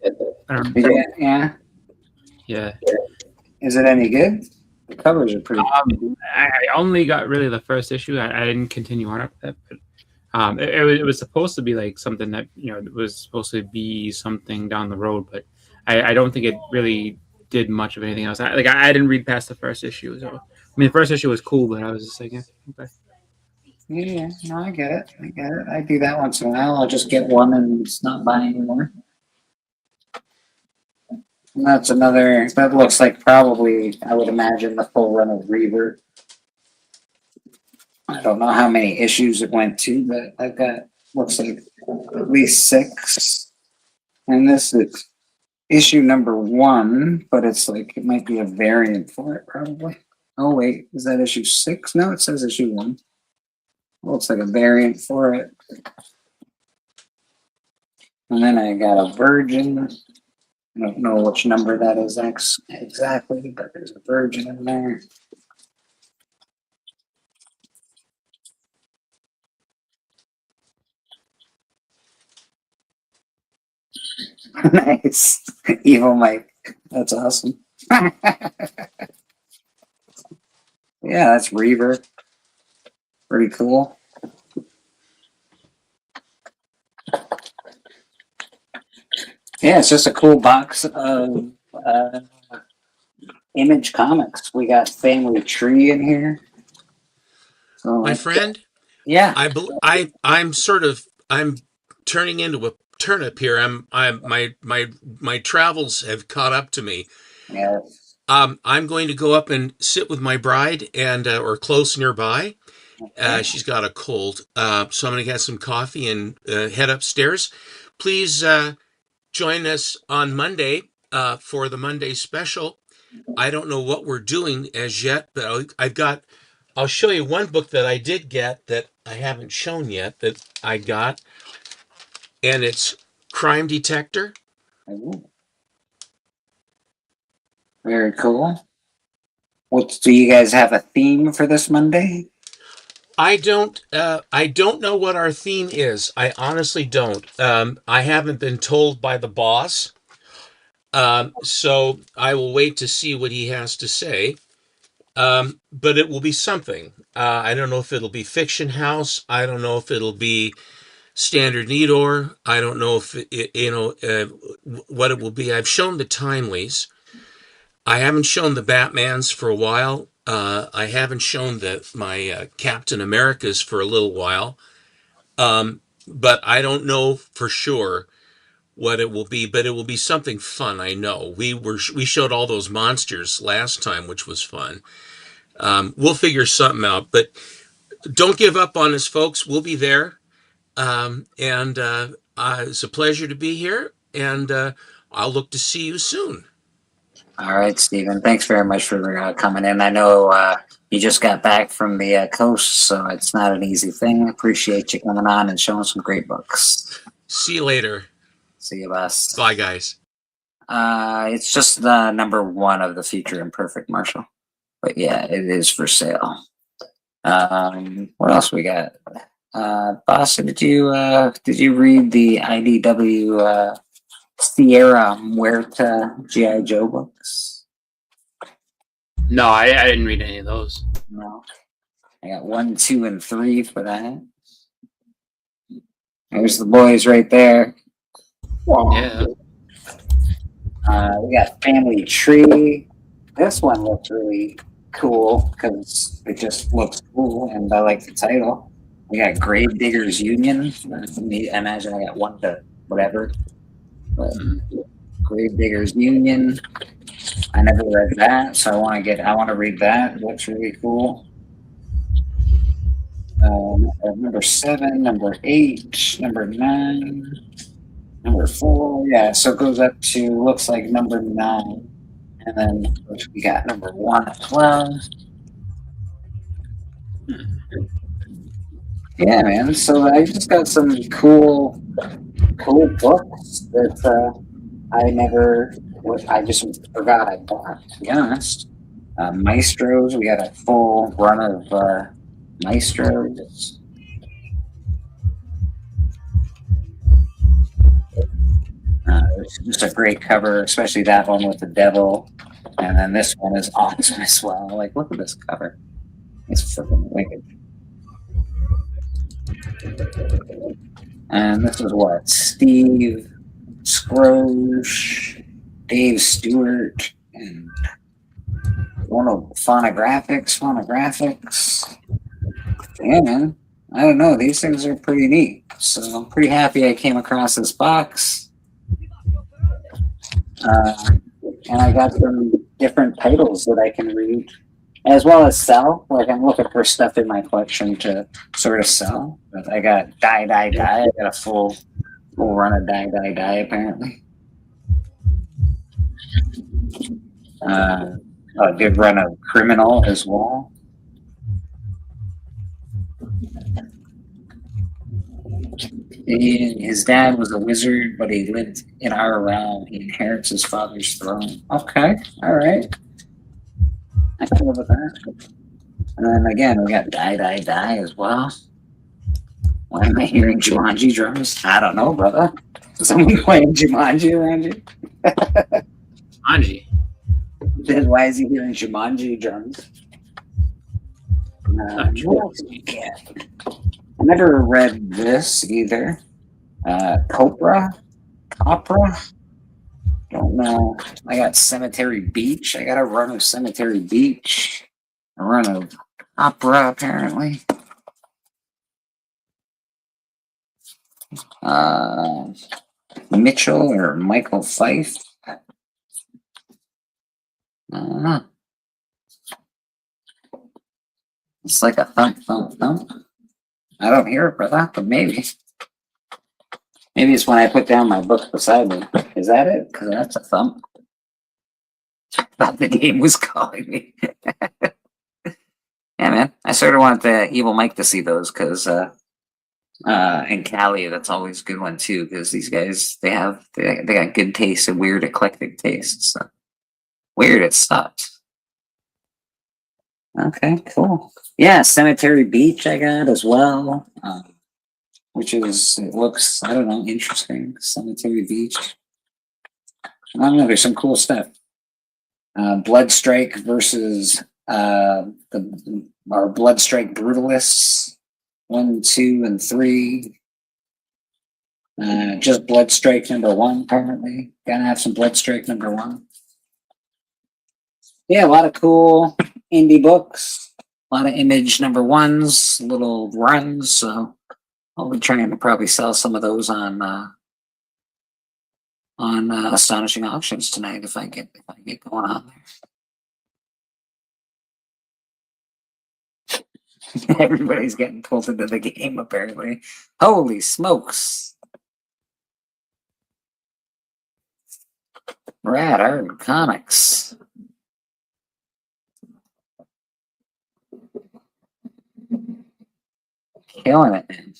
I don't know. Yeah. Yeah. Is it any good? The covers are pretty. I only got really the first issue. I didn't continue on after that, but it was supposed to be like something that it was supposed to be something down the road, but I don't think it really did much of anything else. I didn't read past the first issue. So I mean, the first issue was cool, but I was just like, yeah, okay. Yeah, no, I get it. I do that once in a while. I'll just get one and just not buy anymore. And that's another. That looks like probably, I would imagine, the full run of Reaver. I don't know how many issues it went to, but I've got, looks like at least 6. And this is issue #1, but it's like, it might be a variant for it, probably. Oh, wait, is that issue 6? No, it says issue 1. Looks like a variant for it. And then I got a Virgin. I don't know which number that is exactly, but there's a Virgin in there. Nice. Evil Mike. That's awesome. Yeah, that's Reaver. Pretty cool. Yeah, it's just a cool box of Image comics. We got Family Tree in here. So, My friend, yeah, I'm turning into a turnip here. My travels have caught up to me. Yeah. I'm going to go up and sit with my bride and or close nearby. She's got a cold, so I'm going to get some coffee and head upstairs. Please join us on Monday for the Monday special. I don't know what we're doing as yet, but I'll show you one book that I did get that I haven't shown yet that I got, and it's Crime Detector. Ooh. Very cool. Do you guys have a theme for this Monday? I don't know what our theme is. I honestly don't. I haven't been told by the boss. So I will wait to see what he has to say. But it will be something. I don't know if it'll be Fiction House. I don't know if it'll be Standard Needor. I don't know if what it will be. I've shown the Timelies. I haven't shown the Batmans for a while. I haven't shown my Captain Americas for a little while. But I don't know for sure what it will be, but it will be something fun. I know we showed all those monsters last time, which was fun. We'll figure something out, but don't give up on us, folks. We'll be there. It's a pleasure to be here, and I'll look to see you soon. All right, Stephen. Thanks very much for coming in. I know you just got back from the coast, so it's not an easy thing. I appreciate you coming on and showing some great books. See you later. See you, boss. Bye, guys. It's just the #1 of the Future Imperfect, Marshall. But yeah, it is for sale. What else we got? Boss, did you read the IDW Sierra Muerta G.I. Joe books? No, I didn't read any of those. No. I got 1, 2, and 3 for that. There's the boys right there. Yeah. We got Family Tree. This one looks really cool because it just looks cool, and I like the title. We got Grave Diggers Union. I imagine I got one to whatever. But Grave Diggers Union. I never read that, so I want to read that. It looks really cool. Number 7, number 8, number 9, number 4. Yeah, so it goes up to looks like number 9. And then we got number 1 as well. Yeah, man. So I just got some cool books that I just forgot I bought, to be honest. Maestros, we got a full run of Maestros. It's just a great cover, especially that one with the devil. And then this one is awesome as well. Like, look at this cover. It's freaking wicked. And this is what? Steve Scrooge, Dave Stewart, and one of Phonographics. Yeah, man. I don't know. These things are pretty neat. So I'm pretty happy I came across this box. And I got some different titles that I can read, as well as sell. Like, I'm looking for stuff in my collection to sort of sell. But I got Die. I got a full run of Die, apparently. A good run of Criminal as well. His dad was a wizard, but he lived in our realm. He inherits his father's throne. Okay, all right. I can live with that. And then again, we got Die as well. Why am I hearing Jumanji drums? I don't know, brother. Is someone playing Jumanji around you? Jumanji? Then why is he hearing Jumanji drums? What else do we get? I never read this either. Copra? Don't know. I got Cemetery Beach. I got a run of Cemetery Beach. A run of Opera, apparently. Mitchell or Michael Fife. I don't know. It's like a thump, thump, thump. I don't hear it, brother, but maybe. Maybe it's when I put down my book beside me. Is that it? Because that's a thump. I thought the game was calling me. Yeah, man. I sort of want the Evil Mike to see those because, and Callie, that's always a good one too. Because these guys, they got good taste and weird eclectic tastes. So. Weird, it sucks. Okay, cool. Yeah, Cemetery Beach I got as well, which is, it looks, I don't know, interesting. Cemetery Beach. I don't know, there's some cool stuff. Bloodstrike versus our Bloodstrike Brutalists, 1, 2, and 3. Just Bloodstrike number 1, apparently. Gotta have some Bloodstrike number 1. Yeah, a lot of cool indie books. A lot of Image number 1s, little runs. So I'll be trying to probably sell some of those on Astonishing Auctions tonight if I get going on there. Everybody's getting pulled into the game apparently. Holy smokes! Rad Art Comics. Killing it, man. If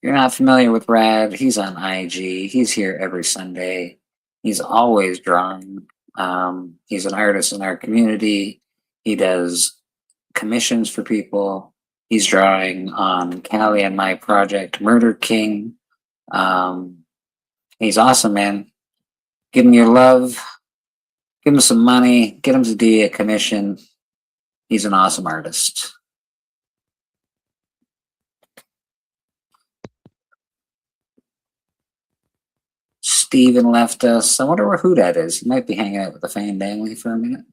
you're not familiar with Rad, he's on IG. He's here every Sunday. He's always drawing. He's an artist in our community. He does commissions for people. He's drawing on Callie and my project, Murder King. He's awesome, man. Give him your love. Give him some money. Get him to do a commission. He's an awesome artist. Steven left us. I wonder who that is. He might be hanging out with the fan family for a minute.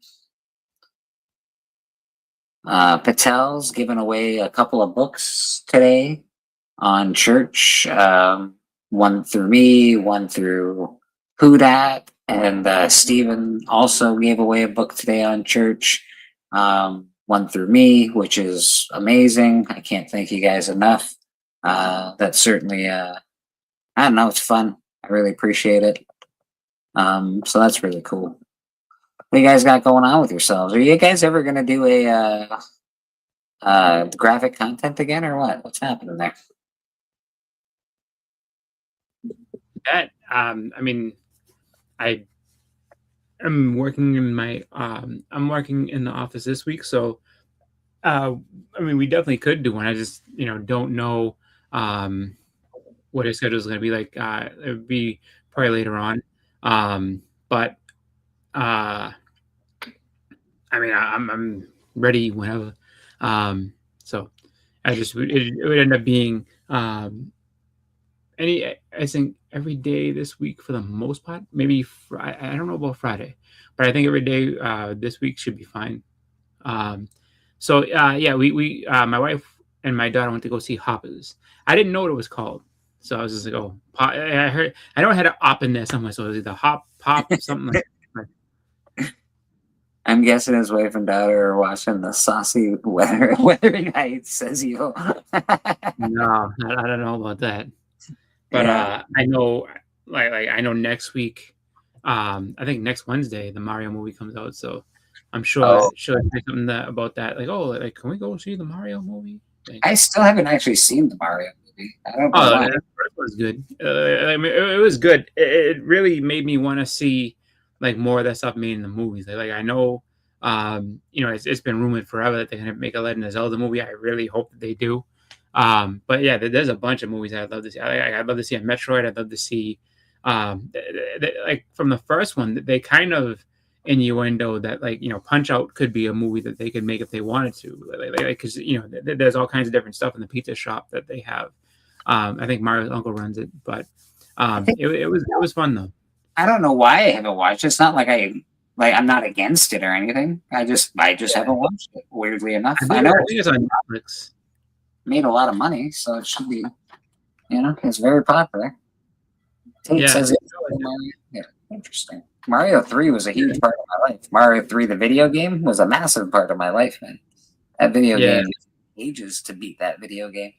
Patel's giving away a couple of books today on church. One through me, one through Hudat, and Steven also gave away a book today on church. One through me, which is amazing. I can't thank you guys enough. That's certainly, I don't know, it's fun. I really appreciate it. So that's really cool. What you guys got going on with yourselves? Are you guys ever going to do a graphic content again or what? What's happening there? That I mean, I am working in my I'm working in the office this week, so I mean, we definitely could do one. I just don't know what his schedule is going to be like. It would be probably later on, but I mean, I'm ready whenever. So I just it would end up being I think every day this week for the most part. Maybe I don't know about Friday, but I think every day this week should be fine. So yeah, we my wife and my daughter went to go see Hoppers. I didn't know what it was called, so I was just like, oh, I heard. I know I had an op in there somewhere, so it was either hop, pop, something like that. I'm guessing his wife and daughter are watching the saucy Wuthering Heights as you. No, I don't know about that. But Yeah. I know, like I know next week, I think next Wednesday the Mario movie comes out, so I'm sure she'll say something about that. Like, oh, like can we go see the Mario movie? Like, I still haven't actually seen the Mario movie. I don't know why. it was good. I mean, it was good. It really made me want to see like more of that stuff made in the movies. Like I know, it's been rumored forever that they're gonna make a Legend of Zelda movie. I really hope that they do. But yeah, there's a bunch of movies I'd love to see. I'd love to see a Metroid. I'd love to see, like from the first one, they kind of innuendo that Punch Out could be a movie that they could make if they wanted to, because there's all kinds of different stuff in the pizza shop that they have. I think Mario's uncle runs it, but it was fun though. I don't know why I haven't watched it. It's not like I'm not against it or anything. I just haven't watched it. Weirdly enough, I know it's on Netflix. Made a lot of money, so it should be. It's very popular. Tate Yeah. says yeah, interesting. Mario 3 was a huge part of my life. Mario 3, the video game, was a massive part of my life, man. That video game took ages to beat that video game.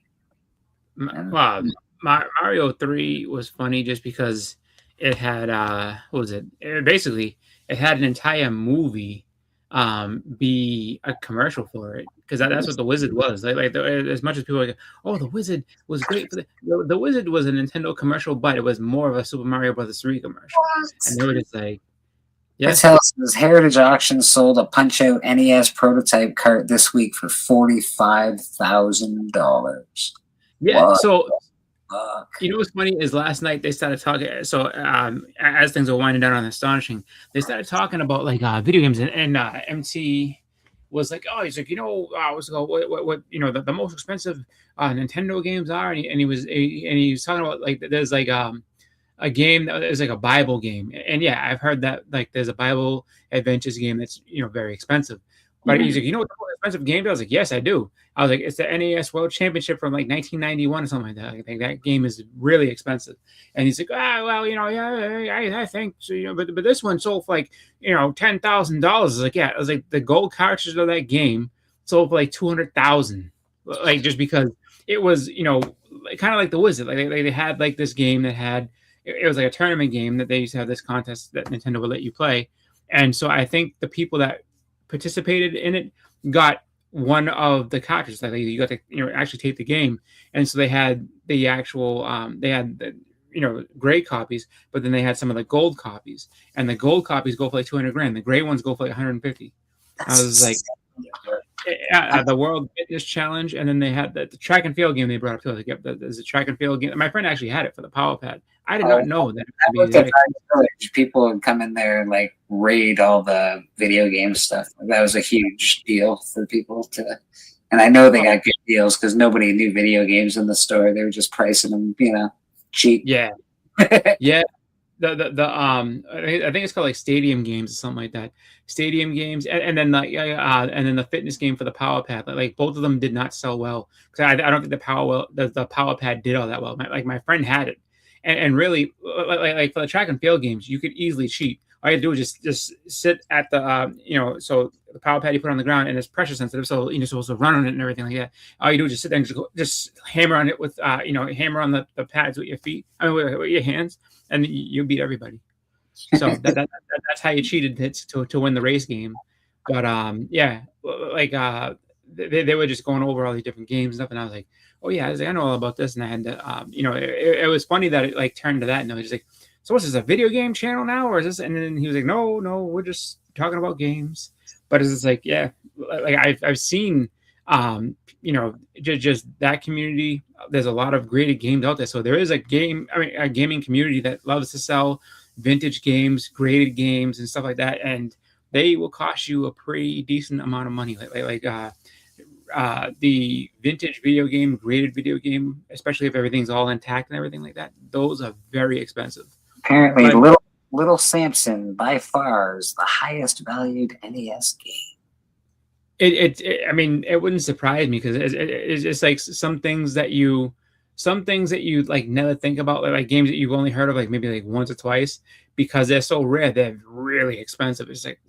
Wow, Mario 3 was funny just because it had what was it? It had an entire movie be a commercial for it, because that's what the Wizard was. As much as people are like, oh, the Wizard was great for the Wizard was a Nintendo commercial, but it was more of a Super Mario Brothers 3 commercial. And they were just like, It tells us Heritage Auction sold a Punch Out NES prototype cart this week for $45,000. yeah. What? So what's funny is last night they started talking. So as things were winding down on Astonishing, they started talking about like video games, and MT was like, oh, he's like, what the most expensive Nintendo games are, and he was talking about like there's like a game that is like a Bible game, and yeah, I've heard that like there's a Bible Adventures game that's very expensive. But he's like, what the most expensive game is? I was like, yes, I do. I was like, it's the NES World Championship from like 1991 or something like that. I think that game is really expensive. And he's like, well, yeah, I think so, but this one sold for like, $10,000. I was like, yeah. I was like, the gold cartridge of that game sold for like $200,000, like just because it was, kind of like the Wizard. Like they had like this game that had, it was like a tournament game that they used to have this contest that Nintendo would let you play. And so I think the people that participated in it got one of the cartridges. Like you got to actually take the game, and so they had the actual they had the gray copies, but then they had some of the gold copies, and the gold copies go for like $200,000. The gray ones go for like 150. I was like, the World Fitness Challenge, and then they had the track and field game they brought up too. Like, yep, there's a track and field game. My friend actually had it for the Power Pad. I did not know that. I looked at Village. People would come in there and like raid all the video game stuff. That was a huge deal for people to. And I know they got good deals because nobody knew video games in the store. They were just pricing them, cheap. Yeah, yeah. I think it's called like Stadium Games or something like that. Stadium Games, and then the fitness game for the Power Pad. Like both of them did not sell well because I don't think the Power Pad did all that well. My friend had it, and really like for the track and field games, you could easily cheat. All you have to do is just sit at the so the Power Pad you put on the ground and it's pressure sensitive, so you're supposed to run on it and everything like that. All you do is just sit there and just hammer on it with hammer on the pads with your feet. I mean with your hands, and you beat everybody. So that's how you cheated to win the race game. But they were just going over all these different games and stuff, and I was like, oh yeah, I know all about this, and I had to it was funny that it like turned to that, and I was just like, so what's this, a video game channel now, or is this? And then he was like, no, we're just talking about games. But it's just like, yeah, like I've seen, just that community. There's a lot of graded games out there. So there is a gaming community that loves to sell vintage games, graded games, and stuff like that. And they will cost you a pretty decent amount of money. The vintage video game, graded video game, especially if everything's all intact and everything like that. Those are very expensive. Apparently, Little Samson by far is the highest valued NES game. It wouldn't surprise me because it's just like some things that you like never think about, like games that you've only heard of like maybe like once or twice, because they're so rare, they're really expensive. It's like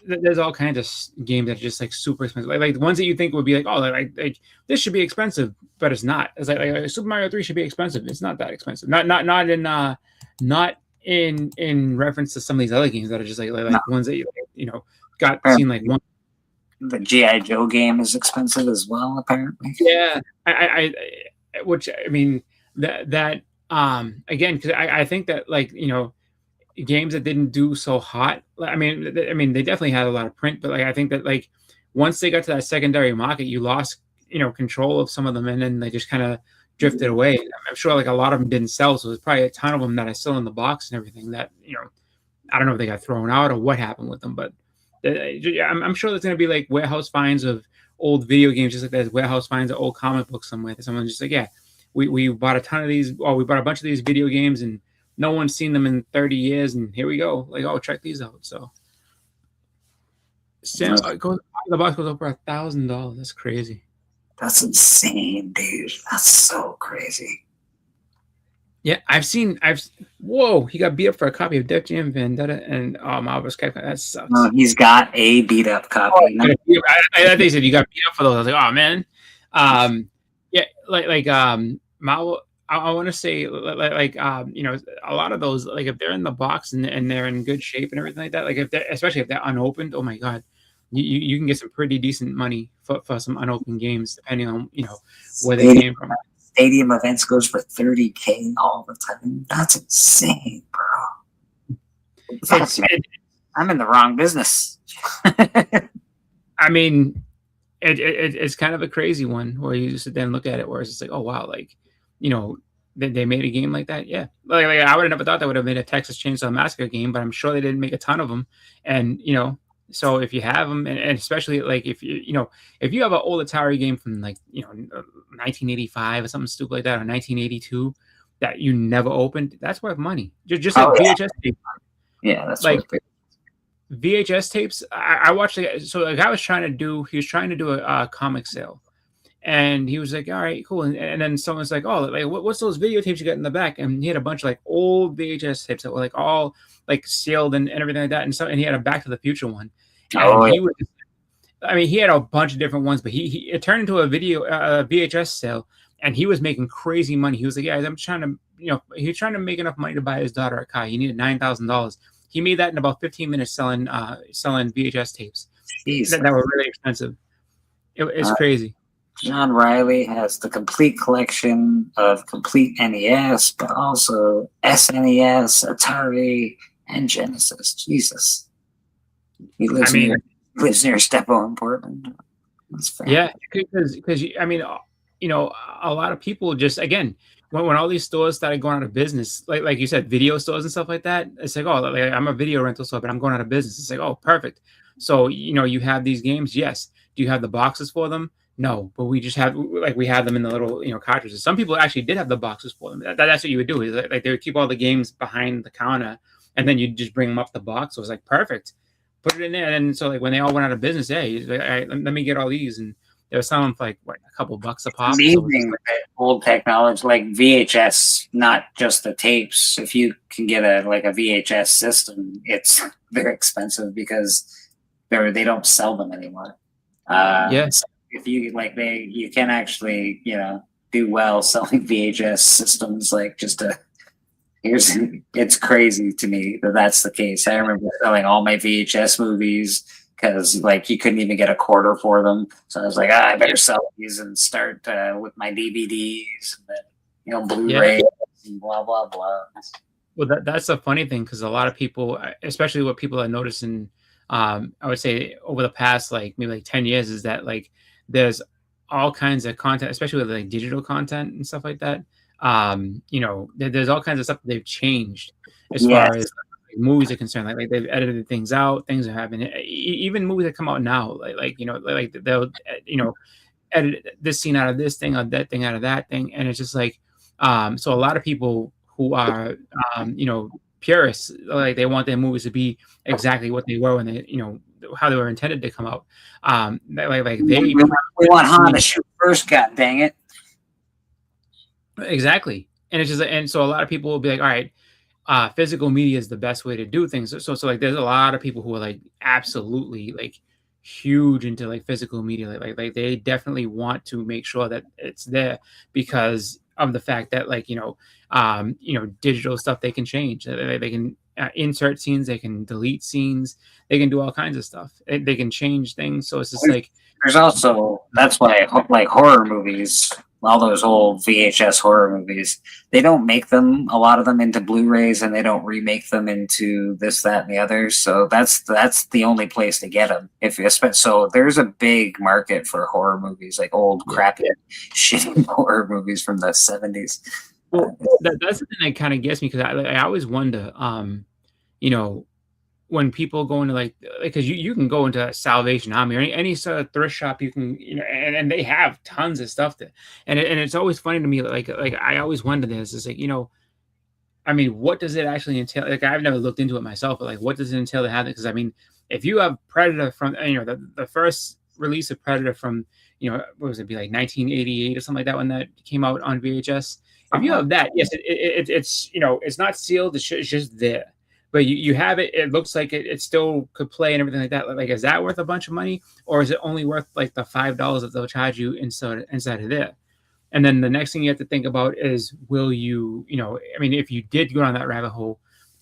there's all kinds of games that are just like super expensive, like the ones that you think would be like, oh, like this should be expensive, but it's not. It's like Super Mario 3 should be expensive. It's not that expensive. Not in reference to some of these other games that are just like ones that you got seen like one. The G.I. Joe game is expensive as well, apparently. Yeah, which I mean that again, because I think that games that didn't do so hot. I mean, they definitely had a lot of print, but I think that once they got to that secondary market, you lost control of some of them, and then they just kind of drifted away. I'm sure a lot of them didn't sell, so there's probably a ton of them that are still in the box and everything that I don't know if they got thrown out or what happened with them, but I'm sure there's going to be warehouse finds of old video games, just like there's warehouse finds of old comic books somewhere. Someone's just like, yeah, we bought a ton of these, or we bought a bunch of these video games and no one's seen them in 30 years, and here we go. Oh, check these out. So the box goes over $1,000. That's crazy. That's insane, dude. That's so crazy. Yeah, whoa, he got beat up for a copy of Def Jam Vendetta and Marvel's Capcom. That sucks. No, he's got a beat up copy. I think he said you got beat up for those. I was like, oh man. Marvel, I want to say a lot of those, if they're in the box and they're in good shape and everything like that, especially if they're unopened, oh my god, you can get some pretty decent money for some unopened games, depending on where they came from. Stadium events goes for $30,000 all the time. That's insane, bro. I'm in the wrong business. I mean, it's kind of a crazy one where you just sit there and look at it, where it's just like, oh wow, they made a game like that. Yeah, I would have never thought they would have made a Texas Chainsaw Massacre game, but I'm sure they didn't make a ton of them. And so if you have them, and especially if you have an old Atari game from 1985 or something stupid like that, or 1982 that you never opened, that's worth money. Just like VHS tapes. Yeah, that's VHS tapes. I watched so a guy was trying to do a comic sale. And he was like, all right, cool. And then someone's like, oh, what's those videotapes you got in the back? And he had a bunch of old VHS tapes that were all sealed and everything like that. And he had a Back to the Future one. And he had a bunch of different ones, but it turned into a VHS sale, and he was making crazy money. He was like, yeah, I'm trying to, he was trying to make enough money to buy his daughter a car. He needed $9,000. He made that in about 15 minutes selling VHS tapes that were really expensive. It's crazy. John Riley has the complete collection of complete NES, but also SNES, Atari, and Genesis. Jesus. He lives near Steppo in Portland. That's fair. Yeah, because a lot of people just, again, when all these stores started going out of business, like you said, video stores and stuff like that, it's like, oh, I'm a video rental store, but I'm going out of business. It's like, oh, perfect. So, you have these games. Yes. Do you have the boxes for them? No, but we just have we have them in the little cartridges. Some people actually did have the boxes for them. That's what you would do. Is like they would keep all the games behind the counter, and then you just bring them up the box. So it was like perfect. Put it in there, and so like when they all went out of business, hey, like, all right, let me get all these, and they were selling them for like what, a couple bucks a pop. Amazing that old technology like VHS, not just the tapes. If you can get a VHS system, they're expensive because they don't sell them anymore. Yes. So if you you can actually do well selling VHS systems it's crazy to me that that's the case. I remember selling all my VHS movies because you couldn't even get a quarter for them. So I was like, I better sell these and start with my DVDs and then Blu-ray and blah blah blah. Well, that's a funny thing because a lot of people, especially what people are noticing, I would say over the past maybe 10 years, is that there's all kinds of content, especially with digital content and stuff like that. There's all kinds of stuff that they've changed as far as movies are concerned. Like they've edited things out, things are happening. Even movies that come out now, they'll edit this scene out of this thing or that thing out of that thing, and it's just so a lot of people who are purists, they want their movies to be exactly what they were when they how they were intended to come out. We want Han to shoot first. God dang it! Exactly, and it's just so a lot of people will be like, all right, physical media is the best way to do things. So there's a lot of people who are absolutely huge into physical media. They definitely want to make sure that it's there because of the fact that digital stuff they can change. They can insert scenes, they can delete scenes, they can do all kinds of stuff. They can change things. So it's just there's also that's why horror movies, all those old VHS horror movies, they don't make them, a lot of them, into Blu-rays, and they don't remake them into this, that, and the other. So that's the only place to get them. So there's a big market for horror movies, old crappy shitty horror movies from the 70s. Well, that's the thing that kind of gets me because I always wonder, when people go into because you can go into Salvation Army or any sort of thrift shop, you can and they have tons of stuff there, and it's always funny to me. I always wonder this is I mean, what does it actually entail? I've never looked into it myself, but what does it entail to have it? Because I mean, if you have Predator from the first release of Predator from what was it be 1988 or something like that when that came out on VHS. If you have that, yes, it's it's not sealed. It's just there. But you have it. It looks like it still could play and everything like that. Is that worth a bunch of money, or is it only worth the $5 that they'll charge you inside of there? And then the next thing you have to think about is, will you, I mean, if you did go down that rabbit hole,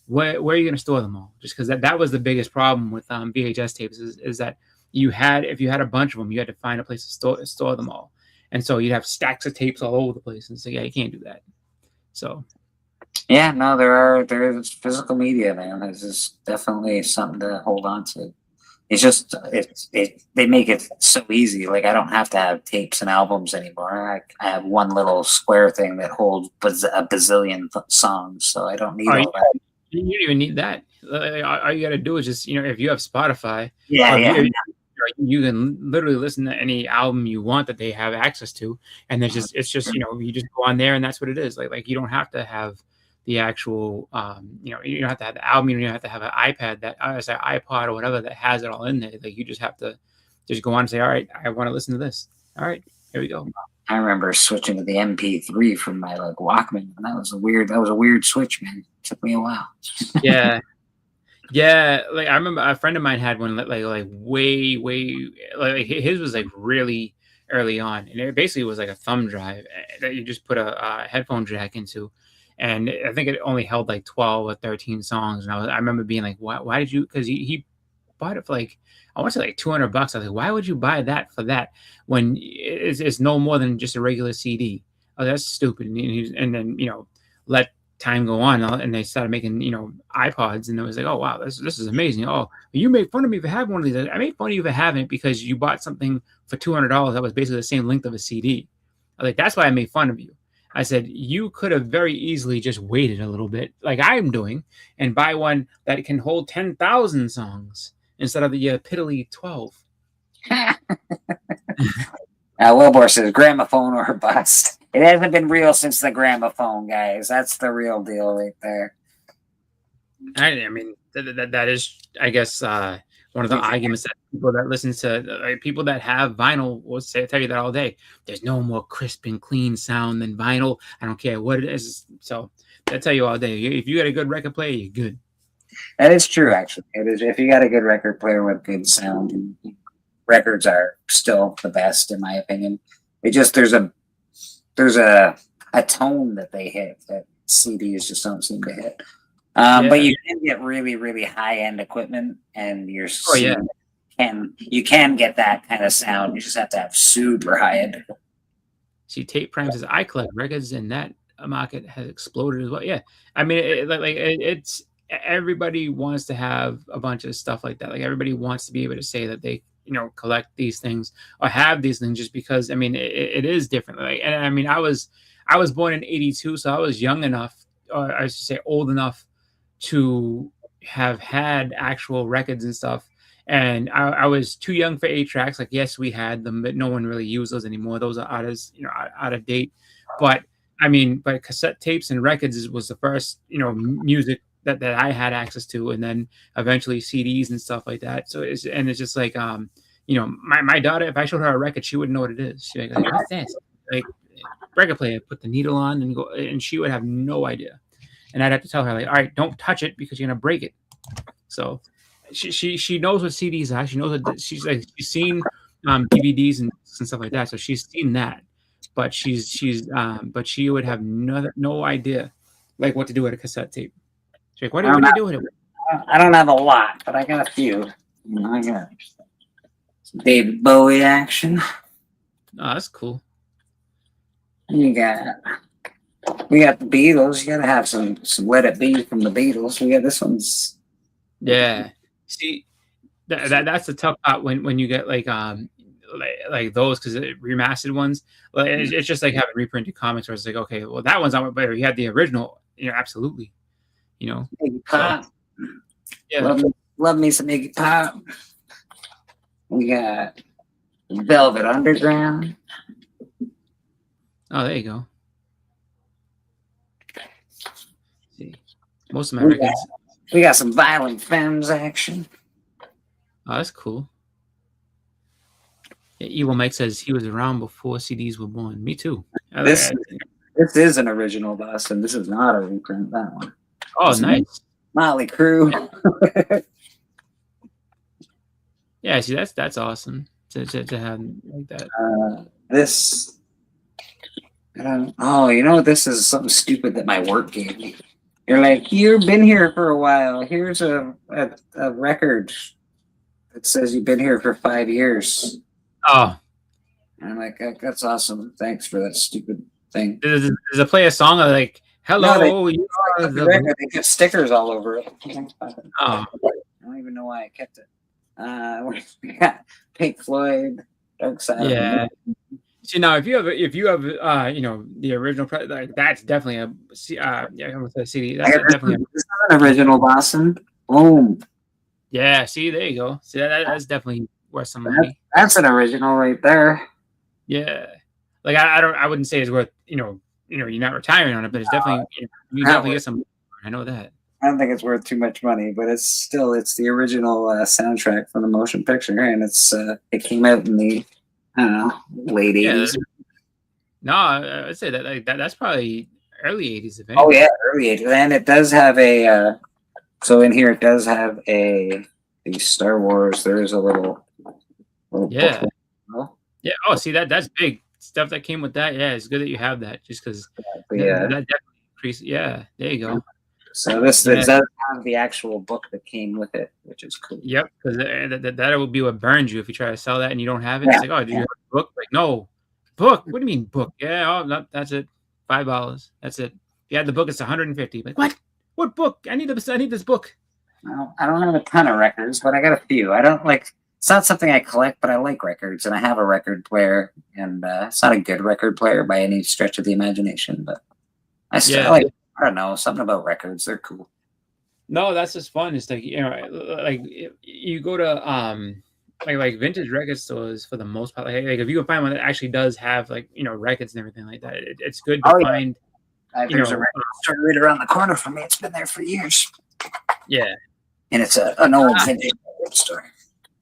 where are you going to store them all? Just because that was the biggest problem with VHS tapes is that if you had a bunch of them, you had to find a place to store them all, and so you'd have stacks of tapes all over the place. And so you can't do that. So. Yeah, no, there's physical media, man. It's just definitely something to hold on to. It's just they make it so easy. I don't have to have tapes and albums anymore. I have one little square thing that holds a bazillion songs, so I don't need all that. You don't even need that. All you got to do is just if you have Spotify, you can literally listen to any album you want that they have access to, and it's just you just go on there and that's what it is. You don't have to have the actual you don't have to have the album, you don't have to have an iPad iPod or whatever that has it all in there. You just have to just go on and say, all right, I want to listen to this. All right, here we go. I remember switching to the MP3 from my Walkman, and that was a weird switch, man. It took me a while. Yeah. I remember a friend of mine had one way his was really early on, and it basically was a thumb drive that you just put a headphone jack into. And I think it only held 12 or 13 songs. And I remember being why did you? Because he bought it for I want to say $200. I was why would you buy that for that when it's no more than just a regular CD? Oh, that's stupid. And then let time go on, and they started making iPods, and it was oh wow, this is amazing. Oh, you make fun of me for having one of these. I made fun of you for having it because you bought something for $200 that was basically the same length of a CD. I was that's why I made fun of you. I said, you could have very easily just waited a little bit, like I'm doing, and buy one that can hold 10,000 songs instead of the piddly 12. Wilbur says gramophone or bust. It hasn't been real since the gramophone, guys. That's the real deal right there. I mean, that is, I guess, one of the arguments that people that listen to people that have vinyl will tell you that all day. There's no more crisp and clean sound than vinyl. I don't care what it is. So they'll tell you all day. If you got a good record player, you're good. That is true, actually. It is. If you got a good record player with good sound, records are still the best, in my opinion. It just there's a tone that they hit that CDs just don't seem to hit. But you can get really, really high end equipment, and you can get that kind of sound. You just have to have super high end. See, Tape Prime says I collect records, and that market has exploded as well. Yeah, I mean, it's everybody wants to have a bunch of stuff like that. Like everybody wants to be able to say that they collect these things or have these things, just because I mean it is different. Like, and I mean I was born in '82, so I was young enough, or I should say old enough, to have had actual records and stuff. And I was too young for 8-tracks. Like, yes, we had them, but no one really used those anymore. Those are out of date. But I mean, cassette tapes and records was the first, music that I had access to, and then eventually CDs and stuff like that. So it's just like, my daughter, if I showed her a record, she wouldn't know what it is. She'd be like, what's this? Like, record player, put the needle on and go, and she would have no idea. And I'd have to tell her, like, all right, don't touch it because you're gonna break it. So she knows what CDs are. She knows that she's seen DVDs and stuff like that. So she's seen that, but but she would have no idea like what to do with a cassette tape. She's like, what do you do with it? I don't have a lot, but I got a few. I got some David Bowie action. Oh, that's cool. We got the Beatles. You gotta have some Let It Be from the Beatles. We got this one's. Yeah. See, that's the tough part when you get like those, because remastered ones. Like, it's just like having reprinted comics where it's like, okay, well that one's not better. You had the original, absolutely. Iggy Pop. So, yeah. Love me some Iggy Pop. We got Velvet Underground. Oh, there you go. See, most of my records. We got some Violent Femmes action. Oh, that's cool. Yeah, Evil Mike says he was around before CDs were born. Me too. This is an original, Boston. This is not a reprint. That one. Oh, this nice. Motley Crue. Yeah, see, that's awesome to have like that. This. This is something stupid that my work gave me. You're like, you've been here for a while. Here's a record that says you've been here for 5 years. Oh. And I'm like, that's awesome. Thanks for that stupid thing. Does it play a song of like, hello, no, you are the record. They get stickers all over it. Oh. I don't even know why I kept it. We got Pink Floyd, Dark Side. Yeah. See, now if you have the original, like that's definitely a CD. That's definitely an original Boston. Boom. Yeah. See, there you go. See, that's definitely worth some money. That's an original right there. Yeah. Like I wouldn't say it's worth you're not retiring on it, but it's definitely you definitely get some. I know that. I don't think it's worth too much money, but it's the original soundtrack from the motion picture, and it came out in the late 80s. No, I'd say that that's probably early 80s. If oh yeah, early 80s, and it does have a. So in here, it does have the Star Wars. There is a little yeah. Yeah. Oh, see that's big stuff that came with that. Yeah, it's good that you have that, just because. Yeah. That definitely increases. Yeah. There you go. So this does have the actual book that came with it, which is cool. Yep, because that will be what burns you if you try to sell that and you don't have it. Yeah. It's like, oh, did you have a book? Like, no, book. What do you mean book? Yeah, oh, no, that's it. $5. That's it. If you had the book, it's $150. Like, what? What book? I need this book. Well, I don't have a ton of records, but I got a few. I don't like. It's not something I collect, but I like records, and I have a record player, and it's not a good record player by any stretch of the imagination, but I still like. I don't know, something about records. They're cool. No, that's just fun. It's like, like you go to like vintage record stores for the most part. Like if you can find one that actually does have like records and everything like that, it's good to find. There's a record store right around the corner from me. It's been there for years. Yeah, and it's an old vintage record store.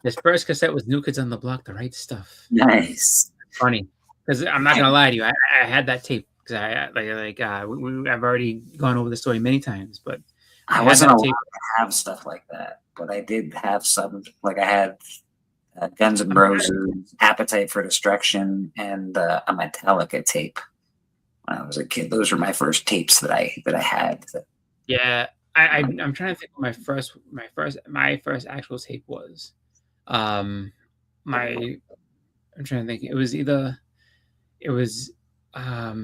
His first cassette was New Kids on the Block, The Right Stuff. Nice. Funny, because I'm not gonna lie to you, I had that tape because I've already gone over the story many times, but I wasn't allowed to have stuff like that, but I did have some. Like I had Guns N' Roses, Appetite for Destruction, and a Metallica tape when I was a kid. Those were my first tapes that I had. Yeah, I'm trying to think what my first actual tape was. I'm trying to think. It was oh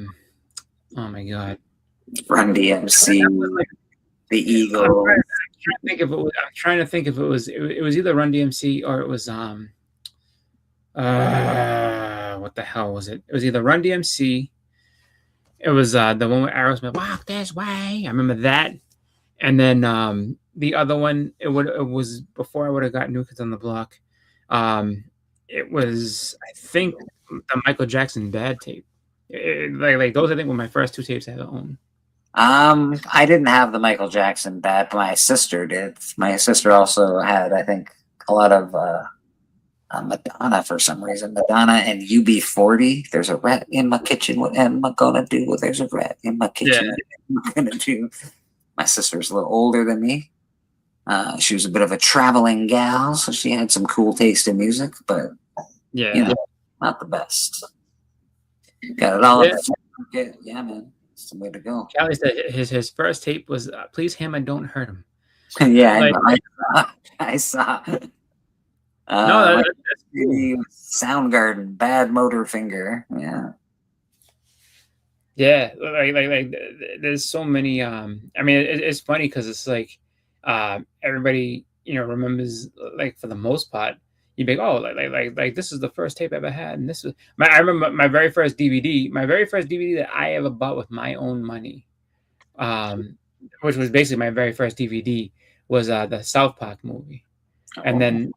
my god, Run DMC, the Eagles. I'm trying to think if it was either Run DMC or it was what the hell was it? It was either Run DMC. It was the one with Aerosmith, Walk This Way. I remember that. And then the other one, it was before I would have got New Kids on the Block. It was, I think, the Michael Jackson Bad tape. Like those, I think, were my first two tapes I ever owned. I didn't have the Michael Jackson Bad, but my sister did. My sister also had, I think, a lot of Madonna for some reason. Madonna and UB40. There's a rat in my kitchen. What am I gonna do? There's a rat in my kitchen. What am I gonna do? My sister's a little older than me. She was a bit of a traveling gal, so she had some cool taste in music, but not the best. Got it all. Yeah, man. It's the way to go. Callie said his first tape was Please Hammer, Don't Hurt Him. Yeah, I saw. No, that's cool. Soundgarden, Bad Motor Finger. Yeah. Yeah, like there's so many. I mean, it's funny because it's like everybody remembers, like, for the most part. You'd be like, oh, like this is the first tape I ever had, and this was I remember my very first DVD. My very first DVD that I ever bought with my own money, which was basically my very first DVD, was the South Park movie. And then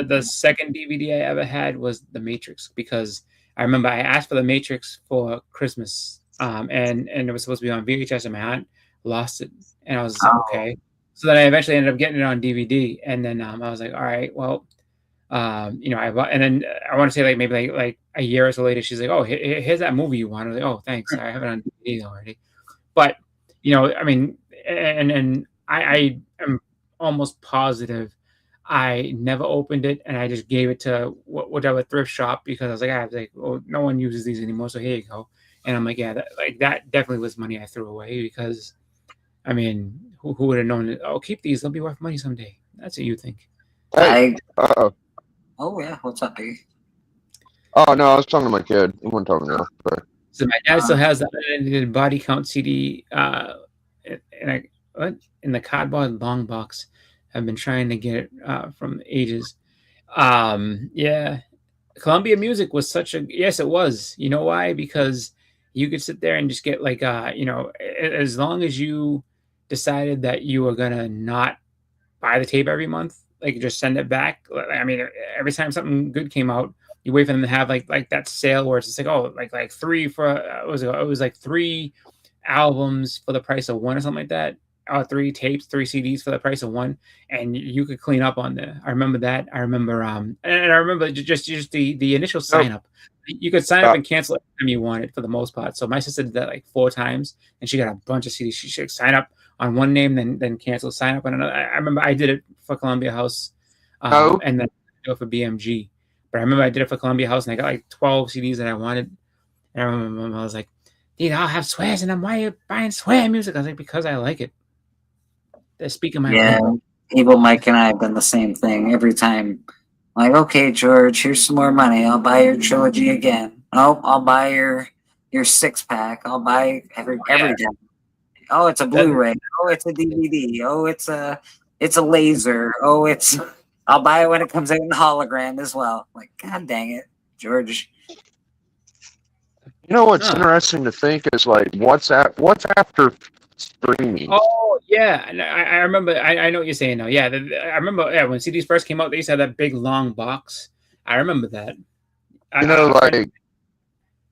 the second DVD I ever had was The Matrix, because I remember I asked for The Matrix for Christmas, and it was supposed to be on VHS, and my aunt lost it, and I was okay. So then I eventually ended up getting it on DVD, and then I was like, all right, well. I bought, and then I want to say maybe like a year or so later, she's like, oh, here's that movie you want. I was like, oh, thanks, I have it on DVD already. But I mean, and I am almost positive I never opened it, and I just gave it to whatever thrift shop, because I was like, oh, no one uses these anymore, so here you go. And I'm like, yeah, that definitely was money I threw away, because I mean, who would have known that? Oh, keep these; they'll be worth money someday. That's what you think. Oh yeah, what's up, B? Oh no, I was talking to my kid. I wasn't talking to her. So my dad still has the unedited Body Count CD in the cardboard long box. I've been trying to get it from ages. Yeah, Columbia Music was yes, it was. You know why? Because you could sit there and just get like as long as you decided that you were gonna not buy the tape every month, like just send it back. I mean, every time something good came out, you wait for them to have like that sale where it's just like, oh, like three for it was like 3 albums for the price of one or something like that, or 3 tapes, 3 CDs for the price of one, and you could clean up on there. I remember that. I remember and I remember just the initial sign up. You could sign up and cancel it anytime you wanted, for the most part. So my sister did that like 4 times, and she got a bunch of CDs. She should sign up on one name, then cancel, sign up on another. I remember I did it for Columbia House, and then do it for BMG. But I remember I did it for Columbia House, and I got like 12 CDs that I wanted. And I remember I was like, dude, I'll have swears, and why are you buying swear music? I was like, because I like it. They're speaking my language. Evil Mike and I have done the same thing every time. Like, okay, George, here's some more money. I'll buy your trilogy again. Oh, I'll buy your 6-pack. I'll buy every time. Oh, it's a Blu-ray. Oh, it's a DVD. Oh, it's a laser. Oh, I'll buy it when it comes out in hologram as well. Like, God dang it, George. You know what's interesting to think is, like, what's after streaming. Oh yeah, and I remember. I know what you're saying now. Yeah, I remember. Yeah, when CDs first came out, they used to have that big long box. I remember that. You know, like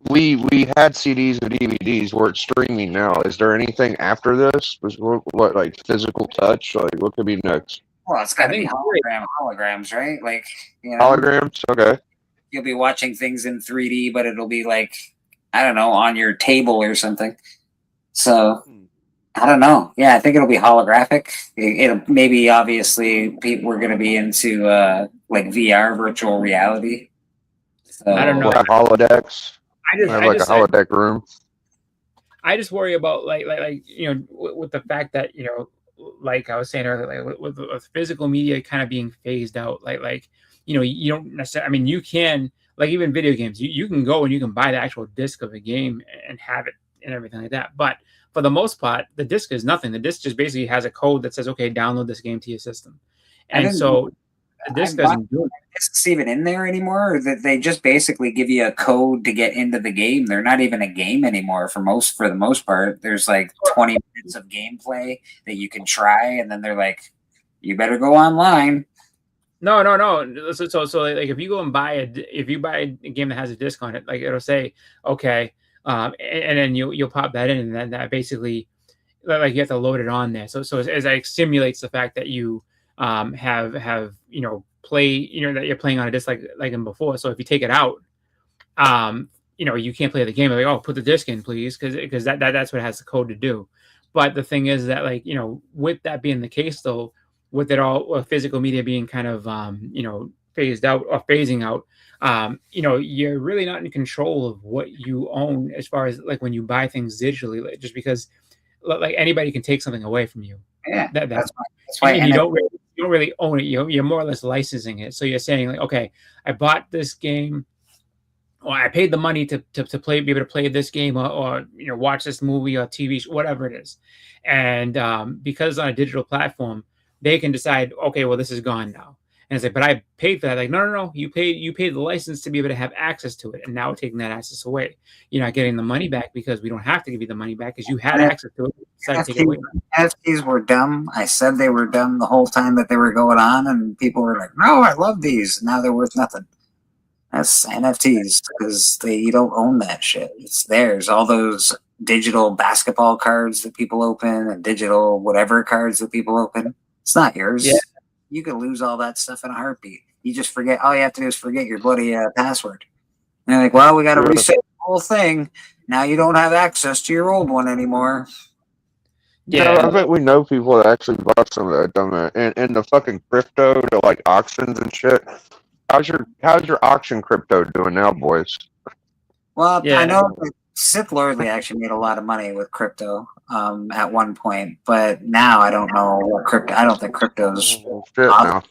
we had CDs and DVDs. We're streaming now. Is there anything after this? What like physical touch? Like what could be next? Well, it's got to be holograms, right? Like, Holograms. Okay. you'll be watching things in 3D, but it'll be like, I don't know, on your table or something. So I don't know. Yeah, I think it'll be holographic. It'll maybe obviously people are going to be into like VR, virtual reality. So, I don't know. We'll have holodecks. I just- We'll have I like just- a holodeck room. I just worry about like with the fact that like I was saying earlier, like with physical media kind of being phased out, like you don't necessarily. I mean, you can like even video games, you can go and you can buy the actual disc of a game and have it and everything like that. But for the most part, the disc is nothing. The disc just basically has a code that says, okay, download this game to your system, and so the disc doesn't do it. Discs even in there anymore? Or that they just basically give you a code to get into the game? They're not even a game anymore for the most part. There's like 20 minutes of gameplay that you can try, and then they're like, "You better go online." No. So like if you go and buy a game that has a disc on it, like it'll say, okay, and then you'll pop that in, and then that basically like you have to load it on there. So as like simulates the fact that you have play that you're playing on a disc like in before. So if you take it out, you can't play the game. Like, oh, put the disc in, please, because that's what it has the code to do. But the thing is that with that being the case, though, with it all physical media being kind of phased out or phasing out, you're really not in control of what you own as far as like when you buy things digitally, like, just because like anybody can take something away from you. Yeah, that's why and you don't really own it. You're more or less licensing it. So you're saying like, okay, I bought this game, or I paid the money to play, be able to play this game, or watch this movie or TV show, whatever it is, and because on a digital platform, they can decide, okay, well, this is gone now. And it's like, but I paid for that. Like, no. You paid the license to be able to have access to it, and now we're taking that access away. You're not getting the money back because we don't have to give you the money back because you had access to it. Decided to take it away. NFTs were dumb. I said they were dumb the whole time that they were going on, and people were like, "No, I love these." Now they're worth nothing. That's NFTs because you don't own that shit. It's theirs. All those digital basketball cards that people open and digital whatever cards that people open. It's not yours. Yeah. You can lose all that stuff in a heartbeat. You just forget. All you have to do is forget your bloody password. And they're like, well, we got to reset the whole thing. Now you don't have access to your old one anymore. Yeah, I bet we know people that actually bought some of that dumb and the fucking crypto to like auctions and shit. How's your auction crypto doing now, boys? Well, I know that Sith Lord, they actually made a lot of money with crypto at one point, but now I don't know what crypto. I don't think crypto's shit now.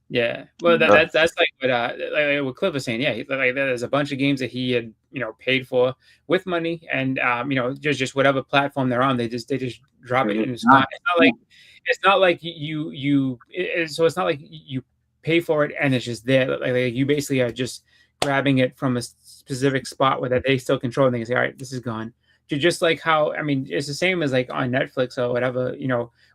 Yeah, well, that's like what Cliff was saying. Yeah, like there's a bunch of games that he had paid for with money, and just whatever platform they're on, they just drop it in. It's not like so it's not like you pay for it and it's just there. Like you basically are just grabbing it from a specific spot where they still control, and they can say, all right, this is gone. Just like how, I mean, it's the same as like on Netflix or whatever,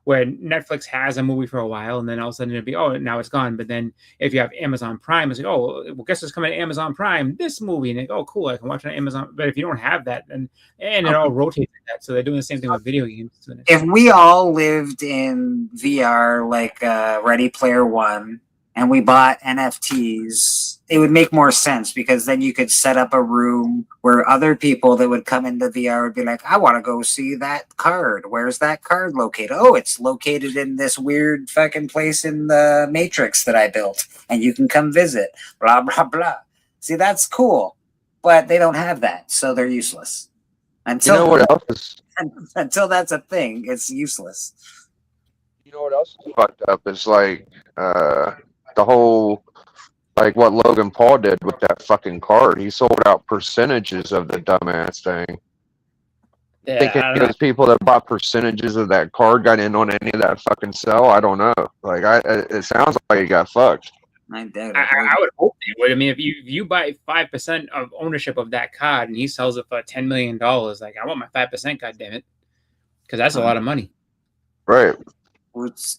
where Netflix has a movie for a while and then all of a sudden it'll be, oh, now it's gone. But then if you have Amazon Prime, it's like, oh, well, guess what's coming to Amazon Prime? This movie. And like, oh, cool, I can watch it on Amazon. But if you don't have that, then it all rotates like that. So they're doing the same thing with video games. If we all lived in VR like Ready Player One, and we bought NFTs, it would make more sense because then you could set up a room where other people that would come into VR would be like, I want to go see that card. Where's that card located? Oh, it's located in this weird fucking place in the Matrix that I built, and you can come visit, blah, blah, blah. See, that's cool, but they don't have that, so they're useless. Until, what else is... until that's a thing, it's useless. You know what else is fucked up is like the whole, like what Logan Paul did with that fucking card. He sold out percentages of the dumbass thing. Yeah, Thinking those people that bought percentages of that card got in on any of that fucking sell. I don't know. Like, it sounds like he got fucked. I would hope they would. I mean, if you buy 5% of ownership of that card and he sells it for $10 million, like I want my 5%, goddammit. because that's a lot of money. Right.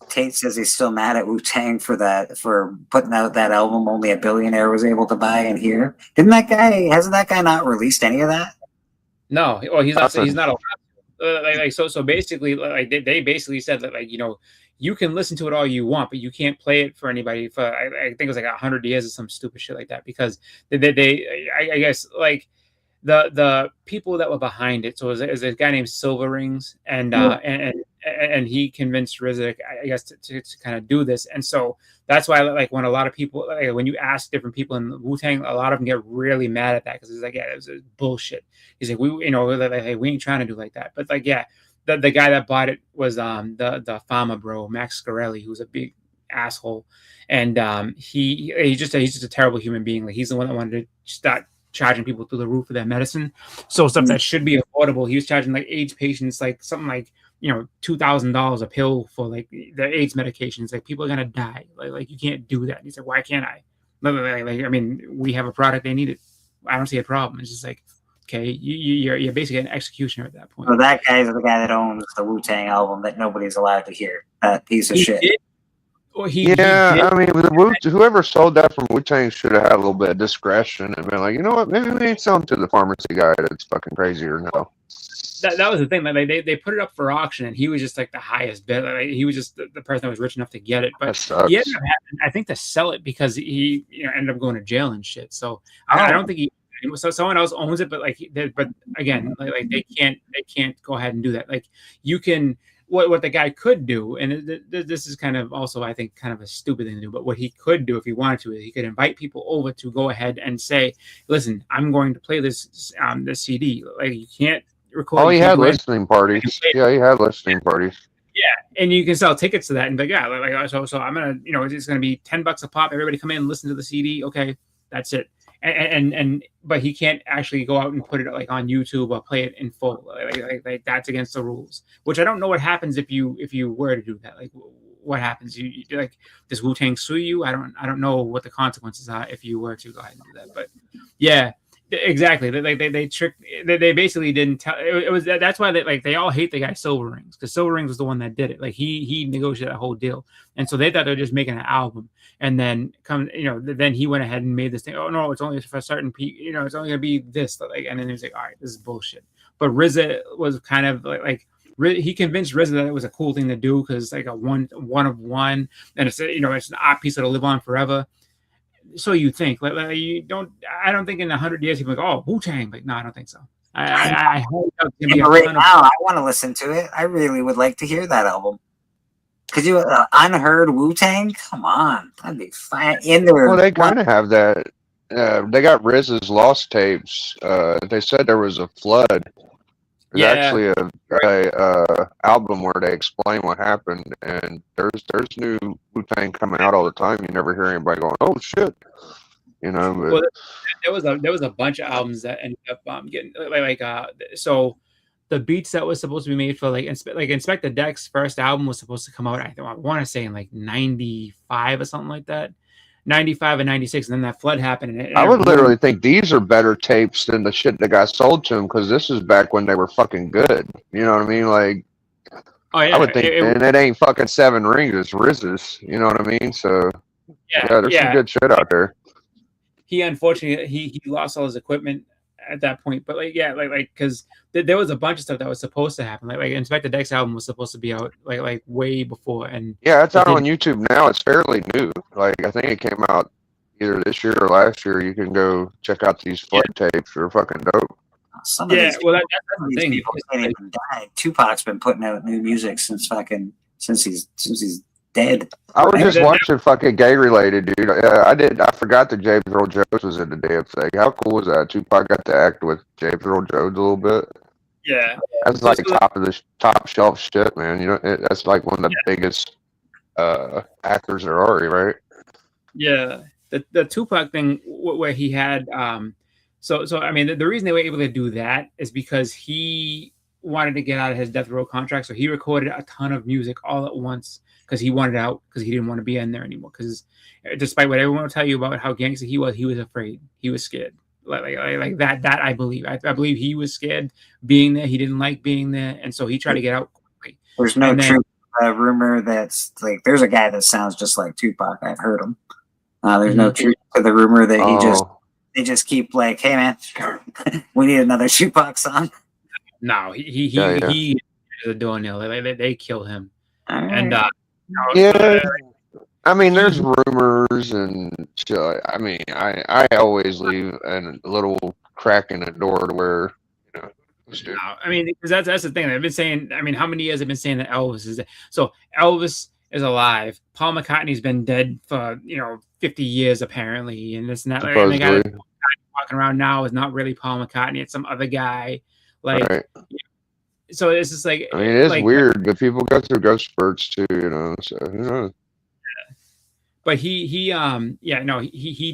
Tate says he's still mad at Wu-Tang for putting out that album only a billionaire was able to buy and hear. Hasn't that guy not released any of that? No, well, he's not allowed. So basically, like they basically said that, like, you know, you can listen to it all you want, but you can't play it for anybody for I think it was like 100 years or some stupid shit like that, because I guess like the people that were behind it. So it was a guy named Silver Rings, and he convinced RZA, I guess, to kind of do this. And so that's why, like, when a lot of people, like, when you ask different people in Wu-Tang, a lot of them get really mad at that, because it's like, yeah, it was bullshit. He's like, we ain't trying to do like that. But like, yeah, the guy that bought it was the Fama bro, Max Scarelli, who's a big asshole, and he's just a terrible human being. Like, he's the one that wanted to start charging people through the roof for their medicine. So stuff that should be affordable, he was charging like AIDS patients like something like, you know, $2,000 a pill for like the AIDS medications. Like, people are gonna die. Like you can't do that. And he's like, why can't I? Like, I mean, we have a product, they need it. I don't see a problem. It's just like, okay, you're basically an executioner at that point. So that guy is the guy that owns the Wu-Tang album that nobody's allowed to hear. That piece of shit. I mean, whoever sold that from Wu-Tang should have had a little bit of discretion and been like, you know what, maybe we ain't selling to the pharmacy guy that's fucking crazy or no. That was the thing. Like, they put it up for auction, and he was just like the highest bid. Like, he was just the person that was rich enough to get it. But he ended up having, I think, to sell it because he, you know, ended up going to jail and shit. So I don't think he. So someone else owns it, but but again, like they can't go ahead and do that. Like, you can. What the guy could do, and this is kind of also, I think, kind of a stupid thing to do, but what he could do if he wanted to, is he could invite people over to go ahead and say, listen, I'm going to play this CD. Like, you can't record. Oh, he had listening parties. Yeah, he had listening parties. Yeah, and you can sell tickets to that, and be like, yeah, like, so I'm gonna, you know, it's gonna be $10 a pop. Everybody come in and listen to the CD. Okay, that's it. And but he can't actually go out and put it like on YouTube or play it in full. Like that's against the rules. Which I don't know what happens if you were to do that. Like, what happens? You like, does Wu-Tang sue you? I don't know what the consequences are if you were to go ahead and do that. But yeah, exactly. They tricked. They basically didn't tell. It was that's why they all hate the guy Silver Rings, because Silver Rings was the one that did it. Like, he negotiated that whole deal, and so they thought they were just making an album. And then then he went ahead and made this thing. Oh no, it's only for a certain people. You know, it's only gonna be this. Like, and then he was like, all right, this is bullshit. But RZA was kind of like he convinced RZA that it was a cool thing to do, because it's like a one of one, and it's, you know, it's an art piece that'll live on forever. So you think, like I don't think in 100 years people like, oh, Wu-Tang. Like, no, I don't think so. I hope right now, I want to listen to it. I really would like to hear that album. Could you unheard Wu-Tang? Come on, that'd be fine. Well, they kind of have that. They got RZA's lost tapes. They said there was a flood. There's actually a album where they explain what happened, and there's new Wu-Tang coming out all the time. You never hear anybody going, "Oh shit," you know. But, well, there was a bunch of albums that ended up getting so. The beats that was supposed to be made for like Inspectah Deck's first album was supposed to come out, I want to say in like 95 or something like that, 95 and 96, and then that flood happened. And I would literally think these are better tapes than the shit that got sold to them, because this is back when they were fucking good. You know what I mean? Like, oh yeah, I would think, and it ain't fucking Seven Rings, it's RZA's. You know what I mean? So yeah, there's some good shit out there. He unfortunately he lost all his equipment at that point, but because there was a bunch of stuff that was supposed to happen. Like Inspectah Deck's album was supposed to be out like way before, and yeah, it's out on YouTube now. It's fairly new. Like, I think it came out either this year or last year. You can go check out these flood tapes. They're fucking dope. Some of these people can't even die. Tupac's been putting out new music since he's dead. I was just watching fucking gay related, dude. I forgot that James Earl Jones was in the damn thing. How cool was that? Tupac got to act with James Earl Jones a little bit. Yeah, that's like top shelf shit, man. You know, that's like one of the biggest actors there are, right? Yeah, the Tupac thing where he had so I mean the reason they were able to do that is because he wanted to get out of his Death Row contract, so he recorded a ton of music all at once. Because he wanted out, because he didn't want to be in there anymore. Because despite what everyone will tell you about how gangster he was afraid. He was scared. Like that I believe. I believe he was scared being there. He didn't like being there, and so he tried to get out There's no And then- true rumor that's like there's a guy that sounds just like Tupac. I've heard him. There's no truth to the rumor that they just keep like, hey man, we need another Tupac song. No, he is a doornail. They kill him, and Yeah, I mean, there's rumors and shit. I mean, I always leave a little crack in the door to where, you know. no, I mean, because that's the thing. I've been saying. I mean, how many years I've been saying that Elvis is dead? So Elvis is alive. Paul McCartney's been dead for 50 years apparently, and this and that. And the guy that's walking around now is not really Paul McCartney. It's some other guy. Like, Right. so it's just like, I mean, it is like, weird, but people go through growth spurts too, so who knows? But he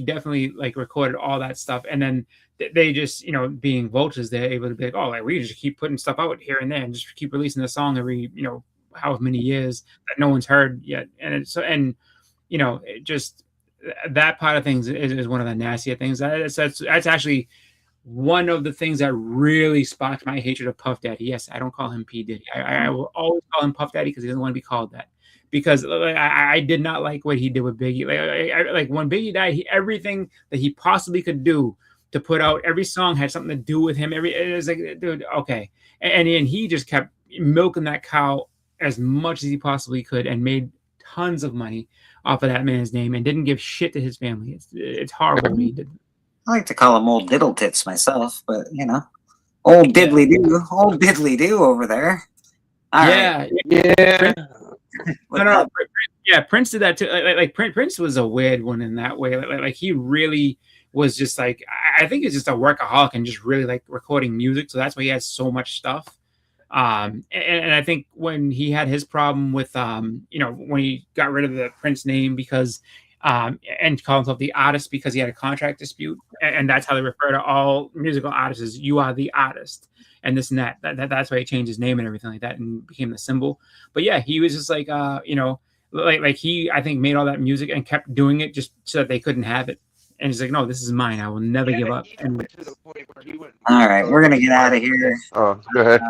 definitely like recorded all that stuff, and then they just being vultures, they're able to be like, oh, like we just keep putting stuff out here and there and just keep releasing the song every however many years that no one's heard yet. And it just that part of things is one of the nastier things. That's actually one of the things that really sparked my hatred of Puff Daddy. Yes, I don't call him P. Diddy. I will always call him Puff Daddy because he doesn't want to be called that. Because I did not like what he did with Biggie. Like when Biggie died, everything that he possibly could do to put out every song had something to do with him. It was like, dude, okay. And he just kept milking that cow as much as he possibly could and made tons of money off of that man's name and didn't give shit to his family. It's horrible what he did. I like to call him old diddle tits myself, but old diddly do over there. All right. Yeah. No. Yeah, Prince did that too. Like Prince was a weird one in that way. Like he really was just like, I think he's just a workaholic and just really like recording music. So that's why he has so much stuff. And I think when he had his problem with when he got rid of the Prince name because and called himself the artist because he had a contract dispute, and that's how they refer to all musical artists as you are the artist and this and that. That's why he changed his name and everything like that and became the symbol. But yeah, he was just like like he I think made all that music and kept doing it just so that they couldn't have it. And he's like, no, this is mine. I will never give up. And All right, we're gonna get out of here. Oh, go ahead.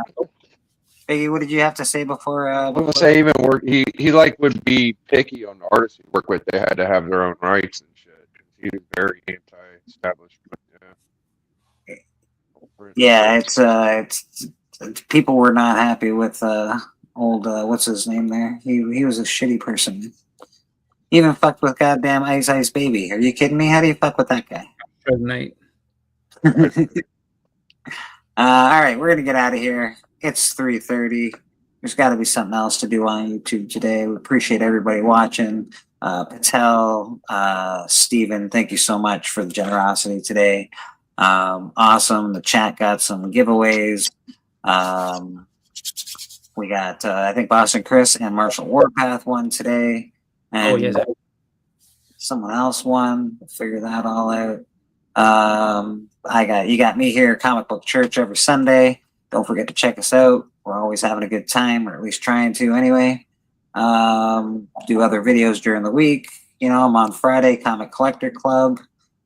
Biggie, what did you have to say before? I was gonna say even work. He like would be picky on the artists he worked with. They had to have their own rights and shit. He was very anti-establishment. Yeah, it's people were not happy with old what's his name there. He was a shitty person. He even fucked with goddamn Ice Ice Baby. Are you kidding me? How do you fuck with that guy? Good night. All right, we're gonna get out of here. It's 3:30. There's got to be something else to do on YouTube today. We appreciate everybody watching. Patel, Steven, thank you so much for the generosity today. Awesome. The chat got some giveaways. We got, I think, Boston Chris and Marshall Warpath won today. And someone else won. We'll figure that all out. You got me here, Comic Book Church, every Sunday. Don't forget to check us out. We're always having a good time, or at least trying to anyway. Do other videos during the week. I'm on Friday, Comic Collector Club.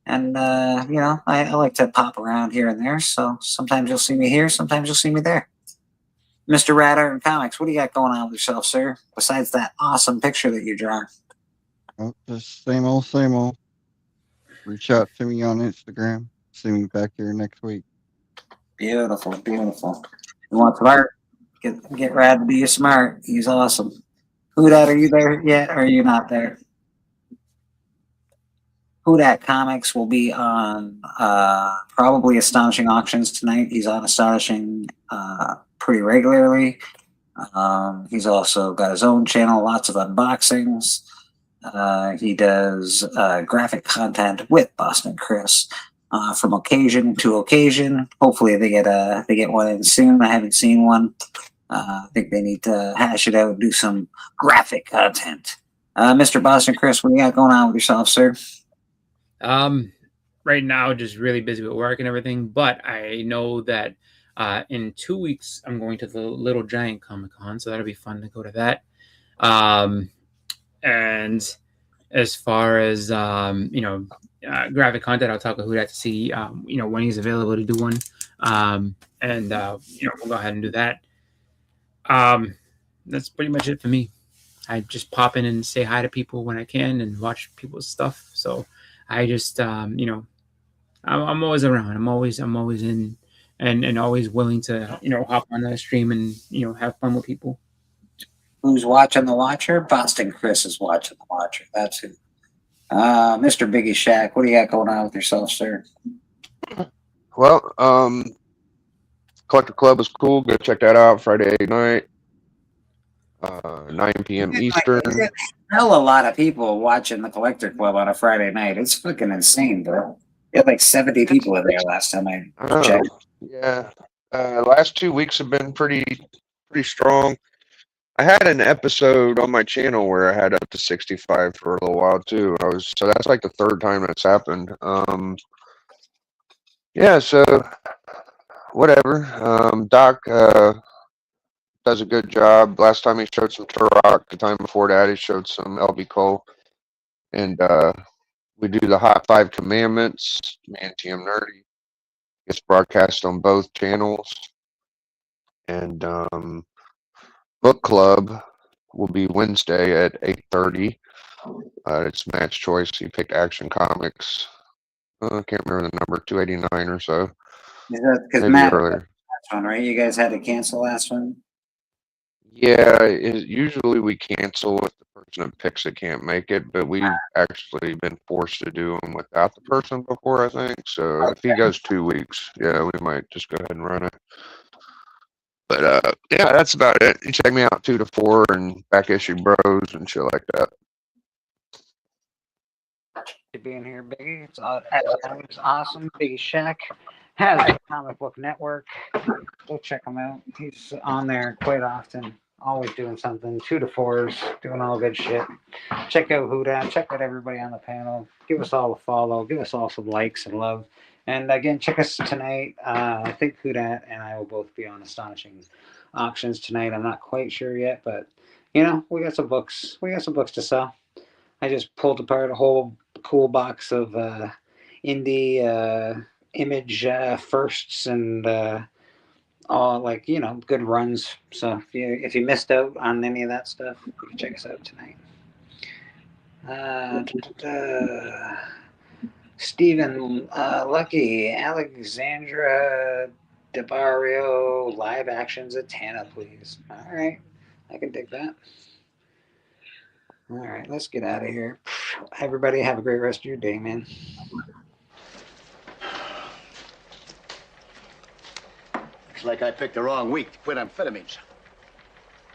And, I like to pop around here and there. So sometimes you'll see me here, sometimes you'll see me there. Mr. Radar and Comics, what do you got going on with yourself, sir? Besides that awesome picture that you draw. Oh, just same old. Reach out to me on Instagram. See me back here next week. Beautiful. You want some art? Get Rad to be smart. He's awesome. Who-Dat, are you there yet? Or are you not there? Who-Dat Comics will be on probably Astonishing Auctions tonight. He's on Astonishing pretty regularly. He's also got his own channel, lots of unboxings. He does graphic content with Boston Chris from occasion to occasion. Hopefully they get one in soon. I haven't seen one. I think they need to hash it out and do some graphic content. Mr. Boston Chris, what do you got going on with yourself, sir? Right now, just really busy with work and everything. But I know that in 2 weeks, I'm going to the Little Giant Comic Con, so that'll be fun to go to that. And as far as graphic content, I'll talk to Who-Dat to see when he's available to do one. We'll go ahead and do that. that's pretty much it for me. I just pop in and say hi to people when I can and watch people's stuff. So I just, you know, I'm always around. I'm always in and always willing to, you know, hop on the stream and, you know, have fun with people. Who's watching the Watcher? Boston Chris is watching the Watcher. That's who. Mr. Biggie Shack, what do you got going on with yourself, sir? Well, Collector Club was cool. Go check that out Friday night, 9 p.m. Eastern. Hell, a lot of people watching the Collector Club on a Friday night. It's fucking insane, bro. You had like 70 people in there last time I checked. Yeah. Last 2 weeks have been pretty strong. I had an episode on my channel where I had up to 65 for a little while too. So that's like the third time that's happened. Yeah, so whatever. Doc does a good job. Last time he showed some Turok. The time before that he showed some LB Cole. And we do the Hot 5 Commandments. Man, TM Nerdy. It's broadcast on both channels. And Book Club will be Wednesday at 8:30. It's match choice. You picked Action Comics. I can't remember the number, 289 or so. Is that because Maybe Matt earlier. last one, right? You guys had to cancel last one. Yeah, usually we cancel if the person that picks it can't make it, but we've actually been forced to do them without the person before, I think. So if he goes 2 weeks, yeah, we might just go ahead and run it. But yeah, that's about it. You check me out 2 to 4 and Back Issue Bros and shit like that. To being here, Biggie. It's awesome. Biggie Shack has a comic book network. Go check him out. He's on there quite often, always doing something. 2 to 4s, doing all good shit. Check out Houdat. Check out everybody on the panel. Give us all a follow. Give us all some likes and love. And again, check us tonight. I think Houdat and I will both be on Astonishing Auctions tonight. I'm not quite sure yet, but you know, we got some books. We got some books to sell. I just pulled apart a whole cool box of indie image firsts and all, like, you know, good runs. So if you missed out on any of that stuff, you can check us out tonight. Stephen Lucky, Alexandra DeBarrio, live actions at Tana, please. All right, I can dig that. All right, let's get out of here. Everybody have a great rest of your day, man. Looks like I picked the wrong week to quit amphetamines.